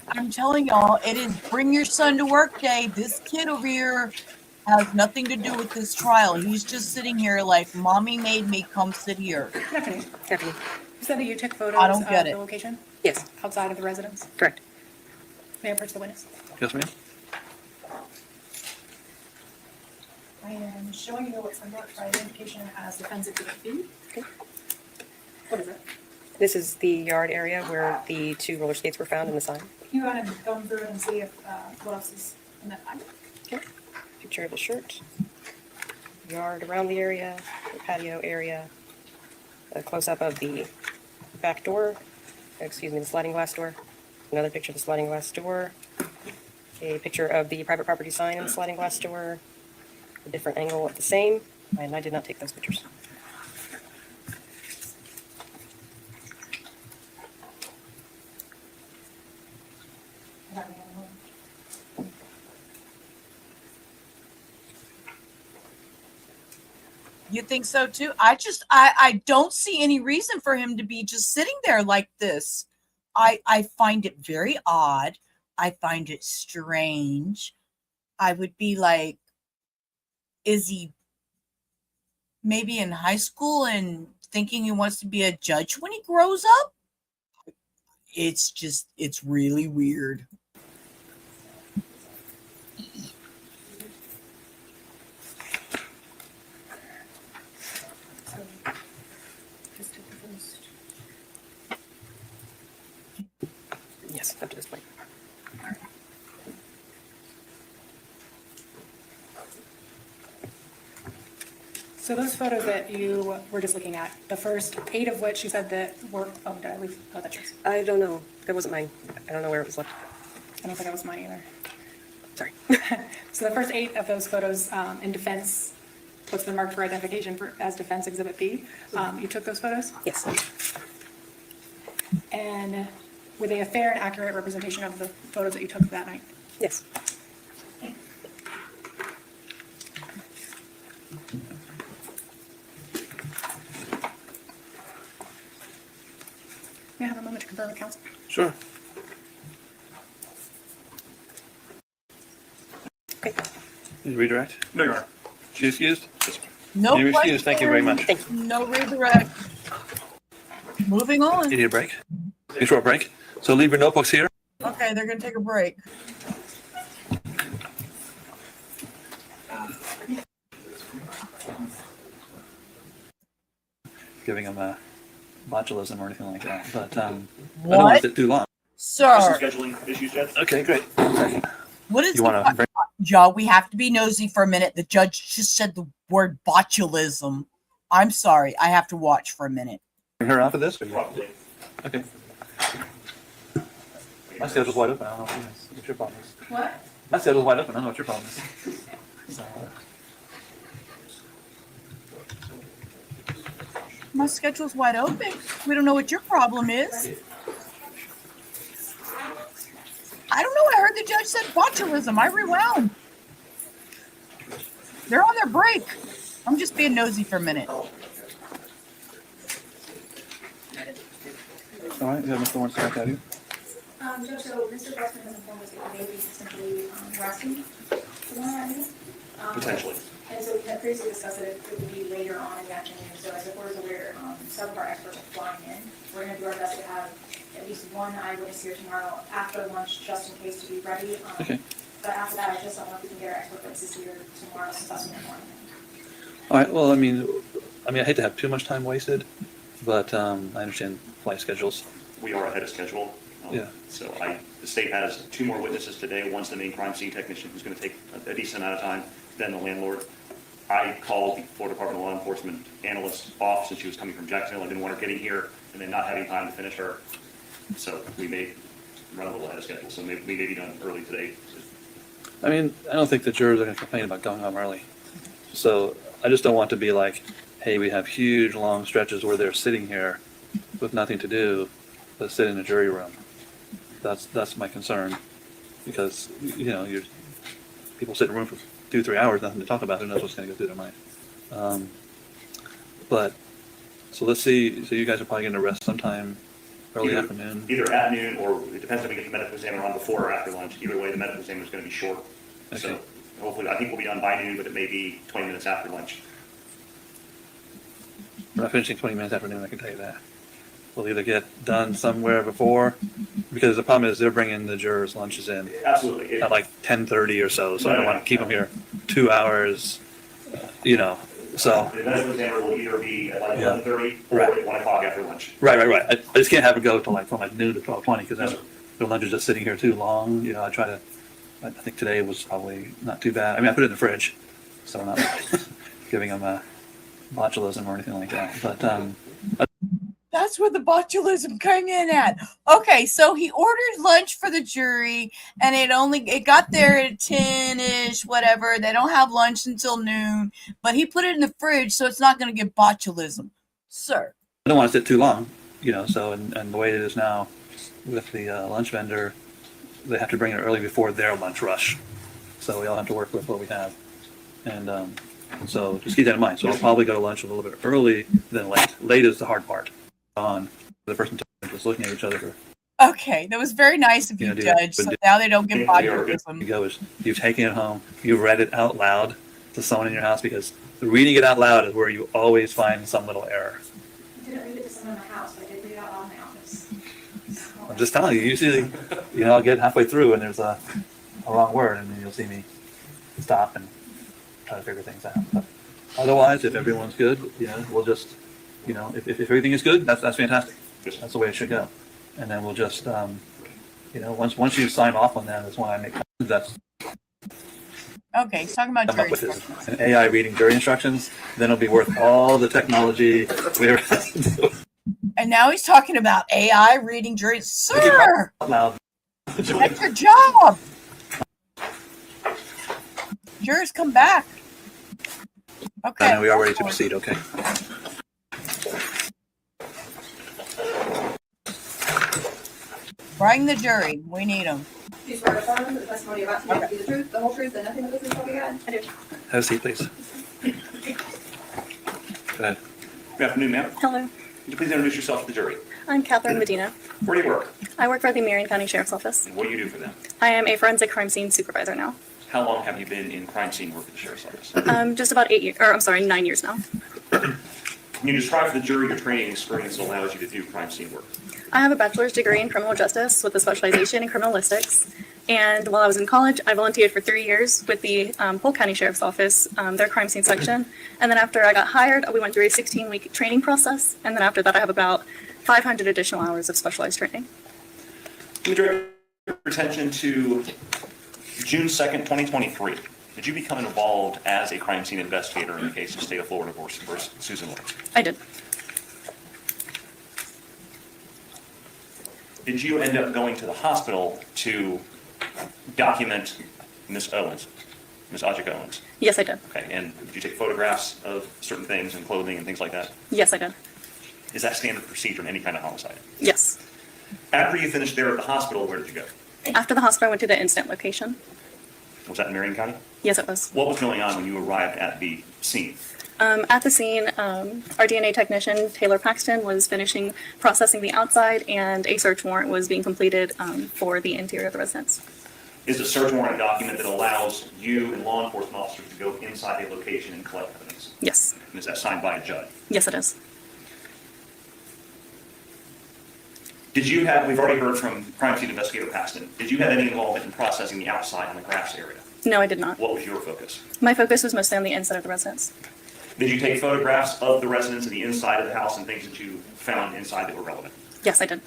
I'm telling y'all, it is bring your son to work day. This kid over here has nothing to do with this trial. He's just sitting here like, mommy made me come sit here. Stephanie, Stephanie. you said that you took photos I don't get of it. the location Yes, outside of the residence? correct. May I approach the witness? Yes, ma'am. I am showing you what's under by identification as Defense Exhibit B. Okay. What is it? This is the yard area where the 2 roller skates were found in the sign. Can you go ahead and go through it and see if what else is in that bag? Okay. Picture of the shirt. Yard around the area, the patio area. A close-up of the back door. Excuse me, the sliding glass door. Another picture of the sliding glass door. A picture of the private property sign in the sliding glass door. A different angle of the same, and I did not take those pictures. You think so too? I don't see any reason for him to be just sitting there like this. I find it very odd. I find it strange. I would be like, is he maybe in high school and thinking he wants to be a judge when he grows up. It's really weird. Yes, up to this point. So those photos that you were just looking at, the first 8 of which you said that were, oh, did I leave? Oh, that's yours. I don't know. That wasn't mine. I don't know where it was left. I don't think that was mine either. Sorry. So the first 8 of those photos in defense, what's been marked for identification as defense exhibit B, you took those photos? Yes. And were they a fair and accurate representation of the photos that you took that night? Yes. May I have a moment to confer with counsel? Sure. Okay. Need to redirect? No, you are. She excused? No You're excused. Thank you very much. No redirect. Moving on. You need a break? A short break? So leave your notebooks here. Okay, they're gonna take a break. Giving them a botulism or anything like that, but I don't What? want it too long. Sir, Scheduling issues, Judge? Okay, great. what is You want to bring Joe, we have to be nosy for a minute. The judge just said the word botulism. I'm sorry, I have to watch for a minute. her out of this? Or you? Probably. Okay. My schedule's wide open. I don't know what your problem is. What? My schedule's wide open. I don't know what your problem is. So, My schedule's wide open. We don't know what your problem is. I don't know. I heard the judge said botulism. I rewound. They're on their break. I'm just being nosy for a minute. all right, you have Mr. Lawrence back at you. Judge, so Mr. Bussman has informed us that the baby is simply resting for the morning. Potentially. And so we had previously discussed that it would be later on in the afternoon. So as the board is aware, some of our experts are flying in. We're going to do our best to have at least one eyewitness here tomorrow after lunch, just in case to be ready. Okay. But after that, I just don't know if we can get our expert witnesses here tomorrow since that's in the morning. All right. Well, I mean, I hate to have too much time wasted, but I understand flight schedules. We are ahead of schedule. Yeah. So the state has 2 more witnesses today. One's the main crime scene technician, who's going to take a decent amount of time, then the landlord. I called the Florida Department of Law Enforcement analyst off since she was coming from Jacksonville. I didn't want her getting here and then not having time to finish her. So we may run a little ahead of schedule. So we may be done early today. I mean, I don't think the jurors are going to complain about going home early. So I just don't want to be like, hey, we have huge long stretches where they're sitting here with nothing to do but sit in a jury room. That's my concern, because people sit in a room for 2-3 hours, nothing to talk about. Who knows what's going to go through their mind? But so let's see. So you guys are probably going to rest sometime early afternoon. Either at noon, or it depends if we get the medical examiner on before or after lunch. Either way, the medical examiner is going to be short. Okay. So hopefully, I think we'll be done by noon, but it may be 20 minutes after lunch. We're not finishing 20 minutes after noon, I can tell you that. We'll either get done somewhere before, because the problem is they're bringing the jurors' lunches in Absolutely. at like 10:30 or so. So I don't Right. want to keep them here 2 hours. So. The medical examiner will either be at like Yeah. 11:30 or Right. at 1 o'clock after lunch. Right. I just can't have it go to from noon to 12:20, because their lunch is just sitting here too long. I think today was probably not too bad. I mean, I put it in the fridge, so I'm not giving them a botulism or anything like that. But That's where the botulism came in at. Okay, so he ordered lunch for the jury, and it got there at 10-ish, whatever. They don't have lunch until noon, but he put it in the fridge, so it's not going to get botulism. Sir. I don't want to sit too long, so, and the way it is now with the lunch vendor, they have to bring it early before their lunch rush. So we all have to work with what we have. And so just keep that in mind. So I'll probably go to lunch a little bit early than late. Late is the hard part. The person just looking at each other for, Okay, that was very nice of you, Judge. So now they don't get botulism. you go is you've taken it home, you read it out loud to someone in your house, because reading it out loud is where you always find some little error. I didn't read it to someone in my house, but I did read it out loud in my office. I'm just telling you, usually, I'll get halfway through and there's a wrong word, and then you'll see me stop and try to figure things out. But otherwise, if everyone's good, we'll just, if everything is good, that's fantastic. That's the way it should go. And then we'll just, once you sign off on that, that's when I make that's Okay, he's talking about come jury up with instructions. an AI reading jury instructions. Then it'll be worth all the technology we ever had to do. And now he's talking about AI reading jury. Sir, Out loud. that's your job. Jurors, come back. Okay. And we are ready to proceed. Okay. Bring the jury. We need them. Do you swear to affirm that the testimony about to be the truth, the whole truth, and nothing but the truth shall be God? I do. Have a seat, please. Go ahead. Good afternoon, ma'am. Hello, Could you please introduce yourself to the jury? I'm Catherine Medina. Where do you work? I work for the Marion County Sheriff's Office. And what do you do for them? I am a forensic crime scene supervisor now. How long have you been in crime scene work at the Sheriff's Office? Just about 9 years now. Can you describe for the jury your training experience that allows you to do crime scene work? I have a bachelor's degree in criminal justice with a specialization in criminalistics. And while I was in college, I volunteered for 3 years with the Polk County Sheriff's Office, their crime scene section. And then after I got hired, we went through a 16-week training process. And then after that, I have about 500 additional hours of specialized training. Let me direct your attention to June 2nd, 2023. Did you become involved as a crime scene investigator in the case of State of Florida versus Susan Lorincz? I did. Did you end up going to the hospital to document Miss Owens, Miss Ajike Owens? Yes, I did. Okay, and did you take photographs of certain things and clothing and things like that? Yes, I did. Is that standard procedure in any kind of homicide? Yes. After you finished there at the hospital, where did you go? After the hospital, I went to the incident location. Was that in Marion County? Yes, it was. What was going on when you arrived at the scene? At the scene, our DNA technician, Taylor Paxton, was finishing processing the outside, and a search warrant was being completed for the interior of the residence. Is a search warrant a document that allows you and law enforcement officers to go inside a location and collect evidence? Yes. And is that signed by a judge? Yes, it is. Did you have, we've already heard from crime scene investigator Paxton, did you have any involvement in processing the outside on the grass area? No, I did not. What was your focus? My focus was mostly on the inside of the residence. Did you take photographs of the residence and the inside of the house and things that you found inside that were relevant? Yes, I did.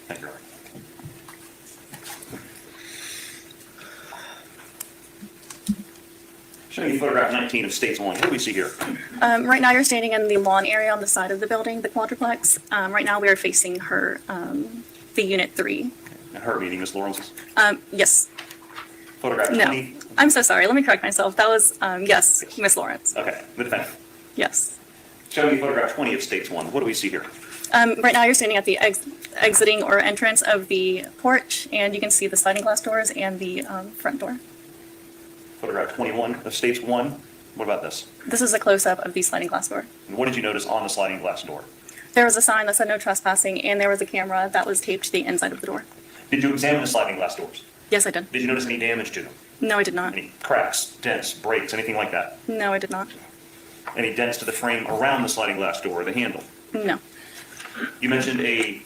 Thank you. Showing you photograph 19 of States 1. What do we see here? Right now, you're standing in the lawn area on the side of the building, the quadruplex. Right now, we are facing her, the unit 3. And her meeting, Ms. Lawrence? Yes. Photograph No. 20? I'm so sorry. Let me correct myself. That was, yes, Miss Lawrence. Okay, the defendant. Yes. Show me photograph 20 of States 1. What do we see here? Right now, you're standing at the exiting or entrance of the porch, and you can see the sliding glass doors and the front door. Photograph 21 of States 1. What about this? This is a close-up of the sliding glass door. And what did you notice on the sliding glass door? There was a sign that said no trespassing, and there was a camera that was taped to the inside of the door. Did you examine the sliding glass doors? Yes, I did. Did you notice any damage to them? No, I did not. Any cracks, dents, breaks, anything like that? No, I did not. Any dents to the frame around the sliding glass door or the handle? No. You mentioned a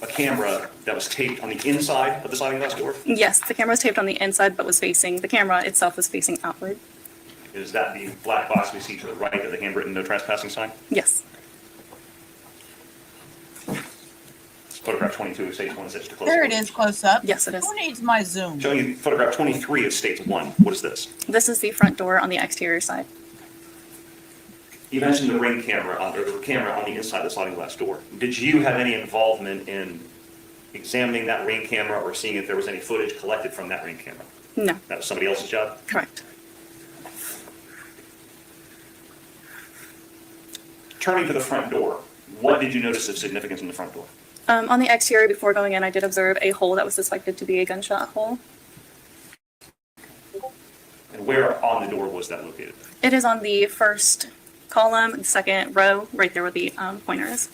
camera that was taped on the inside of the sliding glass door? Yes, the camera was taped on the inside, but the camera itself was facing outward. Is that the black box we see to the right of the handwritten no trespassing sign? Yes. Photograph 22 of States 1 is to close. There it is, close up. Yes, it is. Who needs my zoom? Showing you photograph 23 of States 1. What is this? This is the front door on the exterior side. You mentioned the ring camera, or the camera on the inside of the sliding glass door. Did you have any involvement in examining that ring camera or seeing if there was any footage collected from that ring camera? No. That was somebody else's job? Correct. Turning to the front door, what did you notice of significance in the front door? On the exterior, before going in, I did observe a hole that was suspected to be a gunshot hole. And where on the door was that located? It is on the first column, the second row, right there where the pointer is.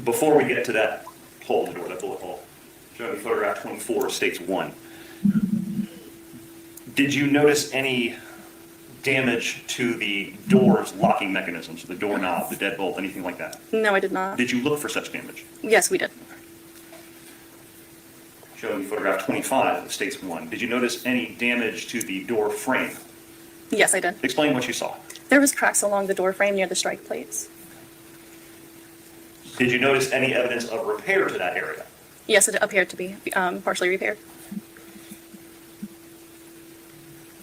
Before we get to that hole in the door, that bullet hole, Showing you photograph 24 states 1. Did you notice any damage to the door's locking mechanisms, the doorknob, the deadbolt, anything like that? No, I did not. Did you look for such damage? Yes, we did. Showing you photograph 25 of states 1. Did you notice any damage to the door frame? Yes, I did. Explain what you saw. There was cracks along the door frame near the strike plates. Did you notice any evidence of repair to that area? Yes, it appeared to be partially repaired.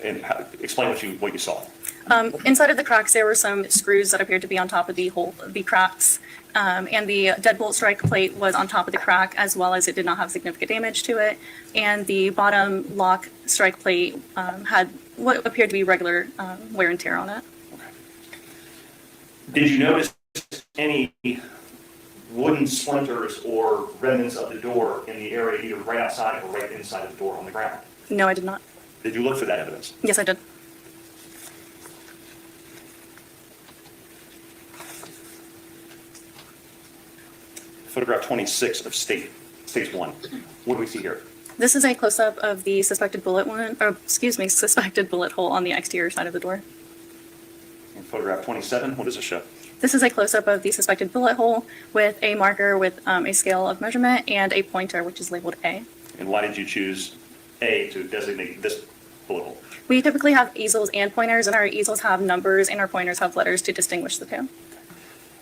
And explain what you saw. Inside of the cracks, there were some screws that appeared to be on top of the cracks, and the deadbolt strike plate was on top of the crack, as well as it did not have significant damage to it. And the bottom lock strike plate had what appeared to be regular wear and tear on it. Did you notice any wooden splinters or remnants of the door in the area either right outside or right inside of the door on the ground? No, I did not. Did you look for that evidence? Yes, I did. Photograph 26 of stage 1. What do we see here? This is a close-up of the suspected bullet suspected bullet hole on the exterior side of the door. And photograph 27, what does it show? This is a close-up of the suspected bullet hole with a marker with a scale of measurement and a pointer, which is labeled A. And why did you choose A to designate this bullet hole? We typically have easels and pointers, and our easels have numbers and our pointers have letters to distinguish the two.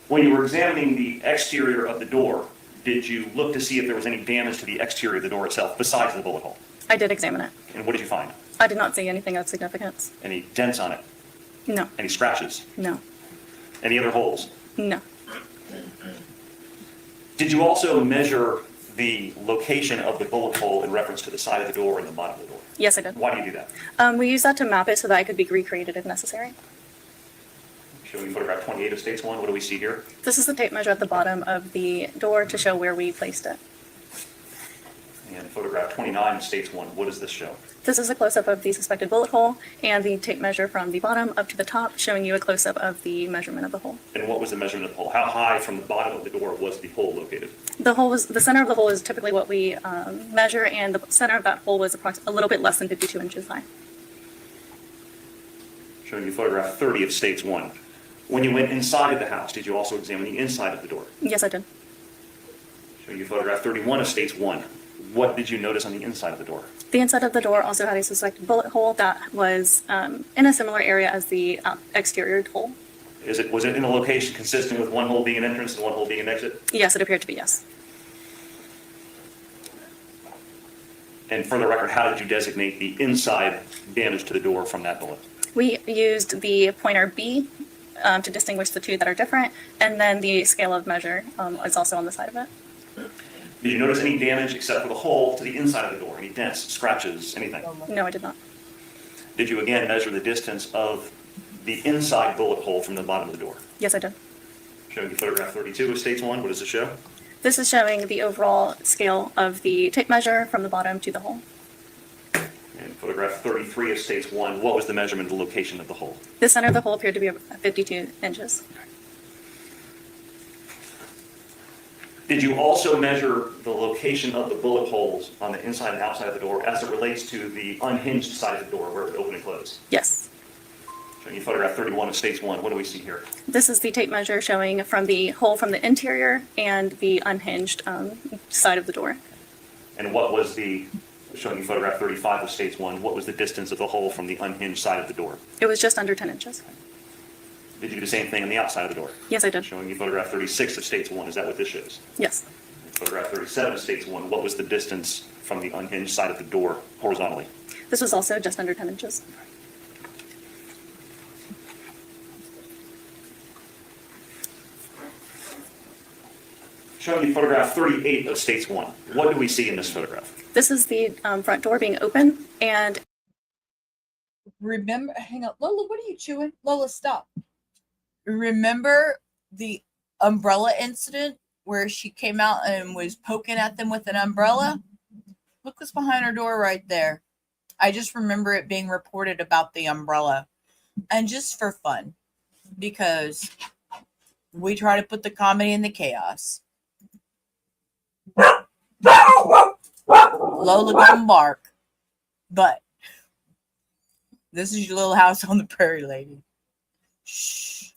When you were examining the exterior of the door, did you look to see if there was any damage to the exterior of the door itself besides the bullet hole? I did examine it. And what did you find? I did not see anything of significance. Any dents on it? No. Any scratches? No. Any other holes? No. Did you also measure the location of the bullet hole in reference to the side of the door and the bottom of the door? Yes, I did. Why do you do that? We used that to map it so that it could be recreated if necessary. Showing you photograph 28 of states 1, what do we see here? This is the tape measure at the bottom of the door to show where we placed it. And photograph 29 of states 1, what does this show? This is a close-up of the suspected bullet hole and the tape measure from the bottom up to the top, showing you a close-up of the measurement of the hole. And what was the measurement of the hole? How high from the bottom of the door was the hole located? The center of the hole is typically what we measure, and the center of that hole was a little bit less than 52 inches high. Showing you photograph 30 of states 1. When you went inside of the house, did you also examine the inside of the door? Yes, I did. Showing you photograph 31 of states 1. What did you notice on the inside of the door? The inside of the door also had a suspected bullet hole that was in a similar area as the exterior hole. Was it in a location consistent with one hole being an entrance and one hole being an exit? Yes, it appeared to be, yes. And for the record, how did you designate the inside damage to the door from that bullet? We used the pointer B to distinguish the two that are different, and then the scale of measure is also on the side of it. Did you notice any damage except for the hole to the inside of the door? Any dents, scratches, anything? No, I did not. Did you again measure the distance of the inside bullet hole from the bottom of the door? Yes, I did. Showing you photograph 32 of states 1, what does it show? This is showing the overall scale of the tape measure from the bottom to the hole. And photograph 33 of states 1, what was the measurement of the location of the hole? The center of the hole appeared to be 52 inches. Did you also measure the location of the bullet holes on the inside and outside of the door as it relates to the unhinged side of the door where it would open and close? Yes. Showing you photograph 31 of states 1, what do we see here? This is the tape measure showing from the hole from the interior and the unhinged side of the door. And what was showing you photograph 35 of states 1, what was the distance of the hole from the unhinged side of the door? It was just under 10 inches. Did you do the same thing on the outside of the door? Yes, I did. Showing you photograph 36 of states 1, is that what this shows? Yes. Photograph 37 of states 1, what was the distance from the unhinged side of the door horizontally? This was also just under 10 inches. Showing you photograph 38 of states 1, what do we see in this photograph? This is the front door being open, and Remember, hang on, Lola, what are you chewing? Lola, stop. Remember the umbrella incident where she came out and was poking at them with an umbrella? Look what's behind her door right there. I just remember it being reported about the umbrella. And just for fun, because we try to put the comedy in the chaos. Lola gonna bark. But this is your little house on the prairie, lady. Shh.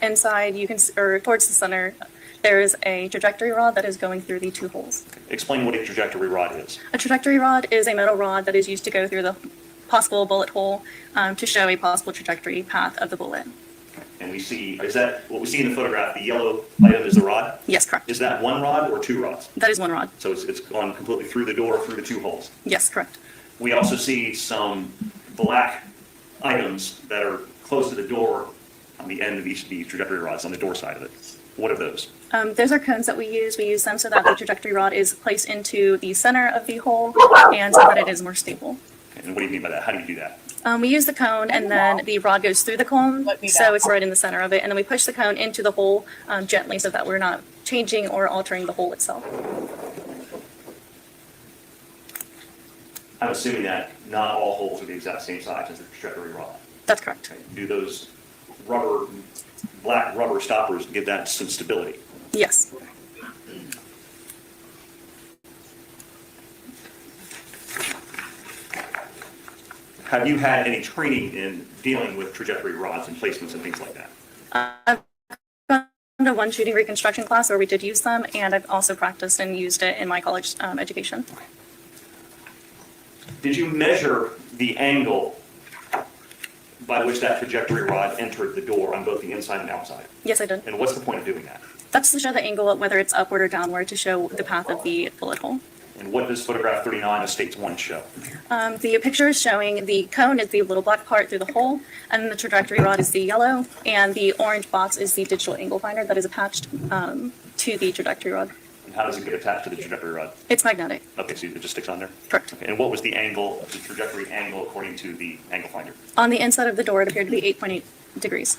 Inside, you can, or towards the center, there is a trajectory rod that is going through the 2 holes. Explain what a trajectory rod is. A trajectory rod is a metal rod that is used to go through the possible bullet hole to show a possible trajectory path of the bullet. And we see, is that what we see in the photograph, the yellow item is the rod? Yes, correct. Is that one rod or 2 rods? That is 1 rod. So it's gone completely through the door, through the 2 holes? Yes, correct. We also see some black items that are close to the door on the end of each of the trajectory rods on the door side of it. What are those? Those are cones that we use. We use them so that the trajectory rod is placed into the center of the hole and so that it is more stable. And what do you mean by that? How do you do that? We use the cone and then the rod goes through the cone, so it's right in the center of it. And then we push the cone into the hole gently so that we're not changing or altering the hole itself. I'm assuming that not all holes are the exact same size as the trajectory rod. That's correct. Okay. Do those black rubber stoppers give that some stability? Yes. Have you had any training in dealing with trajectory rods and placements and things like that? I've gone to one shooting reconstruction class where we did use them, and I've also practiced and used it in my college education. Did you measure the angle by which that trajectory rod entered the door on both the inside and outside? Yes, I did. And what's the point of doing that? That's to show the angle, whether it's upward or downward, to show the path of the bullet hole. And what does photograph 39 of States 1 show? The picture is showing the cone is the little black part through the hole, and then the trajectory rod is the yellow, and the orange box is the digital angle finder that is attached to the trajectory rod. And how does it get attached to the trajectory rod? It's magnetic. Okay, so it just sticks on there? Correct. Okay, and what was the angle, the trajectory angle according to the angle finder? On the inside of the door, it appeared to be 8.8 degrees.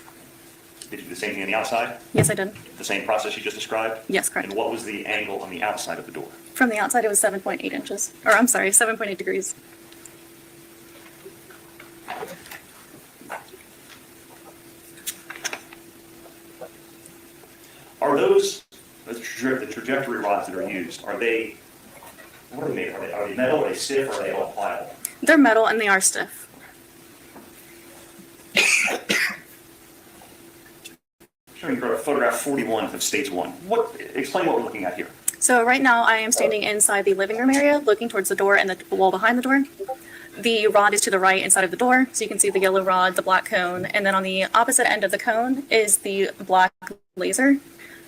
Did you do the same thing on the outside? Yes, I did. The same process you just described? Yes, correct. And what was the angle on the outside of the door? From the outside, it was 7.8 inches. Or, I'm sorry, 7.8 degrees. Are those, the trajectory rods that are used, what are they made of? Are they metal, are they stiff, or are they all pliable? They're metal and they are stiff. Showing photograph 41 of States 1. Explain what we're looking at here. So right now I am standing inside the living room area, looking towards the door and the wall behind the door. The rod is to the right inside of the door, so you can see the yellow rod, the black cone, and then on the opposite end of the cone is the black laser.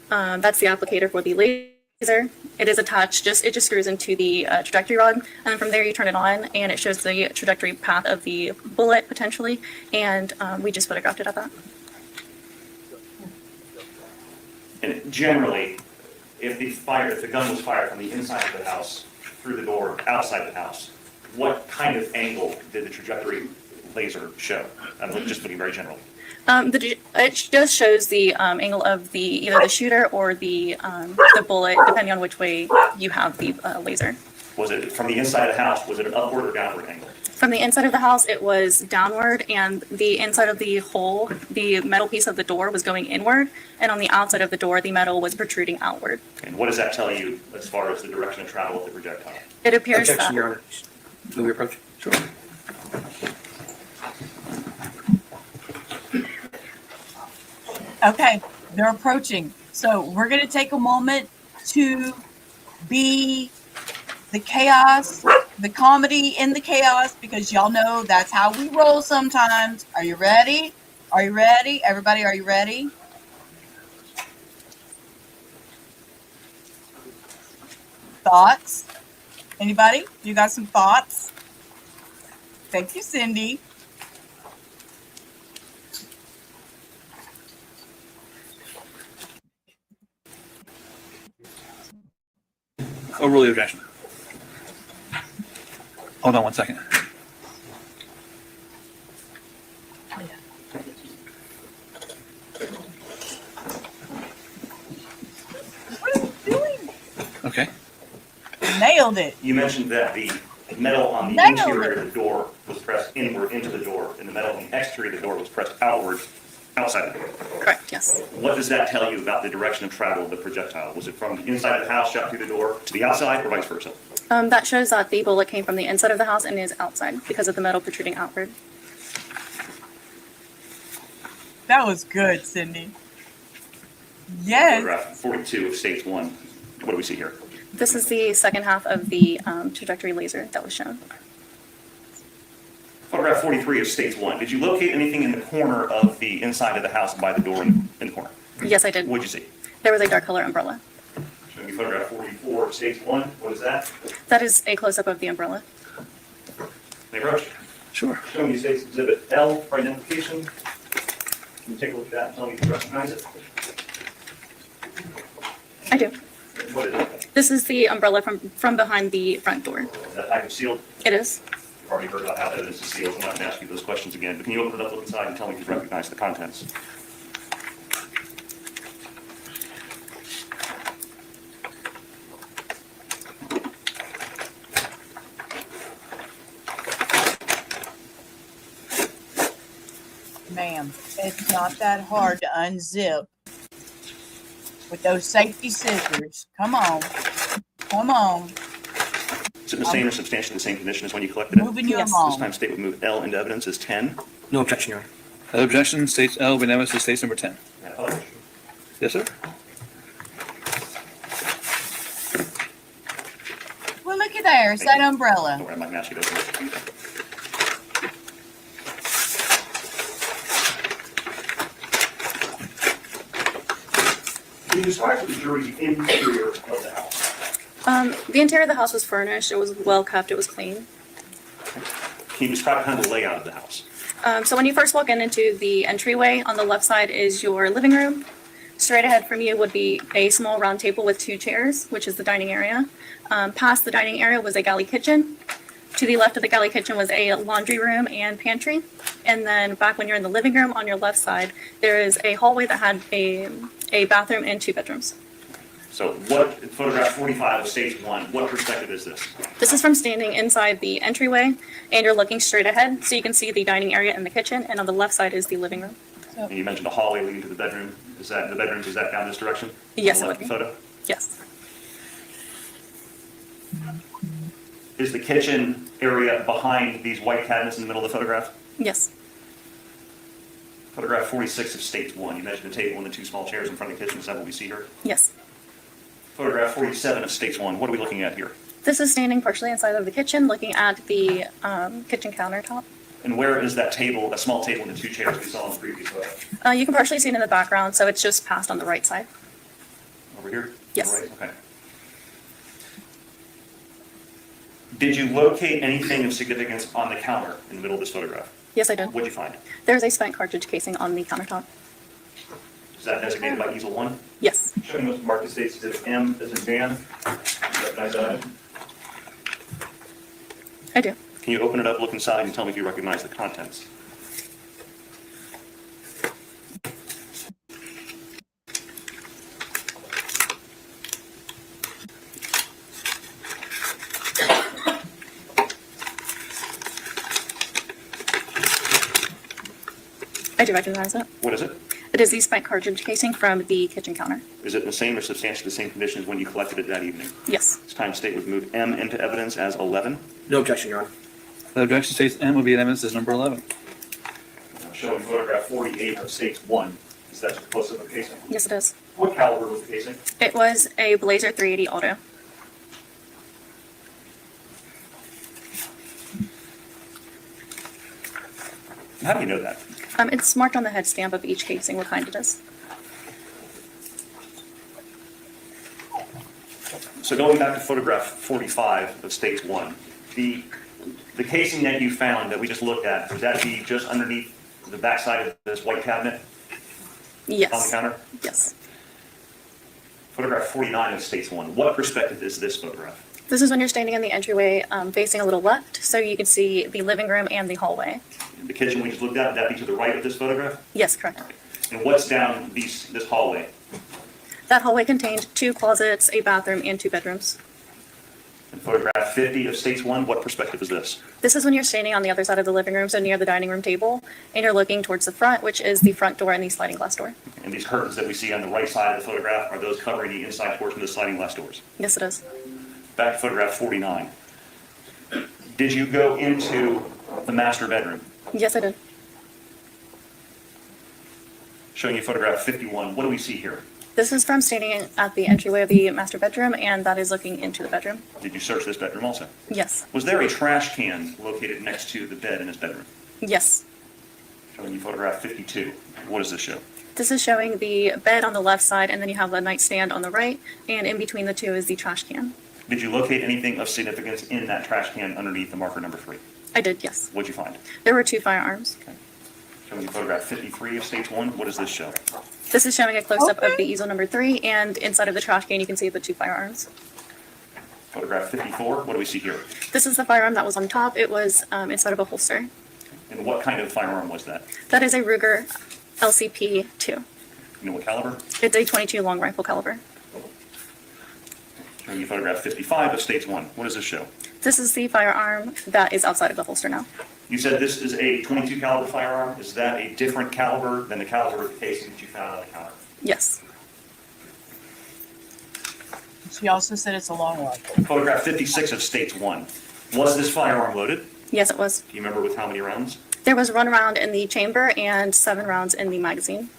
That's the applicator for the laser. It is attached, it just screws into the trajectory rod, and then from there you turn it on, and it shows the trajectory path of the bullet potentially, and we just photographed it at that. And generally, if the gun was fired from the inside of the house, through the door, outside the house, what kind of angle did the trajectory laser show? I'm just looking very generally. It just shows the angle of either the shooter or the bullet, depending on which way you have the laser. Was it from the inside of the house, was it an upward or downward angle? From the inside of the house, it was downward, and the inside of the hole, the metal piece of the door was going inward, and on the outside of the door, the metal was protruding outward. And what does that tell you as far as the direction of travel of the projectile? It appears Objection, that. Your Honor. Move your approach. Sure. Okay, they're approaching. So we're going to take a moment to be the chaos, the comedy in the chaos, because y'all know that's how we roll sometimes. Are you ready? Are you ready? Everybody, are you ready? Thoughts? Anybody? You got some thoughts? Thank you, Cindy. Overrule the objection. Hold on one second. What are you doing? Okay. Nailed it. You mentioned that the metal on the Nailed interior it. of the door was pressed inward into the door, and the metal on the exterior of the door was pressed outward outside the door. Correct, yes. What does that tell you about the direction of travel of the projectile? Was it from the inside of the house, shot through the door, to the outside, or vice versa? That shows that the bullet came from the inside of the house and is outside because of the metal protruding outward. That was good, Cindy. Yes. Photograph 42 of stage 1. What do we see here? This is the second half of the trajectory laser that was shown. Photograph 43 of stage 1. Did you locate anything in the corner of the inside of the house by the door in the corner? Yes, I did. What did you see? There was a dark color umbrella. Show me photograph 44 of stage 1. What is that? That is a close-up of the umbrella. May I approach? Sure. Show me State's Exhibit L for identification. Can you take a look at that and tell me if you recognize it? I do. What is it? This is the umbrella from behind the front door. Is that package sealed? It is. You've already heard about how evidence is sealed. I'm not going to ask you those questions again, but can you open it up, look inside, and tell me if you recognize the contents? Ma'am, it's not that hard to unzip with those safety scissors. Come on. Come on. Is it in the same or substantially the same condition as when you collected it? Moving you This along. time State would move L into evidence as 10. No objection, Your Honor. No objection, states L, be evidence to states number 10. Oh, Yes, sir? Well, look at there. It's that umbrella. don't worry, I'm not going to ask you those. Can you describe to the jury the interior of the house? The interior of the house was furnished. It was well kept. It was clean. Can you describe kind of the layout of the house? So when you first walk into the entryway, on the left side is your living room. Straight ahead from you would be a small round table with 2 chairs, which is the dining area. Past the dining area was a galley kitchen. To the left of the galley kitchen was a laundry room and pantry. And then back when you're in the living room on your left side, there is a hallway that had a bathroom and 2 bedrooms. So what, photograph 45 of stage 1, what perspective is this? This is from standing inside the entryway, and you're looking straight ahead, so you can see the dining area and the kitchen, and on the left side is the living room. And you mentioned a hallway leading to the bedroom. Is that, the bedrooms, is that down this direction? Yes, On it the would left be. photo? Yes. Is the kitchen area behind these white cabinets in the middle of the photograph? Yes. Photograph 46 of stage 1, you mentioned the table and the 2 small chairs in front of the kitchen. Is that what we see here? Yes. Photograph 47 of stage 1, what are we looking at here? This is standing partially inside of the kitchen, looking at the kitchen countertop. And where is that table, a small table and the 2 chairs we saw in the previous photo? You can partially see it in the background, so it's just past on the right side. Over here? Yes. All right, okay. Did you locate anything of significance on the counter in the middle of this photograph? Yes, I did. What did you find? There's a spent cartridge casing on the countertop. Is that designated by easel 1? Yes. Showing those marked states exhibit M as in Dan. Recognize that item? I do. Can you open it up, look inside, and tell me if you recognize the contents? I do recognize it. What is it? It is the spent cartridge casing from the kitchen counter. Is it in the same or substantially the same condition as when you collected it that evening? Yes. This time State would move M into evidence as 11. No objection, Your Honor. No objection, states M will be evidence as number 11. Showing photograph 48 of State 1. Is that just close up of casing? Yes, it is. What caliber was the casing? It was a Blazer 380 Auto. How do you know that? It's marked on the head stamp of each casing what kind it is. So going back to photograph 45 of State 1, the casing that you found that we just looked at, would that be just underneath the backside of this white cabinet? Yes. On the counter? Yes. Photograph 49 of State 1, what perspective is this photograph? This is when you're standing in the entryway facing a little left, so you can see the living room and the hallway. The kitchen we just looked at, would that be to the right of this photograph? Yes, correct. And what's down this hallway? That hallway contained 2 closets, a bathroom, and 2 bedrooms. And photograph 50 of States 1, what perspective is this? This is when you're standing on the other side of the living room, so near the dining room table, and you're looking towards the front, which is the front door and the sliding glass door. And these curtains that we see on the right side of the photograph, are those covering the inside portion of the sliding glass doors? Yes, it is. Back to photograph 49. Did you go into the master bedroom? Yes, I did. Showing you photograph 51, what do we see here? This is from standing at the entryway of the master bedroom, and that is looking into the bedroom. Did you search this bedroom also? Yes. Was there a trash can located next to the bed in his bedroom? Yes. Showing you photograph 52, what does this show? This is showing the bed on the left side, and then you have the nightstand on the right, and in between the two is the trash can. Did you locate anything of significance in that trash can underneath the marker number 3? I did, yes. What'd you find? There were 2 firearms. Okay. Showing you photograph 53 of States 1, what does this show? This is showing a close-up of the easel number 3, and inside of the trash can you can see the 2 firearms. Photograph 54, what do we see here? This is the firearm that was on top. It was inside of a holster. And what kind of firearm was that? That is a Ruger LCP-2. You know what caliber? It's a .22 long rifle caliber. Showing you photograph 55 of States 1, what does this show? This is the firearm that is outside of the holster now. You said this is a .22 caliber firearm. Is that a different caliber than the caliber of the casing that you found on the counter? Yes. She also said it's a long rifle. Photograph 56 of States 1. Was this firearm loaded? Yes, it was. Do you remember with how many rounds? There was 1 round in the chamber and 7 rounds in the magazine.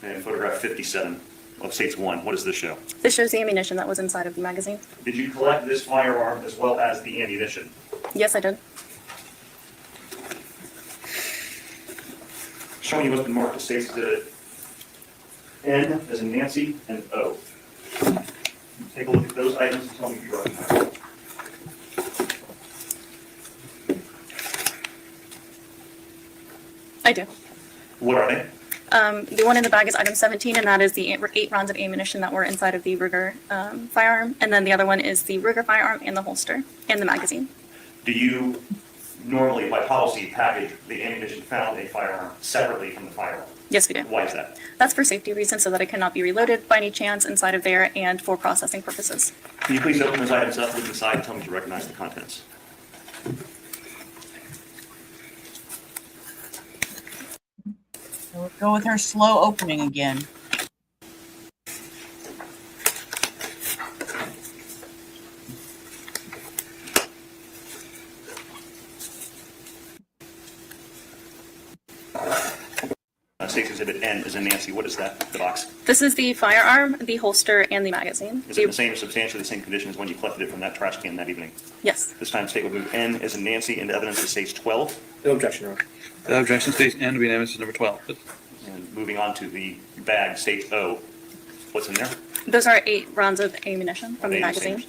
And photograph 57 of States 1. What does this show? This shows the ammunition that was inside of the magazine. Did you collect this firearm as well as the ammunition? Yes, I did. Showing you what's been marked as States Exhibit N as in Nancy and O. Take a look at those items and tell me if you recognize them. I do. What are they? The one in the bag is item 17, and that is the 8 rounds of ammunition that were inside of the Ruger firearm. And then the other one is the Ruger firearm and the holster and the magazine. Do you normally, by policy, package the ammunition found in a firearm separately from the firearm? Yes, we do. Why is that? That's for safety reasons, so that it cannot be reloaded by any chance inside of there and for processing purposes. Can you please open those items up, look inside, and tell me if you recognize the contents? We'll go with her slow opening again. States Exhibit N is in Nancy. What is that, the box? This is the firearm, the holster, and the magazine. Is it in the same, substantially the same condition as when you collected it from that trash can that evening? Yes. This time, state would move N as in Nancy into evidence as States 12. No objection, Your Honor. The objection states N to be evidence is number 12. And moving on to the bag, States O. What's in there? Those are 8 rounds of ammunition from the magazine.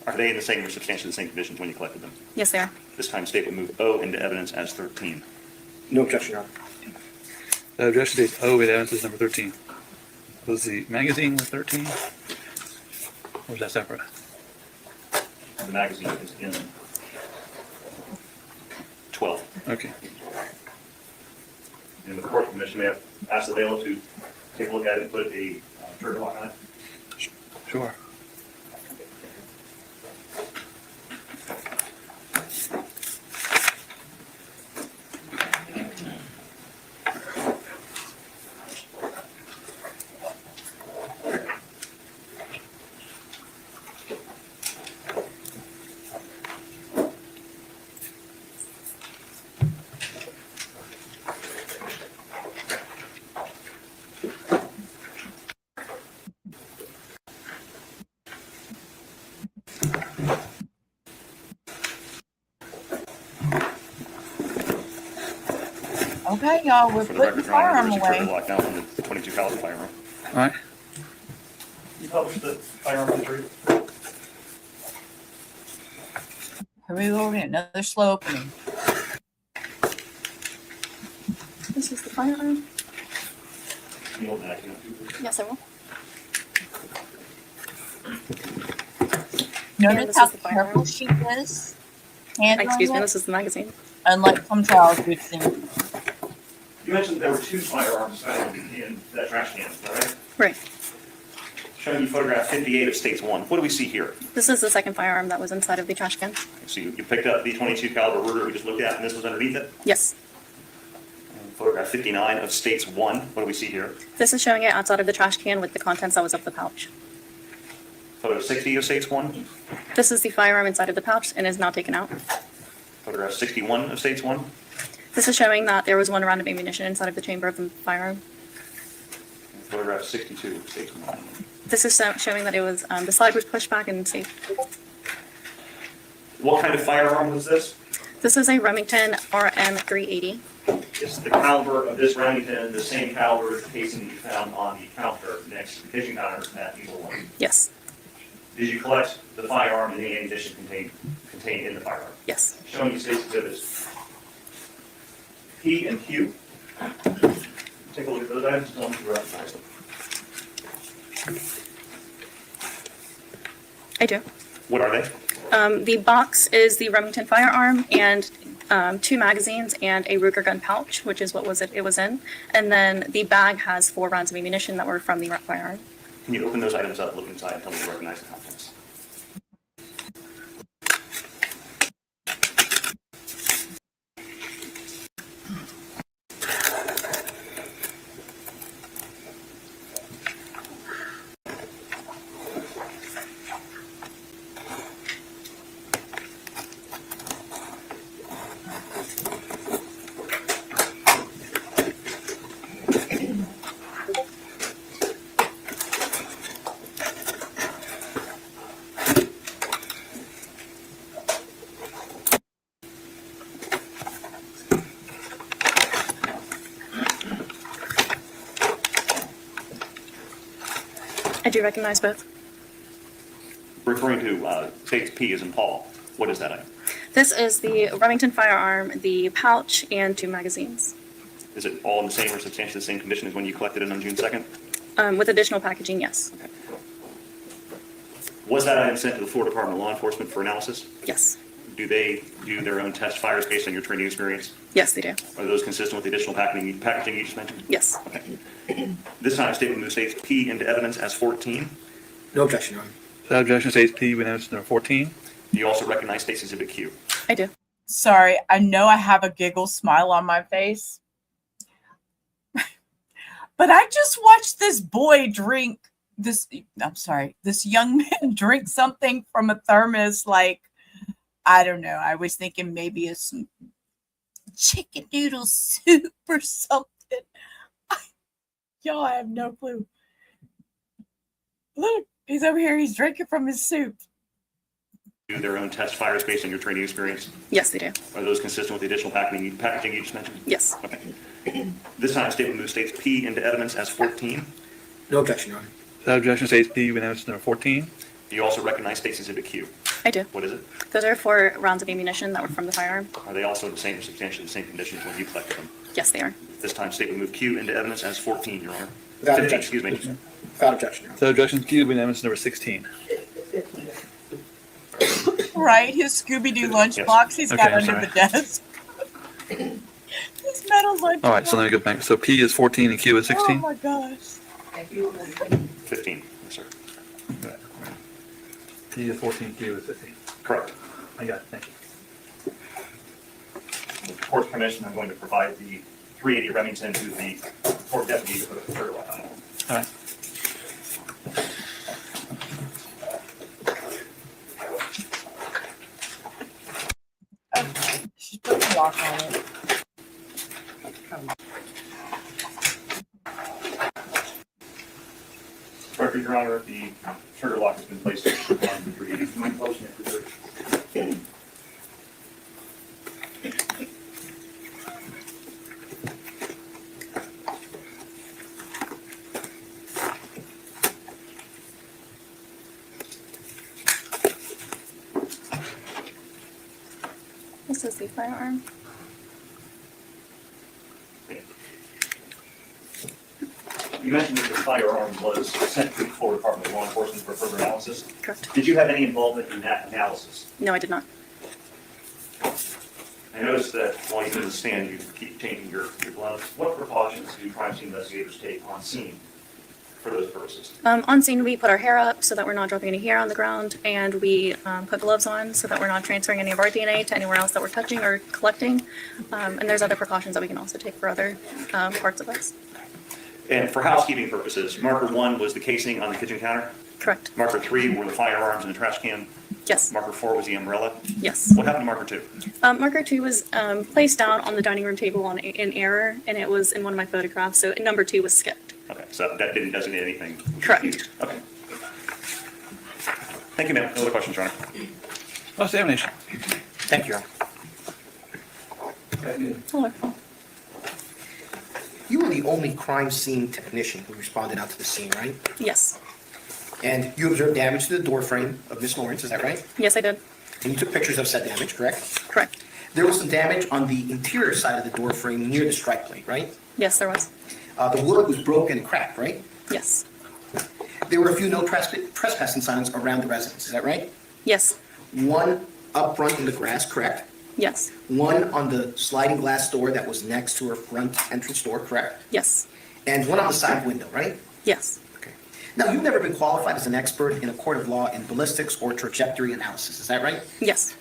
Are they in the same or substantially the same condition when you collected them? Yes, they are. This time, state would move O into evidence as 13. No objection, Your Honor. The objection states O with evidence is number 13. Was the magazine with 13? Or was that separate? The magazine is in 12. Okay. And the court commission may have asked the bailiff to take a look at it and put a trigger lock on it. Sure. Okay, y'all, we're For the putting record, Your Honor, firearm there's a trigger away. lock now on the 22 caliber firearm. All right. You published the firearm injury? Here we go again, another slow opening. This is the firearm. Can you hold that? Yes, I will. Notice how careful she is. Excuse me, this is the magazine. Unlike some trials we've seen. You mentioned there were 2 firearms found in that trash can, is that right? Right. Showing you photograph 58 of States 1. What do we see here? This is the second firearm that was inside of the trash can. So you picked up the .22 caliber Ruger we just looked at, and this was underneath it? Yes. And photograph 59 of States 1. What do we see here? This is showing it outside of the trash can with the contents that was of the pouch. Photo 60 of States 1. This is the firearm inside of the pouch and is now taken out. Photograph 61 of States 1. This is showing that there was one round of ammunition inside of the chamber of the firearm. And photograph 62 of States 1. This is showing that it was, the slide was pushed back and safe. What kind of firearm was this? This is a Remington RM380. Is the caliber of this Remington the same caliber as the casing you found on the counter next to the fishing counter in that evil one? Yes. Did you collect the firearm and the ammunition contained in the firearm? Yes. Showing you state's exhibits P and Q. Take a look at those items and tell me if you recognize them. I do. What are they? The box is the Remington firearm and 2 magazines and a Ruger gun pouch, which is what it was in. And then the bag has 4 rounds of ammunition that were from the firearm. Can you open those items up, look inside, and tell me if you recognize the contents? I do recognize both. Referring to state's P as in Paul, what is that item? This is the Remington firearm, the pouch, and 2 magazines. Is it all in the same or substantially the same condition as when you collected it on June 2nd? With additional packaging, yes. Okay. Was that item sent to the Florida Department of Law Enforcement for analysis? Yes. Do they do their own test fires based on your training experience? Yes, they do. Are those consistent with the additional packaging you just mentioned? Yes. Okay. This time, statement moves states P into evidence as 14. No objection, Your Honor. Without objection, states P with evidence number 14. Do you also recognize state's exhibit Q? I do. Sorry, I know I have a giggle smile on my face. But I just watched this boy drink this young man drink something from a thermos, like, I don't know. I was thinking maybe some chicken noodle soup or something. Y'all, I have no clue. Look, he's over here. He's drinking from his soup. Do their own test fires based on your training experience? Yes, they do. Are those consistent with the additional packaging you just mentioned? Yes. Okay. This time, statement moves states P into evidence as 14. No objection, Your Honor. Without objection, states P with evidence number 14. Do you also recognize state's exhibit Q? I do. What is it? Those are 4 rounds of ammunition that were from the firearm. Are they also the same or substantially the same condition as when you collected them? Yes, they are. This time, statement move Q into evidence as 14, Your Honor. Without 15, objection. excuse me. Without objection, Your Honor. Without objection, Q with evidence number 16. Right, his Scooby-Doo lunchbox he's Okay, got I'm under sorry. the desk. His metal lunchbox. All right, so let me go back. So P is 14 and Q is 16? Oh my gosh. 15, yes, sir. P is 14, Q is 15. Correct. I got it, thank you. With the court's permission, I'm going to provide the 380 Remington to the court deputy to put a third one on it. All right. Okay, she's put the lock on it. Record, Your Honor, the trigger lock has been placed on the 380. Mind closing it for 30. This is the firearm. You mentioned that the firearm was sent to the Florida Department of Law Enforcement for further analysis. Correct. Did you have any involvement in that analysis? No, I did not. I noticed that while you're in the stand, you keep changing your gloves. What precautions do crime scene investigators take on scene for those purposes? On scene, we put our hair up so that we're not dropping any hair on the ground, and we put gloves on so that we're not transferring any of our DNA to anywhere else that we're touching or collecting. And there's other precautions that we can also take for other parts of us. And for housekeeping purposes, marker 1 was the casing on the kitchen counter? Correct. Marker 3 were the firearms in the trash can? Yes. Marker 4 was the umbrella? Yes. What happened to marker 2? Marker 2 was placed down on the dining room table in error, and it was in one of my photographs, so number 2 was skipped. Okay, so that didn't designate anything? Correct. Okay. Thank you, ma'am. No other questions, Your Honor? Cross-examination. Thank you, Your Honor. Hello. You were the only crime scene technician who responded out to the scene, right? Yes. And you observed damage to the door frame of Miss Lorincz, is that right? Yes, I did. And you took pictures of said damage, correct? Correct. There was some damage on the interior side of the door frame near the strike plate, right? Yes, there was. The wood was broken and cracked, right? Yes. There were a few no trespassing signs around the residence, is that right? Yes. One up front in the grass, correct? Yes. One on the sliding glass door that was next to her front entrance door, correct? Yes. And one on the side window, right? Yes. Now, you've never been qualified as an expert in a court of law in ballistics or trajectory analysis, is that right? Yes.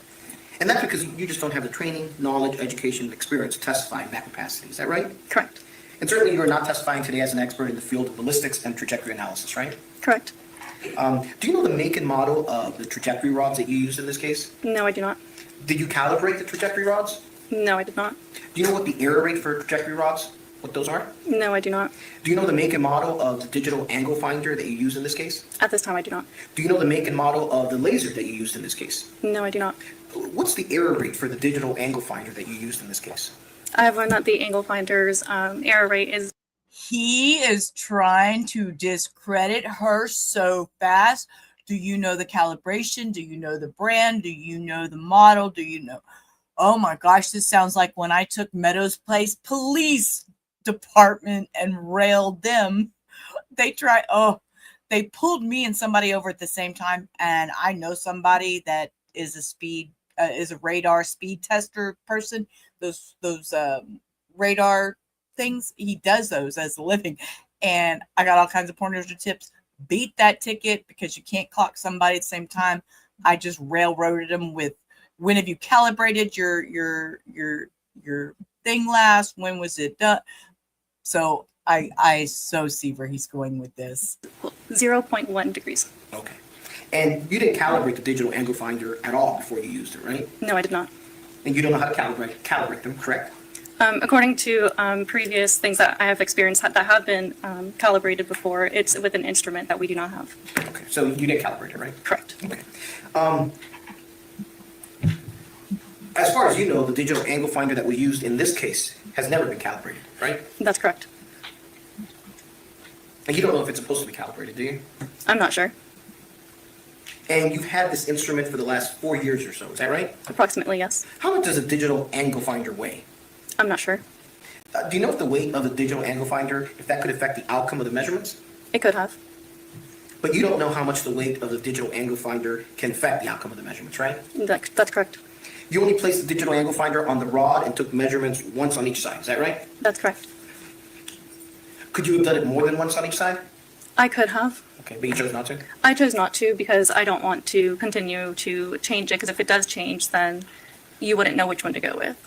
And that's because you just don't have the training, knowledge, education, and experience to testify in that capacity, is that right? Correct. And certainly you are not testifying today as an expert in the field of ballistics and trajectory analysis, right? Correct. Do you know the make and model of the trajectory rods that you used in this case? No, I do not. Did you calibrate the trajectory rods? No, I did not. Do you know what the error rate for trajectory rods, what those are? No, I do not. Do you know the make and model of the digital angle finder that you used in this case? At this time, I do not. Do you know the make and model of the laser that you used in this case? No, I do not. What's the error rate for the digital angle finder that you used in this case? I have learned that the angle finder's error rate is. He is trying to discredit her so fast. Do you know the calibration? Do you know the brand? Do you know the model? Do you know? Oh my gosh, this sounds like when I took Meadows Place Police Department and railed them. They pulled me and somebody over at the same time. And I know somebody that is a radar speed tester person. Those radar things, he does those as a living. And I got all kinds of pointers or tips. Beat that ticket because you can't clock somebody at the same time. I just railroaded them with, when have you calibrated your thing last? When was it done? So I so see where he's going with this. 0.1 degrees. Okay. And you didn't calibrate the digital angle finder at all before you used it, right? No, I did not. And you don't know how to calibrate them, correct? According to previous things that I have experienced that have been calibrated before, it's with an instrument that we do not have. Okay, so you didn't calibrate it, right? Correct. Okay. As far as you know, the digital angle finder that was used in this case has never been calibrated, right? That's correct. And you don't know if it's supposed to be calibrated, do you? I'm not sure. And you've had this instrument for the last 4 years or so, is that right? Approximately, yes. How much does a digital angle finder weigh? I'm not sure. Do you know if the weight of the digital angle finder, if that could affect the outcome of the measurements? It could have. But you don't know how much the weight of the digital angle finder can affect the outcome of the measurements, right? That's correct. You only placed the digital angle finder on the rod and took measurements once on each side, is that right? That's correct. Could you have done it more than once on each side? I could have. Okay, but you chose not to? I chose not to because I don't want to continue to change it, because if it does change, then you wouldn't know which one to go with.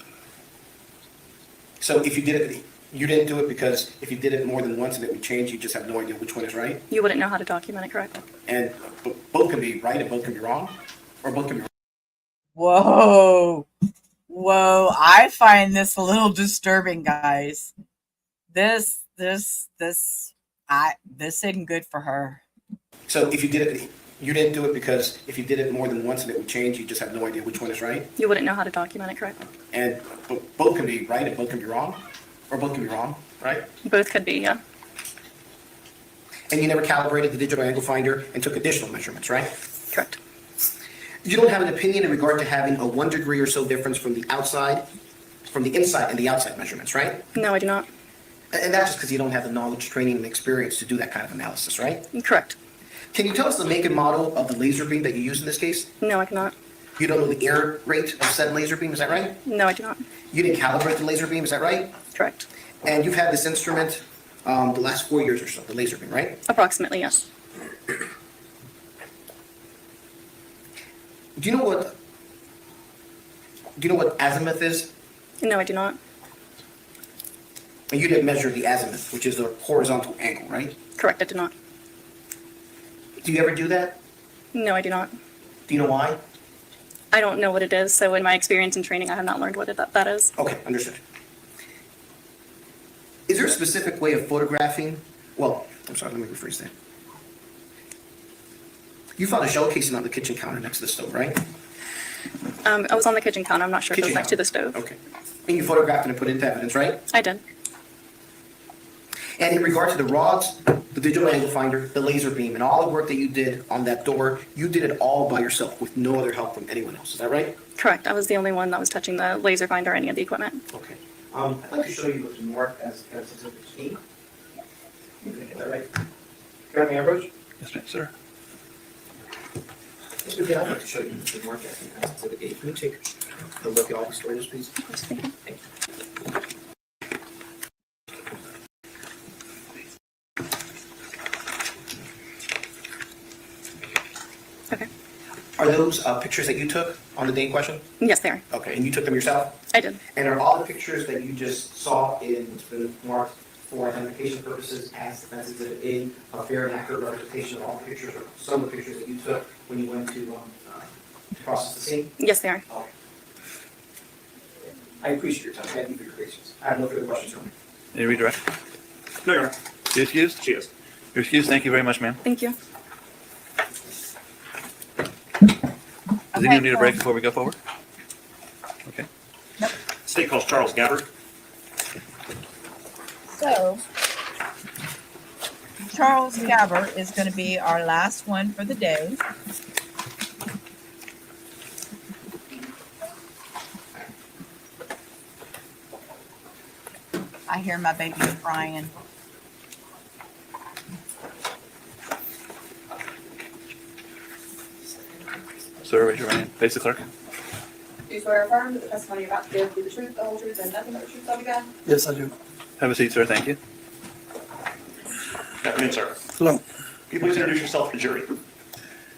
So if you did it, you didn't do it because if you did it more than once and it would change, you just have no idea which one is right? You wouldn't know how to document it correctly. And both can be right and both can be wrong? Or both can be wrong? Whoa. I find this a little disturbing, guys. This isn't good for her. So if you did it, you didn't do it because if you did it more than once and it would change, you just have no idea which one is right? You wouldn't know how to document it correctly. And both can be right and both can be wrong? Or both can be wrong, right? Both could be, yeah. And you never calibrated the digital angle finder and took additional measurements, right? Correct. You don't have an opinion in regard to having a 1 degree or so difference from the inside and the outside measurements, right? No, I do not. And that's just because you don't have the knowledge, training, and experience to do that kind of analysis, right? Correct. Can you tell us the make and model of the laser beam that you used in this case? No, I cannot. You don't know the error rate of said laser beam, is that right? No, I do not. You didn't calibrate the laser beam, is that right? Correct. And you've had this instrument the last 4 years or so, the laser beam, right? Approximately, yes. Do you know what azimuth is? No, I do not. And you didn't measure the azimuth, which is the horizontal angle, right? Correct, I do not. Do you ever do that? No, I do not. Do you know why? I don't know what it is, so in my experience and training, I have not learned what that is. Okay, understood. Is there a specific way of photographing? Well, I'm sorry, let me rephrase that. You found a shell casing on the kitchen counter next to the stove, right? I was on the kitchen counter. I'm not sure if it was next to the stove. Okay. And you photographed it and put it into evidence, right? I did. And in regard to the rods, the digital angle finder, the laser beam, and all the work that you did on that door, you did it all by yourself with no other help from anyone else. Is that right? Correct. I was the only one that was touching the laser finder or any of the equipment. Okay. I'd like to show you what's marked as Exhibit A. Is that right? Can I have my approach? Yes, ma'am, sir. I'd like to show you what's marked as Exhibit A. Can you take a look at all the stories, please? Thank you. Okay. Are those pictures that you took on the day in question? Yes, they are. Okay, and you took them yourself? I did. And are all the pictures that you just saw in what's been marked for identification purposes as Defense Exhibit A a fair and accurate representation of all the pictures or some of the pictures that you took when you went to process the scene? Yes, they are. Okay. I appreciate your time. Thank you for your patience. I have no further questions for you. Any redirect? No, Your Honor. You excused? She is. You're excused. Thank you very much, ma'am. Thank you. Does anyone need a break before we go forward? Okay. State calls Charles Gabbard. So, Charles Gabbard is going to be our last one for the day. I hear my baby crying. Sir, raise your right hand. Face the clerk. Do you swear or affirm that the testimony you're about to give will be the truth, the whole truth, and nothing but the truth, so help you God? Yes, I do. Have a seat, sir. Thank you. Come in, sir. Hello, Can you please introduce yourself to the jury?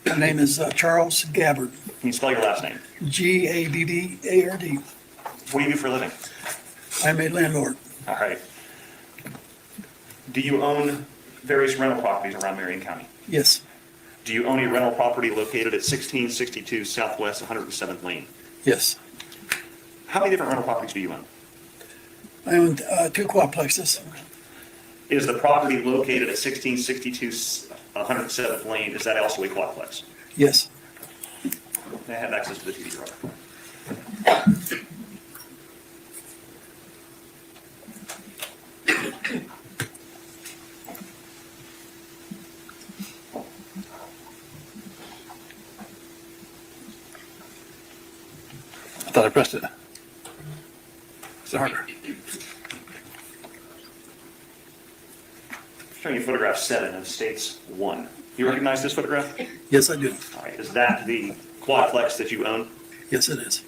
my name is Charles Gabbard, Can you spell your last name? Gabbard. What do you do for a living? I'm a landlord. All right. Do you own various rental properties around Marion County? Yes, Do you own a rental property located at 1662 Southwest 107th Lane? yes. How many different rental properties do you own? I own 2 quadplexes. Is the property located at 1662 107th Lane, is that also a quadplex? Yes, May I have access to the TV, Your Honor? I thought I pressed it. It's harder. Showing you photograph 7 of states 1. You recognize this photograph? yes, I do. All right. Is that the quadplex that you own? Yes, it is.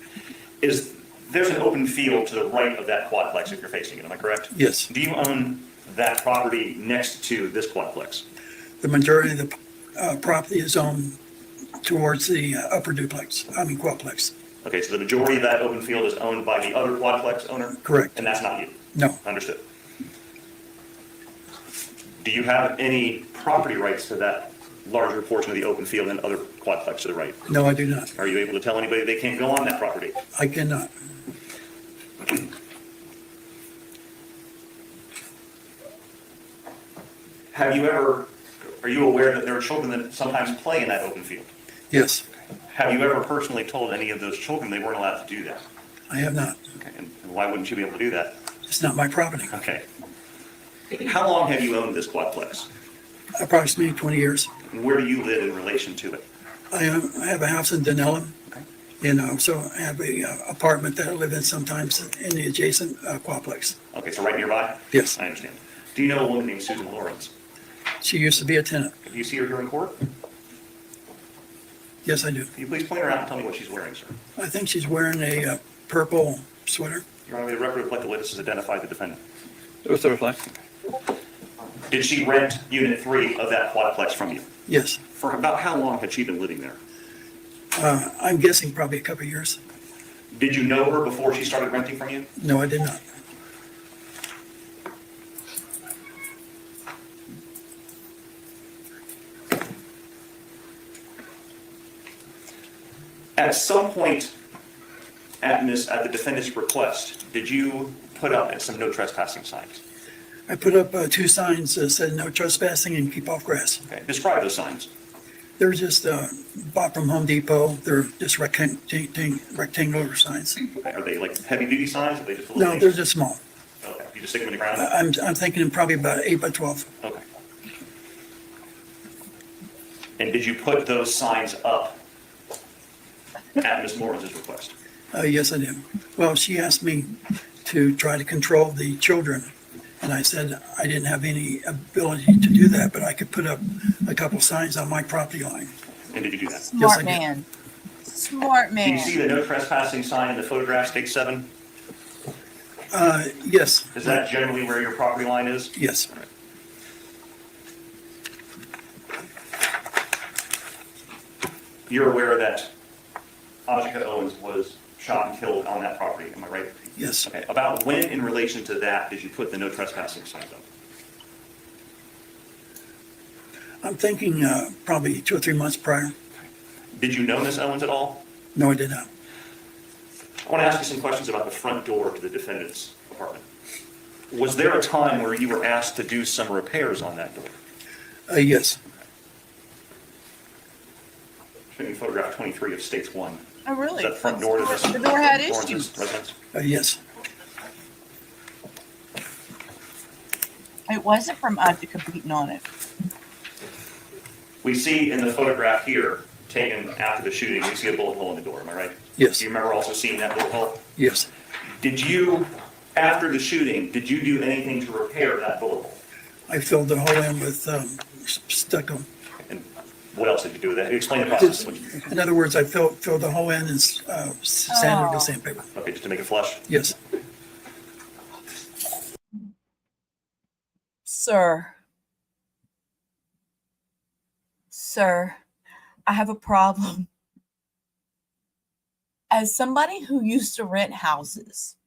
There's an open field to the right of that quadplex if you're facing it, am I correct? Yes. Do you own that property next to this quadplex? The majority of the property is owned towards the upper quadplex. Okay, so the majority of that open field is owned by the other quadplex owner? Correct. And that's not you? No, Understood. Do you have any property rights to that larger portion of the open field and other quadplex to the right? no, I do not. Are you able to tell anybody they can't go on that property? I cannot. Are you aware that there are children that sometimes play in that open field? Yes, Have you ever personally told any of those children they weren't allowed to do that? I have not. Okay, and why wouldn't you be able to do that? It's not my property. Okay. How long have you owned this quadplex? Approximately 20 years. And where do you live in relation to it? I have a house in Denellen. So I have a apartment that I live in sometimes in the adjacent quadplex. Okay, so right nearby? Yes. I understand. Do you know a woman named Susan Lorincz? She used to be a tenant. Do you see her here in court? Yes, I do. Can you please point her out and tell me what she's wearing, sir? I think she's wearing a purple sweater. Your Honor, may the record reflect the witnesses identified the defendant. It was the reflect. Did she rent unit 3 of that quadplex from you? Yes. For about how long had she been living there? I'm guessing probably a couple of years. Did you know her before she started renting from you? No, I did not. At some point at the defendant's request, did you put up some no trespassing signs? I put up 2 signs that said no trespassing and keep off grass. Okay, describe those signs. They're just bought from Home Depot. They're just rectangular signs. Okay, are they like heavy duty signs? Or are they just No, they're just small. Okay, you just stick them in the ground? I'm thinking probably about 8 by 12. Okay. And did you put those signs up at Ms. Lawrence's request? Yes, I did. Well, she asked me to try to control the children. And I said I didn't have any ability to do that, but I could put up a couple signs on my property line. And did you do that? Smart man. Smart Do man. you see the no trespassing sign in the photograph, stage 7? Yes. Is that generally where your property line is? Yes. You're aware that Ajike Owens was shot and killed on that property, am I right? Yes. Okay, about when in relation to that did you put the no trespassing signs up? I'm thinking probably 2 or 3 months prior. Did you know Ms. Owens at all? No, I did not. I want to ask you some questions about the front door to the defendant's apartment. Was there a time where you were asked to do some repairs on that door? Yes. Showing you photograph 23 of States 1. Oh, really? Is that front door to this? The door had Lawrence's issues. residence? Yes. It wasn't from Ajike beating on it. We see in the photograph here, taken after the shooting, we see a bullet hole in the door, am I right? Yes. Do you remember also seeing that bullet hole? Yes. Did you, after the shooting, did you do anything to repair that bullet hole? I filled the hole in with stucco. And what else did you do with that? Explain the process. In other words, I filled the hole in and sanded it with sandpaper. Okay, just to make it flush? Yes. Sir. Sir, I have a problem. As somebody who used to rent houses,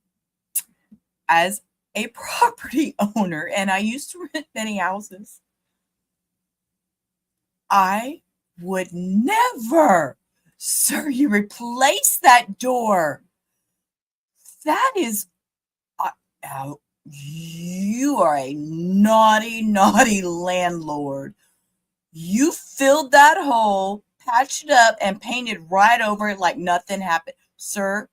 as a property owner, and I used to rent many houses, I would never, sir, you replace that door. That is, you are a naughty, naughty landlord. You filled that hole, patched it up, and painted right over it like nothing happened. Sir,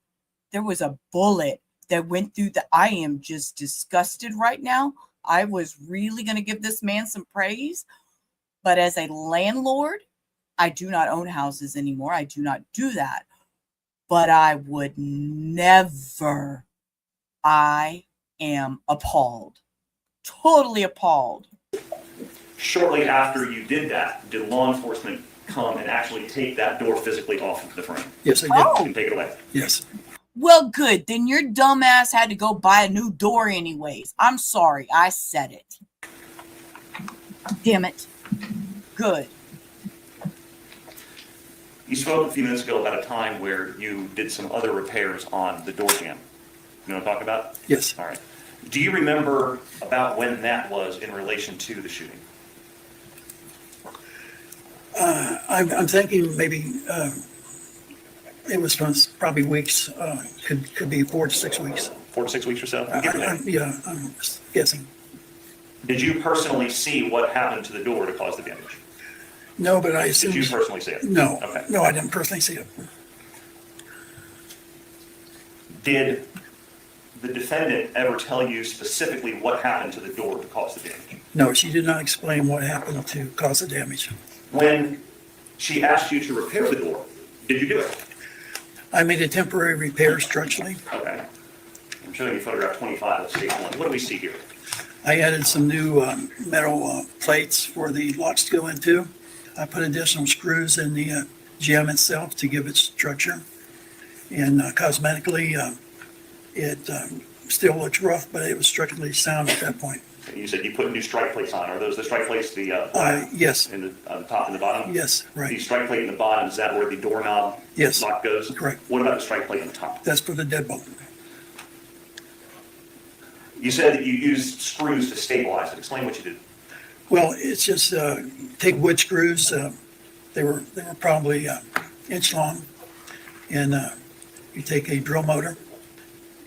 there was a bullet that went through I am just disgusted right now. I was really going to give this man some praise. But as a landlord, I do not own houses anymore. I do not do that. But I would never. I am appalled. Totally appalled. Shortly after you did that, did law enforcement come and actually take that door physically off the frame? Yes, I did. Oh. And take it away? Yes. Well, good. Then your dumbass had to go buy a new door anyways. I'm sorry. I said it. Damn it. Good. You spoke a few minutes ago about a time where you did some other repairs on the door jamb. You know what I'm talking about? Yes. All right. Do you remember about when that was in relation to the shooting? I'm thinking maybe it was probably weeks. Could be 4 to 6 weeks. 4 to 6 weeks or so? I'm guessing. Did you personally see what happened to the door to cause the damage? No, but I assume. Did you personally see it? No. Okay. No, I didn't personally see it. Did the defendant ever tell you specifically what happened to the door to cause the damage? No, she did not explain what happened to cause the damage. When she asked you to repair the door, did you do it? I made a temporary repair structurally. Okay. I'm showing you photograph 25 of stage 1. What do we see here? I added some new metal plates for the locks to go into. I put additional screws in the gem itself to give it structure. And cosmetically, it still looks rough, but it was structurally sound at that point. You said you put new strike plates on. Are those the strike plates, the Yes, in the on the top and the bottom? yes, The right. strike plate in the bottom, is that where the doorknob Yes. lock goes? Correct. What about the strike plate on the top? That's for the deadbolt. You said that you used screws to stabilize it. Explain what you did. Well, it's just take wood screws. They were probably inch long, and you take a drill motor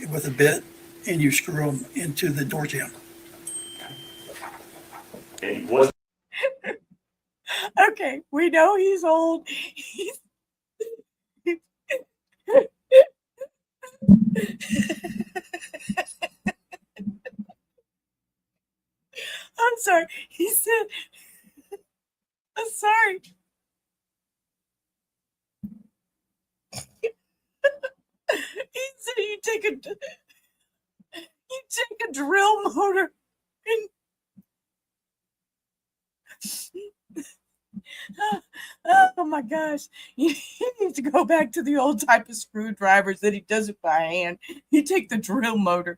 with a bit, and you screw them into the door jamb. And was Okay, we know he's old. He's I'm sorry. He said, I'm sorry. He said you take a drill motor and oh my gosh. He needs to go back to the old type of screwdrivers that he does it by hand. You take the drill motor.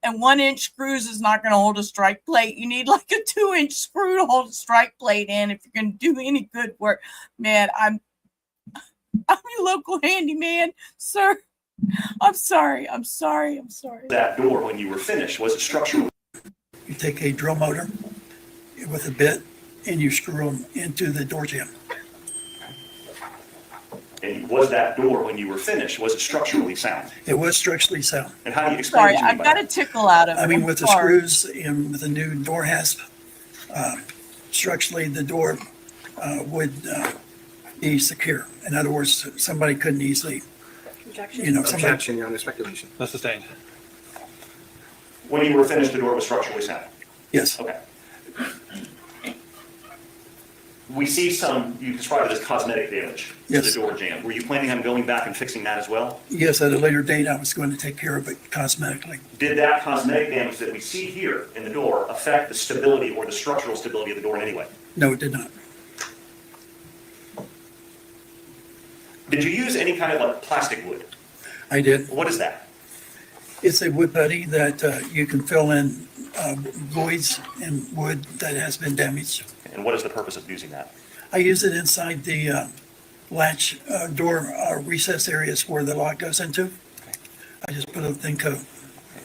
And 1-inch screws is not going to hold a strike plate. You need like a 2-inch screw to hold a strike plate in if you're going to do any good work. Man, I'm your local handyman, sir. I'm sorry. that door when you were finished? Was it structural? You take a drill motor with a bit, and you screw them into the door jamb. And was that door when you were finished? Was it structurally sound? It was structurally sound. And how do you explain Sorry, what you mean I've by got that? a tickle out of it. I mean, I'm with the sorry. screws and with the new door hasp, structurally the door would be secure. In other words, somebody couldn't easily, somebody. Objection, Your Honor, speculation. That's sustained. When you were finished, the door was structurally sound? Yes, Okay. We see you described it as cosmetic damage to Yes. the door jamb. Were you planning on going back and fixing that as well? yes, at a later date, I was going to take care of it cosmetically. Did that cosmetic damage that we see here in the door affect the stability or the structural stability of the door in any way? No, it did not. Did you use any kind of like plastic wood? I did. What is that? It's a wood putty that you can fill in voids in wood that has been damaged. And what is the purpose of using that? I use it inside the latch door recess areas where the lock goes into. I just put a thin coat.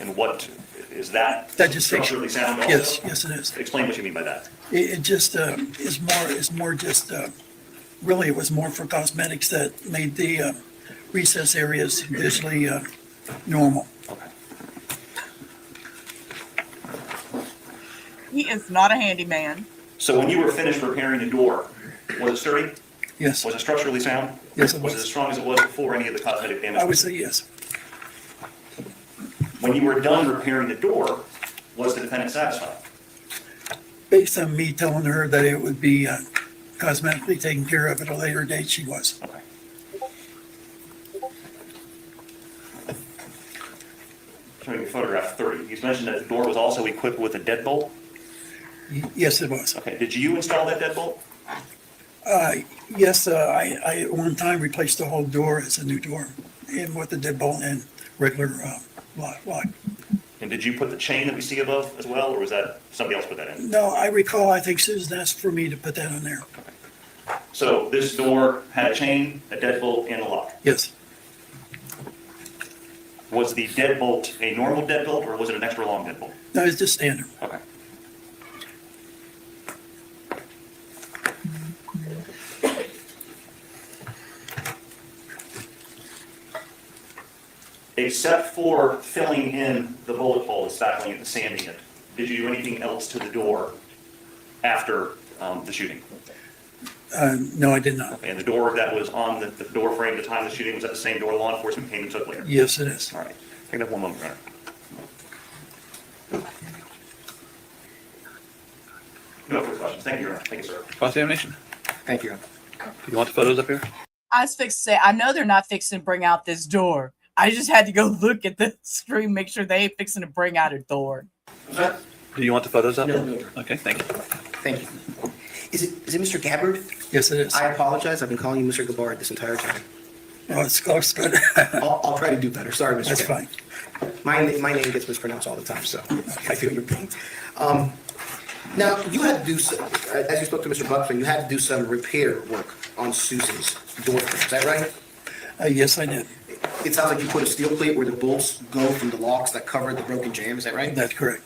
And what is that? That just takes- structurally sound also? Yes, yes, it is. Explain what you mean by that. It just is more just really it was more for cosmetics that made the recess areas visually normal. Okay. He is not a handyman. So when you were finished repairing the door, was it sturdy? Yes, Was it structurally sound? yes, it Was it as was. strong as it was before any of the cosmetic damage? I would say yes. When you were done repairing the door, was the defendant satisfied? Based on me telling her that it would be cosmetically taken care of at a later date, she was. Okay. Showing you photograph 30. You mentioned that the door was also equipped with a deadbolt. Yes, it was. Okay, did you install that deadbolt? Yes, I at one time replaced the whole door as a new door, and with the deadbolt and regular lock. And did you put the chain that we see above as well, or was that somebody else put that in? No, I recall, I think Susan asked for me to put that on there. So this door had a chain, a deadbolt, and a lock. Yes, Was the deadbolt a normal deadbolt, or was it an extra long deadbolt? no, it's just standard. Okay. Except for filling in the bullet hole and spackling it and sanding it, did you do anything else to the door after the shooting? No, I did not. Okay, and the door that was on the door frame at the time of the shooting, was that the same door law enforcement came and took later? Yes, it is. All right, take that one moment, Your Honor. No further questions. Thank you, Your Honor. Thank you, sir. Cross-examination. Thank you, Your Honor. Do you want the photos up here? I was fixing to say, I know they're not fixing to bring out this door. I just had to go look at the screen, make sure they ain't fixing to bring out a door. Do you want the photos up? No. Okay, thank you. Thank you. Is it Mr. Gabbard? Yes, it is. I apologize. I've been calling you Mr. Gabbard this entire time. Oh, it's close, but I'll try to do better. Sorry, Mr. that's Chairman. fine. My name gets mispronounced all the time, so I feel your pain. Now, you had to do, as you spoke to Mr. Buckman, you had to do some repair work on Susan's door frame, is that right? Yes, I did. It sounds like you put a steel plate where the bolts go from the locks that cover the broken jamb, is that right? That's correct.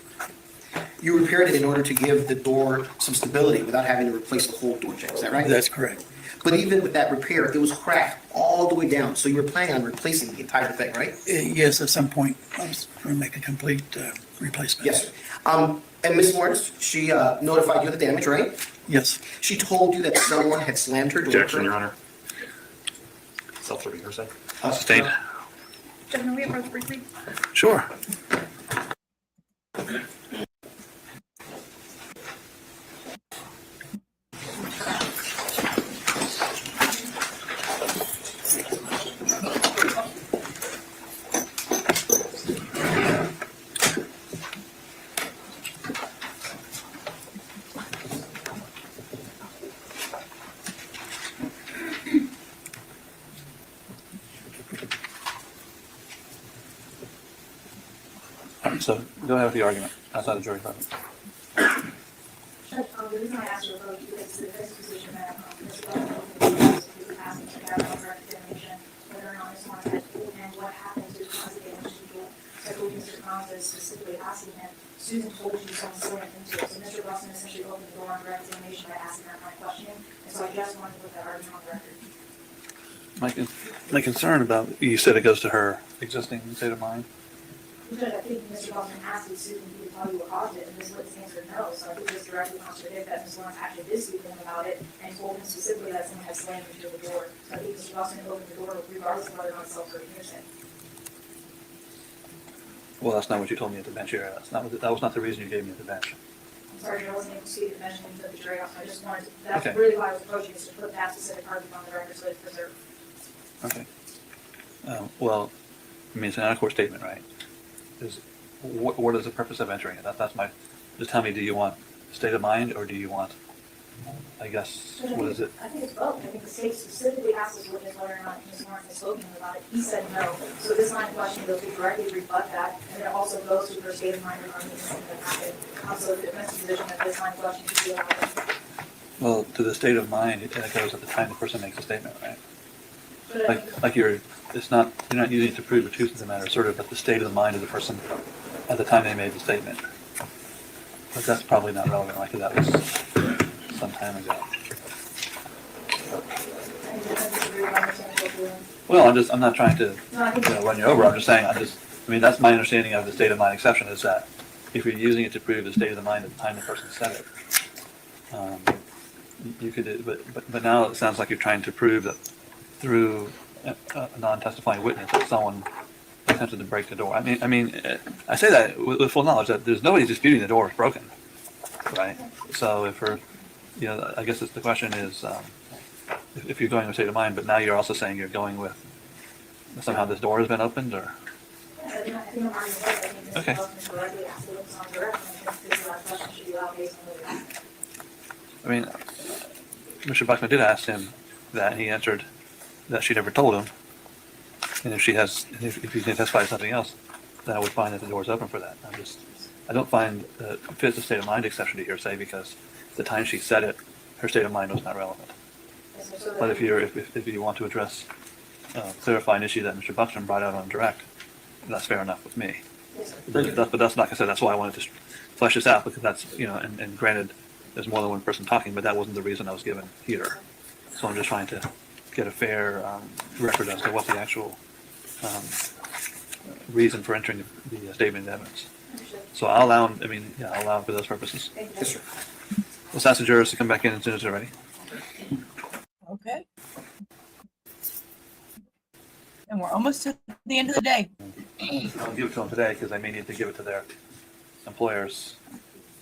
You repaired it in order to give the door some stability without having to replace the whole door jamb, is that right? That's correct. But even with that repair, it was cracked all the way down, so you were planning on replacing the entire thing, right? Yes, at some point, I was going to make a complete replacement. Yes, sir. And Ms. Lawrence, she notified you of the damage, right? Yes. She told you that someone had slammed her door. Objection, Your Honor. Self-serving hearsay. Sustained. Gentlemen, we approach briefly. Sure. So go ahead with the argument outside the jury department. The reason I asked you about you is the fixed position that Mr. Butler asked me to carry on direct examination, whether or not Ms. Lawrence had told him what happened to cause the damage to the door. So I told Mr. Collins is specifically asking him, Susan told you someone slammed into it. So Mr. Wilson essentially opened the door on direct examination by asking that kind of questioning. And so I just wanted to put that argument on the record. My concern about, you said it goes to her existing state of mind. Because I think Mr. Bosman asked if Susan could tell you what caused it, and Ms. Witness answered no. So I think this directly contradicts that Ms. Lawrence actually did speak to him about it and told him specifically that someone had slammed into the door. So I think Mr. Bosman opened the door regardless of whether or not it's self-serving hearsay. Well, that's not what you told me at the bench here. That was not the reason you gave me at the bench. I'm sorry, I wasn't able to speak to mention to the jury. I just wanted to, that's Okay. really why I was approaching, is to put that specific argument on the record so it's preserved. Okay. Well, I mean, it's an out-of-court statement, right? What is the purpose of entering it? That's my, just tell me, do you want state of mind or do you want, I guess, what is it? I think it's both. I think the state specifically asked his witness whether or not Ms. Lawrence had spoken to him about it. He said no. So this line of questioning goes to directly rebut that, and it also goes to her state of mind regarding the incident that happened. Also, the defense position that this line of questioning should be allowed. Well, to the state of mind, it goes at the time the person makes a statement, right? But Like you're not using it to prove the truth of the matter, sort of, but the state of the mind of the person at the time they made the statement. But that's probably not relevant, right? 'Cause that was some time ago. Well, I'm not trying to, run you over. I'm just saying, that's my understanding of the state of mind exception is that if you're using it to prove the state of the mind at the time the person said it, you could, but now it sounds like you're trying to prove that through a non-testifying witness that someone attempted to break the door. I say that with full knowledge that there's nobody disputing the door is broken, right? So I guess the question is, if you're going with state of mind, but now you're also saying you're going with somehow this door has been opened, or? Okay. Mr. Buckman did ask him that, and he answered that she never told him. And if he can testify to something else, then I would find that the door is open for that. I don't find that it fits the state of mind exception to hearsay because the time she said it, her state of mind was not relevant. But if you want to address clarify an issue that Mr. Buckman brought out on direct, that's fair enough with me. But that's not, like I said, that's why I wanted to flesh this out, because that's, and granted, there's more than one person talking, but that wasn't the reason I was given here. So I'm just trying to get a fair record as to what the actual reason for entering the statement of evidence. So I'll allow him, I'll allow him for those purposes. Yes, sir. Let's ask the jurors to come back in as soon as they're ready. Okay. And we're almost to the end of the day. I'll give it to them today because they may need to give it to their employers.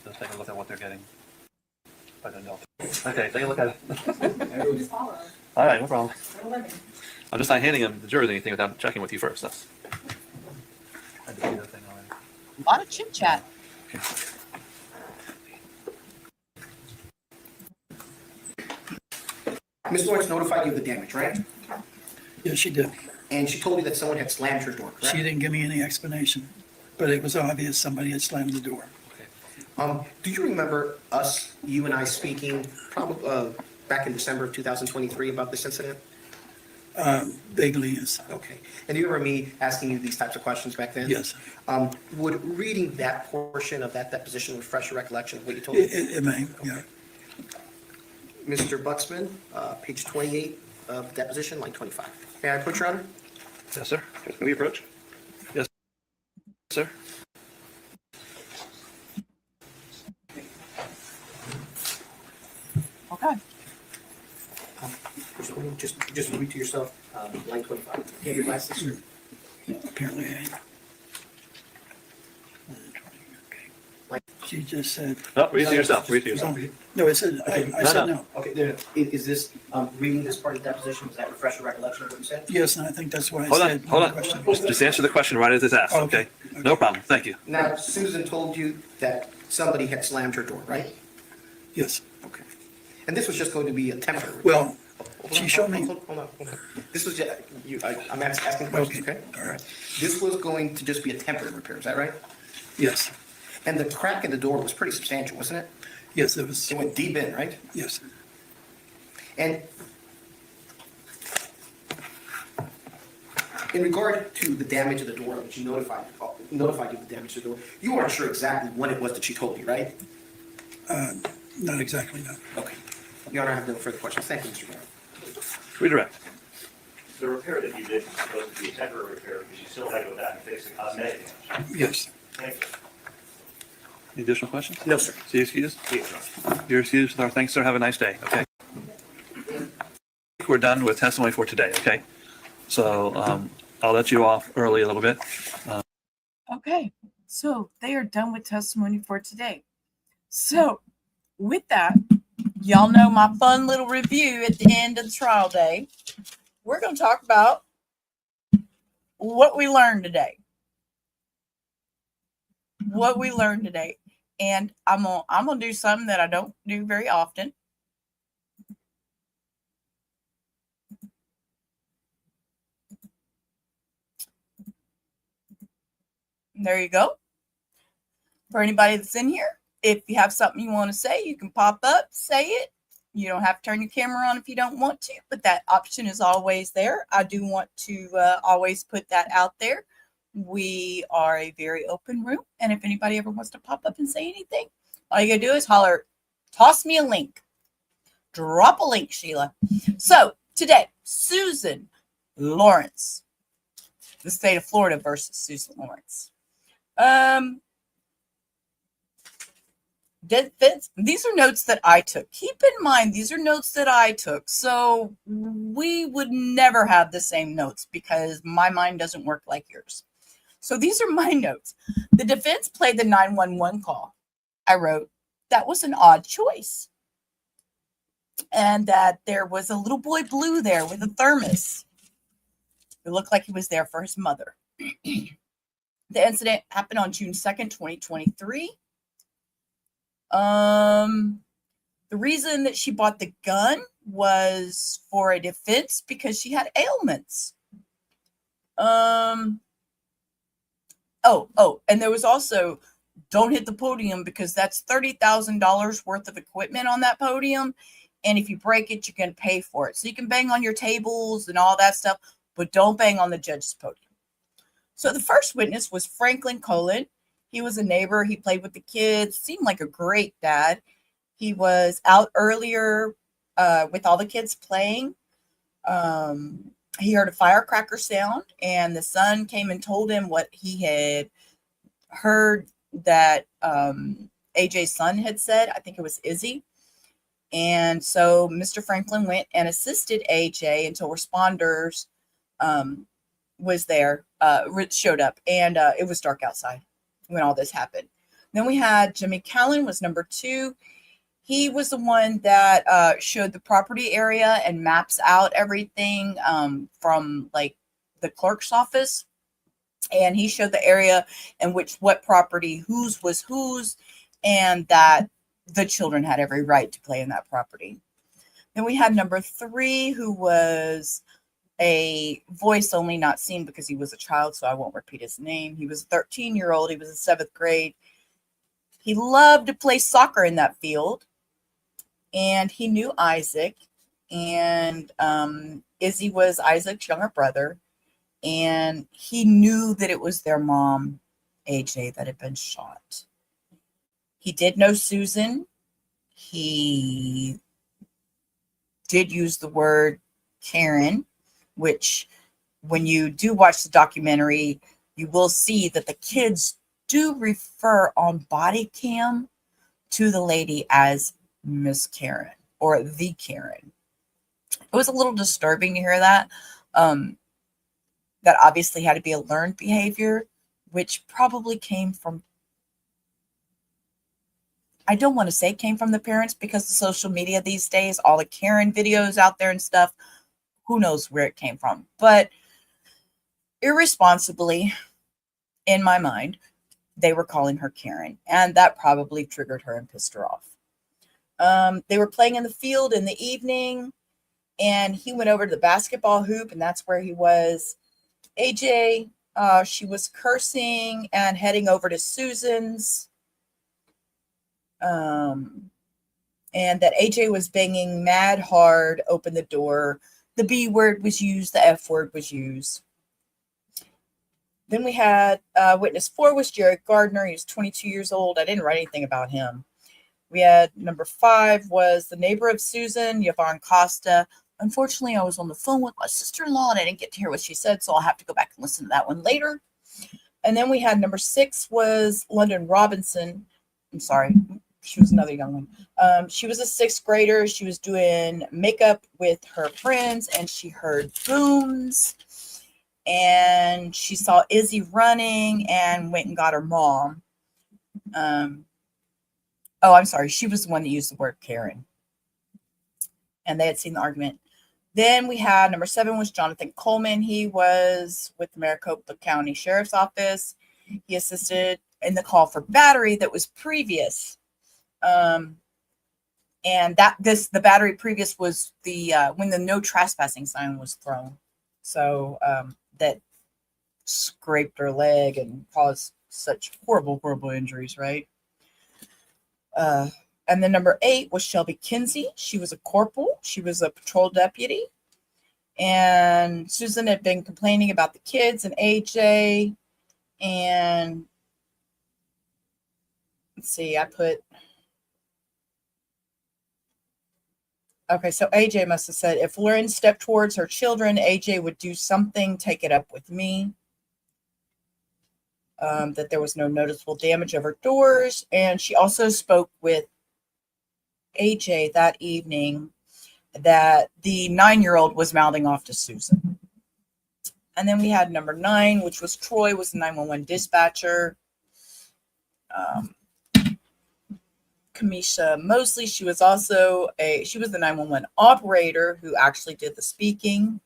Just take a look at what they're getting. I don't know. Okay, take a look at it. All right, no problem. I'm just not handing them the jurors anything without checking with you first. That's. I did see that thing already. A lot of chit chat. Okay. Ms. Lawrence notified you of the damage, right? Yes, she did. And she told you that someone had slammed her door, correct? She didn't give me any explanation, but it was obvious somebody had slammed the door. Do you remember you and I speaking probably back in December of 2023 about this incident? Vaguely, yes. Okay. And do you remember me asking you these types of questions back then? Yes. Would reading that portion of that deposition refresh your recollection of what you told me? It may, yeah. Mr. Buxman, page 28 of deposition, line 25. May I approach, Your Honor? Yes, sir. Can we approach? Yes, sir. Okay. Just read to yourself, line 25. Get your glasses, sir. Apparently, she just said. No, read to yourself. Read to yourself. No, it said, I said no. Okay, no. Is this, reading this part of the deposition, does that refresh your recollection of what you said? Yes, and I think that's what I Hold said. on, hold on. Just answer the question right as it's asked, okay? No problem, thank you. Now, Susan told you that somebody had slammed her door, right? Yes. Okay. And this was just going to be a temporary. Well, she showed me. Hold on. This was just, I'm asking questions, okay? All right. This was going to just be a temporary repair, is that right? Yes. And the crack in the door was pretty substantial, wasn't it? Yes, it was. It went deep in, right? Yes. And in regard to the damage of the door, which you notified you of the damage to the door, you weren't sure exactly when it was that she told you, right? Not exactly, no. Okay. Your Honor, I have no further questions. Thank you, Mr. Mayor. Redirect. The repair that you did was supposed to be a temporary repair because you still had to go back and fix the cosmetic damage. Yes. Thank you. Any additional questions? No, sir. So you excused? Yes, sir. You're excused with our thanks, sir. Have a nice day, okay? We're done with testimony for today, okay? So I'll let you off early a little bit. Okay, so they are done with testimony for today. So with that, y'all know my fun little review at the end of the trial day. We're going to talk about what we learned today. What we learned today. And I'm gonna do something that I don't do very often. There you go. For anybody that's in here, if you have something you want to say, you can pop up, say it. You don't have to turn your camera on if you don't want to, but that option is always there. I do want to always put that out there. We are a very open room, and if anybody ever wants to pop up and say anything, all you gotta do is holler, toss me a link. Drop a link, Sheila. So today, Susan Lorincz, the state of Florida versus Susan Lorincz. These are notes that I took. Keep in mind, these are notes that I took. So we would never have the same notes because my mind doesn't work like yours. So these are my notes. The defense played the 911 call. I wrote, that was an odd choice. And that there was a little boy blue there with a thermos. It looked like he was there for his mother. The incident happened on June 2nd, 2023. The reason that she bought the gun was for a defense because she had ailments. And there was also, don't hit the podium because that's $30,000 worth of equipment on that podium. And if you break it, you're going to pay for it. So you can bang on your tables and all that stuff, but don't bang on the judge's podium. So the first witness was Franklin Colin. He was a neighbor. He played with the kids, seemed like a great dad. He was out earlier with all the kids playing. He heard a firecracker sound, and the son came and told him what he had heard that AJ's son had said. I think it was Izzy. And so Mr. Franklin went and assisted AJ until responders showed up, and it was dark outside when all this happened. Then we had Jimmy Callan was number 2. He was the one that showed the property area and maps out everything from like the clerk's office. And he showed the area in which what property, whose was whose, and that the children had every right to play in that property. Then we had number 3, who was a voice only, not seen because he was a child, so I won't repeat his name. He was a 13-year-old. He was in 7th grade. He loved to play soccer in that field, and he knew Isaac, and Izzy was Isaac's younger brother, and he knew that it was their mom, AJ, that had been shot. He did know Susan. He did use the word Karen, which when you do watch the documentary, you will see that the kids do refer on body cam to the lady as Miss Karen or the Karen. It was a little disturbing to hear that. That obviously had to be a learned behavior, which probably came from, I don't want to say came from the parents, because the social media these days, all the Karen videos out there and stuff, who knows where it came from. But irresponsibly, in my mind, they were calling her Karen, and that probably triggered her and pissed her off. They were playing in the field in the evening, and he went over to the basketball hoop, and that's where he was. AJ, she was cursing and heading over to Susan's. And that AJ was banging mad hard, open the door. The B word was used, the F word was used. Then we had witness 4 was Jared Gardner. He was 22 years old. I didn't write anything about him. We had number 5 was the neighbor of Susan, Yvonne Costa. Unfortunately, I was on the phone with my sister-in-law and I didn't get to hear what she said, so I'll have to go back and listen to that one later. And then we had number 6 was London Robinson. I'm sorry, she was another young one. She was a 6th grader. She was doing makeup with her friends, and she heard booms. And she saw Izzy running and went and got her mom. I'm sorry. She was the one that used the word Karen. And they had seen the argument. Then we had number 7 was Jonathan Coleman. He was with the Maricopa County Sheriff's Office. He assisted in the call for battery that was previous. And the battery previous was the when the no trespassing sign was thrown. So that scraped her leg and caused such horrible, horrible injuries, right? And then number 8 was Shelby Kinsey. She was a corporal. She was a patrol deputy. And Susan had been complaining about the kids and AJ. And let's see, okay, so AJ must have said, if Lauren stepped towards her children, AJ would do something, take it up with me. That there was no noticeable damage of her doors. And she also spoke with AJ that evening that the 9-year-old was mouthing off to Susan. And then we had number 9, which was Troy, was the 911 dispatcher. Kamisha Mosley, she was the 911 operator who actually did the speaking.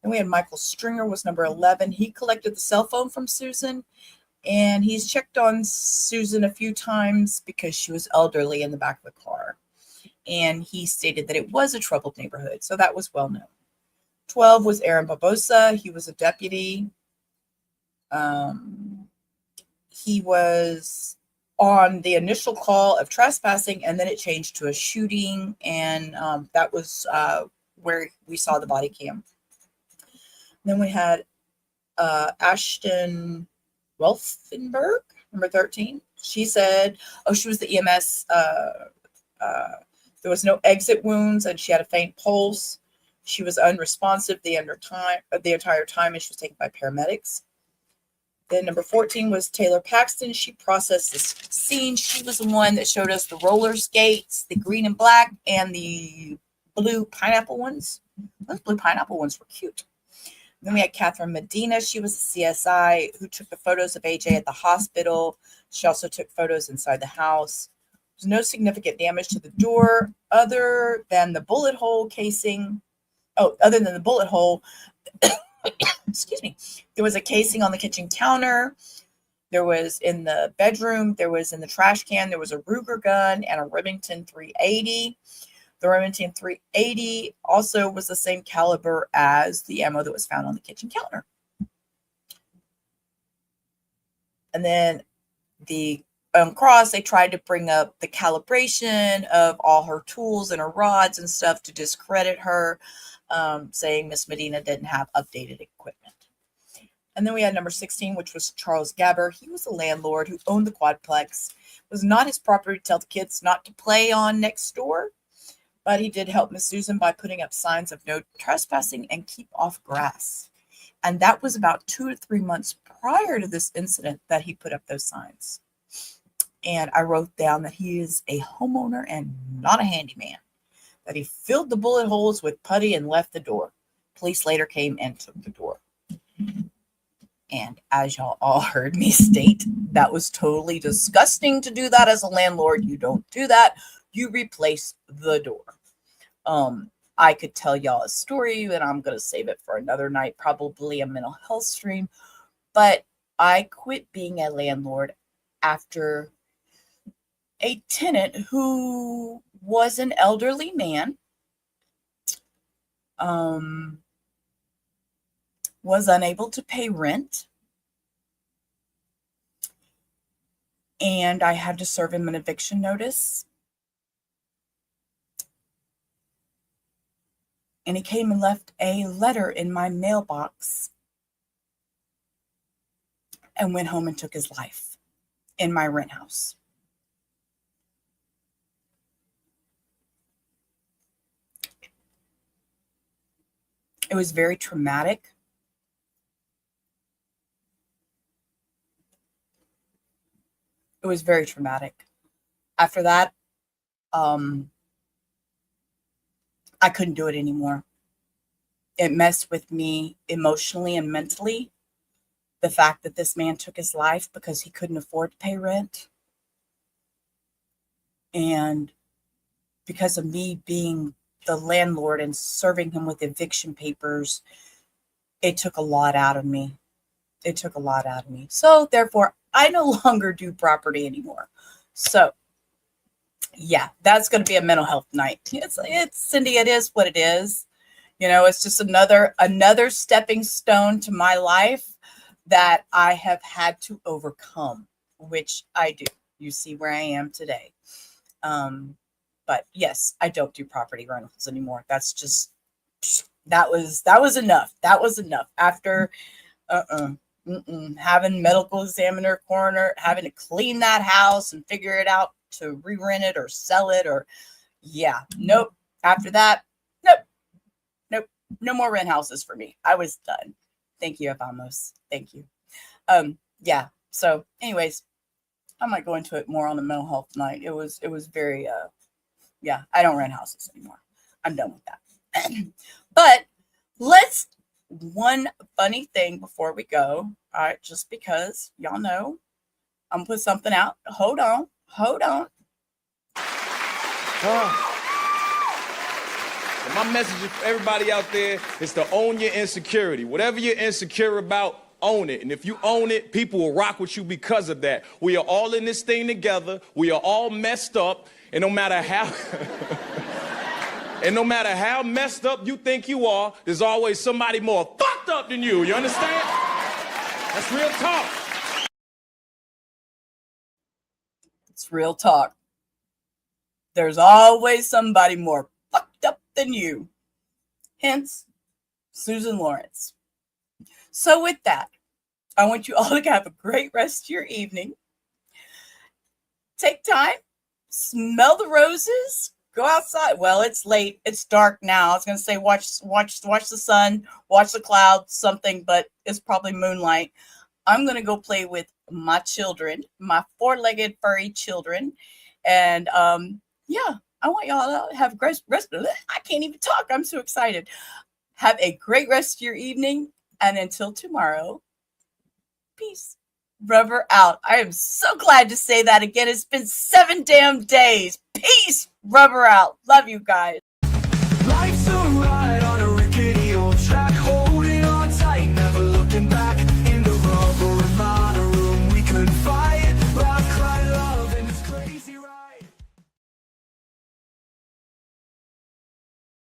Then we had Michael Stringer, was number 11. He collected the cell phone from Susan, and he's checked on Susan a few times because she was elderly in the back of the car. And he stated that it was a troubled neighborhood, so that was well known. 12 was Aaron Barbosa. He was a deputy. He was on the initial call of trespassing, and then it changed to a shooting, and that was where we saw the body cam. Then we had Ashton Welfenberg, number 13. She said, she was the EMS. There was no exit wounds, and she had a faint pulse. She was unresponsive the entire time, and she was taken by paramedics. Then number 14 was Taylor Paxton. She processed the scene. She was the one that showed us the roller skates, the green and black, and the blue pineapple ones. Those blue pineapple ones were cute. Then we had Catherine Medina. She was a CSI who took the photos of AJ at the hospital. She also took photos inside the house. There's no significant damage to the door other than the bullet hole casing. Other than the bullet hole, excuse me, there was a casing on the kitchen counter. There was in the bedroom. There was in the trash can. There was a Ruger gun and a Remington 380. The Remington 380 also was the same caliber as the ammo that was found on the kitchen counter. And then the cross, they tried to bring up the calibration of all her tools and her rods and stuff to discredit her, saying Miss Medina didn't have updated equipment. And then we had number 16, which was Charles Gabber. He was a landlord who owned the quadplex. It was not his property to tell the kids not to play on next door, but he did help Miss Susan by putting up signs of no trespassing and keep off grass. And that was about 2 to 3 months prior to this incident that he put up those signs. And I wrote down that he is a homeowner and not a handyman, that he filled the bullet holes with putty and left the door. Police later came and took the door. And as y'all all heard me state, that was totally disgusting to do that as a landlord. You don't do that. You replace the door. I could tell y'all a story, and I'm going to save it for another night, probably a mental health stream. But I quit being a landlord after a tenant who was an elderly man was unable to pay rent, and I had to serve him an eviction notice. And he came and left a letter in my mailbox and went home and took his life in my rent house. It was very traumatic. It was very traumatic. After that, I couldn't do it anymore. It messed with me emotionally and mentally. The fact that this man took his life because he couldn't afford to pay rent. And because of me being the landlord and serving him with eviction papers, it took a lot out of me. It took a lot out of me. So therefore, I no longer do property anymore. So yeah, that's going to be a mental health night. It's Cindy, it is what it is. You know, it's just another stepping stone to my life that I have had to overcome, which I do. You see where I am today. But yes, I don't do property rentals anymore. That's just, that was enough. That was enough. After having medical examiner, coroner, having to clean that house and figure it out to re-rent it or sell it, or nope. After that, nope. No more rent houses for me. I was done. Thank you, Abamos. Thank you. Yeah. So anyways, I might go into it more on the mental health night. It was very, I don't rent houses anymore. I'm done with that. But one funny thing before we go. All right. Just because y'all know, I'm gonna put something out. Hold on. And my message for everybody out there is to own your insecurity. Whatever you're insecure about, own it. And if you own it, people will rock with you because of that. We are all in this thing together. We are all messed up. And no matter how messed up you think you are, there's always somebody more fucked up than you. You understand? That's real talk. It's real talk. There's always somebody more fucked up than you. Hence, Susan Lorincz. So with that, I want you all to have a great rest of your evening. Take time, smell the roses, go outside. Well, it's late. It's dark now. I was going to say watch the sun, watch the clouds, something, but it's probably moonlight. I'm going to go play with my children, my four-legged furry children. And I want y'all to have a great rest of it. I can't even talk. I'm so excited. Have a great rest of your evening. And until tomorrow, peace. Rubber out. I am so glad to say that again. It's been 7 damn days. Peace. Rubber out. Love you guys.